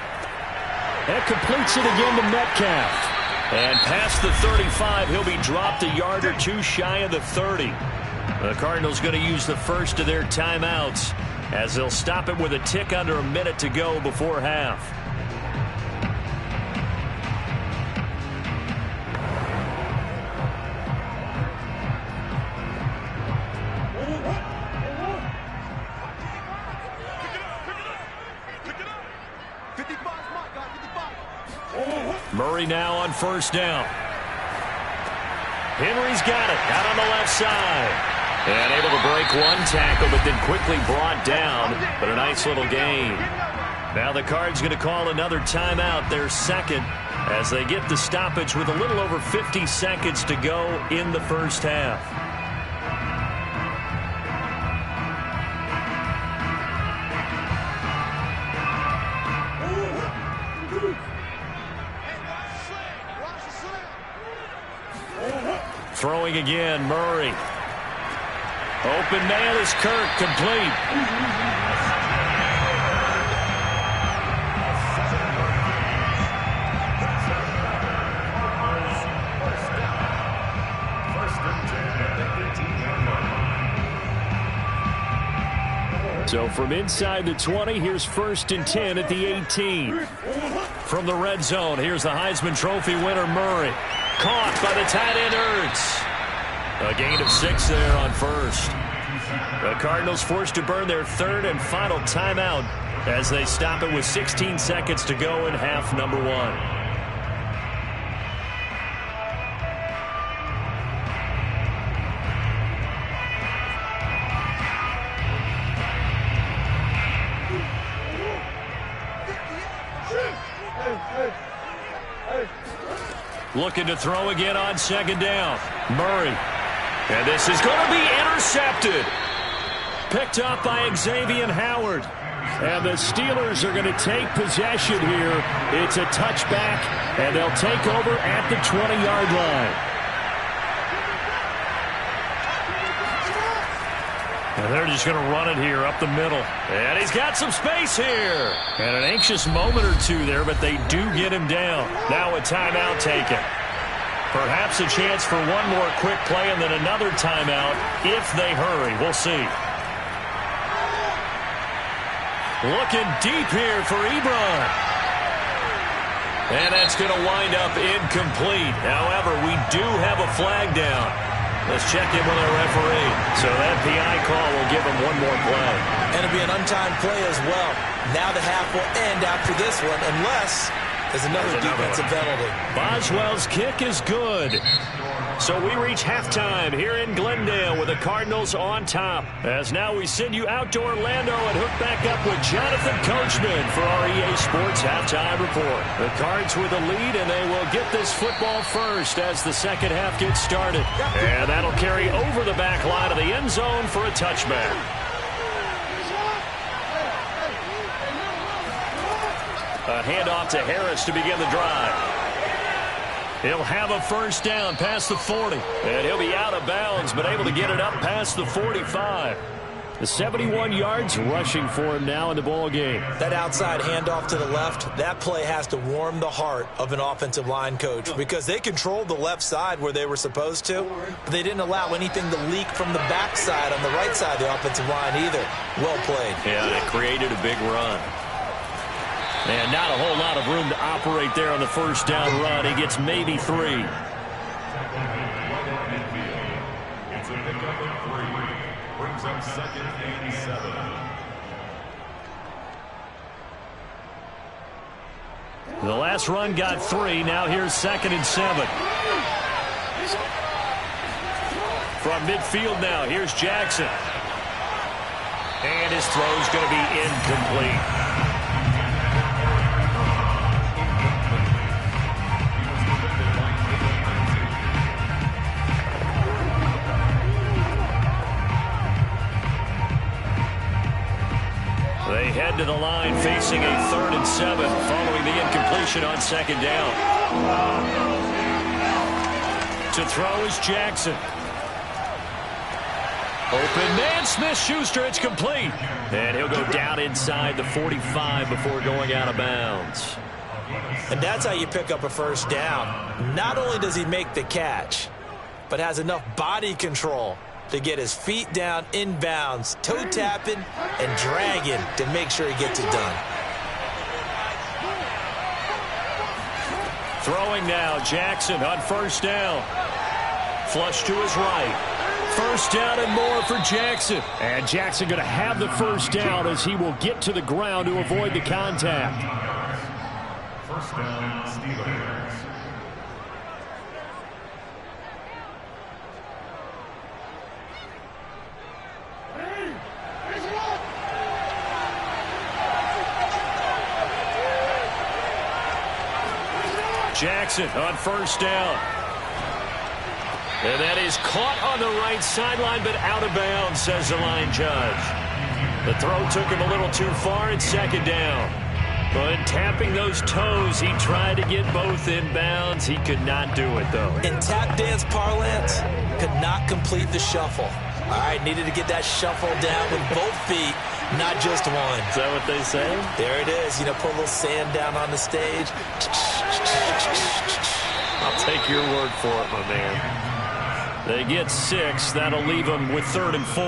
Speaker 6: That completes it again to Metcalf. And past the 35, he'll be dropped a yard or 2 shy of the 30. The Cardinals going to use the first of their timeouts as they'll stop it with a tick under a minute to go before half. Murray now on 1st down. Henry's got it out on the left side. And able to break one tackle, but then quickly brought down. But a nice little gain. Now the Cards going to call another timeout, their 2nd, as they get the stoppage with a little over 50 seconds to go in the first half.
Speaker 1: Throwing again, Murray. Open man is Kirk, complete. So from inside the 20, here's 1st and 10 at the 18. From the red zone, here's the Heisman Trophy winner, Murray. Caught by the tight end, Ertz. A gain of 6 there on first. The Cardinals forced to burn their 3rd and final timeout as they stop it with 16 seconds to go in half number 1. Looking to throw again on 2nd down. Murray. And this is going to be intercepted. Picked up by Xavier Howard. And the Steelers are going to take possession here. It's a touchback, and they'll take over at the 20-yard line. And they're just going to run it here up the middle. And he's got some space here. And an anxious moment or two there, but they do get him down. Now a timeout taken. Perhaps a chance for one more quick play and then another timeout if they hurry. We'll see. Looking deep here for Ebron. And that's going to wind up incomplete. However, we do have a flag down. Let's check in with our referee. So that PI call will give him one more play.
Speaker 3: And it'll be an untimed play as well. Now the half will end after this one unless there's another defensive penalty.
Speaker 1: Boswell's kick is good. So we reach halftime here in Glendale with the Cardinals on top. As now we send you out to Orlando and hook back up with Jonathan Coachman for our EA Sports Halftime Report. The Cards with the lead, and they will get this football first as the second half gets started. And that'll carry over the back line of the end zone for a touchback. A handoff to Harris to begin the drive. He'll have a first down past the 40. And he'll be out of bounds, but able to get it up past the 45. The 71 yards rushing for him now in the ball game.
Speaker 3: That outside handoff to the left, that play has to warm the heart of an offensive line coach because they controlled the left side where they were supposed to, but they didn't allow anything to leak from the backside on the right side of the offensive line either. Well played.
Speaker 1: Yeah, and it created a big run. And not a whole lot of room to operate there on the first down run. He gets maybe 3.
Speaker 4: It's a pickup of 3. Brings up 2nd and 7.
Speaker 1: The last run got 3. Now here's 2nd and 7. From midfield now, here's Jackson. And his throw's going to be incomplete. They head to the line facing a 3rd and 7 following the incompletion on 2nd down. To throw is Jackson. Open man, Smith-Schuster, it's complete. And he'll go down inside the 45 before going out of bounds.
Speaker 3: And that's how you pick up a first down. Not only does he make the catch, but has enough body control to get his feet down inbounds, toe tapping and dragging to make sure he gets it done.
Speaker 1: Throwing now, Jackson on first down. Flush to his right. First down and more for Jackson. And Jackson going to have the first down as he will get to the ground to avoid the contact.
Speaker 4: First down, Steelers.
Speaker 1: Jackson on first down. And that is caught on the right sideline, but out of bounds, says the line judge. The throw took him a little too far. It's 2nd down. But tapping those toes, he tried to get both inbounds. He could not do it, though.
Speaker 3: In tap dance parlance, could not complete the shuffle. All right, needed to get that shuffle down with both feet, not just one.
Speaker 1: Is that what they say?
Speaker 3: There it is. You know, put a little sand down on the stage.
Speaker 1: I'll take your word for it, my man. They get 6. That'll leave them with 3rd and 4.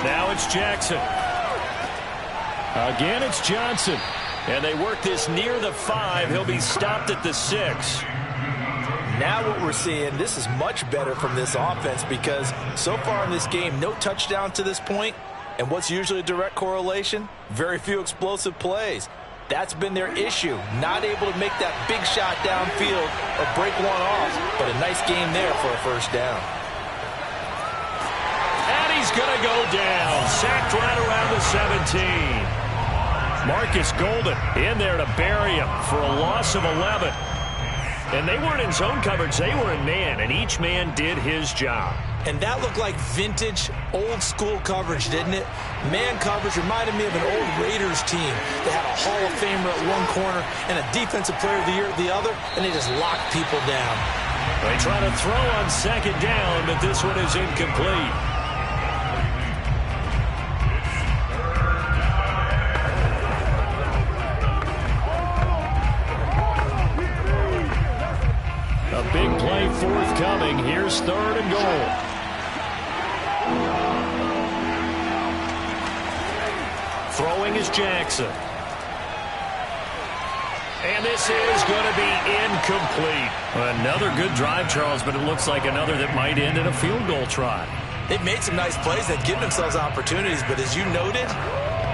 Speaker 1: Now it's Jackson. Again, it's Johnson. And they work this near the 5. He'll be stopped at the 6.
Speaker 5: Now what we're seeing, this is much better from this offense because so far in this game, no touchdown to this point. And what's usually a direct correlation? Very few explosive plays. That's been their issue. Not able to make that big shot downfield or break one off, but a nice game there for a first down.
Speaker 1: And he's going to go down. Sacked right around the 17. Marcus Golden in there to bury him for a loss of 11. And they weren't in zone coverage. They were in man, and each man did his job.
Speaker 3: And that looked like vintage, old-school coverage, didn't it? Man coverage reminded me of an old Raiders team. They had a Hall of Famer at one corner and a Defensive Player of the Year at the other, and they just locked people down.
Speaker 1: They try to throw on 2nd down, but this one is incomplete. A big play forthcoming. Here's 3rd and goal. Throwing is Jackson. And this is going to be incomplete. Another good drive, Charles, but it looks like another that might end in a field goal try.
Speaker 3: They've made some nice plays. They've given themselves opportunities, but as you noted,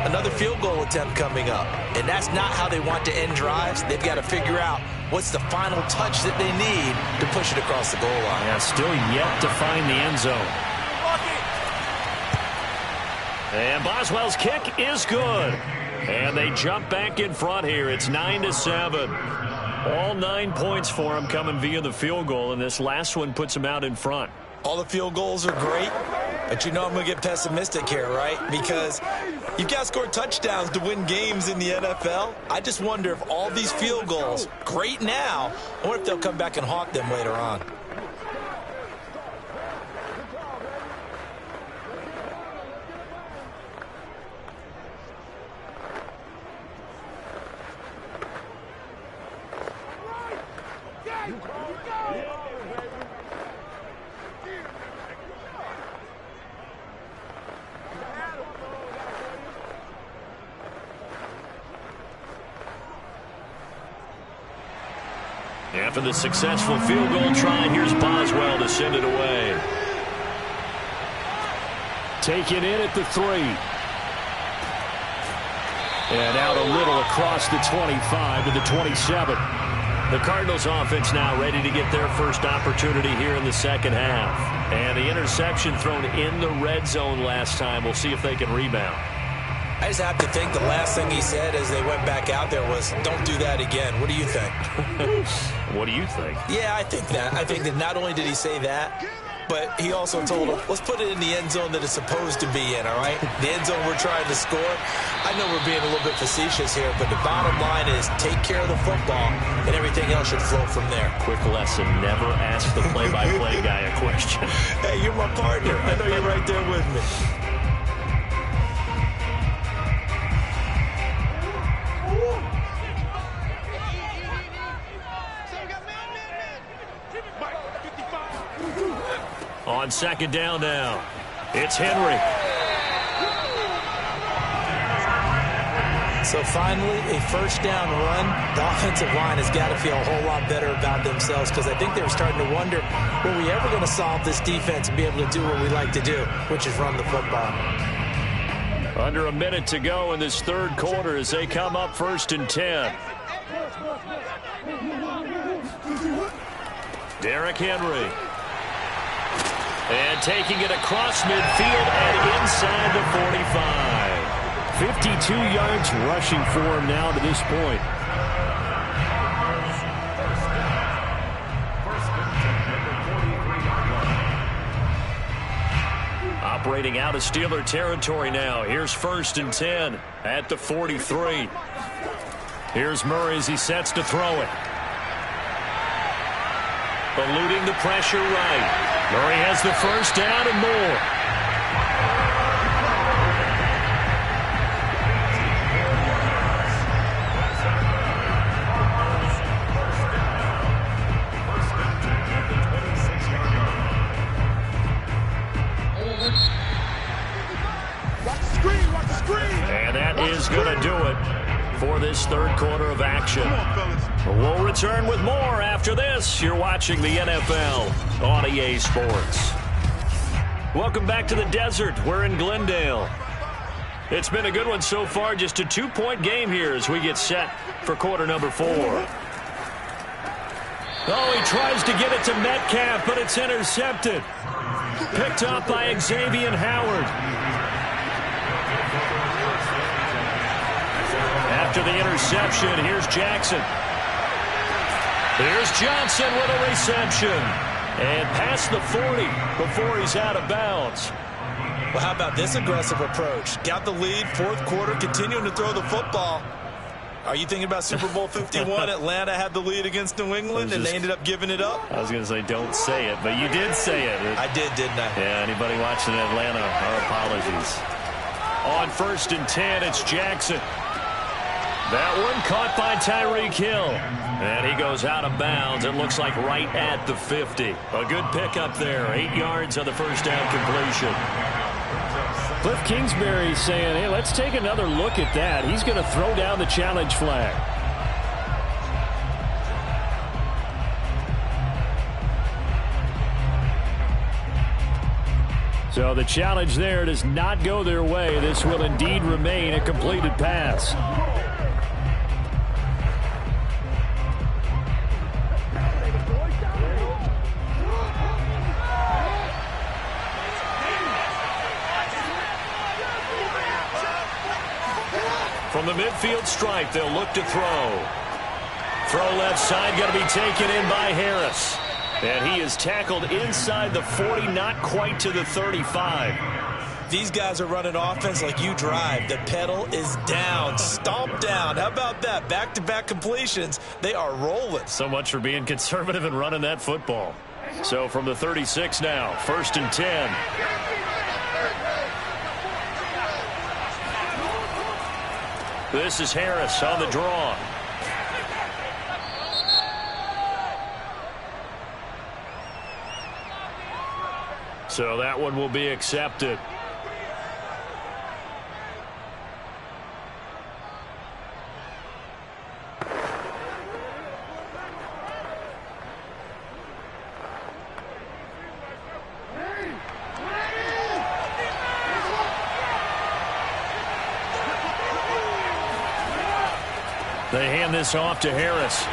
Speaker 3: another field goal attempt coming up. And that's not how they want to end drives. They've got to figure out what's the final touch that they need to push it across the goal line.
Speaker 1: Yeah, still yet to find the end zone. And Boswell's kick is good. And they jump back in front here. It's 9-7. All 9 points for them coming via the field goal, and this last one puts them out in front.
Speaker 3: All the field goals are great, but you know I'm going to get pessimistic here, right? Because you've got to score touchdowns to win games in the NFL. I just wonder if all these field goals, great now, I wonder if they'll come back and haunt them later on.
Speaker 1: After the successful field goal try, here's Boswell to send it away. Taken in at the 3. And out a little across the 25 to the 27. The Cardinals offense now ready to get their first opportunity here in the second half. And the interception thrown in the red zone last time. We'll see if they can rebound.
Speaker 3: I just have to think the last thing he said as they went back out there was, don't do that again. What do you think?
Speaker 1: What do you think?
Speaker 3: Yeah, I think that. I think that not only did he say that, but he also told him, let's put it in the end zone that it's supposed to be in, all right? The end zone we're trying to score. I know we're being a little bit facetious here, but the bottom line is take care of the football, and everything else should flow from there.
Speaker 1: Quick lesson, never ask the play-by-play guy a question.
Speaker 3: Hey, you're my partner. I know you're right there with me.
Speaker 1: On 2nd down now, it's Henry.
Speaker 3: So finally, a first down run. The offensive line has got to feel a whole lot better about themselves because I think they were starting to wonder, were we ever going to solve this defense and be able to do what we like to do, which is run the football.
Speaker 1: Under a minute to go in this 3rd quarter as they come up 1st and 10. Derrick Henry. And taking it across midfield and inside the 45. 52 yards rushing for him now to this point. Operating out of Steeler territory now. Here's 1st and 10 at the 43. Here's Murray as he sets to throw it. Eluding the pressure right. Murray has the first down and more. And that is going to do it for this third quarter of action. We'll return with more after this. You're watching the NFL on EA Sports. Welcome back to the desert. We're in Glendale. It's been a good one so far. Just a 2-point game here as we get set for quarter number 4. Oh, he tries to get it to Metcalf, but it's intercepted. Picked up by Xavier Howard. After the interception, here's Jackson. Here's Johnson with a reception. And past the 40 before he's out of bounds.
Speaker 3: Well, how about this aggressive approach? Got the lead, fourth quarter, continuing to throw the football. Are you thinking about Super Bowl 51? Atlanta had the lead against New England, and they ended up giving it up?
Speaker 1: I was going to say, don't say it, but you did say it.
Speaker 3: I did, didn't I?
Speaker 1: Yeah, anybody watching Atlanta, our apologies. On 1st and 10, it's Jackson. That one caught by Tyreek Hill. And he goes out of bounds. It looks like right at the 50. A good pickup there. 8 yards on the first down completion. Cliff Kingsbury saying, hey, let's take another look at that. He's going to throw down the challenge flag. So the challenge there does not go their way. This will indeed remain a completed pass. From the midfield stripe, they'll look to throw. Throw left side, going to be taken in by Harris. And he is tackled inside the 40, not quite to the 35.
Speaker 3: These guys are running offense like you drive. The pedal is down, stomp down. How about that? Back-to-back completions. They are rolling.
Speaker 1: So much for being conservative and running that football. So from the 36 now, 1st and 10. This is Harris on the draw. So that one will be accepted. They hand this off to Harris.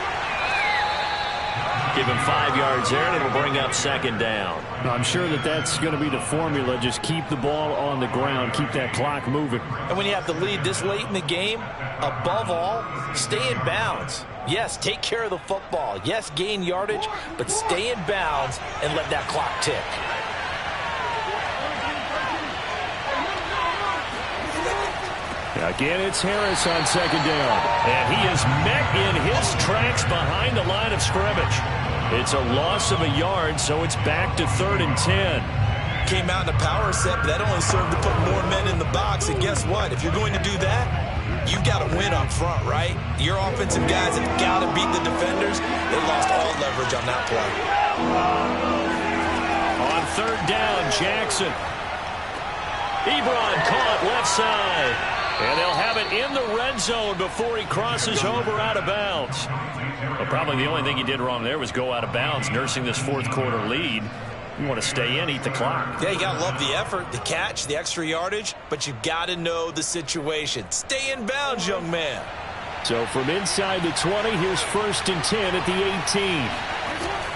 Speaker 1: Give him 5 yards there, and it'll bring up 2nd down. I'm sure that's going to be the formula. Just keep the ball on the ground. Keep that clock moving.
Speaker 3: And when you have the lead this late in the game, above all, stay in bounds. Yes, take care of the football. Yes, gain yardage, but stay in bounds and let that clock tick.
Speaker 1: Again, it's Harris on 2nd down. And he is met in his tracks behind the line of scrimmage. It's a loss of a yard, so it's back to 3rd and 10.
Speaker 3: Came out in a power set, but that only served to put more men in the box. And guess what? If you're going to do that, you've got to win up front, right? Your offensive guys have got to beat the defenders. They lost all leverage on that play.
Speaker 1: On 3rd down, Jackson. Ebron caught left side. And they'll have it in the red zone before he crosses over out of bounds. Well, probably the only thing he did wrong there was go out of bounds, nursing this fourth quarter lead. You want to stay in, eat the clock.
Speaker 3: Yeah, you got to love the effort, the catch, the extra yardage, but you got to know the situation. Stay in bounds, young man.
Speaker 1: So from inside the 20, here's 1st and 10 at the 18.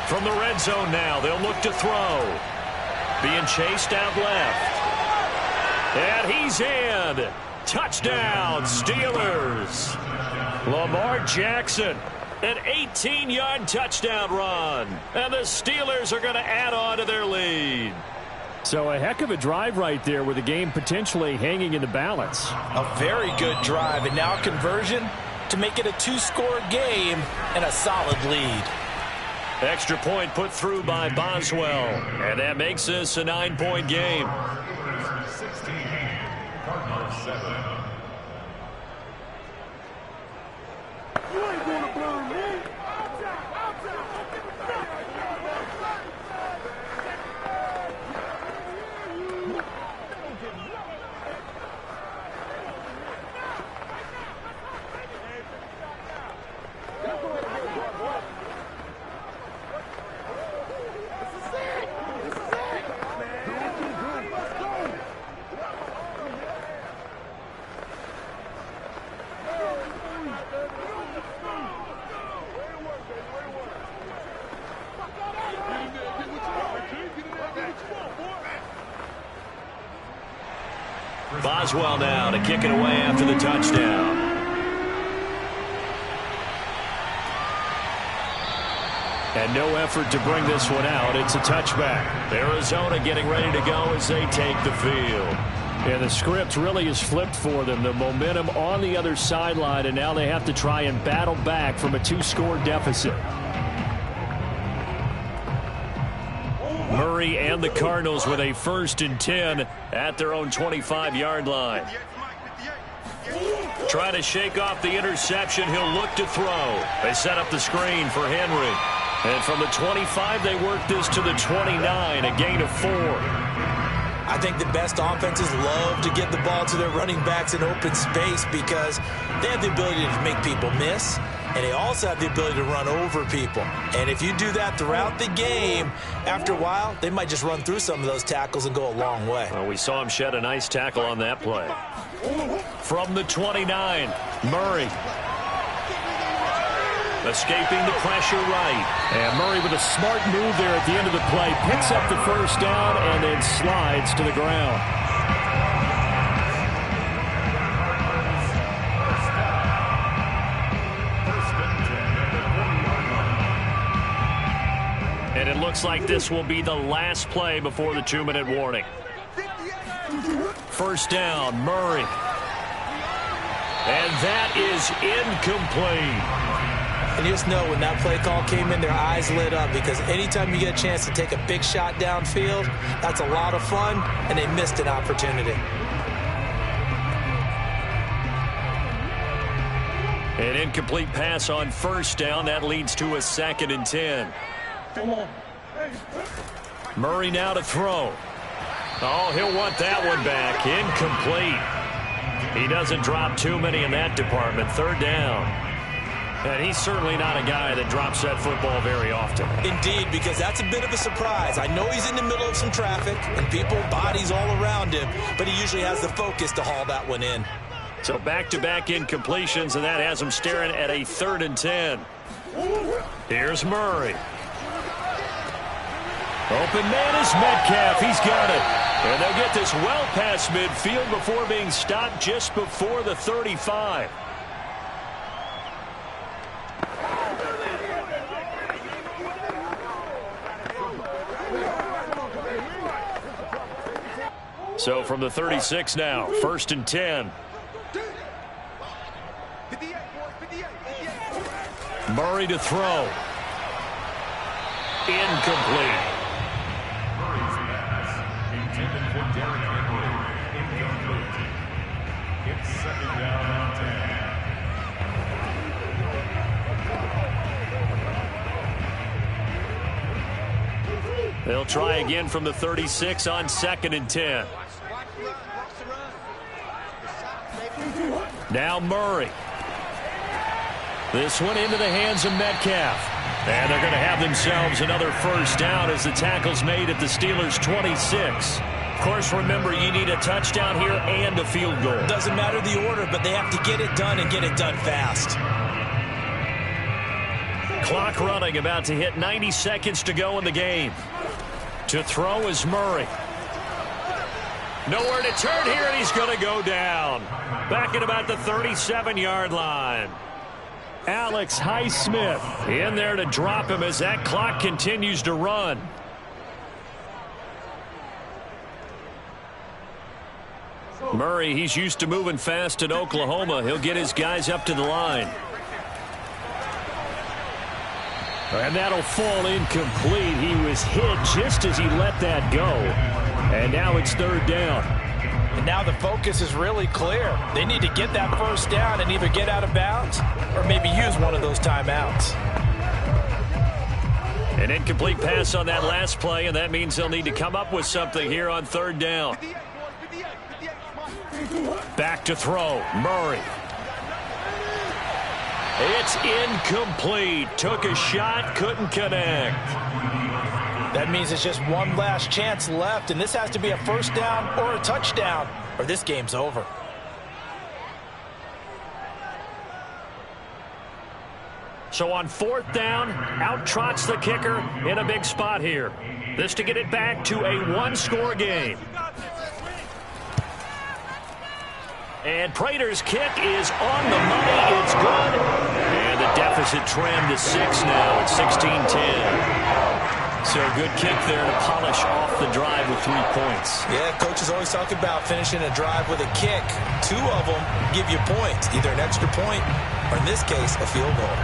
Speaker 1: From the red zone now, they'll look to throw. Being chased out left. And he's in.
Speaker 6: Touchdown, Steelers. Lamar Jackson, an 18-yard touchdown run. And the Steelers are going to add on to their lead.
Speaker 1: So a heck of a drive right there with the game potentially hanging in the balance.
Speaker 5: A very good drive, and now conversion to make it a 2-score game and a solid lead.
Speaker 6: Extra point put through by Boswell, and that makes this a 9-point game.
Speaker 4: 16, Cardinals 7.
Speaker 2: You ain't gonna burn me.
Speaker 6: Boswell now to kick it away after the touchdown. And no effort to bring this one out. It's a touchback. Arizona getting ready to go as they take the field.
Speaker 1: And the script really is flipped for them. The momentum on the other sideline, and now they have to try and battle back from a 2-score deficit.
Speaker 6: Murray and the Cardinals with a 1st and 10 at their own 25-yard line. Trying to shake off the interception. He'll look to throw. They set up the screen for Henry. And from the 25, they work this to the 29, a gain of 4.
Speaker 5: I think the best offenses love to give the ball to their running backs in open space because they have the ability to make people miss, and they also have the ability to run over people. And if you do that throughout the game, after a while, they might just run through some of those tackles and go a long way.
Speaker 6: Well, we saw him shed a nice tackle on that play. From the 29, Murray. Escaping the pressure right.
Speaker 1: And Murray with a smart move there at the end of the play. Picks up the 1st down and then slides to the ground.
Speaker 6: And it looks like this will be the last play before the 2-minute warning. 1st down, Murray. And that is incomplete.
Speaker 5: And you just know when that play call came in, their eyes lit up because anytime you get a chance to take a big shot downfield, that's a lot of fun, and they missed an opportunity.
Speaker 6: An incomplete pass on 1st down. That leads to a 2nd and 10. Murray now to throw. Oh, he'll want that one back. Incomplete. He doesn't drop too many in that department. 3rd down. And he's certainly not a guy that drops that football very often.
Speaker 5: Indeed, because that's a bit of a surprise. I know he's in the middle of some traffic and people, bodies all around him, but he usually has the focus to haul that one in.
Speaker 6: So back-to-back incompletions, and that has him staring at a 3rd and 10. Here's Murray. Open man is Metcalf. He's got it. And they'll get this well past midfield before being stopped just before the 35. So from the 36 now, 1st and 10. Murray to throw. Incomplete.
Speaker 4: Murray's pass intended for Derrick Henry. Incomplete. It's 2nd down and 10.
Speaker 6: They'll try again from the 36 on 2nd and 10. Now Murray. This one into the hands of Metcalf. And they're going to have themselves another 1st down as the tackle's made at the Steelers' 26. Of course, remember, you need a touchdown here and a field goal.
Speaker 5: Doesn't matter the order, but they have to get it done and get it done fast.
Speaker 6: Clock running, about to hit 90 seconds to go in the game. To throw is Murray.
Speaker 1: Nowhere to turn here, and he's going to go down. Back at about the 37-yard line. Alex Highsmith in there to drop him as that clock continues to run. Murray, he's used to moving fast in Oklahoma. He'll get his guys up to the line. And that'll fall incomplete. He was hit just as he let that go. And now it's third down.
Speaker 5: And now the focus is really clear. They need to get that first down and either get out of bounds or maybe use one of those timeouts.
Speaker 1: An incomplete pass on that last play, and that means they'll need to come up with something here on third down. Back to throw. Murray. It's incomplete. Took a shot, couldn't connect.
Speaker 5: That means it's just one last chance left, and this has to be a first down or a touchdown, or this game's over.
Speaker 1: So on fourth down, out trots the kicker in a big spot here. This to get it back to a one-score game. And Prater's kick is on the money. It's good. And the deficit trimmed to 6 now at 16-10. So a good kick there to polish off the drive with 3 points.
Speaker 3: Yeah, coaches always talk about finishing a drive with a kick. 2 of them give you points, either an extra point or, in this case, a field goal.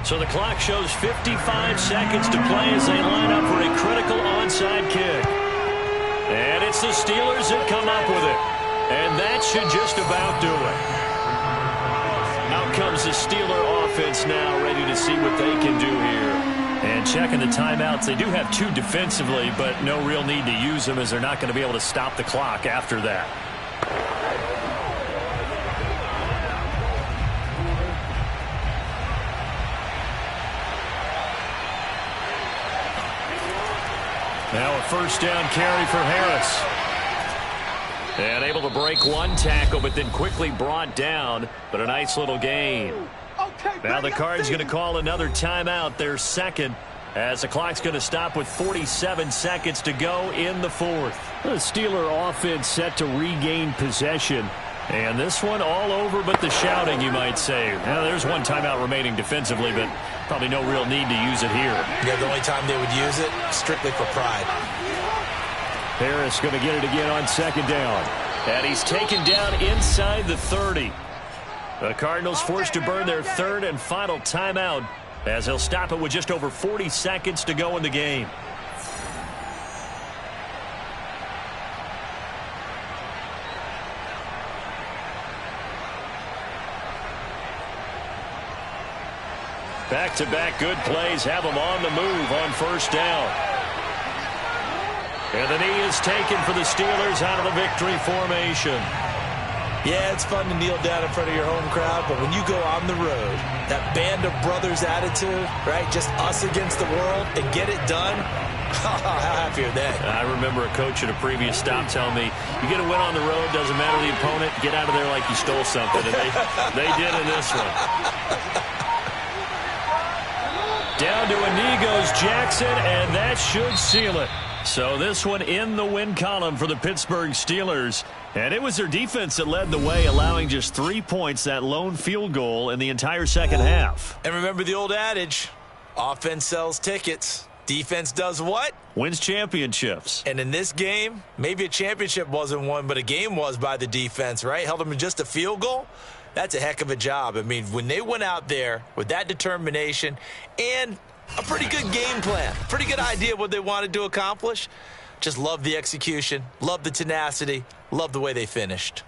Speaker 1: So the clock shows 55 seconds to play as they line up for a critical onside kick. And it's the Steelers that come up with it. And that should just about do it. Out comes the Steeler offense now, ready to see what they can do here. And checking the timeouts, they do have 2 defensively, but no real need to use them as they're not going to be able to stop the clock after that. Now a first down carry for Harris. And able to break one tackle, but then quickly brought down. But a nice little gain. Now the Cards going to call another timeout, their second, as the clock's going to stop with 47 seconds to go in the fourth. The Steeler offense set to regain possession. And this one all over but the shouting, you might say. Now, there's one timeout remaining defensively, but probably no real need to use it here.
Speaker 3: Yeah, the only time they would use it, strictly for pride.
Speaker 1: Harris going to get it again on second down. And he's taken down inside the 30. The Cardinals forced to burn their third and final timeout as they'll stop it with just over 40 seconds to go in the game. Back-to-back good plays have them on the move on first down. And the knee is taken for the Steelers out of the victory formation.
Speaker 3: Yeah, it's fun to kneel down in front of your home crowd, but when you go on the road, that band of brothers attitude, right, just us against the world, and get it done, how happy are they?
Speaker 1: I remember a coach at a previous stop telling me, you get a win on the road, doesn't matter the opponent, get out of there like you stole something. And they did in this one. Down to a knee goes Jackson, and that should seal it. So this one in the win column for the Pittsburgh Steelers. And it was their defense that led the way, allowing just 3 points, that lone field goal in the entire second half.
Speaker 3: And remember the old adage, offense sells tickets. Defense does what?
Speaker 1: Wins championships.
Speaker 3: And in this game, maybe a championship wasn't won, but a game was by the defense, right? Held them to just a field goal. That's a heck of a job. I mean, when they went out there with that determination and a pretty good game plan, pretty good idea of what they wanted to accomplish, just love the execution, love the tenacity, love the way they finished.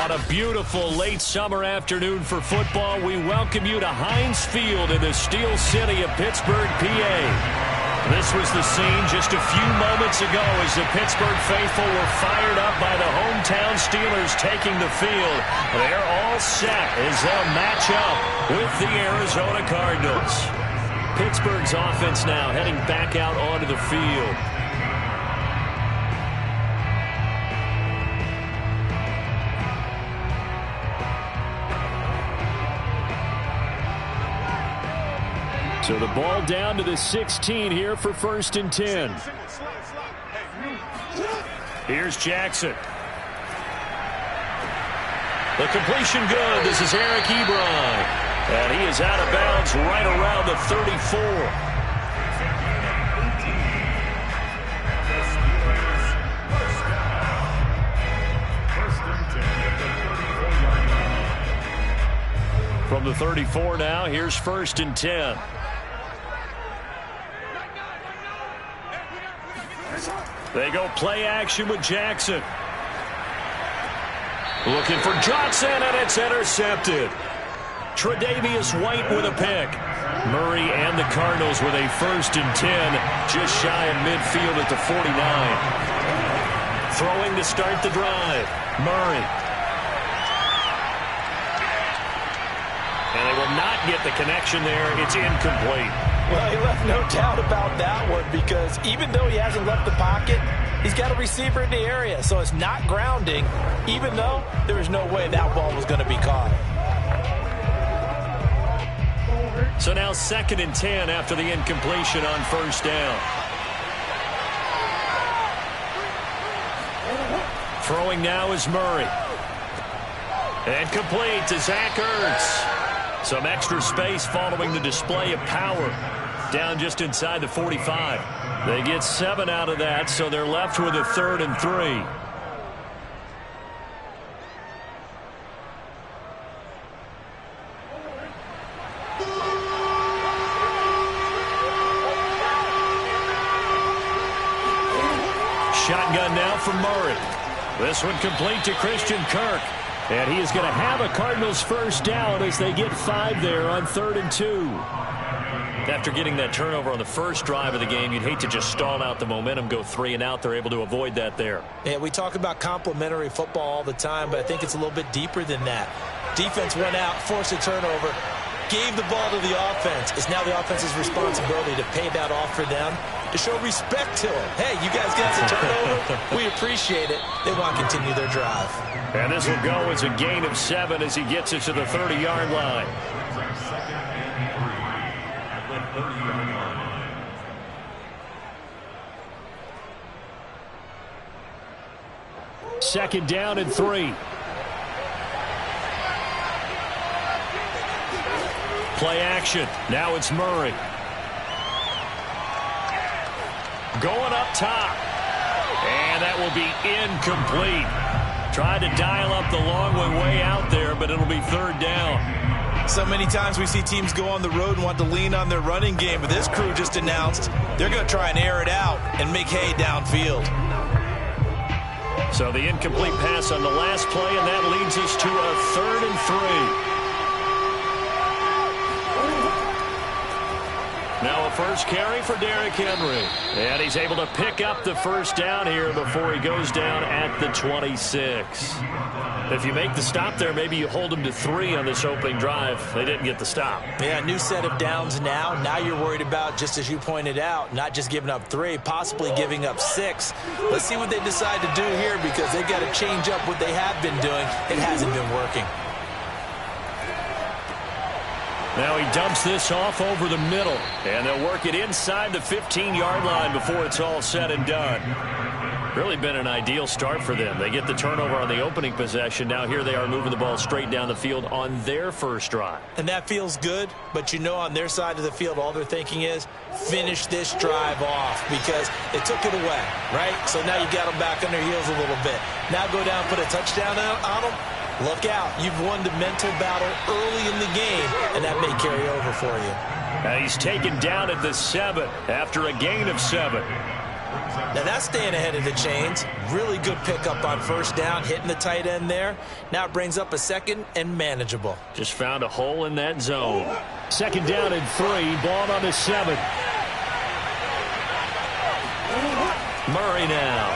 Speaker 1: On a beautiful late summer afternoon for football, we welcome you to Heinz Field in the Steel City of Pittsburgh, PA. This was the scene just a few moments ago as the Pittsburgh faithful were fired up by the hometown Steelers taking the field. They're all set as they'll match up with the Arizona Cardinals. Pittsburgh's offense now heading back out onto the field. So the ball down to the 16 here for 1st and 10. Here's Jackson. The completion good. This is Eric Ebron. And he is out of bounds right around the 34. From the 34 now, here's 1st and 10. They go play action with Jackson. Looking for Johnson, and it's intercepted. Tre'Davious White with a pick. Murray and the Cardinals with a 1st and 10, just shy of midfield at the 49. Throwing to start the drive. Murray. And they will not get the connection there. It's incomplete.
Speaker 5: Well, he left no doubt about that one because even though he hasn't left the pocket, he's got a receiver in the area. So it's not grounding, even though there was no way that ball was going to be caught.
Speaker 1: So now 2nd and 10 after the incompletion on 1st down. Throwing now is Murray. And complete to Zach Ertz. Some extra space following the display of power. Down just inside the 45. They get 7 out of that, so they're left with a 3rd and 3. shotgun now from Murray. This one complete to Christian Kirk. And he is going to have a Cardinals first down as they get 5 there on 3rd and 2. After getting that turnover on the first drive of the game, you'd hate to just stall out the momentum, go 3 and out. They're able to avoid that there.
Speaker 5: Yeah, we talk about complementary football all the time, but I think it's a little bit deeper than that. Defense went out, forced a turnover, gave the ball to the offense. It's now the offense's responsibility to pay that off for them, to show respect to them. Hey, you guys got the turnover. We appreciate it. They want to continue their drive.
Speaker 1: And this will go as a gain of 7 as he gets it to the 30-yard line. Second down and 3. Play action. Now it's Murray. Going up top. And that will be incomplete. Tried to dial up the long way out there, but it'll be 3rd down.
Speaker 3: So many times we see teams go on the road and want to lean on their running game, but this crew just announced they're going to try and air it out and make hay downfield.
Speaker 1: So the incomplete pass on the last play, and that leads us to a 3rd and 3. Now a first carry for Derrick Henry. And he's able to pick up the first down here before he goes down at the 26. If you make the stop there, maybe you hold them to 3 on this opening drive. They didn't get the stop.
Speaker 5: Yeah, new set of downs now. Now you're worried about, just as you pointed out, not just giving up 3, possibly giving up 6. Let's see what they decide to do here, because they've got to change up what they have been doing. It hasn't been working.
Speaker 1: Now he dumps this off over the middle, and they'll work it inside the 15-yard line before it's all said and done. Really been an ideal start for them. They get the turnover on the opening possession. Now here they are moving the ball straight down the field on their first drive.
Speaker 5: And that feels good, but you know on their side of the field all they're thinking is finish this drive off, because they took it away, right? So now you got them back on their heels a little bit. Now go down and put a touchdown on them. Look out. You've won the mental battle early in the game, and that may carry over for you.
Speaker 1: And he's taken down at the 7 after a gain of 7.
Speaker 5: Now that's staying ahead of the chains. Really good pickup on first down, hitting the tight end there. Now it brings up a 2nd and manageable.
Speaker 1: Just found a hole in that zone. 2nd down and 3, ball on the 7. Murray now.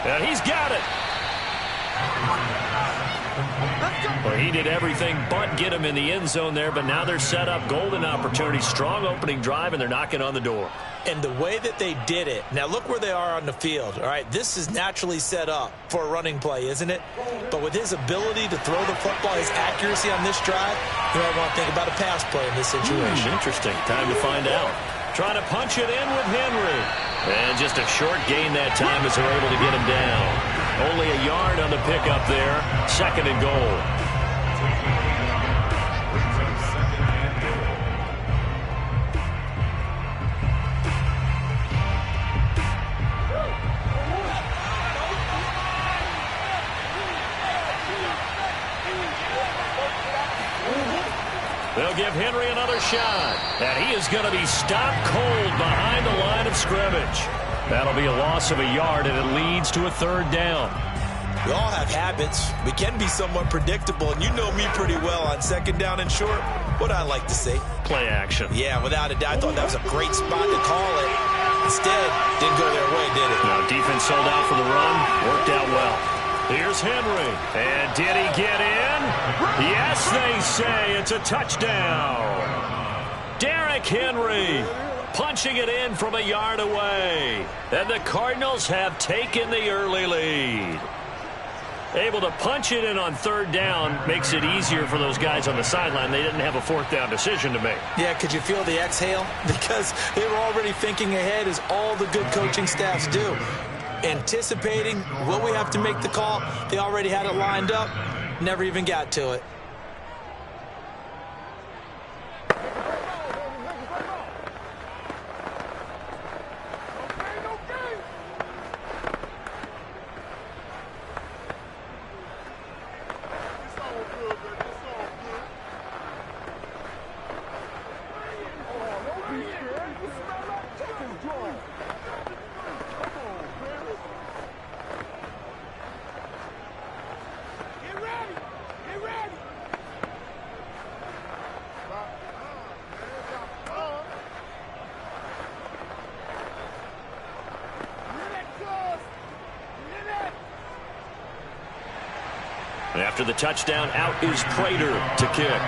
Speaker 1: And he's got it. Well, he did everything but get him in the end zone there, but now they're set up. Golden opportunity, strong opening drive, and they're knocking on the door.
Speaker 5: And the way that they did it, now look where they are on the field, all right? This is naturally set up for a running play, isn't it? But with his ability to throw the football, his accuracy on this drive, you might want to think about a pass play in this situation.
Speaker 1: Interesting. Time to find out. Trying to punch it in with Henry. And just a short gain that time as they're able to get him down. Only a yard on the pickup there. 2nd and goal. They'll give Henry another shot. And he is going to be stopped cold behind the line of scrimmage. That'll be a loss of a yard, and it leads to a 3rd down.
Speaker 5: We all have habits. We can be somewhat predictable, and you know me pretty well on 2nd down and short. What I like to say.
Speaker 1: Play action.
Speaker 5: Yeah, without a doubt. I thought that was a great spot to call it. Instead, didn't go their way, did it?
Speaker 1: No, defense sold out for the run. Worked out well. Here's Henry. And did he get in? Yes, they say it's a touchdown. Derrick Henry punching it in from a yard away. And the Cardinals have taken the early lead. Able to punch it in on 3rd down makes it easier for those guys on the sideline. They didn't have a 4th down decision to make.
Speaker 5: Yeah, could you feel the exhale? Because they were already thinking ahead, as all the good coaching staffs do. Anticipating, will we have to make the call? They already had it lined up. Never even got to it.
Speaker 1: After the touchdown, out is Prater to kick.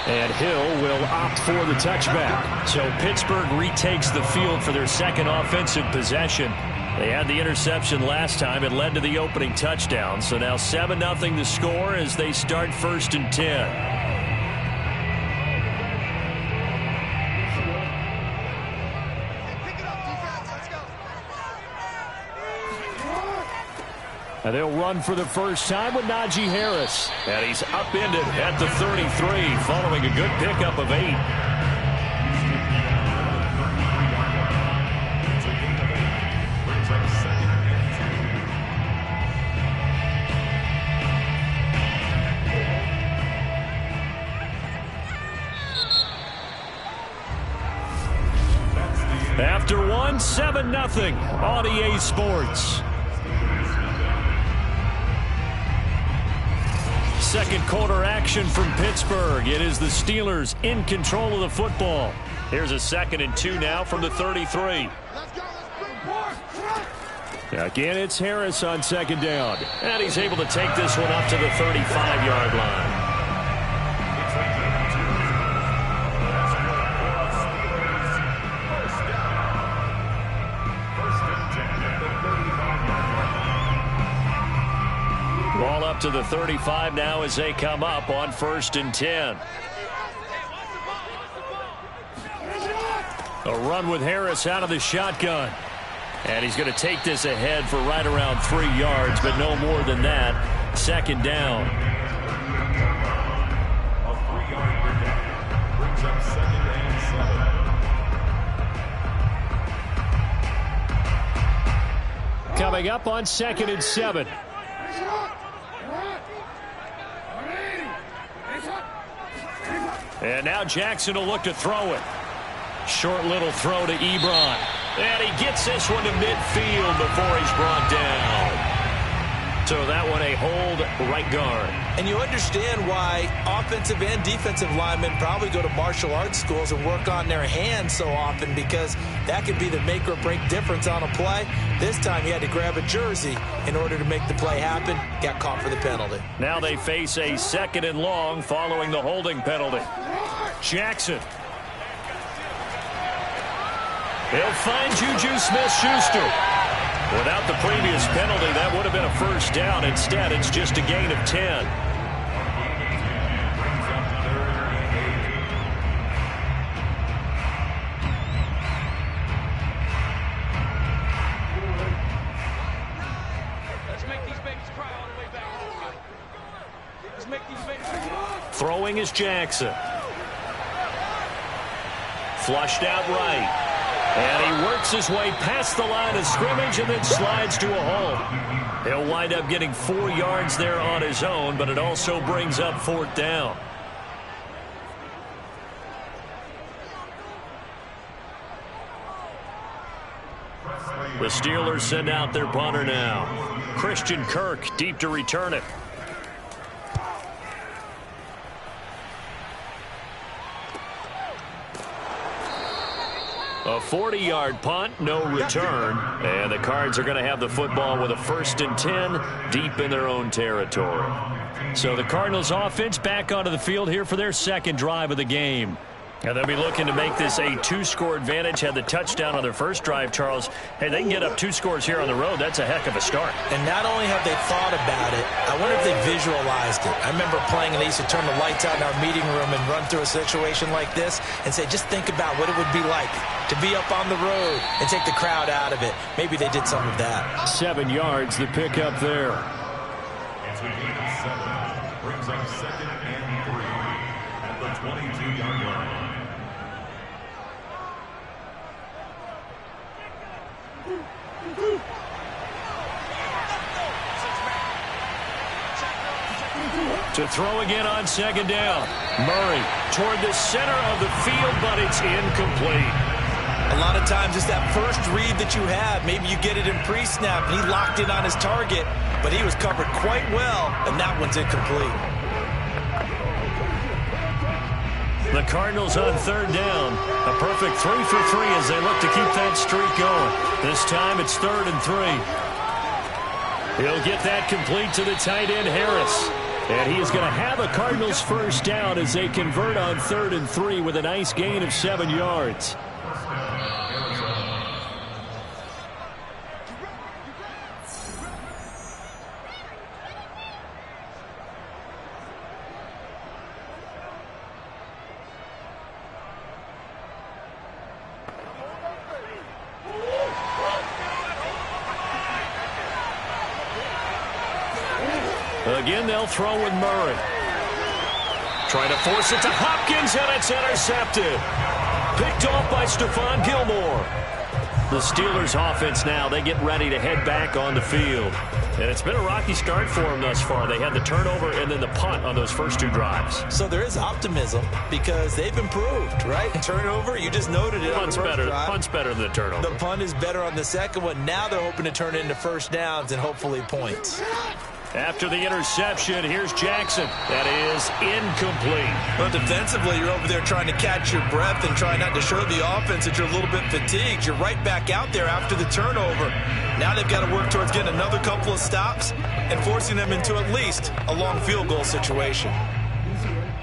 Speaker 1: And Hill will opt for the touchback. So Pittsburgh retakes the field for their second offensive possession. They had the interception last time. It led to the opening touchdown. So now 7-0 the score as they start 1st and 10. And they'll run for the first time with Najee Harris. And he's upended at the 33 following a good pickup of 8. After one, 7-0 on EA Sports. Second quarter action from Pittsburgh. It is the Steelers in control of the football. Here's a 2nd and 2 now from the 33. Again, it's Harris on 2nd down. And he's able to take this one up to the 35-yard line. Ball up to the 35 now as they come up on 1st and 10. A run with Harris out of the shotgun. And he's going to take this ahead for right around 3 yards, but no more than that. 2nd down.
Speaker 4: A 3-yard pickup brings up 2nd and 7.
Speaker 1: Coming up on 2nd and 7. And now Jackson will look to throw it. Short little throw to Ebron. And he gets this one to midfield before he's brought down. So that one a hold right guard.
Speaker 3: And you understand why offensive and defensive linemen probably go to martial arts schools and work on their hands so often, because that could be the make or break difference on a play. This time he had to grab a jersey in order to make the play happen. Got caught for the penalty.
Speaker 1: Now they face a 2nd and long following the holding penalty. Jackson. They'll find Juju Smith-Schuster. Without the previous penalty, that would have been a 1st down. Instead, it's just a gain of 10.
Speaker 2: Let's make these babies cry all the way back. Let's make these babies cry.
Speaker 1: Throwing is Jackson. Flushed out right. And he works his way past the line of scrimmage and then slides to a halt. He'll wind up getting 4 yards there on his own, but it also brings up 4th down. The Steelers send out their punter now. Christian Kirk deep to return it. A 40-yard punt, no return. And the Cards are going to have the football with a 1st and 10 deep in their own territory. So the Cardinals offense back onto the field here for their 2nd drive of the game. And they'll be looking to make this a 2-score advantage. Had the touchdown on their first drive, Charles. Hey, they can get up 2 scores here on the road. That's a heck of a start.
Speaker 3: And not only have they thought about it, I wonder if they visualized it. I remember playing and they used to turn the lights out in our meeting room and run through a situation like this and say, just think about what it would be like to be up on the road and take the crowd out of it. Maybe they did some of that.
Speaker 1: 7 yards, the pickup there.
Speaker 4: It's a gain of 7. Brings up 2nd and 3 at the 22-yard line.
Speaker 1: To throw again on 2nd down. Murray toward the center of the field, but it's incomplete.
Speaker 3: A lot of times it's that first read that you have. Maybe you get it in pre-snap, and he locked in on his target, but he was covered quite well, and that one's incomplete.
Speaker 1: The Cardinals on third down. A perfect 3 for 3 as they look to keep that streak going. This time it's 3rd and 3. He'll get that complete to the tight end, Harris. And he is going to have a Cardinals first down as they convert on 3rd and 3 with a nice gain of 7 yards. Again, they'll throw with Murray. Trying to force it to Hopkins, and it's intercepted. Picked off by Stephon Gilmore. The Steelers offense now, they get ready to head back on the field. And it's been a rocky start for them thus far. They had the turnover and then the punt on those first 2 drives.
Speaker 3: So there is optimism because they've improved, right? Turnover, you just noted it.
Speaker 1: Punt's better than the turnover.
Speaker 3: The punt is better on the second one. Now they're hoping to turn it into first downs and hopefully points.
Speaker 1: After the interception, here's Jackson. That is incomplete.
Speaker 3: Well, defensively, you're over there trying to catch your breath and try not to show the offense that you're a little bit fatigued. You're right back out there after the turnover. Now they've got to work towards getting another couple of stops and forcing them into at least a long field goal situation.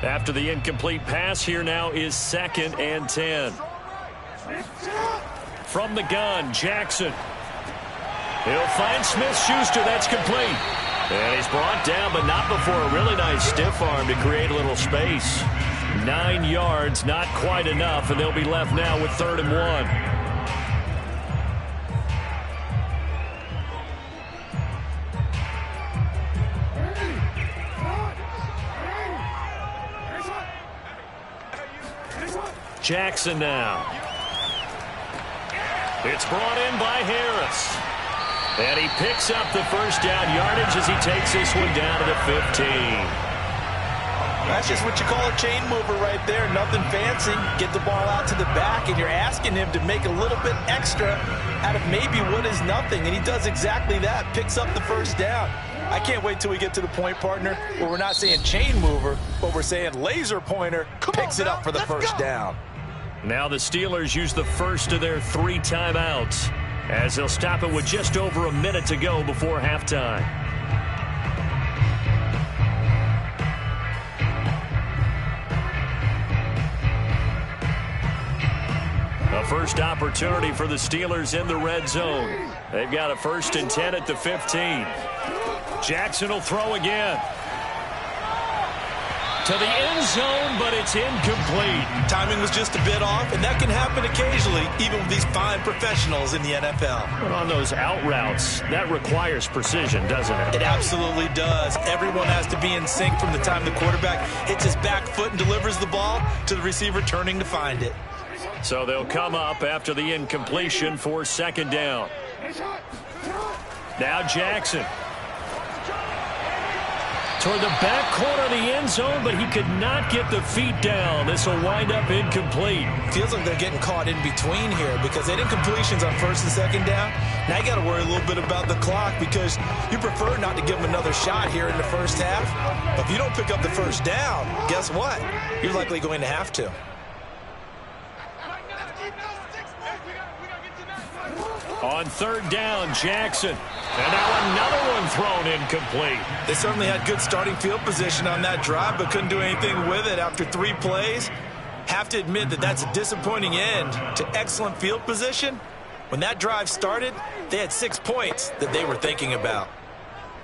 Speaker 1: After the incomplete pass, here now is 2nd and 10. From the gun, Jackson. He'll find Smith-Schuster. That's complete. And he's brought down, but not before a really nice stiff arm to create a little space. 9 yards, not quite enough, and they'll be left now with 3rd and 1. Jackson now. It's brought in by Harris. And he picks up the first down yardage as he takes this one down to the 15.
Speaker 5: That's just what you call a chain mover right there. Nothing fancy. Get the ball out to the back, and you're asking him to make a little bit extra out of maybe what is nothing. And he does exactly that, picks up the first down. I can't wait till we get to the point, partner, where we're not saying chain mover, but we're saying laser pointer, picks it up for the first down.
Speaker 1: Now the Steelers use the first of their 3 timeouts, as they'll stop it with just over a minute to go before halftime. A first opportunity for the Steelers in the red zone. They've got a 1st and 10 at the 15. Jackson will throw again. To the end zone, but it's incomplete.
Speaker 3: Timing was just a bit off, and that can happen occasionally, even with these fine professionals in the NFL.
Speaker 1: But on those out routes, that requires precision, doesn't it?
Speaker 3: It absolutely does. Everyone has to be in sync from the time the quarterback hits his back foot and delivers the ball to the receiver turning to find it.
Speaker 1: So they'll come up after the incompletion for 2nd down. Now Jackson. Toward the back corner of the end zone, but he could not get the feet down. This will wind up incomplete.
Speaker 3: Feels like they're getting caught in between here because they had incompletions on 1st and 2nd down. Now you got to worry a little bit about the clock because you prefer not to give them another shot here in the first half. But if you don't pick up the first down, guess what? You're likely going to have to.
Speaker 1: On 3rd down, Jackson. And now another one thrown incomplete.
Speaker 3: They certainly had good starting field position on that drive, but couldn't do anything with it after 3 plays. Have to admit that that's a disappointing end to excellent field position. When that drive started, they had 6 points that they were thinking about.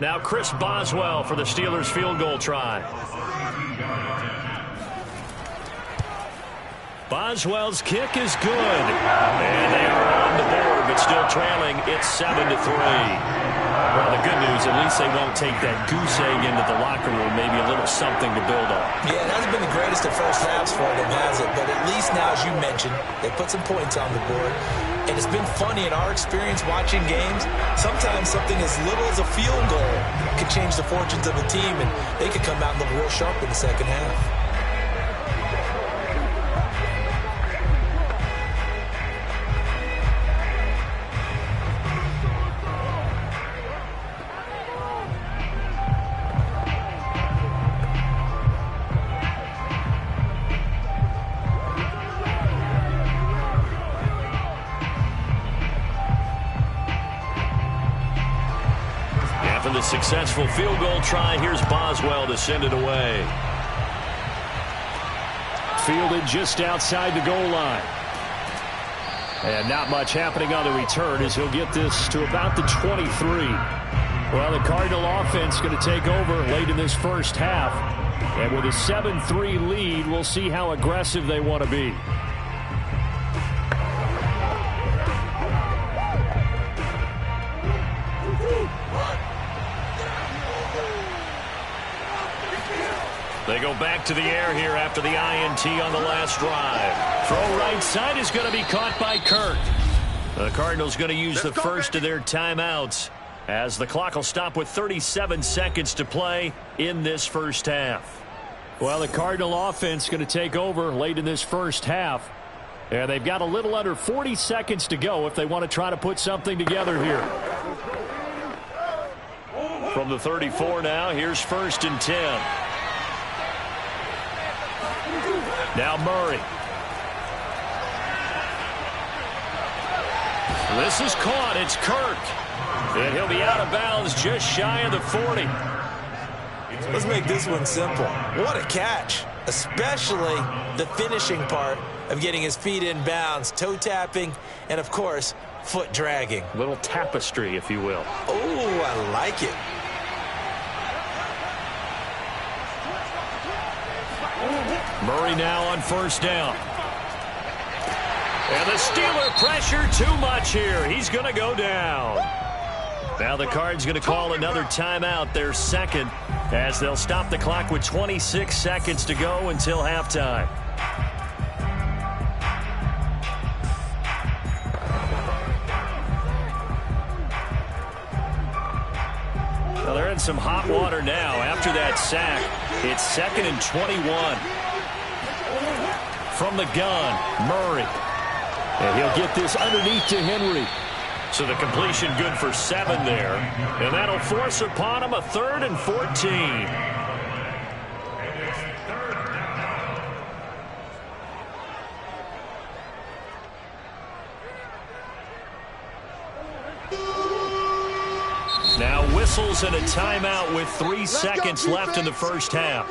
Speaker 1: Now Chris Boswell for the Steelers field goal try. Boswell's kick is good. And they are on the board, but still trailing. It's 7-3. Well, the good news, at least they won't take that goose egg into the locker room. Maybe a little something to build on.
Speaker 3: Yeah, it hasn't been the greatest of first halves for them, has it? But at least now, as you mentioned, they put some points on the board. And it's been funny in our experience watching games. Sometimes something as little as a field goal could change the fortunes of a team, and they could come out and look real sharp in the second half.
Speaker 1: a successful field goal try. Here's Boswell to send it away.
Speaker 6: Fielded just outside the goal line. And not much happening on the return as he'll get this to about the 23. Well, the Cardinal offense going to take over late in this first half. And with a 7-3 lead, we'll see how aggressive they want to be.
Speaker 1: They go back to the air here after the INT on the last drive. Throw right side is going to be caught by Kirk. The Cardinals going to use the first of their timeouts as the clock will stop with 37 seconds to play in this first half.
Speaker 6: Well, the Cardinal offense going to take over late in this first half. And they've got a little under 40 seconds to go if they want to try to put something together here.
Speaker 1: From the 34 now, here's 1st and 10. Now Murray. This is caught. It's Kirk. And he'll be out of bounds just shy of the 40.
Speaker 3: Let's make this one simple. What a catch, especially the finishing part of getting his feet in bounds, toe tapping, and, of course, foot dragging.
Speaker 1: Little tapestry, if you will.
Speaker 3: Oh, I like it.
Speaker 1: Murray now on 1st down. And the Steeler pressure too much here. He's going to go down. Now the Cards going to call another timeout, their second, as they'll stop the clock with 26 seconds to go until halftime. Well, they're in some hot water now after that sack. It's 2nd and 21. From the gun, Murray.
Speaker 6: And he'll get this underneath to Henry.
Speaker 1: So the completion good for 7 there. And that'll force upon him a 3rd and 14. Now whistles and a timeout with 3 seconds left in the first half.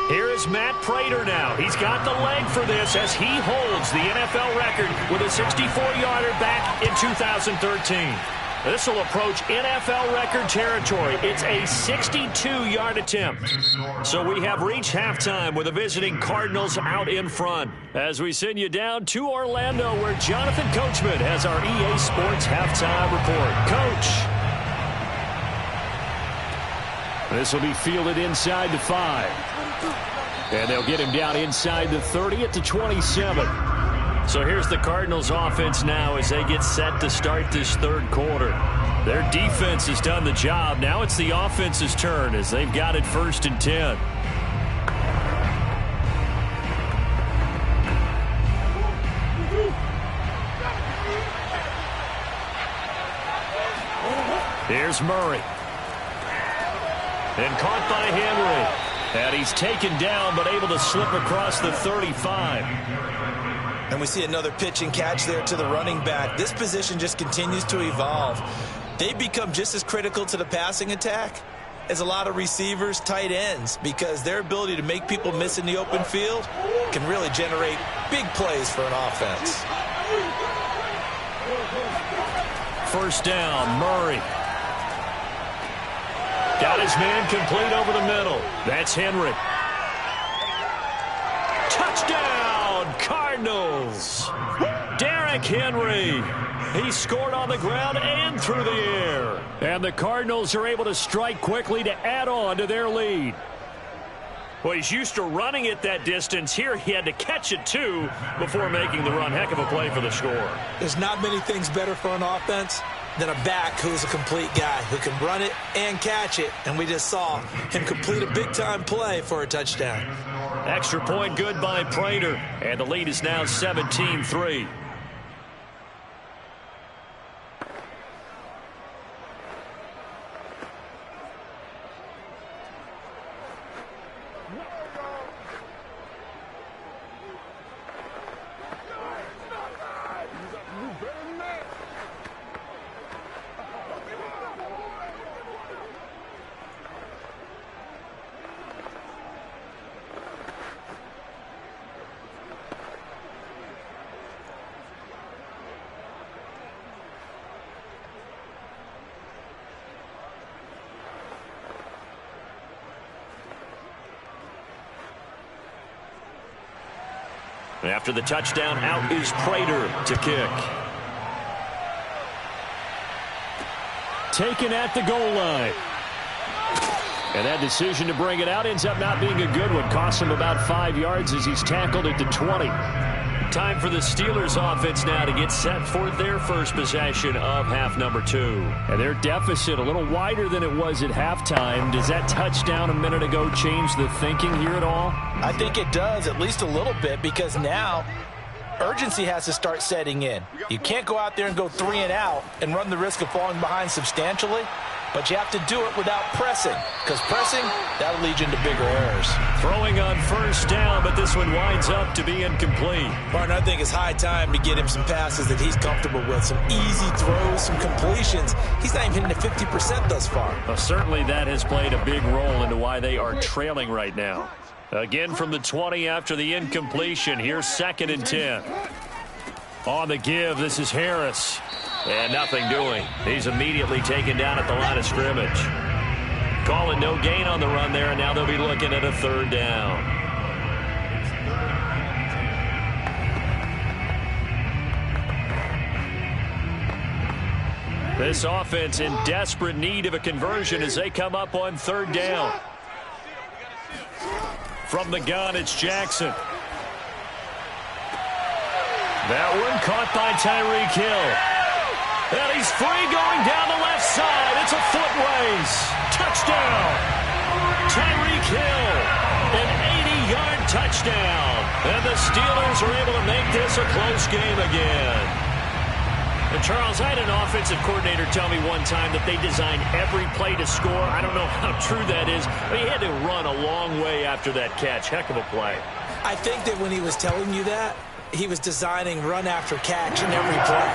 Speaker 1: Here is Matt Prater now. He's got the leg for this as he holds the NFL record with a 64-yarder back in 2013. This will approach NFL record territory. It's a 62-yard attempt. So we have reached halftime with the visiting Cardinals out in front. As we send you down to Orlando, where Jonathan Coachman has our EA Sports halftime report. Coach.
Speaker 6: This will be fielded inside the 5. And they'll get him down inside the 30 at the 27.
Speaker 1: So here's the Cardinals offense now as they get set to start this third quarter. Their defense has done the job. Now it's the offense's turn as they've got it 1st and 10. Here's Murray. And caught by Henry. And he's taken down but able to slip across the 35.
Speaker 3: And we see another pitch and catch there to the running back. This position just continues to evolve. They become just as critical to the passing attack as a lot of receivers, tight ends, because their ability to make people miss in the open field can really generate big plays for an offense.
Speaker 1: 1st down, Murray. Got his man complete over the middle. That's Henry. Touchdown, Cardinals. Derrick Henry. He scored on the ground and through the air.
Speaker 6: And the Cardinals are able to strike quickly to add on to their lead.
Speaker 1: Well, he's used to running it that distance. Here he had to catch it, too, before making the run. Heck of a play for the score.
Speaker 3: There's not many things better for an offense than a back who's a complete guy who can run it and catch it. And we just saw him complete a big-time play for a touchdown.
Speaker 1: Extra point good by Prater. And the lead is now 17-3. After the touchdown, out is Prater to kick. Taken at the goal line. And that decision to bring it out ends up not being a good one. Costs him about 5 yards as he's tackled at the 20. Time for the Steelers offense now to get set for their first possession of half number 2. And their deficit a little wider than it was at halftime. Does that touchdown a minute ago change the thinking here at all?
Speaker 5: I think it does, at least a little bit, because now urgency has to start setting in. You can't go out there and go 3 and out and run the risk of falling behind substantially, but you have to do it without pressing, because pressing, that'll lead you into bigger errors.
Speaker 1: Throwing on first down, but this one winds up to be incomplete.
Speaker 3: Martin, I think it's high time to get him some passes that he's comfortable with, some easy throws, some completions. He's not even hitting the 50% thus far.
Speaker 1: Well, certainly that has played a big role into why they are trailing right now. Again from the 20 after the incompletion. Here's 2nd and 10. On the give, this is Harris. And nothing doing. He's immediately taken down at the line of scrimmage. Calling no gain on the run there, and now they'll be looking at a 3rd down. This offense in desperate need of a conversion as they come up on 3rd down. From the gun, it's Jackson. That one caught by Tyreek Hill. And he's free going down the left side. It's a foot race. Touchdown. Tyreek Hill. An 80-yard touchdown. And the Steelers are able to make this a close game again. And Charles, I had an offensive coordinator tell me one time that they design every play to score. I don't know how true that is, but he had to run a long way after that catch. Heck of a play.
Speaker 3: I think that when he was telling you that, he was designing run after catch in every play.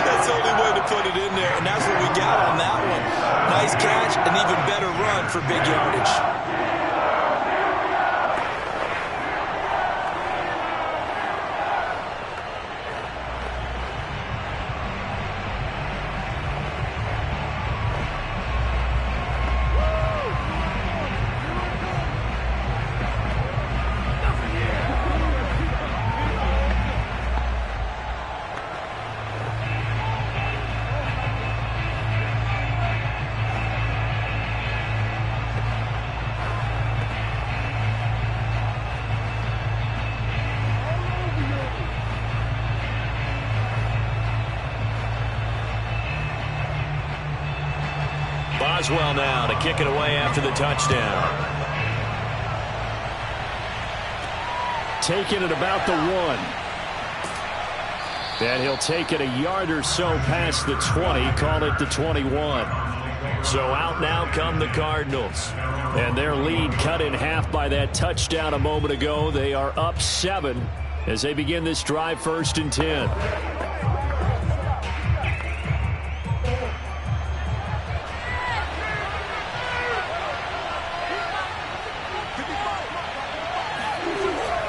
Speaker 3: That's the only way to put it in there, and that's what we got on that one. Nice catch, an even better run for big yardage.
Speaker 1: Boswell now to kick it away after the touchdown. Taking it about the 1. And he'll take it a yard or so past the 20, call it the 21. So out now come the Cardinals. And their lead cut in half by that touchdown a moment ago. They are up 7 as they begin this drive 1st and 10.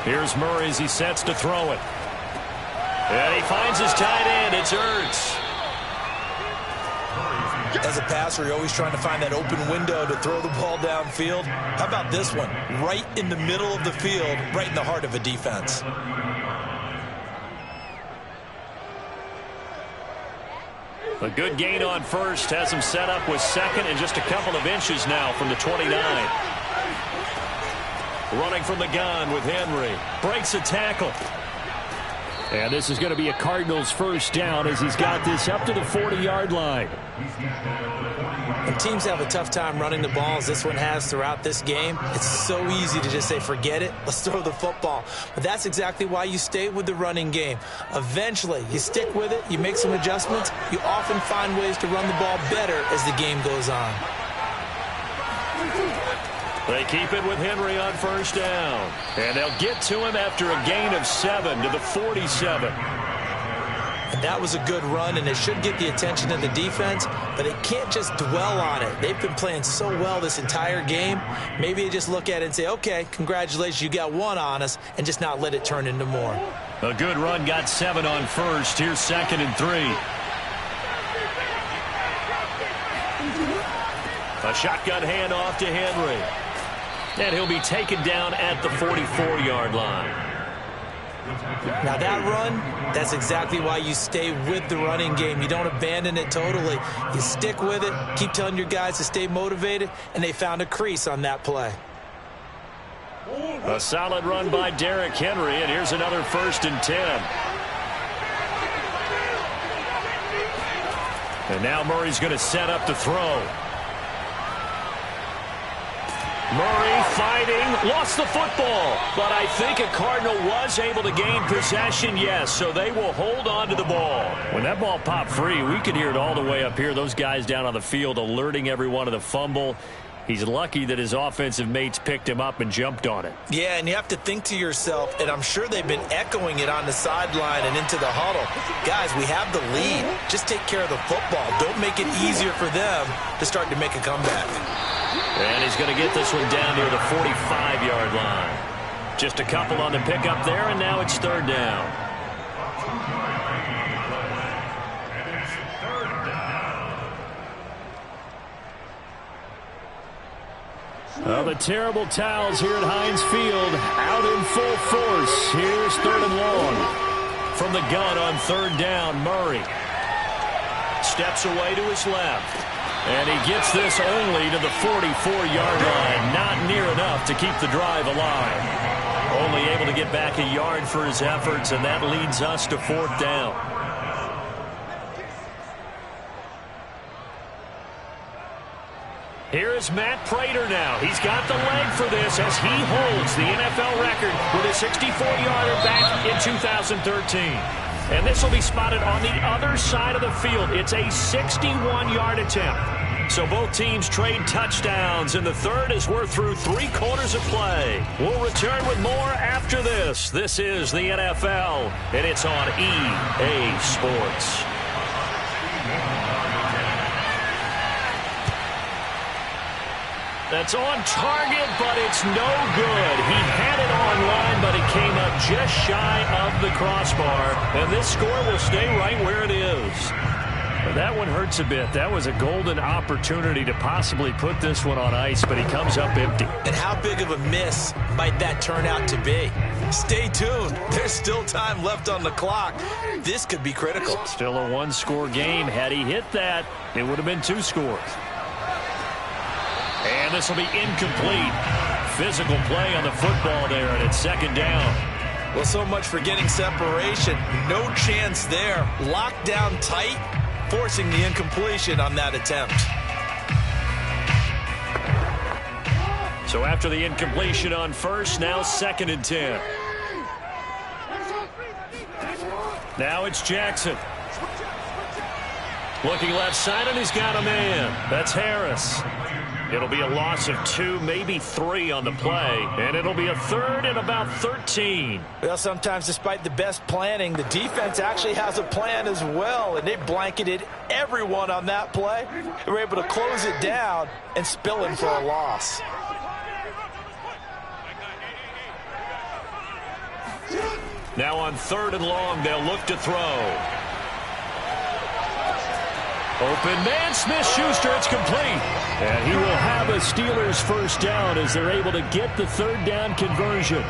Speaker 1: Here's Murray as he sets to throw it. And he finds his tight end. It's Ertz.
Speaker 3: As a passer, you're always trying to find that open window to throw the ball downfield. How about this one? Right in the middle of the field, right in the heart of a defense.
Speaker 1: A good gain on first. Has him set up with 2nd and just a couple of inches now from the 29. Running from the gun with Henry. Breaks a tackle. And this is going to be a Cardinals 1st down as he's got this up to the 40-yard line.
Speaker 3: When teams have a tough time running the ball, as this one has throughout this game, it's so easy to just say, forget it, let's throw the football. But that's exactly why you stay with the running game. Eventually, you stick with it, you make some adjustments, you often find ways to run the ball better as the game goes on.
Speaker 1: They keep it with Henry on 1st down. And they'll get to him after a gain of 7 to the 47.
Speaker 3: And that was a good run, and it should get the attention of the defense, but they can't just dwell on it. They've been playing so well this entire game. Maybe they just look at it and say, okay, congratulations, you got 1 on us, and just not let it turn into more.
Speaker 1: A good run, got 7 on first. Here's 2nd and 3. A shotgun handoff to Henry. And he'll be taken down at the 44-yard line.
Speaker 3: Now that run, that's exactly why you stay with the running game. You don't abandon it totally. You stick with it, keep telling your guys to stay motivated, and they found a crease on that play.
Speaker 6: A solid run by Derrick Henry, and here's another 1st and 10. And now Murray's going to set up to throw. Murray fighting, lost the football. But I think a Cardinal was able to gain possession, yes, so they will hold on to the ball. When that ball popped free, we could hear it all the way up here. Those guys down on the field alerting everyone of the fumble. He's lucky that his offensive mates picked him up and jumped on it.
Speaker 3: Yeah, and you have to think to yourself, and I'm sure they've been echoing it on the sideline and into the huddle. Guys, we have the lead. Just take care of the football. Don't make it easier for them to start to make a comeback.
Speaker 6: And he's going to get this one down near the 45-yard line. Just a couple on the pickup there, and now it's 3rd down. Well, the terrible towels here at Heinz Field out in full force. Here's 3rd and long. From the gun on 3rd down, Murray steps away to his left. And he gets this only to the 44-yard line. Not near enough to keep the drive alive. Only able to get back a yard for his efforts, and that leads us to 4th down. Here is Matt Prater now. He's got the leg for this as he holds the NFL record with a 64-yarder back in 2013. And this will be spotted on the other side of the field. It's a 61-yard attempt. So both teams trade touchdowns in the 3rd as we're through 3 quarters of play. We'll return with more after this. This is the NFL, and it's on EA Sports. That's on target, but it's no good. He had it on line, but it came up just shy of the crossbar. And this score will stay right where it is. But that one hurts a bit. That was a golden opportunity to possibly put this one on ice, but he comes up empty.
Speaker 3: And how big of a miss might that turn out to be? Stay tuned. There's still time left on the clock. This could be critical.
Speaker 6: Still a 1-score game. Had he hit that, it would have been 2 scores. And this will be incomplete. Physical play on the football there, and it's 2nd down.
Speaker 3: Well, so much for getting separation. No chance there. Locked down tight, forcing the incompletion on that attempt.
Speaker 6: So after the incompletion on 1st, now 2nd and 10. Now it's Jackson. Looking left side, and he's got a man. That's Harris. It'll be a loss of 2, maybe 3 on the play, and it'll be a 3rd and about 13.
Speaker 5: Well, sometimes despite the best planning, the defense actually has a plan as well, and they blanketed everyone on that play. They were able to close it down and spill in for a loss.
Speaker 6: Now on 3rd and long, they'll look to throw. Open man, Smith-Schuster, it's complete. And he will have a Steelers 1st down as they're able to get the 3rd down conversion.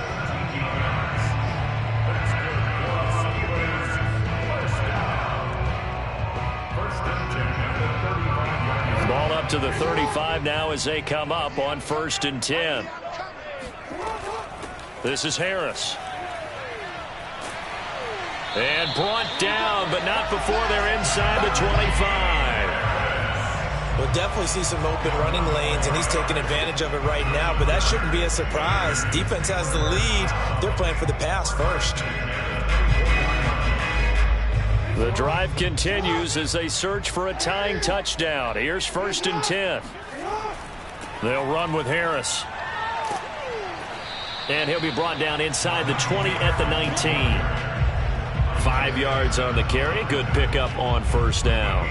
Speaker 6: Ball up to the 35 now as they come up on 1st and 10. This is Harris. And brought down, but not before they're inside the 25.
Speaker 3: We'll definitely see some open running lanes, and he's taking advantage of it right now, but that shouldn't be a surprise. Defense has the lead. They're playing for the pass first.
Speaker 6: The drive continues as they search for a tying touchdown. Here's 1st and 10. They'll run with Harris. And he'll be brought down inside the 20 at the 19. 5 yards on the carry. Good pickup on 1st down.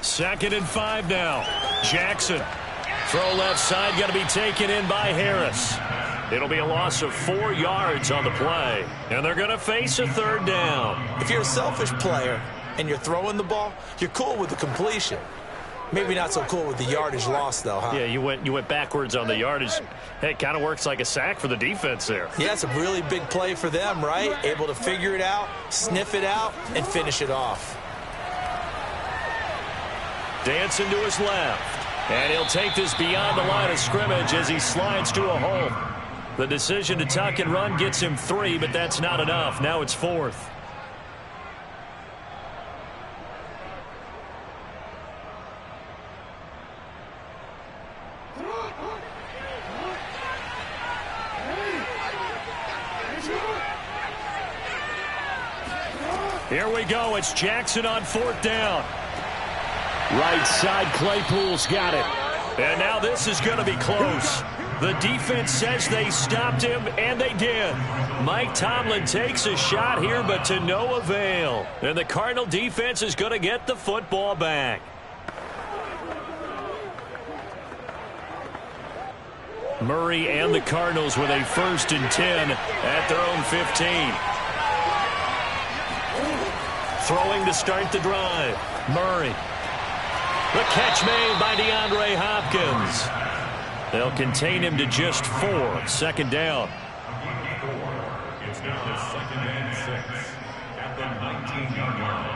Speaker 6: Second and 5 now. Jackson. Throw left side, going to be taken in by Harris.
Speaker 1: It'll be a loss of 4 yards on the play, and they're going to face a 3rd down.
Speaker 3: If you're a selfish player and you're throwing the ball, you're cool with the completion. Maybe not so cool with the yardage loss, though, huh?
Speaker 1: Yeah, you went backwards on the yardage. Hey, it kind of works like a sack for the defense there.
Speaker 3: Yeah, it's a really big play for them, right? Able to figure it out, sniff it out, and finish it off.
Speaker 1: Dancing to his left. And he'll take this beyond the line of scrimmage as he slides to a hole. The decision to tuck and run gets him 3, but that's not enough. Now it's 4th. Here we go. It's Jackson on 4th down. Right side, Claypool's got it. And now this is going to be close. The defense says they stopped him, and they did. Mike Tomlin takes a shot here, but to no avail. And the Cardinal defense is going to get the football back. Murray and the Cardinals with a 1st and 10 at their own 15. Throwing to start the drive. Murray. The catch made by DeAndre Hopkins. They'll contain him to just 4. 2nd down.
Speaker 4: It's now 2nd and 6 at the 19-yard line.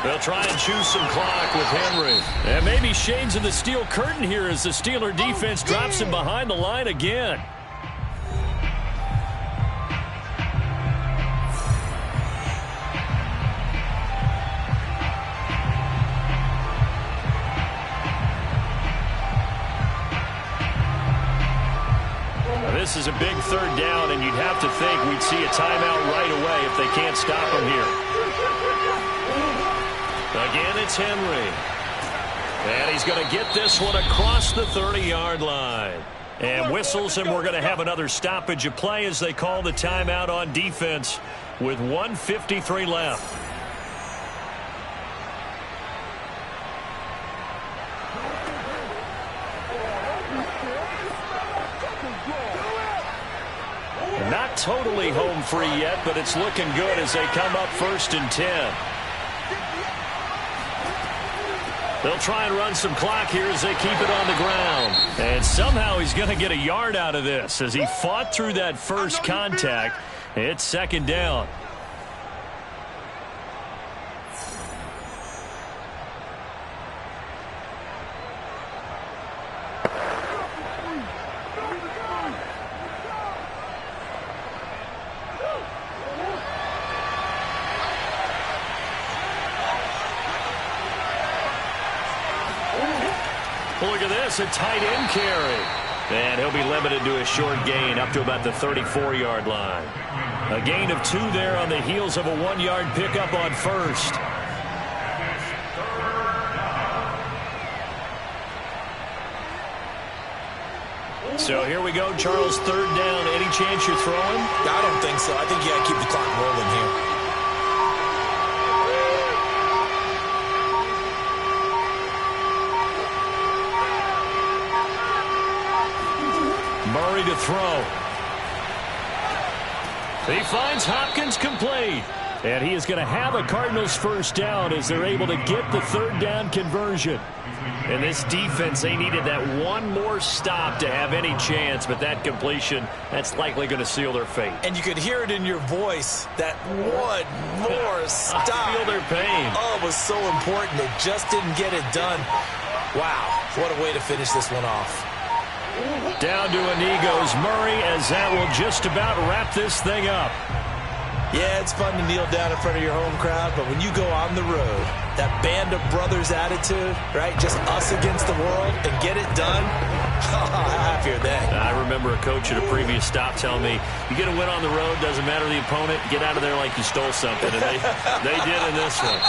Speaker 1: They'll try and choose some clock with Henry. And maybe shades of the steel curtain here as the Steeler defense drops him behind the line again. This is a big 3rd down, and you'd have to think we'd see a timeout right away if they can't stop him here. Again, it's Henry. And he's going to get this one across the 30-yard line. And whistles, and we're going to have another stoppage of play as they call the timeout on defense with 1:53 left. Not totally home free yet, but it's looking good as they come up 1st and 10. They'll try and run some clock here as they keep it on the ground. And somehow he's going to get a yard out of this as he fought through that first contact. It's 2nd down. Look at this, a tight end carry. And he'll be limited to a short gain up to about the 34-yard line. A gain of 2 there on the heels of a 1-yard pickup on 1st. So here we go, Charles, 3rd down. Any chance you're throwing?
Speaker 3: I don't think so. I think you got to keep the clock rolling here.
Speaker 1: Murray to throw. He finds Hopkins complete. And he is going to have a Cardinals 1st down as they're able to get the 3rd down conversion. And this defense, they needed that one more stop to have any chance, but that completion, that's likely going to seal their fate.
Speaker 3: And you could hear it in your voice, that one more stop.
Speaker 1: I feel their pain.
Speaker 3: Oh, it was so important. They just didn't get it done. Wow, what a way to finish this one off.
Speaker 1: Down to a knee goes Murray as that will just about wrap this thing up.
Speaker 3: Yeah, it's fun to kneel down in front of your home crowd, but when you go on the road, that band of brothers attitude, right, just us against the world, and get it done, How happy are they?
Speaker 1: I remember a coach at a previous stop telling me, you get a win on the road, doesn't matter the opponent, get out of there like you stole something. And they did in this one.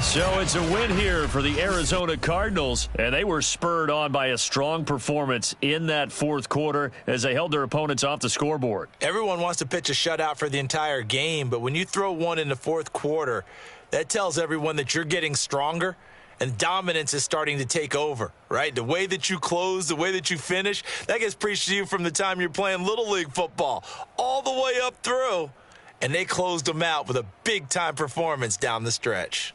Speaker 1: So it's a win here for the Arizona Cardinals, and they were spurred on by a strong performance in that fourth quarter as they held their opponents off the scoreboard.
Speaker 3: Everyone wants to pitch a shutout for the entire game, but when you throw one in the fourth quarter, that tells everyone that you're getting stronger and dominance is starting to take over, right? The way that you close, the way that you finish, that gets preached to you from the time you're playing Little League football all the way up through, and they closed them out with a big-time performance down the stretch.